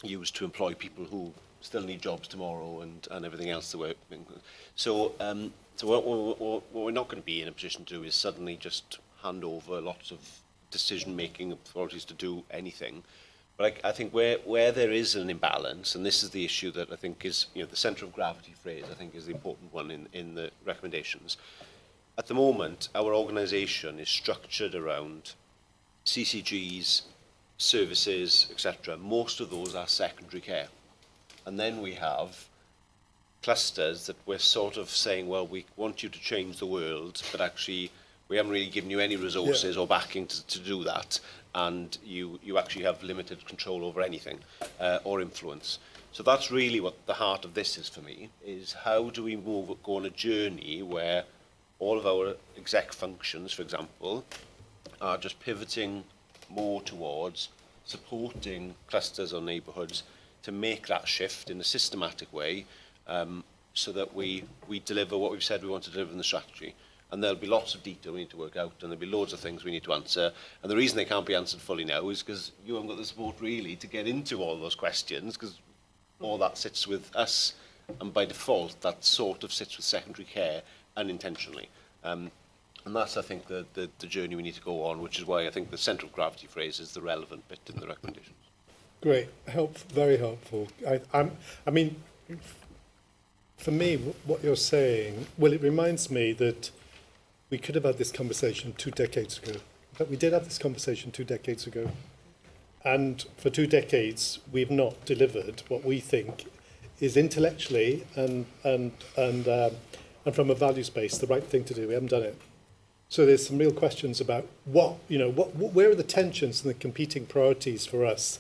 used to employ people who still need jobs tomorrow and everything else. So what we're not going to be in a position to do is suddenly just hand over lots of decision-making authorities to do anything. But I think where there is an imbalance, and this is the issue that I think is, the centre of gravity phrase, I think is the important one in the recommendations. At the moment, our organisation is structured around CCGs, services, etc. Most of those are secondary care. And then we have clusters that we're sort of saying, well, we want you to change the world, but actually we haven't really given you any resources or backing to do that, and you actually have limited control over anything or influence. So that's really what the heart of this is for me, is how do we go on a journey where all of our exec functions, for example, are just pivoting more towards supporting clusters or neighbourhoods to make that shift in a systematic way, so that we deliver what we've said we want to deliver in the strategy. And there'll be lots of detail we need to work out, and there'll be loads of things we need to answer. And the reason they can't be answered fully now is because you haven't got the support really to get into all those questions, because all that sits with us, and by default that sort of sits with secondary care unintentionally. And that's, I think, the journey we need to go on, which is why I think the central gravity phrase is the relevant bit in the recommendations. Great, very helpful. I mean, for me, what you're saying, well, it reminds me that we could have had this conversation 2 decades ago. But we did have this conversation 2 decades ago. And for 2 decades, we've not delivered what we think is intellectually and from a values base the right thing to do. We haven't done it. So there's some real questions about where are the tensions and the competing priorities for us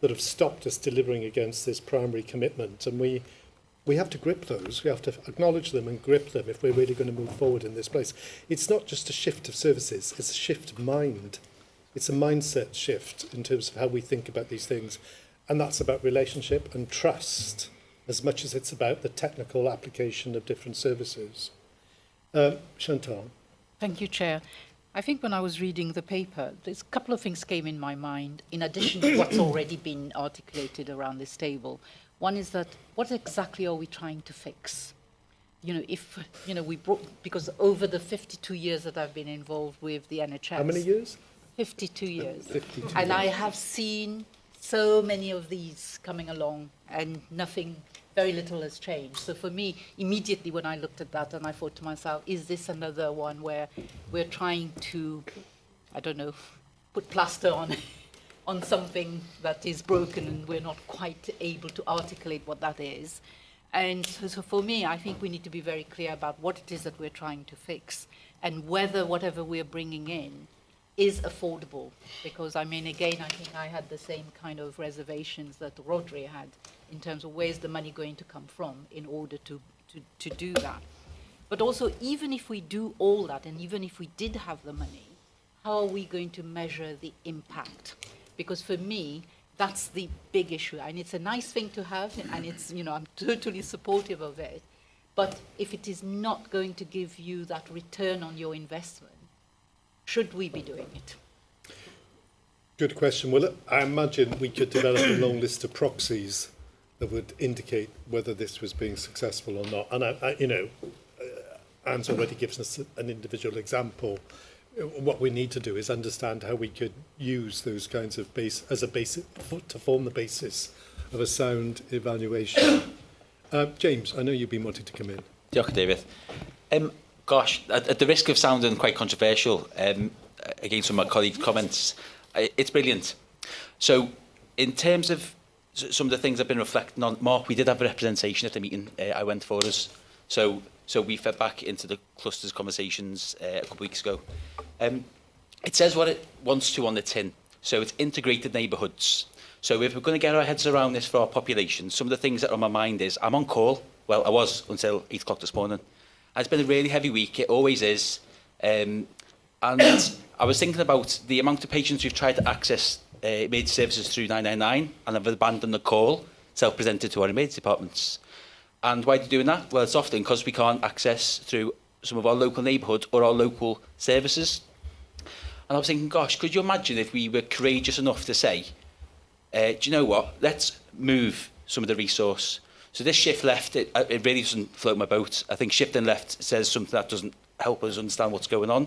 that have stopped us delivering against this primary commitment. And we have to grip those. We have to acknowledge them and grip them if we're really going to move forward in this place. It's not just a shift of services, it's a shift of mind. It's a mindset shift in terms of how we think about these things. And that's about relationship and trust as much as it's about the technical application of different services. Chantal. Thank you, Chair. I think when I was reading the paper, there's a couple of things came in my mind, in addition to what's already been articulated around this table. One is that, what exactly are we trying to fix? Because over the 52 years that I've been involved with the NHS. How many years? 52 years. 52 and years. I have seen so many of these coming along, and very little has changed. So for me, immediately when I looked at that, and I thought to myself, is this another one where we're trying to, I don't know, put plaster on something that is broken and we're not quite able to articulate what that is? And so for me, I think we need to be very clear about what it is that we're trying to fix, and whether whatever we're bringing in is affordable. Because, I mean, again, I think I had the same kind of reservations that Rodri had in terms of where's the money going to come from in order to do that. But also, even if we do all that, and even if we did have the money, how are we going to measure the impact? Because for me, that's the big issue. And it's a nice thing to have, and it's, I'm totally supportive of it. But if it is not going to give you that return on your investment, should we be doing it? Good question. Well, I imagine we could develop a long list of proxies that would indicate whether this was being successful or not. And Anne's already given us an individual example. What we need to do is understand how we could use those kinds of to form the basis of a sound evaluation. James, I know you've been wanting to come in. Diolch, David. Gosh, at the risk of sounding quite controversial, against some of my colleagues' comments, it's brilliant. So, in terms of some of the things I've been reflecting on, Mark, we did have a representation at the meeting I went for us. So we fed back into the clusters conversations a couple of weeks ago. It says what it wants to on the tin. So it's integrated neighbourhoods. So if we're going to get our heads around this for our population, some of the things that are on my mind is, I'm on call. Well, I was until 8 o'clock this morning. It's been a really heavy week, it always is. And I was thinking about the amount of patients who've tried to access emergency services through 999 and have abandoned the call, self-presented to our emergency departments. And why are they doing that? Well, it's often because we can't access through some of our local neighbourhood or our local services. And I was thinking, gosh, could you imagine if we were courageous enough to say, do you know what, let's move some of the resource. So this shift left, it really doesn't float my boat. I think shifting left says something that doesn't help us understand what's going on.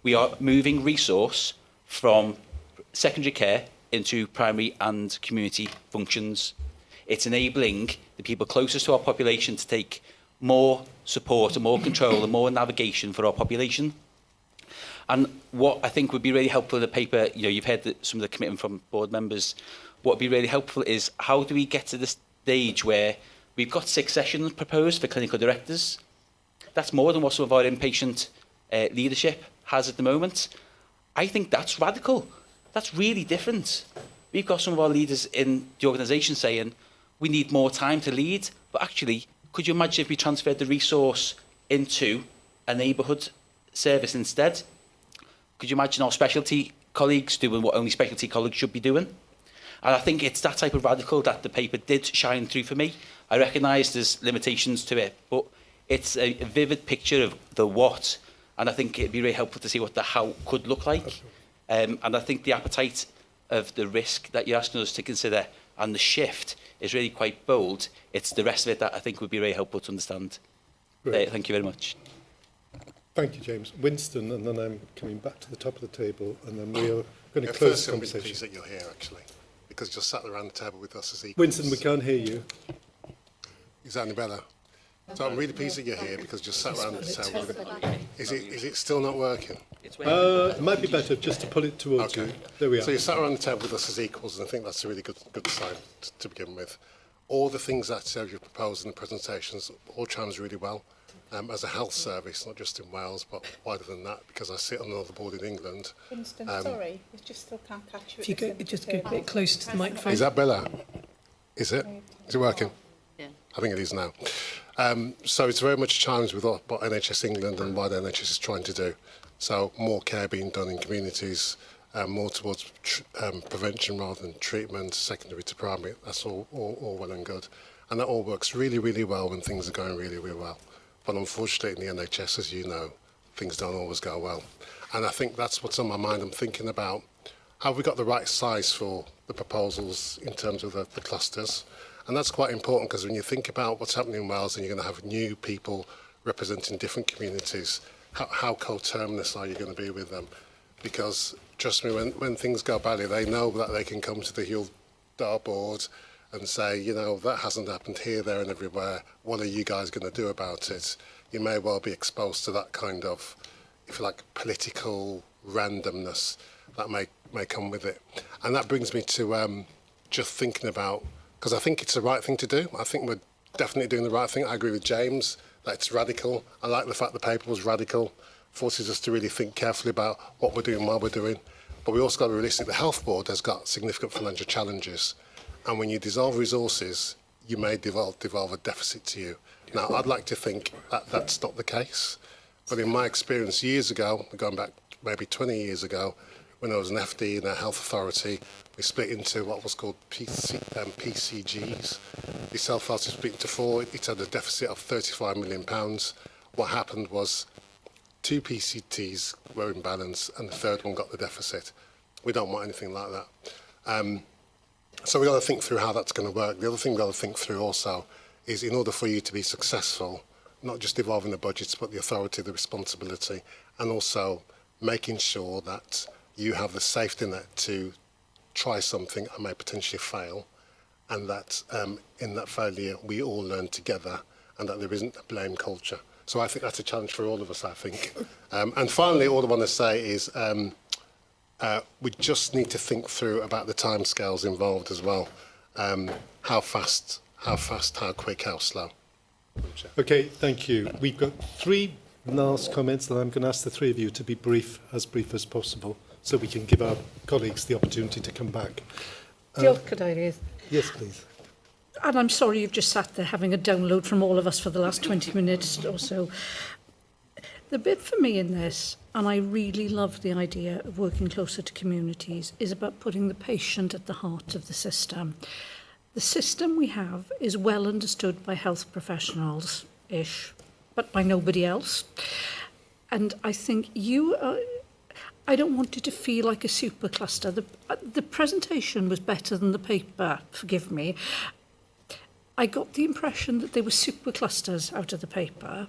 We are moving resource from secondary care into primary and community functions. It's enabling the people closest to our population to take more support and more control and more navigation for our population. And what I think would be really helpful in the paper, you've heard some of the commitment from board members, what would be really helpful is how do we get to the stage where We've got 6 sessions proposed for clinical directors. That's more than what some of our inpatient leadership has at the moment. I think that's radical. That's really different. We've got some of our leaders in the organisation saying we need more time to lead, but actually, could you imagine if we transferred the resource into a neighbourhood service instead? Could you imagine our specialty colleagues doing what only specialty colleagues should be doing? And I think it's that type of radical that the paper did shine through for me. I recognise there's limitations to it, but it's a vivid picture of the what, and I think it'd be really helpful to see what the how could look like. And I think the appetite of the risk that you're asking us to consider and the shift is really quite bold. It's the rest of it that I think would be really helpful to understand. Thank you very much. Thank you, James. Winston, and then I'm coming back to the top of the table, and then we are going to close the I'm really conversation. pleased that you're here, actually, because you're sat around the table with us as equals. Winston, we can't hear you. Is that any better? So I'm really pleased that you're here because you're sat around the table with it. Is it still not working? It might be better just to pull it towards you. There we are. So you're sat around the table with us as equals, and I think that's a really good sign to begin with. All the things that you've proposed in the presentations all chimes really well. As a health service, not just in Wales, but wider than that, because I sit on another board in England. Winston, sorry, we just still can't catch you. If you go, just go a bit closer to the microphone. Is that better? Is it? Is it working? Yeah. I think it is now. So it's very much chimes with what NHS England and what NHS is trying to do. So more care being done in communities, more towards prevention rather than treatment, secondary to primary. That's all well and good. And that all works really, really well when things are going really, really well. But unfortunately in the NHS, as you know, things don't always go well. And I think that's what's on my mind. I'm thinking about, have we got the right size for the proposals in terms of the clusters? And that's quite important, because when you think about what's happening in Wales and you're going to have new people representing different communities, how coterminous are you going to be with them? Because trust me, when things go badly, they know that they can come to the Hywel Dda board and say, you know, that hasn't happened here, there and everywhere. What are you guys going to do about it? You may well be exposed to that kind of, if you like, political randomness that may come with it. And that brings me to just thinking about, because I think it's the right thing to do. I think we're definitely doing the right thing. I agree with James that it's radical. I like the fact the paper was radical, forces us to really think carefully about what we're doing, while we're doing. But we also got to be realistic. The Health Board has got significant financial challenges. And when you dissolve resources, you may devolve a deficit to you. Now, I'd like to think that that's not the case. But in my experience years ago, going back maybe 20 years ago, when I was an FD in a health authority, we split into what was called PCGs. The self-health was split into 4. It had a deficit of £35 million. What happened was 2 PCTs were in balance and the third one got the deficit. We don't want anything like that. So we've got to think through how that's going to work. The other thing we've got to think through also is, in order for you to be successful, not just devolving the budgets, but the authority, the responsibility, and also making sure that you have the safety net to try something and may potentially fail, and that in that failure we all learn together, and that there isn't a blame culture. So I think that's a challenge for all of us, I think. And finally, all I want to say is we just need to think through about the timescales involved as well. How fast, how quick, how slow. Okay, thank you. We've got 3 last comments that I'm going to ask the 3 of you to be brief as possible, so we can give our colleagues the opportunity to come back. Could I raise? Yes, please. And I'm sorry you've just sat there having a download from all of us for the last 20 minutes or so. The bit for me in this, and I really love the idea of working closer to communities, is about putting the patient at the heart of the system. The system we have is well understood by health professionals-ish, but by nobody else. And I think I don't want it to feel like a super cluster. The presentation was better than the paper, forgive me. I got the impression that there were super clusters out of the paper,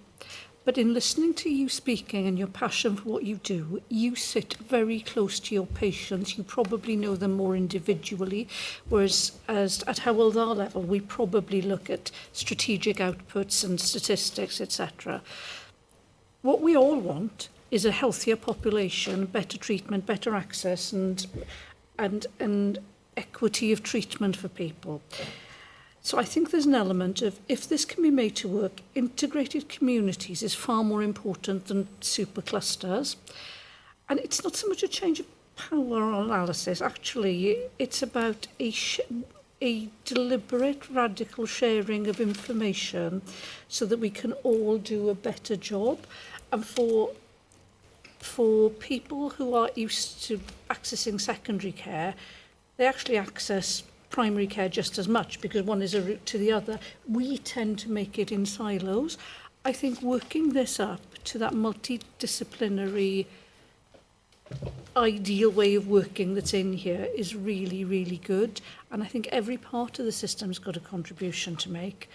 but in listening to you speaking and your passion for what you do, you sit very close to your patients. You probably know them more individually, whereas at Hywel Dda level, we probably look at strategic outputs and statistics, etc. What we all want is a healthier population, better treatment, better access, and equity of treatment for people. So I think there's an element of, if this can be made to work, integrated communities is far more important than super clusters. And it's not so much a change of power or analysis. Actually, it's about a deliberate, radical sharing of information so that we can all do a better job. And for people who are used to accessing secondary care, they actually access primary care just as much because one is a route to the other. We tend to make it in silos. I think working this up to that multidisciplinary ideal way of working that's in here is really, really good. And I think every part of the system's got a contribution to make.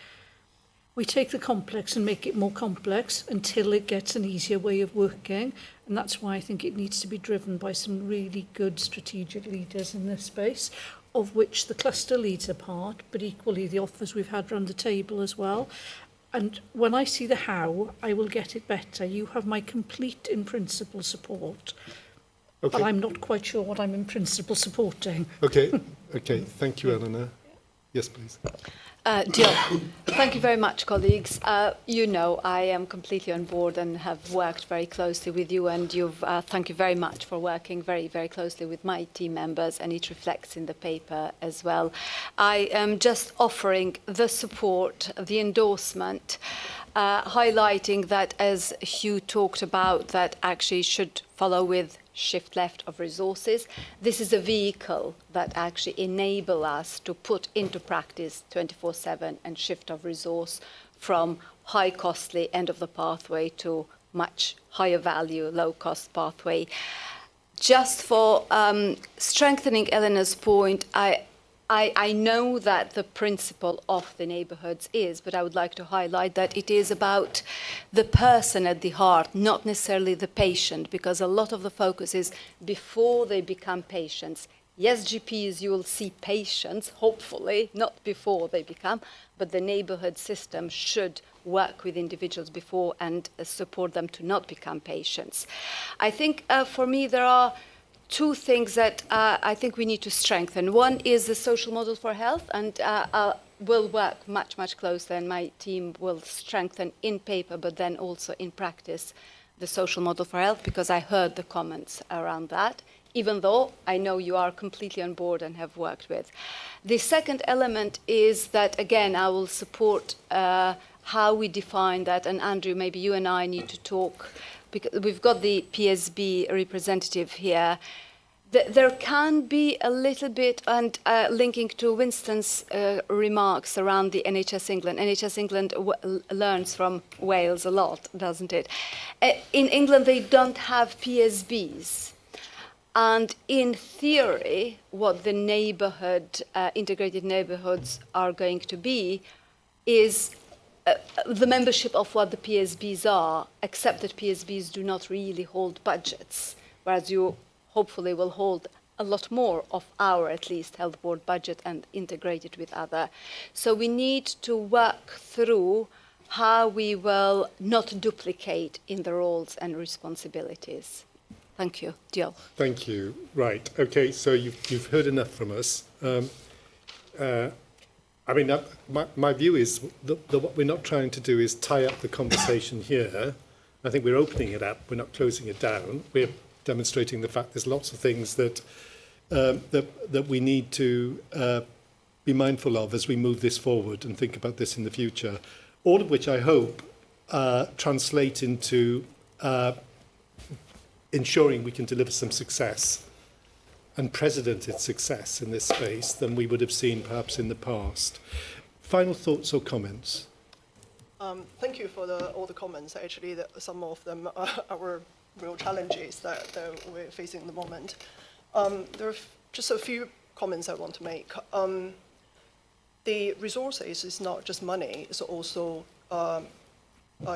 We take the complex and make it more complex until it gets an easier way of working. And that's why I think it needs to be driven by some really good strategic leaders in this space, of which the cluster leads are part, but equally the offers we've had around the table as well. And when I see the how, I will get it better. You have my complete in principle support. Okay. But I'm not quite sure what I'm in principle supporting. Okay, okay. Thank you, Eleanor. Yes, please. Diolch. Thank you very much, colleagues. You know, I am completely on board and have worked very closely with you, and thank you very much for working very, very closely with my team members, and it reflects in the paper as well. I am just offering the support, the endorsement, highlighting that, as Hugh talked about, that actually should follow with shift left of resources. This is a vehicle that actually enable us to put into practice 24/7 and shift of resource from high costly end of the pathway to much higher value, low cost pathway. Just for strengthening Eleanor's point, I know that the principle of the neighbourhoods is, but I would like to highlight that it is about the person at the heart, not necessarily the patient, because a lot of the focus is before they become patients. Yes, GPs, you will see patients, hopefully, not before they become, but the neighbourhood system should work with individuals before and support them to not become patients. I think for me there are two things that I think we need to strengthen. One is the social model for health, and we'll work much, much closer, and my team will strengthen in paper, but then also in practice, the social model for health, because I heard the comments around that, even though I know you are completely on board and have worked with. The second element is that, again, I will support how we define that, and Andrew, maybe you and I need to talk, because we've got the PSB representative here. There can be a little bit, and linking to Winston's remarks around the NHS England. NHS England learns from Wales a lot, doesn't it? In England, they don't have PSBs. And in theory, what the neighbourhood, integrated neighbourhoods are going to be is the membership of what the PSBs are, except that PSBs do not really hold budgets, whereas you hopefully will hold a lot more of our, at least, health board budget and integrate it with other. So we need to work through how we will not duplicate in the roles and responsibilities. Thank you. Diolch. Thank you. Right. Okay, so you've heard enough from us. I mean, my view is that what we're not trying to do is tie up the conversation here. I think we're opening it up. We're not closing it down. We're demonstrating the fact there's lots of things that that we need to be mindful of as we move this forward and think about this in the future. All of which I hope translate into ensuring we can deliver some success and precedented success in this space than we would have seen perhaps in the past. Final thoughts or comments? Thank you for all the comments. Actually, some of them are our real challenges that we're facing at the moment. There are just a few comments I want to make. The resources is not just money, it's also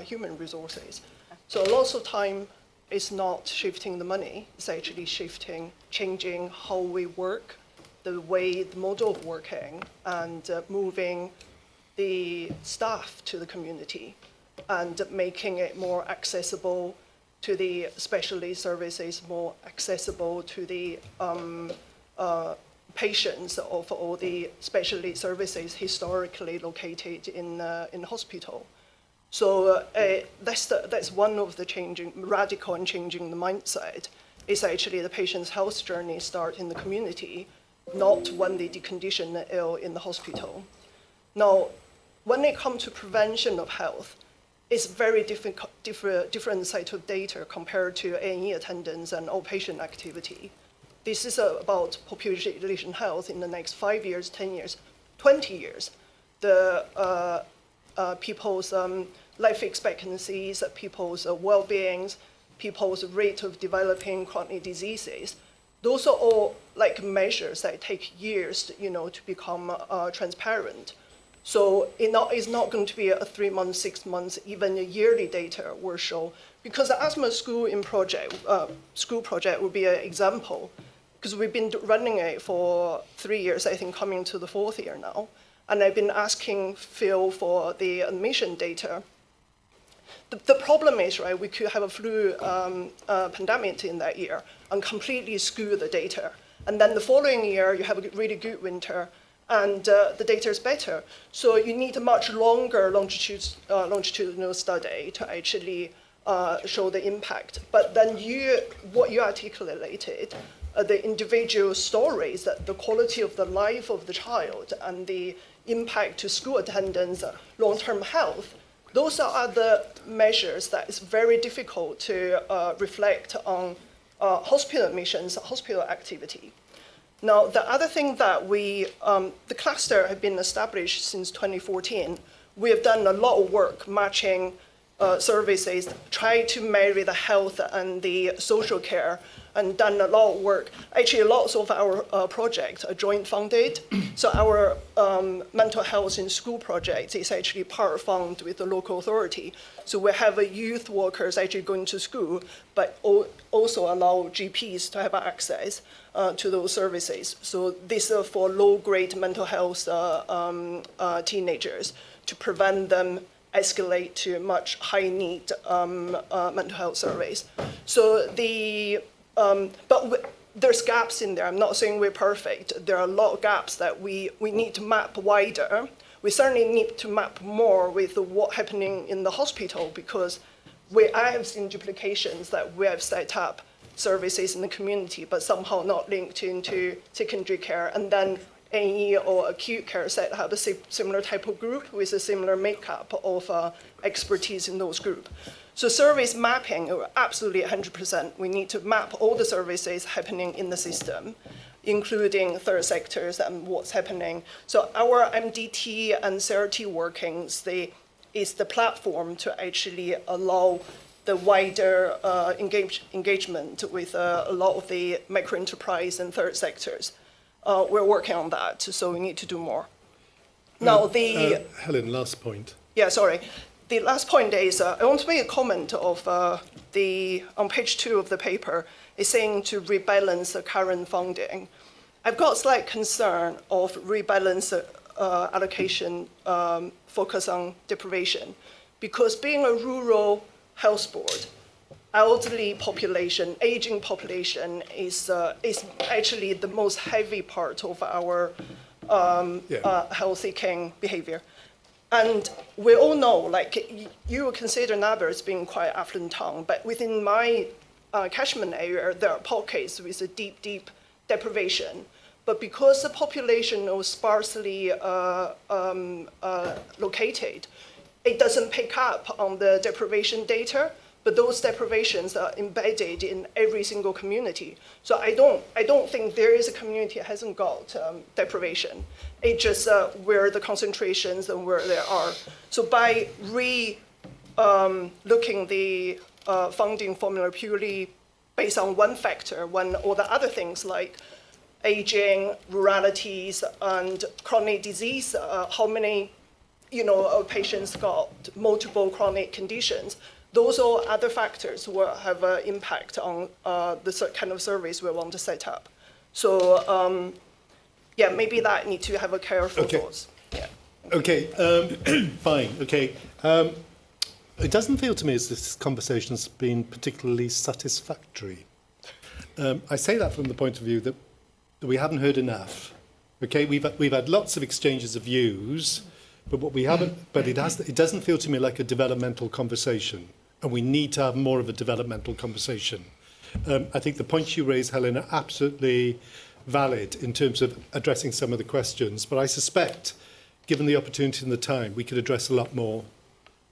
human resources. So lots of time it's not shifting the money, it's actually changing how we work, the model of working, and moving the staff to the community and making it more accessible to the specialty services, more accessible to the patients of all the specialty services historically located in hospital. So that's one of the radical and changing the mindset. Is actually the patient's health journey start in the community, not when they decondition ill in the hospital. Now, when it comes to prevention of health, it's very different set of data compared to A&E attendance and outpatient activity. This is about population health in the next 5 years, 10 years, 20 years. The people's life expectancies, people's well-beings, people's rate of developing chronic diseases. Those are all like measures that take years, to become transparent. So it's not going to be a 3 months, 6 months, even a yearly data will show. Because the asthma school project would be an example, because we've been running it for 3 years, I think, coming to the 4th year now. And I've been asking Phil for the admission data. The problem is, right, we could have a flu pandemic in that year and completely skew the data. And then the following year, you have a really good winter, and the data is better. So you need a much longer longitudinal study to actually show the impact. But then what you articulated, the individual stories, that the quality of the life of the child and the impact to school attendance, long-term health, those are the measures that is very difficult to reflect on hospital admissions, hospital activity. Now, the other thing that the cluster have been established since 2014. We have done a lot of work matching services, try to marry the health and the social care, and done a lot of work. Actually, lots of our projects are joint funded. So our mental health in school project is actually part funded with the local authority. So we have youth workers actually going to school, but also allow GPs to have access to those services. So this is for low-grade mental health teenagers to prevent them escalate to much high-need mental health service. So but there's gaps in there. I'm not saying we're perfect. There are a lot of gaps that we need to map wider. We certainly need to map more with what's happening in the hospital, because I have seen duplications that we have set up services in the community, but somehow not linked into secondary care, and then A&E or acute care set have a similar type of group with a similar makeup of expertise in those groups. So service mapping, absolutely 100%. We need to map all the services happening in the system, including third sectors and what's happening. So our MDT and CRT workings, is the platform to actually allow the wider engagement with a lot of the micro enterprise and third sectors. We're working on that, so we need to do more. Now, Helen, last point. Yeah, sorry. The last point is, I want to make a comment of on page 2 of the paper, is saying to rebalance the current funding. I've got slight concern of rebalance allocation focus on deprivation, because being a rural health board, elderly population, aging population is actually the most heavy part of our health seeking behavior. And we all know, like, you would consider Naber as being quite affluent town, but within my catchment area, there are pockets with a deep, deep deprivation. But because the population is sparsely located, it doesn't pick up on the deprivation data, but those deprivations are embedded in every single community. So I don't think there is a community that hasn't got deprivation. It's just where the concentrations and where they are. So by looking the funding formula purely based on one factor, or the other things like aging, ruralities, and chronic disease, how many patients got multiple chronic conditions, those are other factors will have an impact on the kind of service we want to set up. So, maybe that need to have a careful thoughts. Yeah. Okay, fine. Okay. It doesn't feel to me as this conversation's been particularly satisfactory. I say that from the point of view that that we haven't heard enough. Okay, we've had lots of exchanges of views, but what we haven't, but it doesn't feel to me like a developmental conversation, and we need to have more of a developmental conversation. I think the points you raised, Helen, are absolutely valid in terms of addressing some of the questions, but I suspect, given the opportunity and the time, we could address a lot more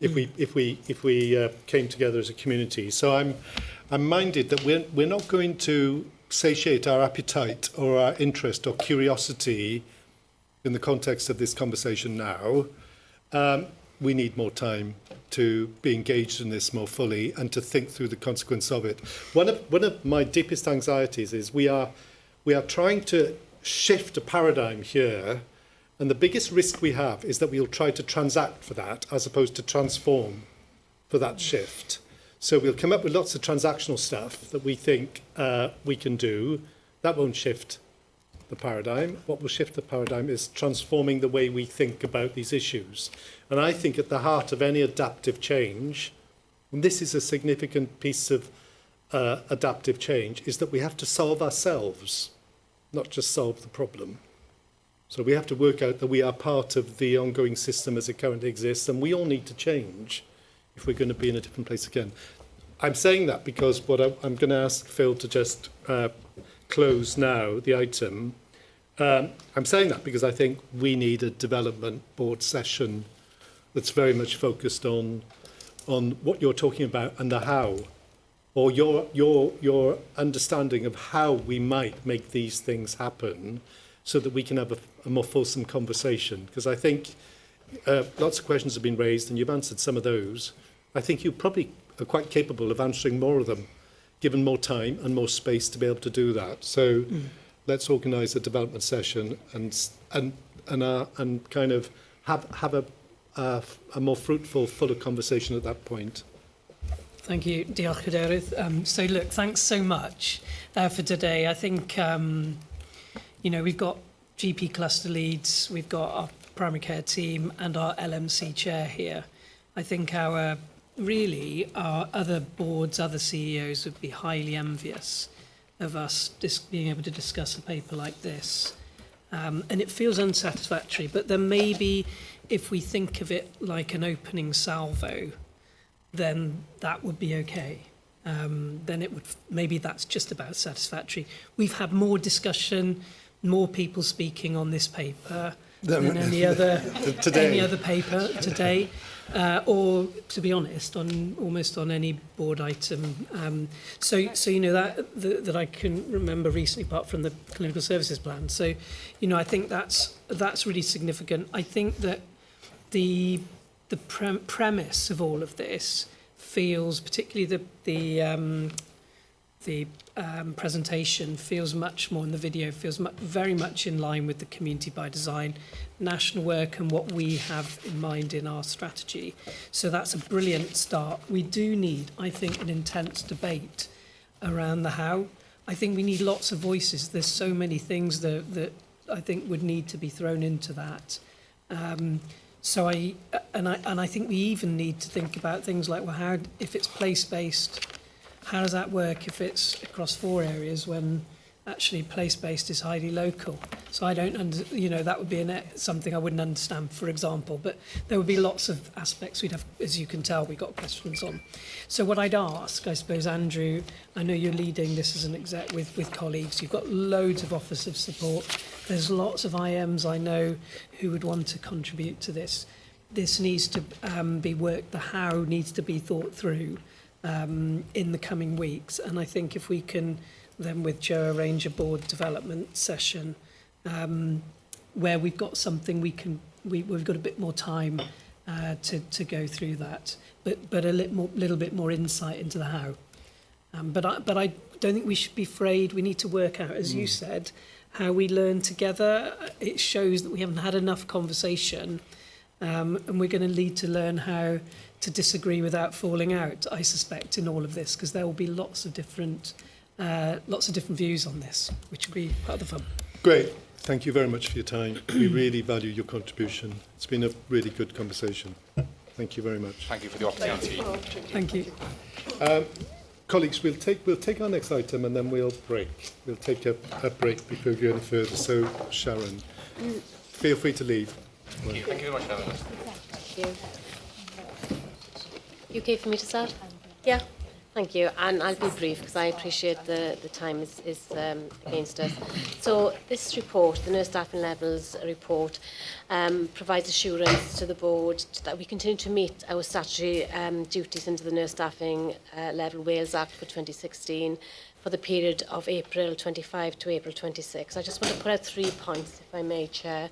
if we came together as a community. So I'm minded that we're not going to satiate our appetite or our interest or curiosity in the context of this conversation now. We need more time to be engaged in this more fully and to think through the consequence of it. One of my deepest anxieties is we are trying to shift a paradigm here, and the biggest risk we have is that we'll try to transact for that as opposed to transform for that shift. So we'll come up with lots of transactional stuff that we think we can do. That won't shift the paradigm. What will shift the paradigm is transforming the way we think about these issues. And I think at the heart of any adaptive change, and this is a significant piece of adaptive change, is that we have to solve ourselves, not just solve the problem. So we have to work out that we are part of the ongoing system as it currently exists, and we all need to change if we're going to be in a different place again. I'm saying that because I'm going to ask Phil to just close now the item. I'm saying that because I think we need a development board session that's very much focused on what you're talking about and the how, or your understanding of how we might make these things happen so that we can have a more fulsome conversation. Because I think lots of questions have been raised and you've answered some of those. I think you probably are quite capable of answering more of them, given more time and more space to be able to do that. So let's organise a development session and kind of have a more fruitful, fuller conversation at that point. Thank you, Diolch Cadeirydd. So look, thanks so much for today. I think, we've got GP cluster leads, we've got our primary care team and our LMC chair here. I think our other boards, other CEOs would be highly envious of us being able to discuss a paper like this. And it feels unsatisfactory, but then maybe if we think of it like an opening salvo, then that would be okay. Maybe that's just about satisfactory. We've had more discussion, more people speaking on this paper than any other paper today. Or, to be honest, almost on any board item. So that I can remember recently, apart from the clinical services plan. So, I think that's really significant. I think that the premise of all of this feels, particularly the presentation, feels much more in the video, feels very much in line with the community by design, national work and what we have in mind in our strategy. So that's a brilliant start. We do need, I think, an intense debate around the how. I think we need lots of voices. There's so many things that I think would need to be thrown into that. I think we even need to think about things like, well, how, if it's place-based, how does that work if it's across 4 areas when actually place-based is highly local? So I don't, that would be something I wouldn't understand, for example. But there would be lots of aspects we'd have, as you can tell, we got questions on. So what I'd ask, I suppose, Andrew, I know you're leading this as an exec with colleagues. You've got loads of Office of Support. There's lots of IMs I know who would want to contribute to this. This needs to be worked, the how needs to be thought through in the coming weeks. And I think if we can then with Joe arrange a board development session where we've got something we've got a bit more time to go through that, but a little bit more insight into the how. But I don't think we should be afraid. We need to work out, as you said, how we learn together. It shows that we haven't had enough conversation, and we're going to need to learn how to disagree without falling out, I suspect, in all of this, because there will be lots of different views on this, which will be part of the fun. Great. Thank you very much for your time. We really value your contribution. It's been a really good conversation. Thank you very much. Thank you for the opportunity. Thank you. colleagues, we'll take our next item and then we'll break. We'll take a break before we go any further. So, Sharon, feel free to leave. Thank you very much, Sharon. Thank you. Okay for me to start? Yeah. Thank you, and I'll be brief because I appreciate the time is against us. So this report, the nurse staffing levels report, provides assurance to the board that we continue to meet our statutory duties under the Nurse Staffing Level Wales Act for 2016 for the period of April 25 to April 26. I just want to put out 3 points, if I may, Chair.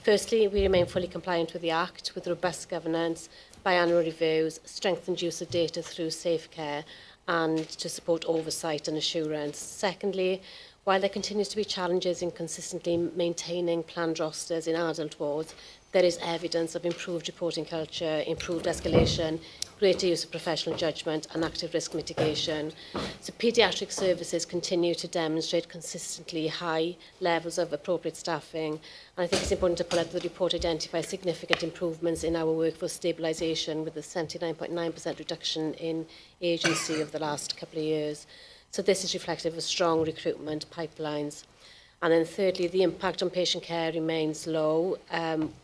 Firstly, we remain fully compliant with the Act, with robust governance, biannual reviews, strengthened use of data through safe care, and to support oversight and assurance. Secondly, while there continues to be challenges in consistently maintaining planned rosters in adult wards, there is evidence of improved reporting culture, improved escalation, greater use of professional judgment and active risk mitigation. So paediatric services continue to demonstrate consistently high levels of appropriate staffing. And I think it's important to pull out that the report identifies significant improvements in our workforce stabilisation with a 79.9% reduction in agency over the last couple of years. So this is reflective of strong recruitment pipelines. And then thirdly, the impact on patient care remains low.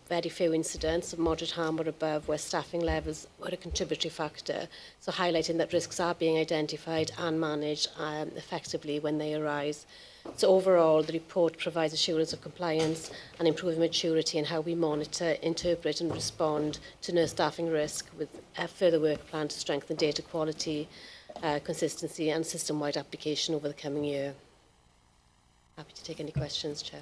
Very few incidents of moderate harm or above where staffing levels were a contributory factor. So highlighting that risks are being identified and managed effectively when they arise. So overall, the report provides assurance of compliance and improving maturity in how we monitor, interpret and respond to nurse staffing risk with a further work plan to strengthen data quality, consistency and system-wide application over the coming year. Happy to take any questions, Chair.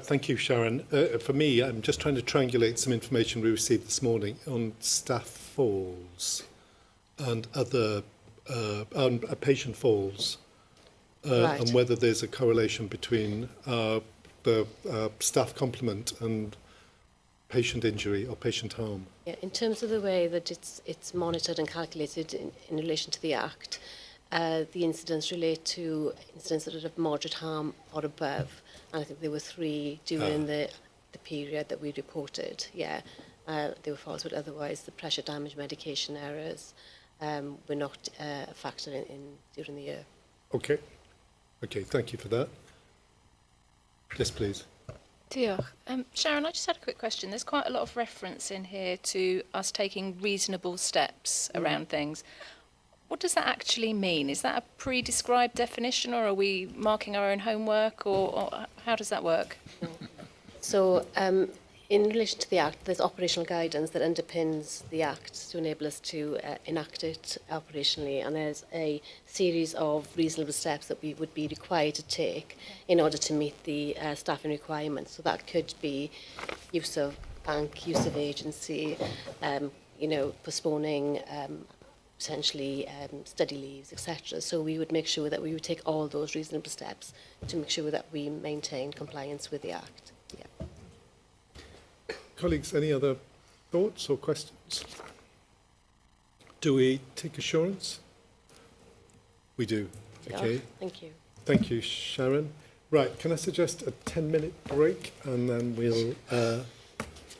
Thank you, Sharon. For me, I'm just trying to triangulate some information we received this morning on staff falls and other patient falls, Right. and whether there's a correlation between the staff complement and patient injury or patient harm. Yeah, in terms of the way that it's monitored and calculated in relation to the Act, the incidents relate to incidents that are of moderate harm or above. And I think there were 3 during the period that we reported. Yeah, they were false, but otherwise the pressure damage medication errors were not a factor in during the year. Okay. Okay, thank you for that. Yes, please. Diolch. Sharon, I just had a quick question. There's quite a lot of reference in here to us taking reasonable steps around things. What does that actually mean? Is that a pre-described definition, or are we marking our own homework, or how does that work? So in relation to the Act, there's operational guidance that underpins the Act to enable us to enact it operationally, and there's a series of reasonable steps that we would be required to take in order to meet the staffing requirements. So that could be use of bank, use of agency, postponing potentially study leaves, etc. So we would make sure that we would take all those reasonable steps to make sure that we maintain compliance with the Act. Yeah. Colleagues, any other thoughts or questions? Do we take assurance? We do. Okay. Yeah, thank you. Thank you, Sharon. Right, can I suggest a 10-minute break and then we'll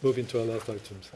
move into our last items.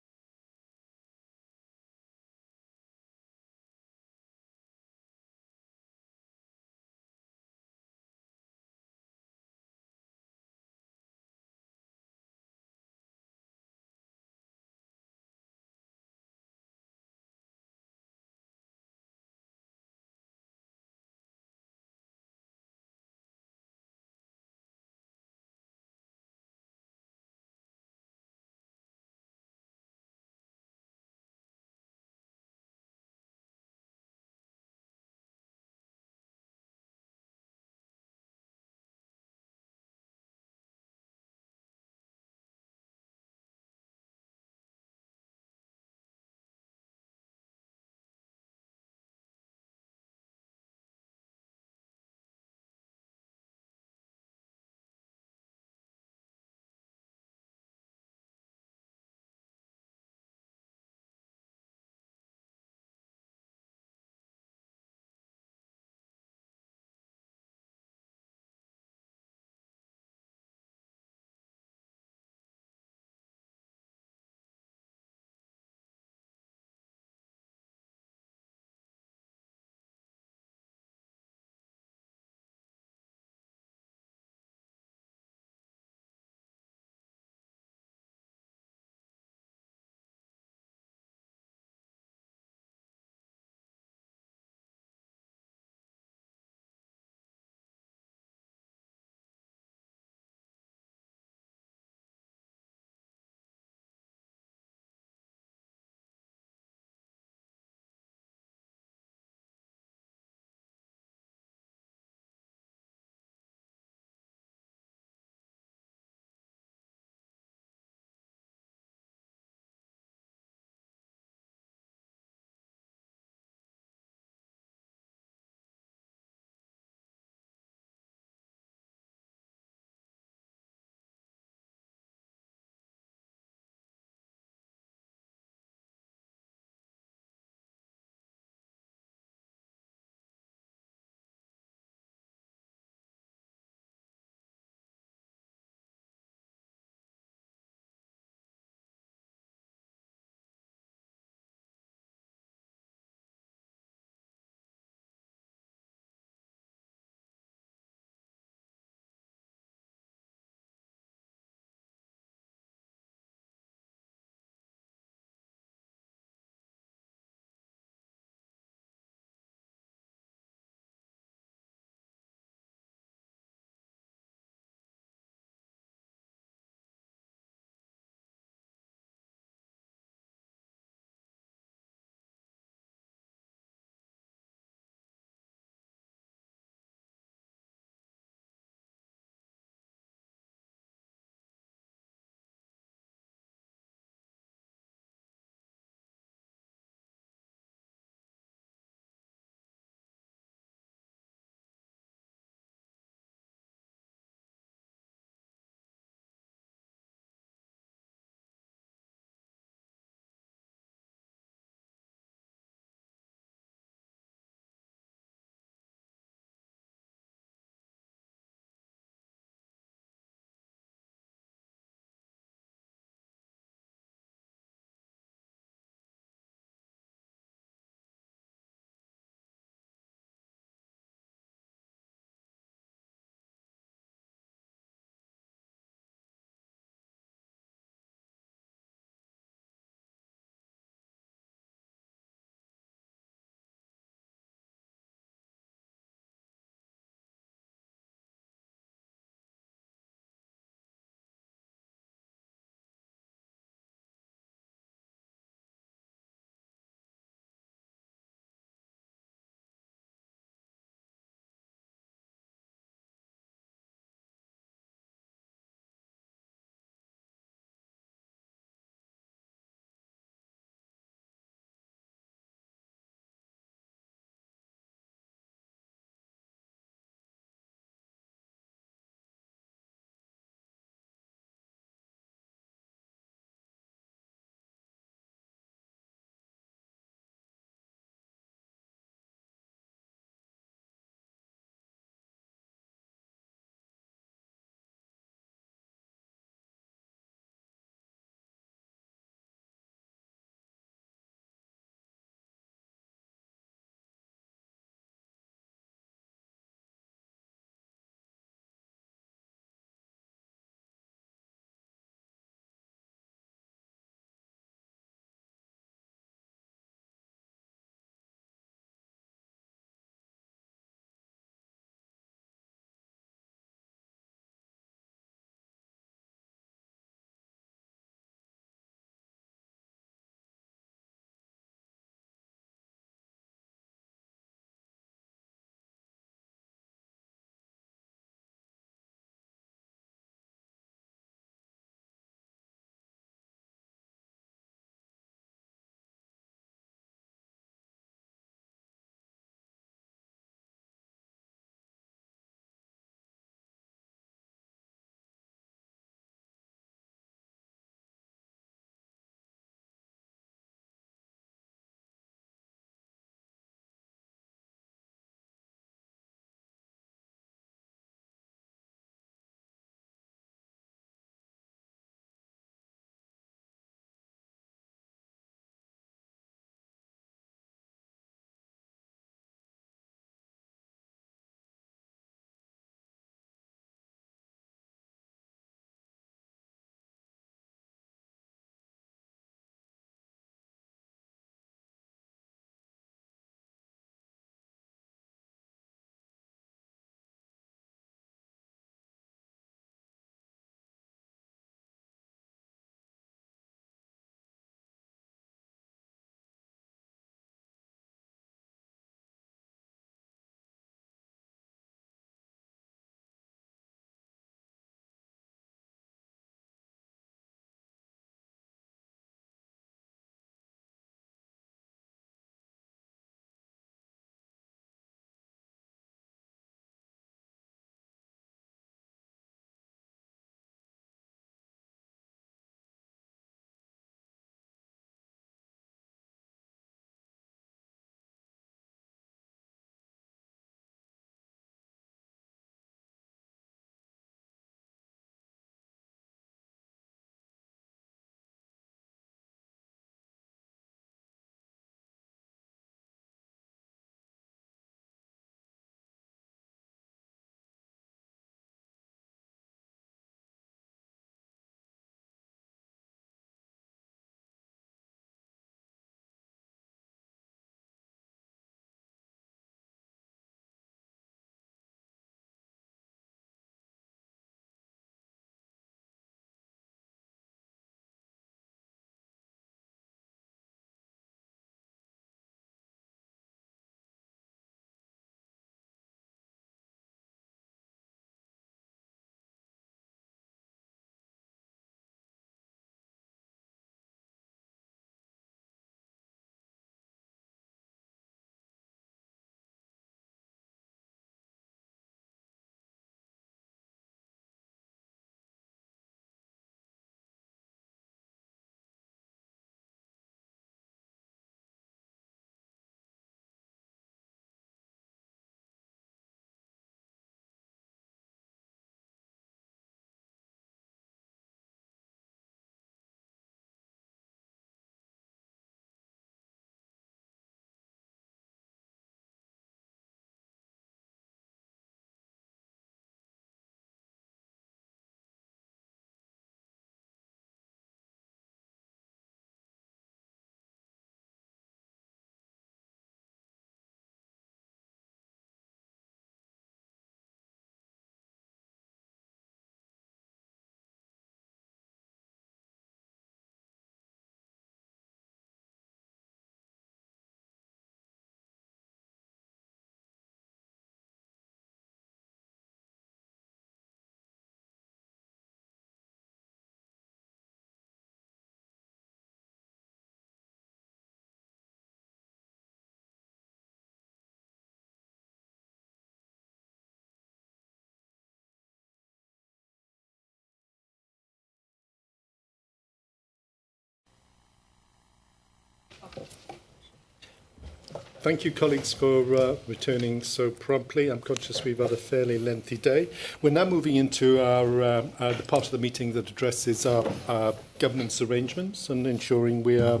Thank you, colleagues, for returning so promptly. I'm conscious we've had a fairly lengthy day. We're now moving into the part of the meeting that addresses our governance arrangements and ensuring we are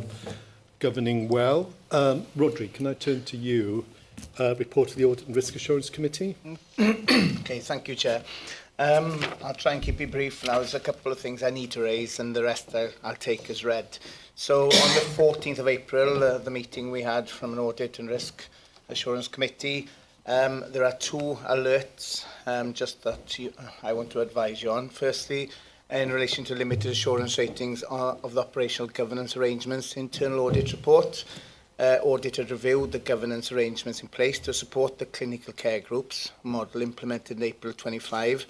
governing well. Rodri, can I turn to you? Report to the Audit and Risk Assurance Committee. Okay, thank you, Chair. I'll try and keep it brief now. There's a couple of things I need to raise and the rest I'll take as read. So on the 14th of April, the meeting we had from an Audit and Risk Assurance Committee, there are two alerts just that I want to advise you on. Firstly, in relation to limited assurance ratings of the operational governance arrangements internal audit report, Audit had reviewed the governance arrangements in place to support the clinical care groups model implemented in April 25.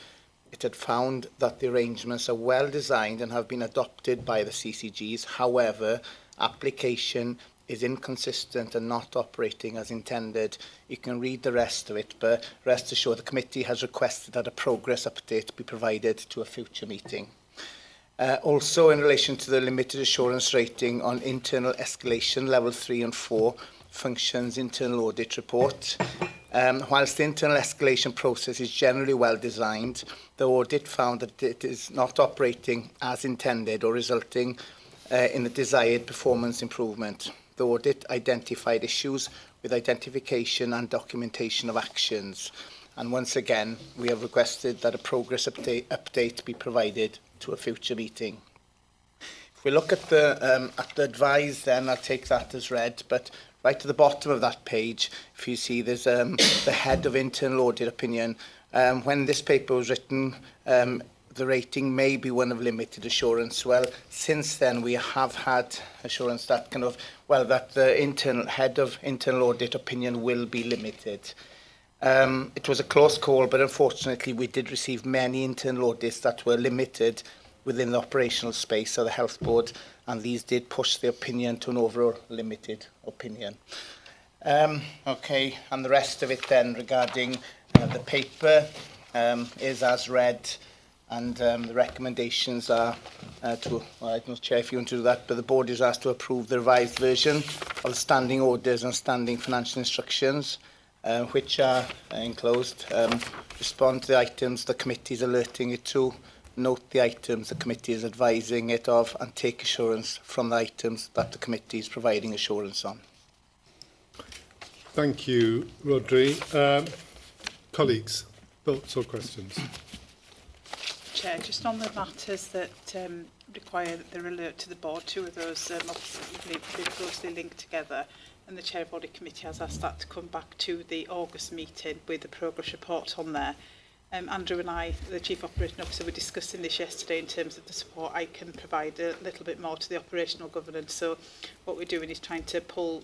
It had found that the arrangements are well designed and have been adopted by the CCGs. However, application is inconsistent and not operating as intended. You can read the rest of it, but rest assured the committee has requested that a progress update be provided to a future meeting. Also, in relation to the limited assurance rating on internal escalation level 3 and 4 functions internal audit report, whilst the internal escalation process is generally well designed, the audit found that it is not operating as intended or resulting in the desired performance improvement. The audit identified issues with identification and documentation of actions. And once again, we have requested that a progress update be provided to a future meeting. If we look at the advice, then I'll take that as read, but right at the bottom of that page, if you see there's the head of internal audit opinion. When this paper was written, the rating may be one of limited assurance. Well, since then we have had assurance that that the head of internal audit opinion will be limited. It was a close call, but unfortunately we did receive many internal audits that were limited within the operational space of the Health Board, and these did push the opinion to an overall limited opinion. Okay, and the rest of it then regarding the paper is as read, and the recommendations are to, well, I'm not sure if you want to do that, but the board is asked to approve the revised version of the standing orders and standing financial instructions, which are enclosed. Respond to the items the committee is alerting it to, note the items the committee is advising it of, and take assurance from the items that the committee is providing assurance on. Thank you, Rodri. Colleagues, thoughts or questions? Chair, just on the matters that require their alert to the board, two of those obviously closely linked together, and the Chair of Audit Committee has asked that to come back to the August meeting with the progress report on there. Andrew and I, the Chief Operating Officer, were discussing this yesterday in terms of the support I can provide a little bit more to the operational governance. So what we're doing is trying to pull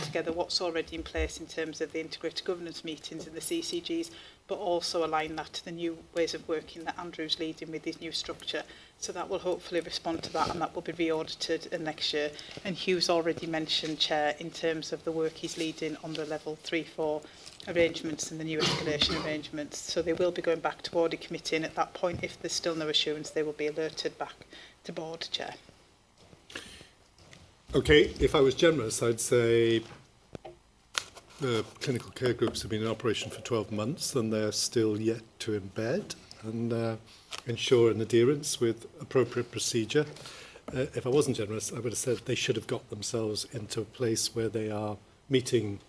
together what's already in place in terms of the integrated governance meetings in the CCGs, but also align that to the new ways of working that Andrew's leading with his new structure. So that will hopefully respond to that, and that will be re-audited next year. And Hugh's already mentioned, Chair, in terms of the work he's leading on the level 3-4 arrangements and the new escalation arrangements. So they will be going back to Audit Committee, and at that point, if there's still no assurance, they will be alerted back to Board, Chair. Okay, if I was generous, I'd say the clinical care groups have been in operation for 12 months and they're still yet to embed and ensure an adherence with appropriate procedure. If I wasn't generous, I would have said they should have got themselves into a place where they are meeting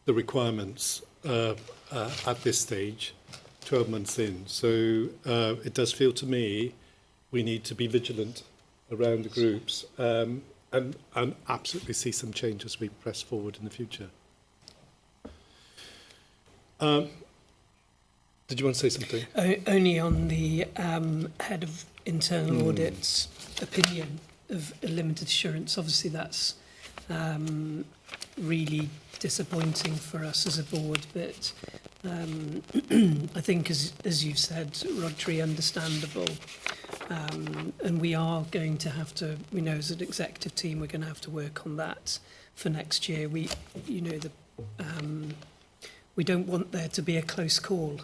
the requirements at this stage, 12 months in. So it does feel to me we need to be vigilant around the groups and absolutely see some change as we press forward in the future. Did you want to say something? Only on the head of internal audit's opinion of a limited assurance. Obviously, that's really disappointing for us as a board, but I think, as you've said, Rodri, understandable. And we are going to have to, we know as an executive team, we're going to have to work on that for next year. We don't want there to be a close call.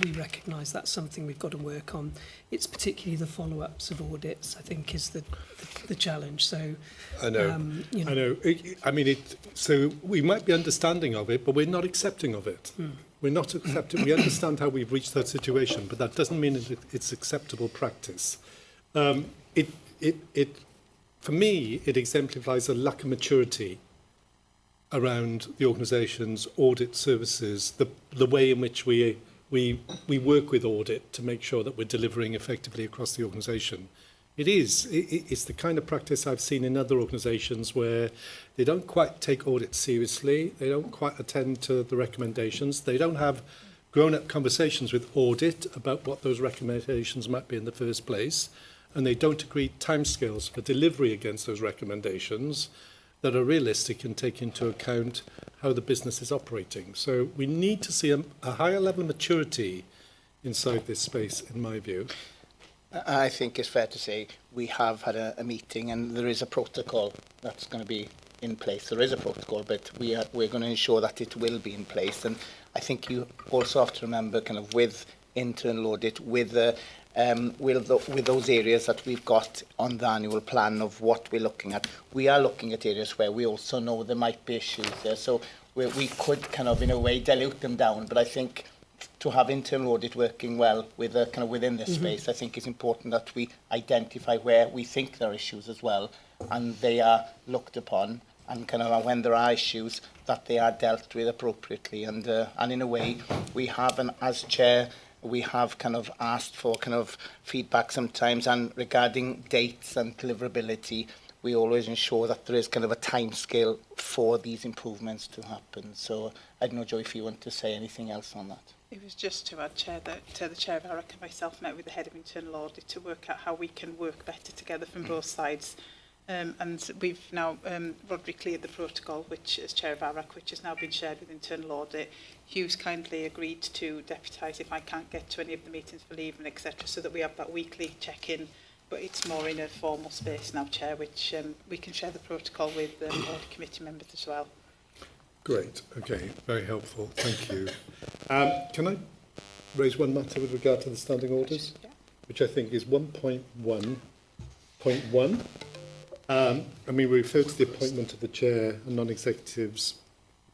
we recognise that's something we've got to work on. It's particularly the follow-ups of audits, I think, is the challenge. So, I know. you know. I know. So we might be understanding of it, but we're not accepting of it. We're not accepting. We understand how we've reached that situation, but that doesn't mean it's acceptable practice. For me, it exemplifies a lack of maturity around the organisation's audit services, the way in which we work with audit to make sure that we're delivering effectively across the organisation. It's the kind of practice I've seen in other organisations where they don't quite take audit seriously, they don't quite attend to the recommendations, they don't have grown-up conversations with audit about what those recommendations might be in the first place, and they don't agree timescales for delivery against those recommendations that are realistic and take into account how the business is operating. So we need to see a higher level of maturity inside this space, in my view. I think it's fair to say we have had a meeting and there is a protocol that's going to be in place. There is a protocol, but we're going to ensure that it will be in place. And I think you also have to remember, kind of with internal audit, with those areas that we've got on the annual plan of what we're looking at, we are looking at areas where we also know there might be issues there. So we could kind of, in a way, dilute them down. But I think to have internal audit working well with kind of within this space, I think it's important that we identify where we think there are issues as well, and they are looked upon, and kind of when there are issues, that they are dealt with appropriately. And in a way, we have, and as chair, we have kind of asked for kind of feedback sometimes, and regarding dates and deliverability, we always ensure that there is kind of a time scale for these improvements to happen. So I don't know, Joe, if you want to say anything else on that. It was just to add, Chair, that the Chair of ARAC and myself met with the Head of Internal Audit to work out how we can work better together from both sides. And we've now, Rodri cleared the protocol, which is Chair of ARAC, which has now been shared with Internal Audit. Hugh's kindly agreed to deputise if I can't get to any of the meetings for leave and etc., so that we have that weekly check-in, but it's more in a formal space now, Chair, which we can share the protocol with Audit Committee members as well. Great, okay, very helpful, thank you. Can I raise one matter with regard to the standing orders, which I think is 1.1.1. We refer to the appointment of the chair and non-executives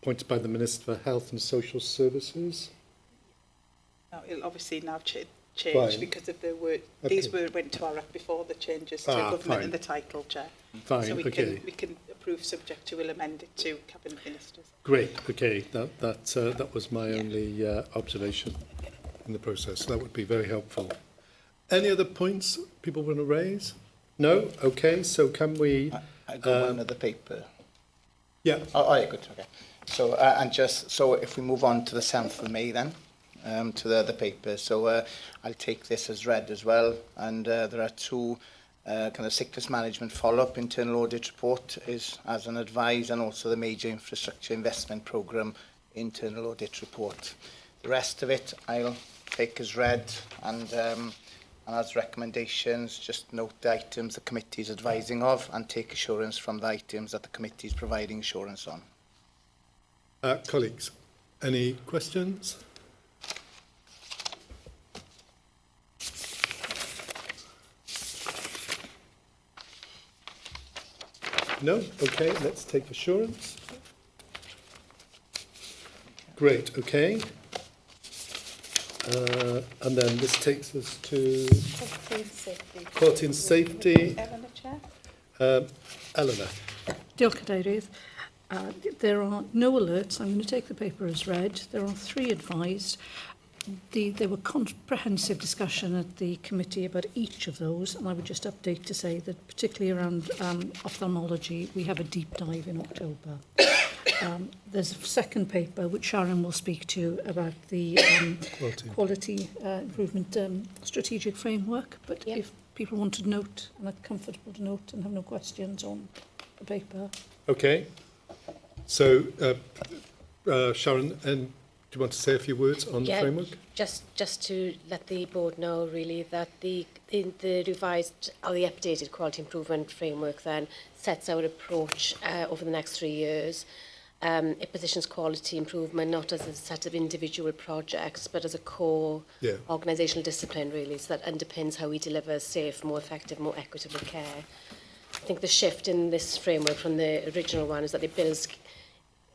appointed by the Minister for Health and Social Services. Now, it'll obviously now change Fine. because of the word. Okay. These went to ARAC before the changes to government fine. and the title, Chair. Fine, so we okay. can approve subject to, we'll amend it to Cabinet Ministers. Great, okay, that was my only observation in the process. That would be very helpful. Any other points people want to raise? No? Okay, so can we... I got one other paper. Yeah. Oh, yeah, good, okay. So, and just, so if we move on to the 7th of May then, to the other paper. So I'll take this as read as well. And there are two kind of sickness management follow-up internal audit report is as an advice, and also the major infrastructure investment programme internal audit report. The rest of it I'll take as read, and as recommendations, just note the items the committee is advising of and take assurance from the items that the committee is providing assurance on. Colleagues, any questions? No? Okay, let's take assurance. Great, okay. And then this takes us to quality and safety. Eleanor, Chair? Eleanor. Diolch, Cadeirydd. There are no alerts. I'm going to take the paper as read. There are 3 advised. There were comprehensive discussion at the committee about each of those, and I would just update to say that particularly around ophthalmology, we have a deep dive in October. There's a second paper which Sharon will speak to about the quality improvement strategic framework, but if people want to note and are comfortable to note and have no questions on the paper. Okay. So, Sharon, and do you want to say a few words on the framework? Just to let the board know, really, that the revised or the updated quality improvement framework then sets our approach over the next 3 years. it positions quality improvement not as a set of individual projects, but as a core organisational discipline, really, so that underpins how we deliver safe, more effective, more equitable care. I think the shift in this framework from the original one is that it builds,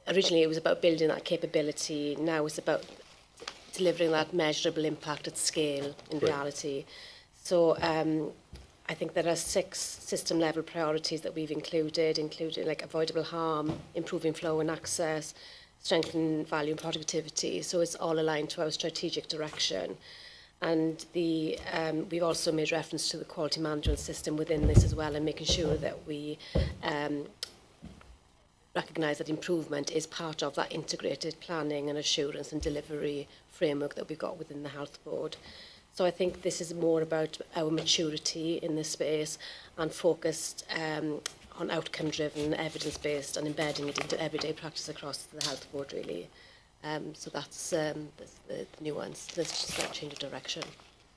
originally it was about building that capability, now it's about delivering that measurable impact at scale in reality. So I think there are 6 system-level priorities that we've including like avoidable harm, improving flow and access, strengthening value and productivity. So it's all aligned to our strategic direction. And we've also made reference to the quality management system within this as well, and making sure that we recognise that improvement is part of that integrated planning and assurance and delivery framework that we've got within the Health Board. So I think this is more about our maturity in this space and focused on outcome-driven, evidence-based, and embedding it into everyday practice across the Health Board, really. So that's the nuance. There's just that change of direction.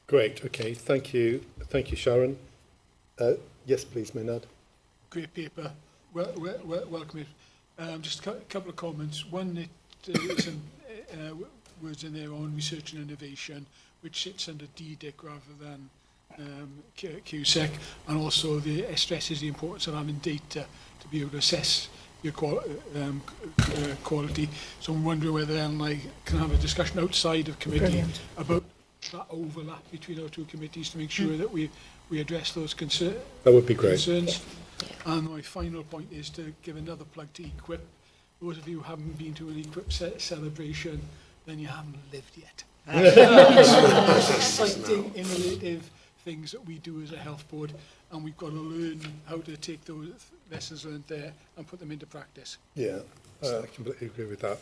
Great, okay, thank you. Thank you, Sharon. Yes, please, Maynard. Great paper. Welcome it. Just a couple of comments. One, words in there on research and innovation, which sits under DDIC rather than QSEC, and also the stresses the importance of having data to be able to assess your quality. So I'm wondering whether I can have a discussion outside of committee about that overlap between our 2 committees to make sure that we address those concerns. That would be great. And my final point is to give another plug to EQUIP. Those of you who haven't been to an EQUIP celebration, then you haven't lived yet. Exciting, innovative things that we do as a health board, and we've got to learn how to take those lessons learned there and put them into practice. Yeah, I completely agree with that.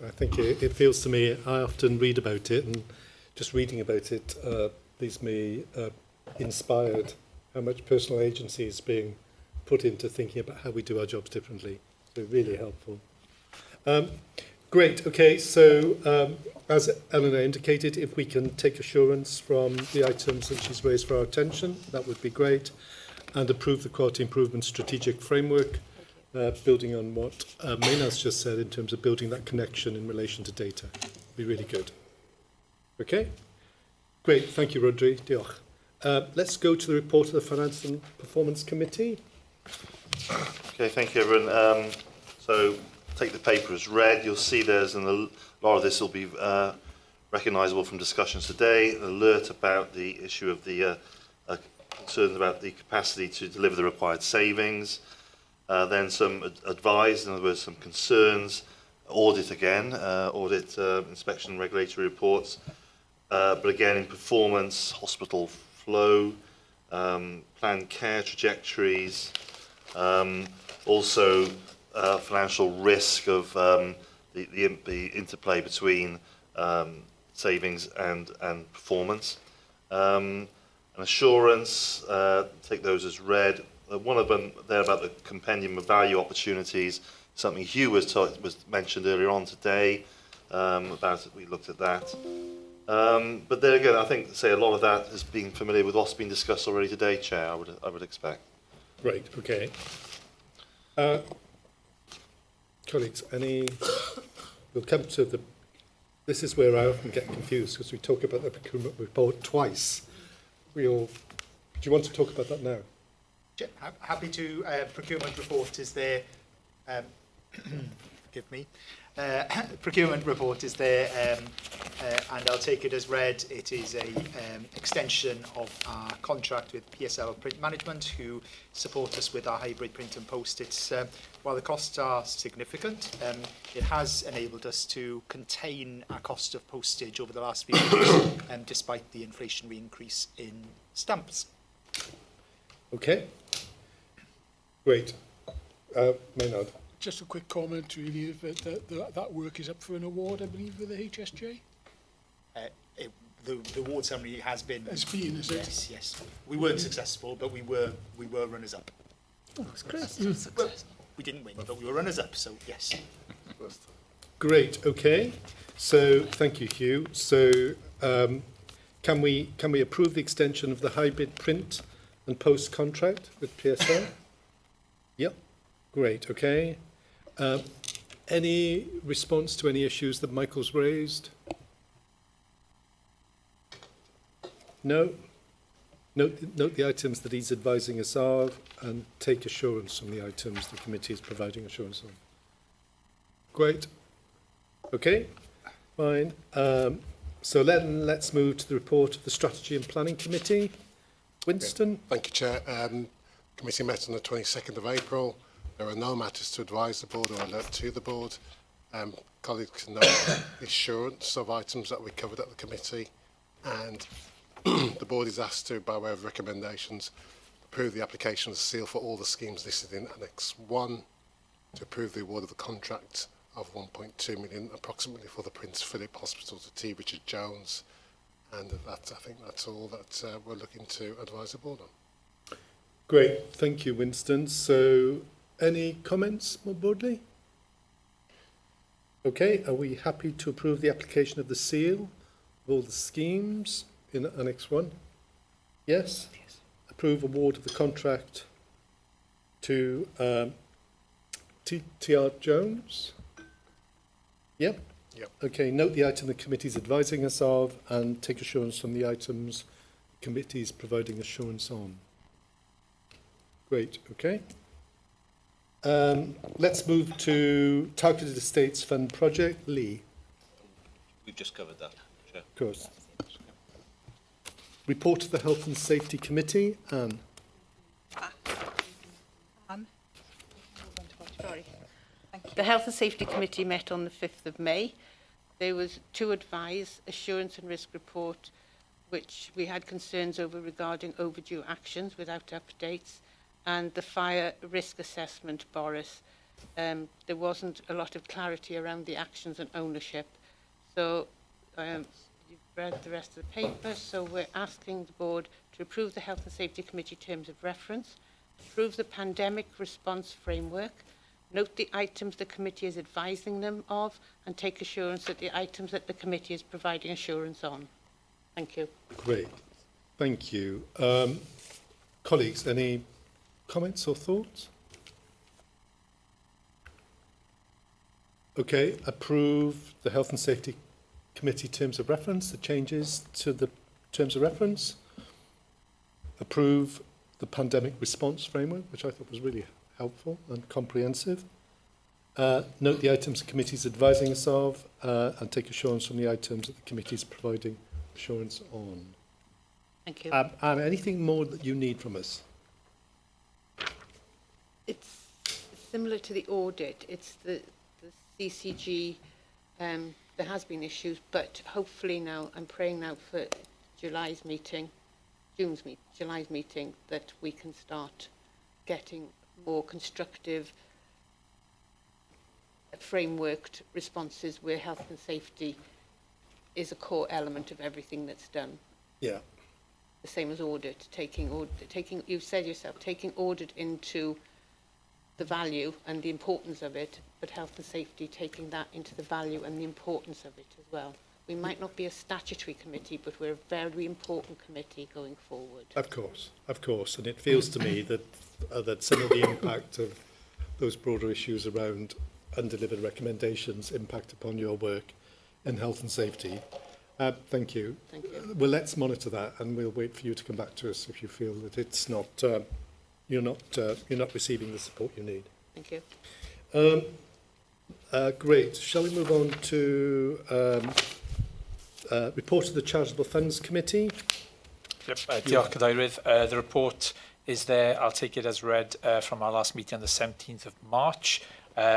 I think it feels to me, I often read about it, and just reading about it leaves me inspired how much personal agency is being put into thinking about how we do our jobs differently. So really helpful. Great, okay, so as Eleanor indicated, if we can take assurance from the items that she's raised for our attention, that would be great, and approve the quality improvement strategic framework, building on what Maynard's just said in terms of building that connection in relation to data. Be really good. Okay? Great, thank you, Rodri. Diolch. Let's go to the report of the Finance and Performance Committee. Okay, thank you, everyone. So, take the paper as read. You'll see there's a lot of this will be recognisable from discussions today. An alert about the issue of the concerns about the capacity to deliver the required savings. Then some advice, in other words, some concerns. Audit again, inspection and regulatory reports. But again, in performance, hospital flow, planned care trajectories, also financial risk of the interplay between savings and performance. And assurance, take those as read. One of them there about the compendium of value opportunities, something Hugh was mentioned earlier on today, about it, we looked at that. But there again, I think, say, a lot of that has been familiar with what's been discussed already today, Chair, I would expect. Right, okay. Colleagues, we'll come to this is where I often get confused, because we talk about the procurement report twice. Do you want to talk about that now? Happy to. Procurement report is there. Forgive me. Procurement report is there, and I'll take it as read. It is a extension of our contract with PSL Print Management, who support us with our hybrid print and post. While the costs are significant, it has enabled us to contain our cost of postage over the last few years, despite the inflationary increase in stamps. Okay. Great. Maynard. Just a quick comment, really, that work is up for an award, I believe, with the HSJ? The award ceremony has been. Has been, is it? Yes, yes. We weren't successful, but we were runners-up. Oh, that's great. Well, we didn't win, but we were runners-up, so yes. Great, okay. So, thank you, Hugh. So, can we approve the extension of the hybrid print and post contract with PSL? Yep. Great, okay. Any response to any issues that Michael's raised? No? Note the items that he's advising us of and take assurance from the items the committee is providing assurance on. Great. Okay, fine. So let's move to the report of the Strategy and Planning Committee. Winston? Okay. Thank you, Chair. Committee met on the 22nd of April. There are no matters to advise the board or alert to the board. Colleagues can note the assurance of items that we covered at the committee, and the board is asked to, by way of recommendations, approve the application of the seal for all the schemes listed in Annex 1, to approve the award of the contract of 1.2 million approximately for the Prince Philip Hospital to T. Richard Jones, and I think that's all that we're looking to advise the board on. Great, thank you, Winston. So, any comments more broadly? Okay, are we happy to approve the application of the seal of all the schemes in Annex 1? Yes? Yes. Approve award of the contract to T.R. Jones? Yep. Yep. Okay, note the item the committee is advising us of and take assurance from the items the committee is providing assurance on. Great, okay. Let's move to Targeted Estates Fund project. Lee. We've just covered that, Chair. Of course. Report to the Health and Safety Committee. Anne. Sorry. The Health and Safety Committee met on the 5th of May. There was to advise assurance and risk report, which we had concerns over regarding overdue actions without updates, and the fire risk assessment, Boris. There wasn't a lot of clarity around the actions and ownership. So you've read the rest of the paper, so we're asking the board to approve the Health and Safety Committee terms of reference, approve the pandemic response framework, note the items the committee is advising them of, and take assurance that the items that the committee is providing assurance on. Thank you. Great. Thank you. Colleagues, any comments or thoughts? Okay, approve the Health and Safety Committee terms of reference, the changes to the terms of reference. Approve the pandemic response framework, which I thought was really helpful and comprehensive. Note the items the committee is advising us of and take assurance from the items that the committee is providing assurance on. Thank you. And anything more that you need from us? It's similar to the audit. It's the CCG. There has been issues, but hopefully now, I'm praying now for July's meeting, July's meeting, that we can start getting more constructive, frameworked responses where health and safety is a core element of everything that's done. Yeah. The same as audit, you've said yourself, taking audit into the value and the importance of it, but health and safety taking that into the value and the importance of it as well. We might not be a statutory committee, but we're a very important committee going forward. Of course, and it feels to me that that some of the impact of those broader issues around undelivered recommendations impact upon your work in health and safety. Thank you. Thank you. Well, let's monitor that, and we'll wait for you to come back to us if you feel that it's not you're not receiving the support you need. Thank you. Great. Shall we move on to report of the Charitable Funds Committee? Yep, diolch, Cadeirydd. The report is there. I'll take it as read from our last meeting on the 17th of March.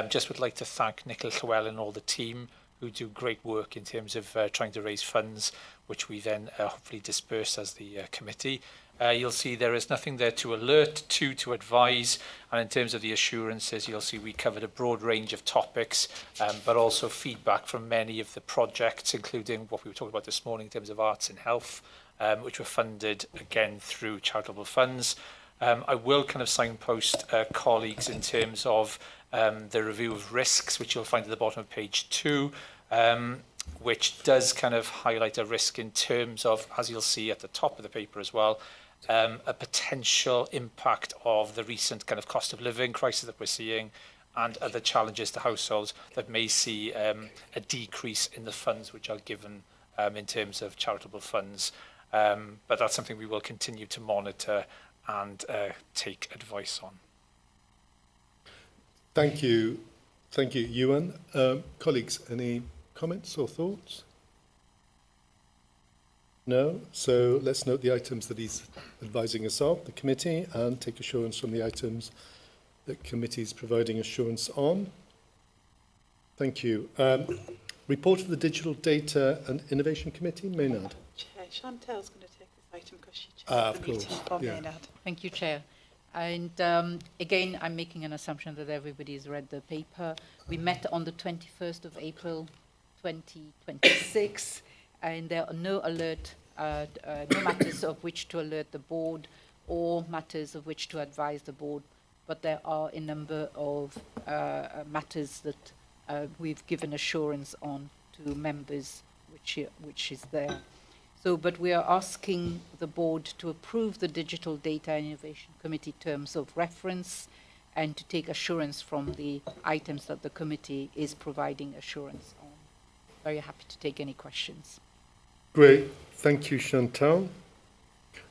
Just would like to thank Nicola Llywel and all the team who do great work in terms of trying to raise funds, which we then hopefully disperse as the committee. You'll see there is nothing there to alert to advise, and in terms of the assurances, you'll see we covered a broad range of topics, but also feedback from many of the projects, including what we were talking about this morning in terms of arts and health, which were funded again through charitable funds. I will kind of signpost colleagues in terms of the review of risks, which you'll find at the bottom of page 2, which does kind of highlight a risk in terms of, as you'll see at the top of the paper as well, a potential impact of the recent kind of cost of living crisis that we're seeing, and other challenges to households that may see a decrease in the funds which are given in terms of charitable funds. But that's something we will continue to monitor and take advice on. Thank you. Thank you, Ewan. Colleagues, any comments or thoughts? No? So let's note the items that he's advising us of, the committee, and take assurance from the items that committee is providing assurance on. Thank you. Report of the Digital Data and Innovation Committee, Maynard. Chair, Chantel's going to take this item because she chairs the meeting for Maynard. Thank you, Chair. And again, I'm making an assumption that everybody has read the paper. We met on the 21st of April 2026, and there are no no matters of which to alert the board or matters of which to advise the board, but there are a number of matters that we've given assurance on to members, which is there. So, but we are asking the board to approve the Digital Data and Innovation Committee terms of reference and to take assurance from the items that the committee is providing assurance on. Very happy to take any questions. Great. Thank you, Chantal.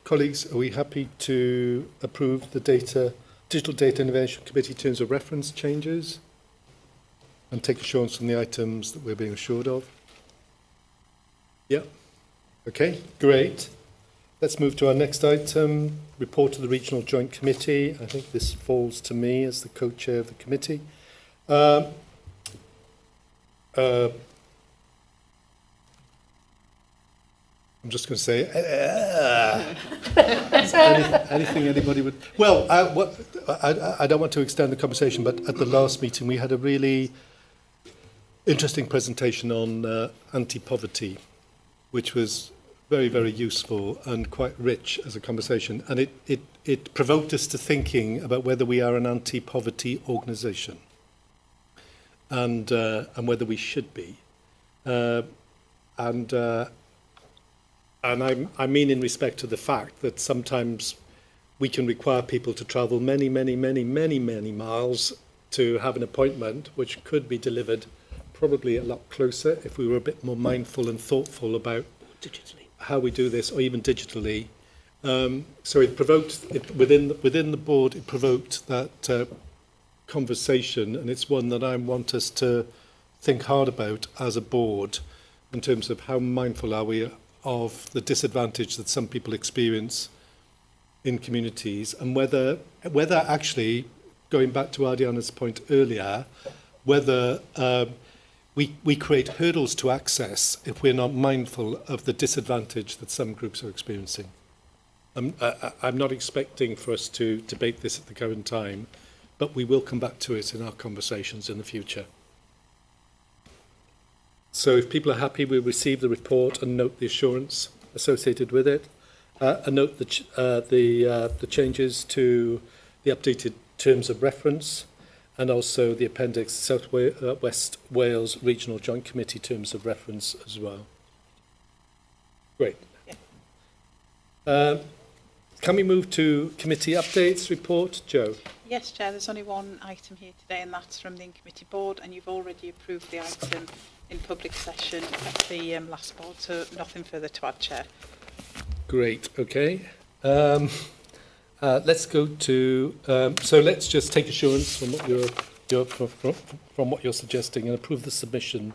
Colleagues, are we happy to approve the Digital Data Innovation Committee terms of reference changes and take assurance from the items that we're being assured of? Yeah. Okay, great. Let's move to our next item, report of the Regional Joint Committee. I think this falls to me as the co-chair of the committee. I'm just going to say, anything anybody would... Well, I don't want to extend the conversation, but at the last meeting we had a really interesting presentation on anti-poverty, which was very, very useful and quite rich as a conversation. And it provoked us to thinking about whether we are an anti-poverty organisation and whether we should be. And I mean in respect to the fact that sometimes we can require people to travel many, many, many, many, many miles to have an appointment, which could be delivered probably a lot closer if we were a bit more mindful and thoughtful about how we do this, or even digitally. So it provoked, within the board, it provoked that conversation, and it's one that I want us to think hard about as a board in terms of how mindful are we of the disadvantage that some people experience in communities, and whether actually, going back to Ardiana's point earlier, whether we create hurdles to access if we're not mindful of the disadvantage that some groups are experiencing. I'm not expecting for us to debate this at the current time, but we will come back to it in our conversations in the future. So if people are happy, we'll receive the report and note the assurance associated with it, and note the changes to the updated terms of reference, and also the appendix South West Wales Regional Joint Committee terms of reference as well. Great. Yeah. Can we move to committee updates report? Joe? Yes, Chair, there's only one item here today, and that's from the in-committee board, and you've already approved the item in public session at the last board, so nothing further to add, Chair. Great, okay. Let's go to, so let's just take assurance from what you're suggesting and approve the submission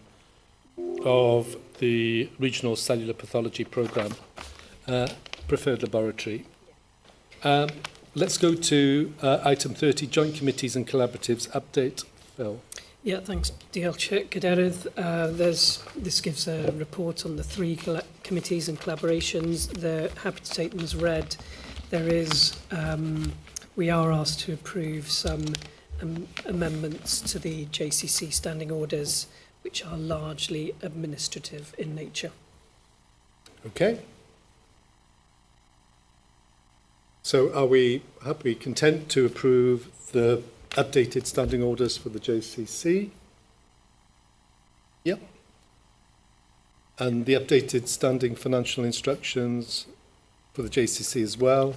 of the Regional Cellular Pathology Programme, Preferred Laboratory. Let's go to item 30, Joint Committees and Collaboratives Update. Phil. Yeah, thanks, Diolch Cadeirydd. This gives a report on the 3 committees and collaborations. They're happy to take them as read. There is, we are asked to approve some amendments to the JCC standing orders, which are largely administrative in nature. Okay. So are we happy, content to approve the updated standing orders for the JCC? Yep. And the updated standing financial instructions for the JCC as well,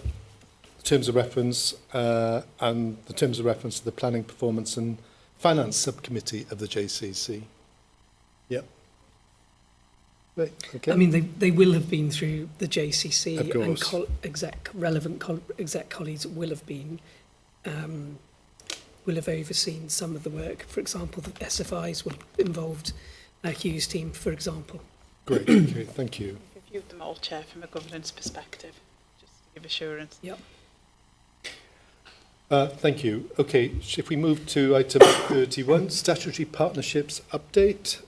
terms of reference, and the terms of reference to the planning performance and Finance Subcommittee of the JCC. Yep. Right, okay. I mean, they will have been through the JCC, Of course. and relevant exec colleagues will have been, will have overseen some of the work. For example, the SFIs were involved, Hugh's team, for example. Great, okay, thank you. We've reviewed them all, Chair, from a governance perspective, just to give assurance. Yep. Thank you. Okay, if we move to item 31, statutory partnerships update.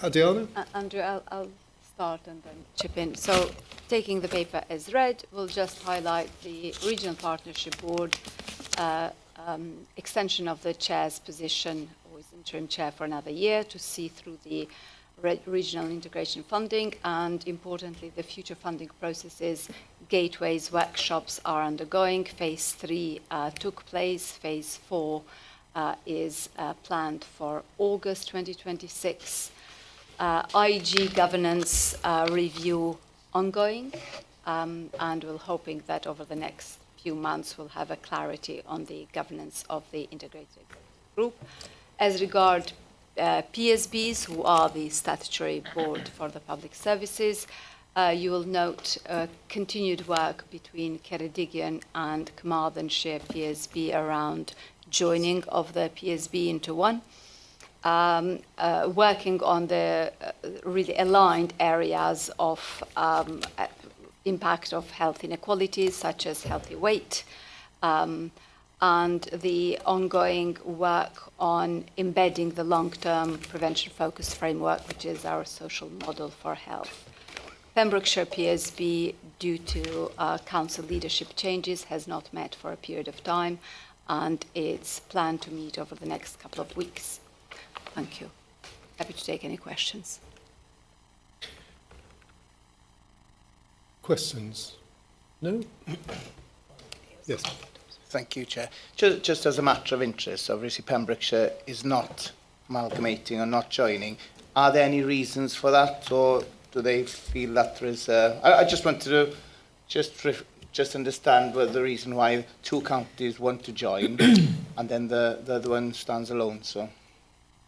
Adriana? Andrew, I'll start and then chip in. So, taking the paper as read, we'll just highlight the Regional Partnership Board extension of the chair's position, or as interim chair, for another year to see through the regional integration funding, and importantly, the future funding processes. Gateways workshops are undergoing. Phase 3 took place. Phase 4 is planned for August 2026. IG governance review ongoing, and we're hoping that over the next few months we'll have a clarity on the governance of the integrated group. As regard PSBs, who are the statutory board for the public services, you will note continued work between Ceredigion and Carmarthenshire PSB around joining of the PSB into one. Working on the really aligned areas of impact of health inequalities, such as healthy weight, and the ongoing work on embedding the long-term prevention-focused framework, which is our social model for health. Pembrokeshire PSB, due to council leadership changes, has not met for a period of time, and it's planned to meet over the next couple of weeks. Thank you. Happy to take any questions. Questions? No? Yes. Thank you, Chair. Just as a matter of interest, obviously Pembrokeshire is not amalgamating or not joining. Are there any reasons for that, or do they feel that there is I just wanted to just understand what the reason why two counties want to join and then the other one stands alone. So.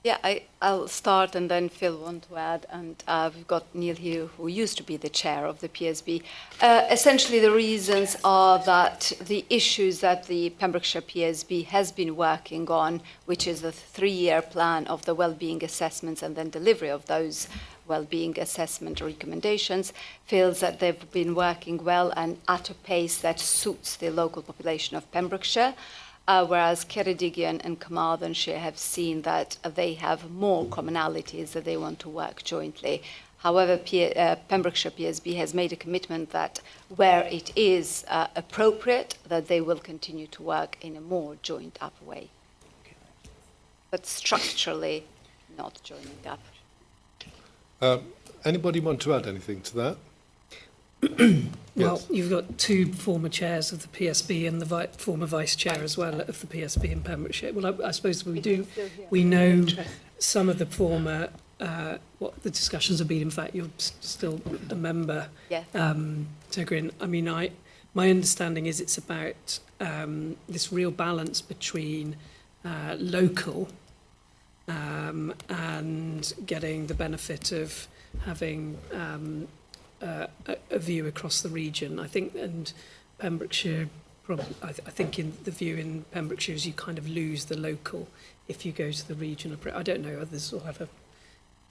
Yeah, I'll start and then Phil want to add, and we've got Neil here who used to be the chair of the PSB. Essentially the reasons are that the issues that the Pembrokeshire PSB has been working on, which is the 3-year plan of the wellbeing assessments and then delivery of those wellbeing assessment recommendations, feels that they've been working well and at a pace that suits the local population of Pembrokeshire. Whereas Ceredigion and Carmarthenshire have seen that they have more commonalities that they want to work jointly. However, Pembrokeshire PSB has made a commitment that where it is appropriate, that they will continue to work in a more joined up way. But structurally, not joining up. Anybody want to add anything to that? Well, you've got two former chairs of the PSB and the former vice chair as well of the PSB in Pembrokeshire. Well, I suppose we know some of the former, what the discussions have been. In fact, you're still a member, Tegrin. I mean, my understanding is it's about this real balance between local and getting the benefit of having a view across the region. I think, and Pembrokeshire, I think in the view in Pembrokeshire is you kind of lose the local if you go to the regional. I don't know, others will have a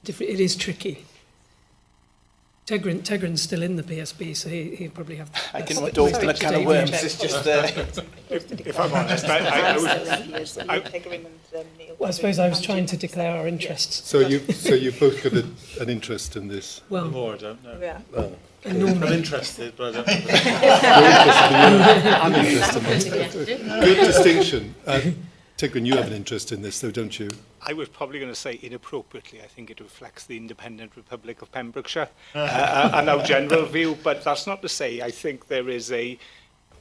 different, it is tricky. Tegrin's still in the PSB, so he'll probably have... I didn't want to open a can of worms, it's just... if I'm honest, Well, I suppose I was trying to declare our interests. So you've both got an interest in this? Well, more, I don't know. Yeah. I'm interested, but I don't I'm interested in this. Good distinction. Tigran, you have an interest in this, though, don't you? I was probably going to say inappropriately. I think it reflects the independent Republic of Pembrokeshire and our general view, but that's not to say I think there is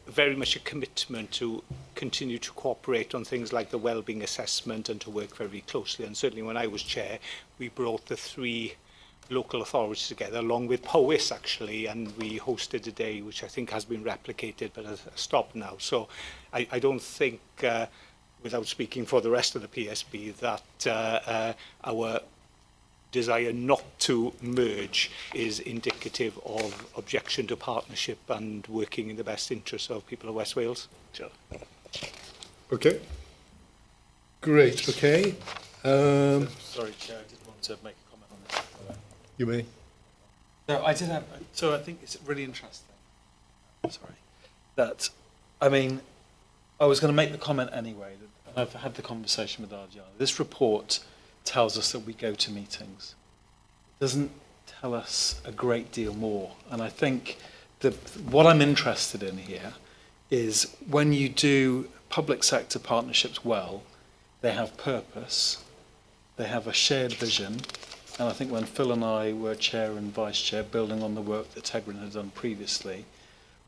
very much a commitment to continue to cooperate on things like the wellbeing assessment and to work very closely. And certainly when I was chair, we brought the 3 local authorities together, along with Powys actually, and we hosted a day which I think has been replicated but has stopped now. So I don't think, without speaking for the rest of the PSB, that our desire not to merge is indicative of objection to partnership and working in the best interests of people of West Wales. Sure. Okay. Great, okay. Sorry, Chair, I did want to make a comment on this. You may. No, I did have, so I think it's really interesting, sorry, that, I mean, I was going to make the comment anyway, and I've had the conversation with Ardiana. This report tells us that we go to meetings. It doesn't tell us a great deal more. And I think that what I'm interested in here is when you do public sector partnerships well, they have purpose, they have a shared vision. And I think when Phil and I were chair and vice chair, building on the work that Tegrin had done previously,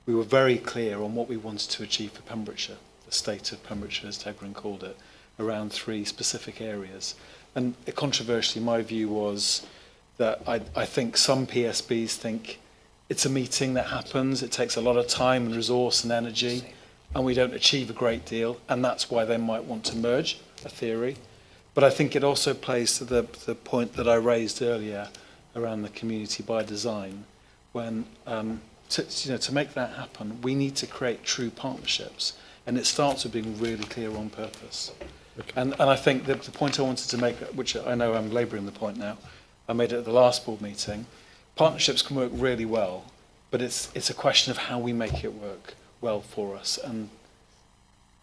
we were very clear on what we wanted to achieve for Pembrokeshire, the state of Pembrokeshire, as Tegrin called it, around 3 specific areas. And controversially, my view was that I think some PSBs think it's a meeting that happens, it takes a lot of time and resource and energy, and we don't achieve a great deal, and that's why they might want to merge, a theory. But I think it also plays to the point that I raised earlier around the community by design, when to make that happen, we need to create true partnerships, and it starts with being really clear on purpose. Okay. And I think that the point I wanted to make, which I know I'm labouring the point now, I made it at the last board meeting, partnerships can work really well, but it's a question of how we make it work well for us, and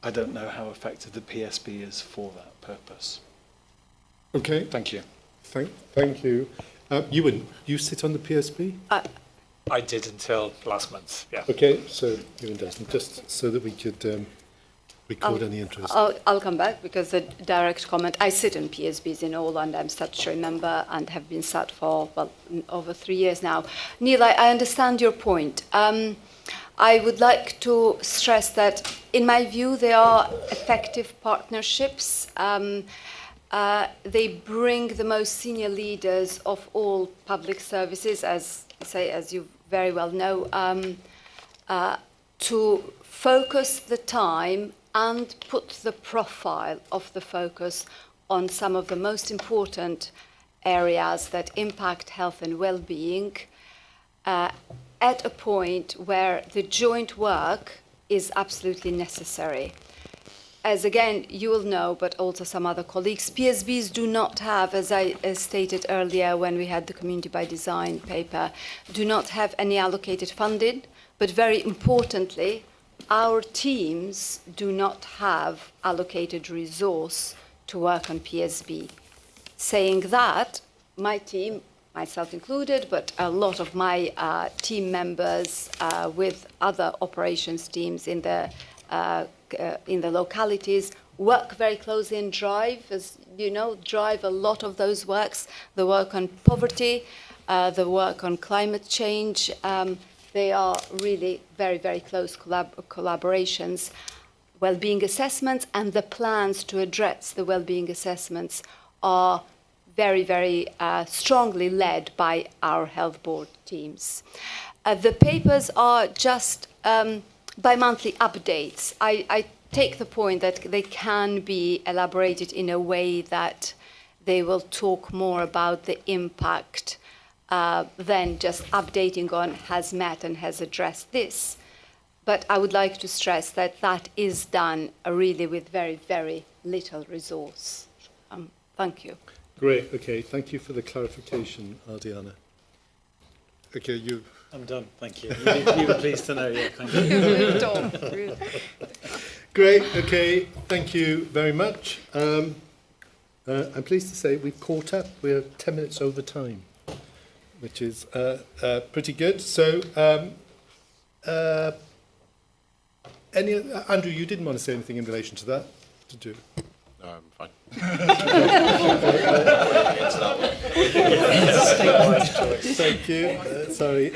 I don't know how effective the PSB is for that purpose. Okay. Thank you. Thank you. Ewan, you sit on the PSB? I did until last month, yeah. Okay, so Ewan doesn't, just so that we could record any interest. I'll come back because the direct comment, I sit in PSBs in all and I'm statutory member and have been sat for, well, over 3 years now. Neil, I understand your point. I would like to stress that, in my view, they are effective partnerships. They bring the most senior leaders of all public services, as you very well know, to focus the time and put the profile of the focus on some of the most important areas that impact health and well-being at a point where the joint work is absolutely necessary. As again, you will know, but also some other colleagues, PSBs do not have, as I stated earlier when we had the Community by Design paper, do not have any allocated funding, but very importantly, our teams do not have allocated resource to work on PSB. Saying that, my team, myself included, but a lot of my team members with other operations teams in the localities work very closely and drive, as you know, drive a lot of those works, the work on poverty, the work on climate change. They are really very, very close collaborations. Well-being assessments and the plans to address the well-being assessments are very, very strongly led by our health board teams. The papers are just bi-monthly updates. I take the point that they can be elaborated in a way that they will talk more about the impact than just updating on has met and has addressed this. But I would like to stress that that is done really with very, very little resource. Thank you. Great, okay, thank you for the clarification, Ardiana. Okay, you... I'm done, thank you. You were pleased to know, yeah, thank you. Great, okay, thank you very much. I'm pleased to say we've caught up. We're 10 minutes over time, which is pretty good. So, Andrew, you didn't want to say anything in relation to that, to do? No, I'm fine. Thank you. Sorry.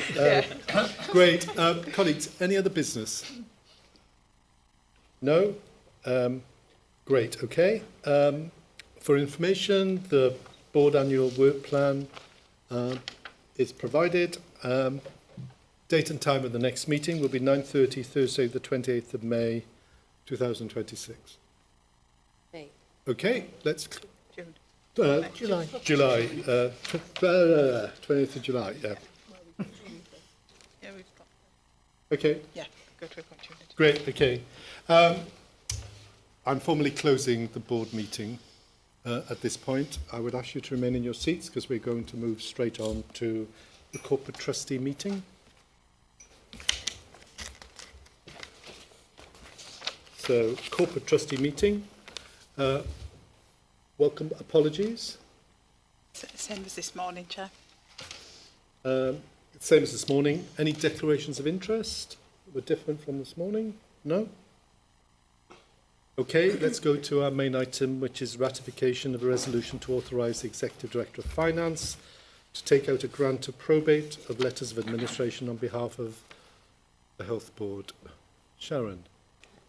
Great. Colleagues, any other business? No? Great. Okay. For information, the board annual work plan is provided. Date and time of the next meeting will be 9:30 Thursday the 28th of May 2026. May. Okay, let's... June. July. July. 20th of July, yeah. Yeah, we've got. Okay. Yeah, good. We've got June. Great, okay. I'm formally closing the board meeting at this point. I would ask you to remain in your seats because we're going to move straight on to the corporate trustee meeting. So, corporate trustee meeting. Welcome, apologies. Same as this morning, Chair. Same as this morning. Any declarations of interest that were different from this morning? No? Okay, let's go to our main item, which is ratification of a resolution to authorise the Executive Director of Finance to take out a grant of probate of letters of administration on behalf of the Health Board. Sharon.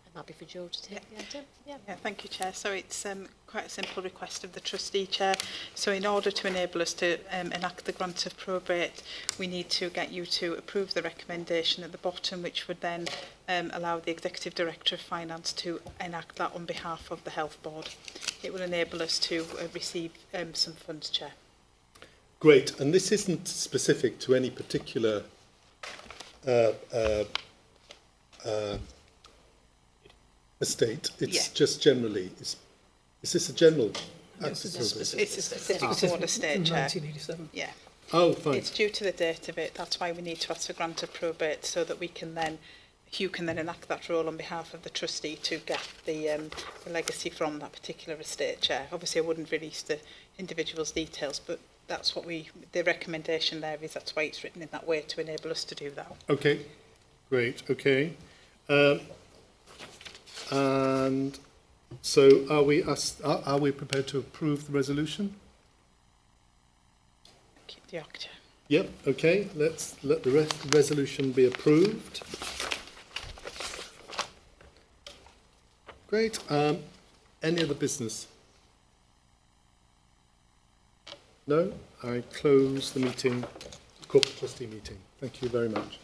I'm happy for Joe to take the item. Yeah, thank you, Chair. So it's quite a simple request of the trustee, Chair. So in order to enable us to enact the grant of probate, we need to get you to approve the recommendation at the bottom, which would then allow the Executive Director of Finance to enact that on behalf of the Health Board. It will enable us to receive some funds, Chair. Great, and this isn't specific to any particular estate. It's just generally. Is this a general act of probate? It's a specific board estate, Chair. 1987. Yeah. Oh, fine. It's due to the date of it. That's why we need to ask for grant of probate, so that we can then, Hugh can then enact that role on behalf of the trustee to get the legacy from that particular estate, Chair. Obviously, I wouldn't release the individual's details, but that's what the recommendation there is. That's why it's written in that way, to enable us to do that. Okay, great, okay. And so are we prepared to approve the resolution? Yeah, Chair. Yep, okay, let's let the resolution be approved. Great. Any other business? No? I close the meeting, corporate trustee meeting. Thank you very much.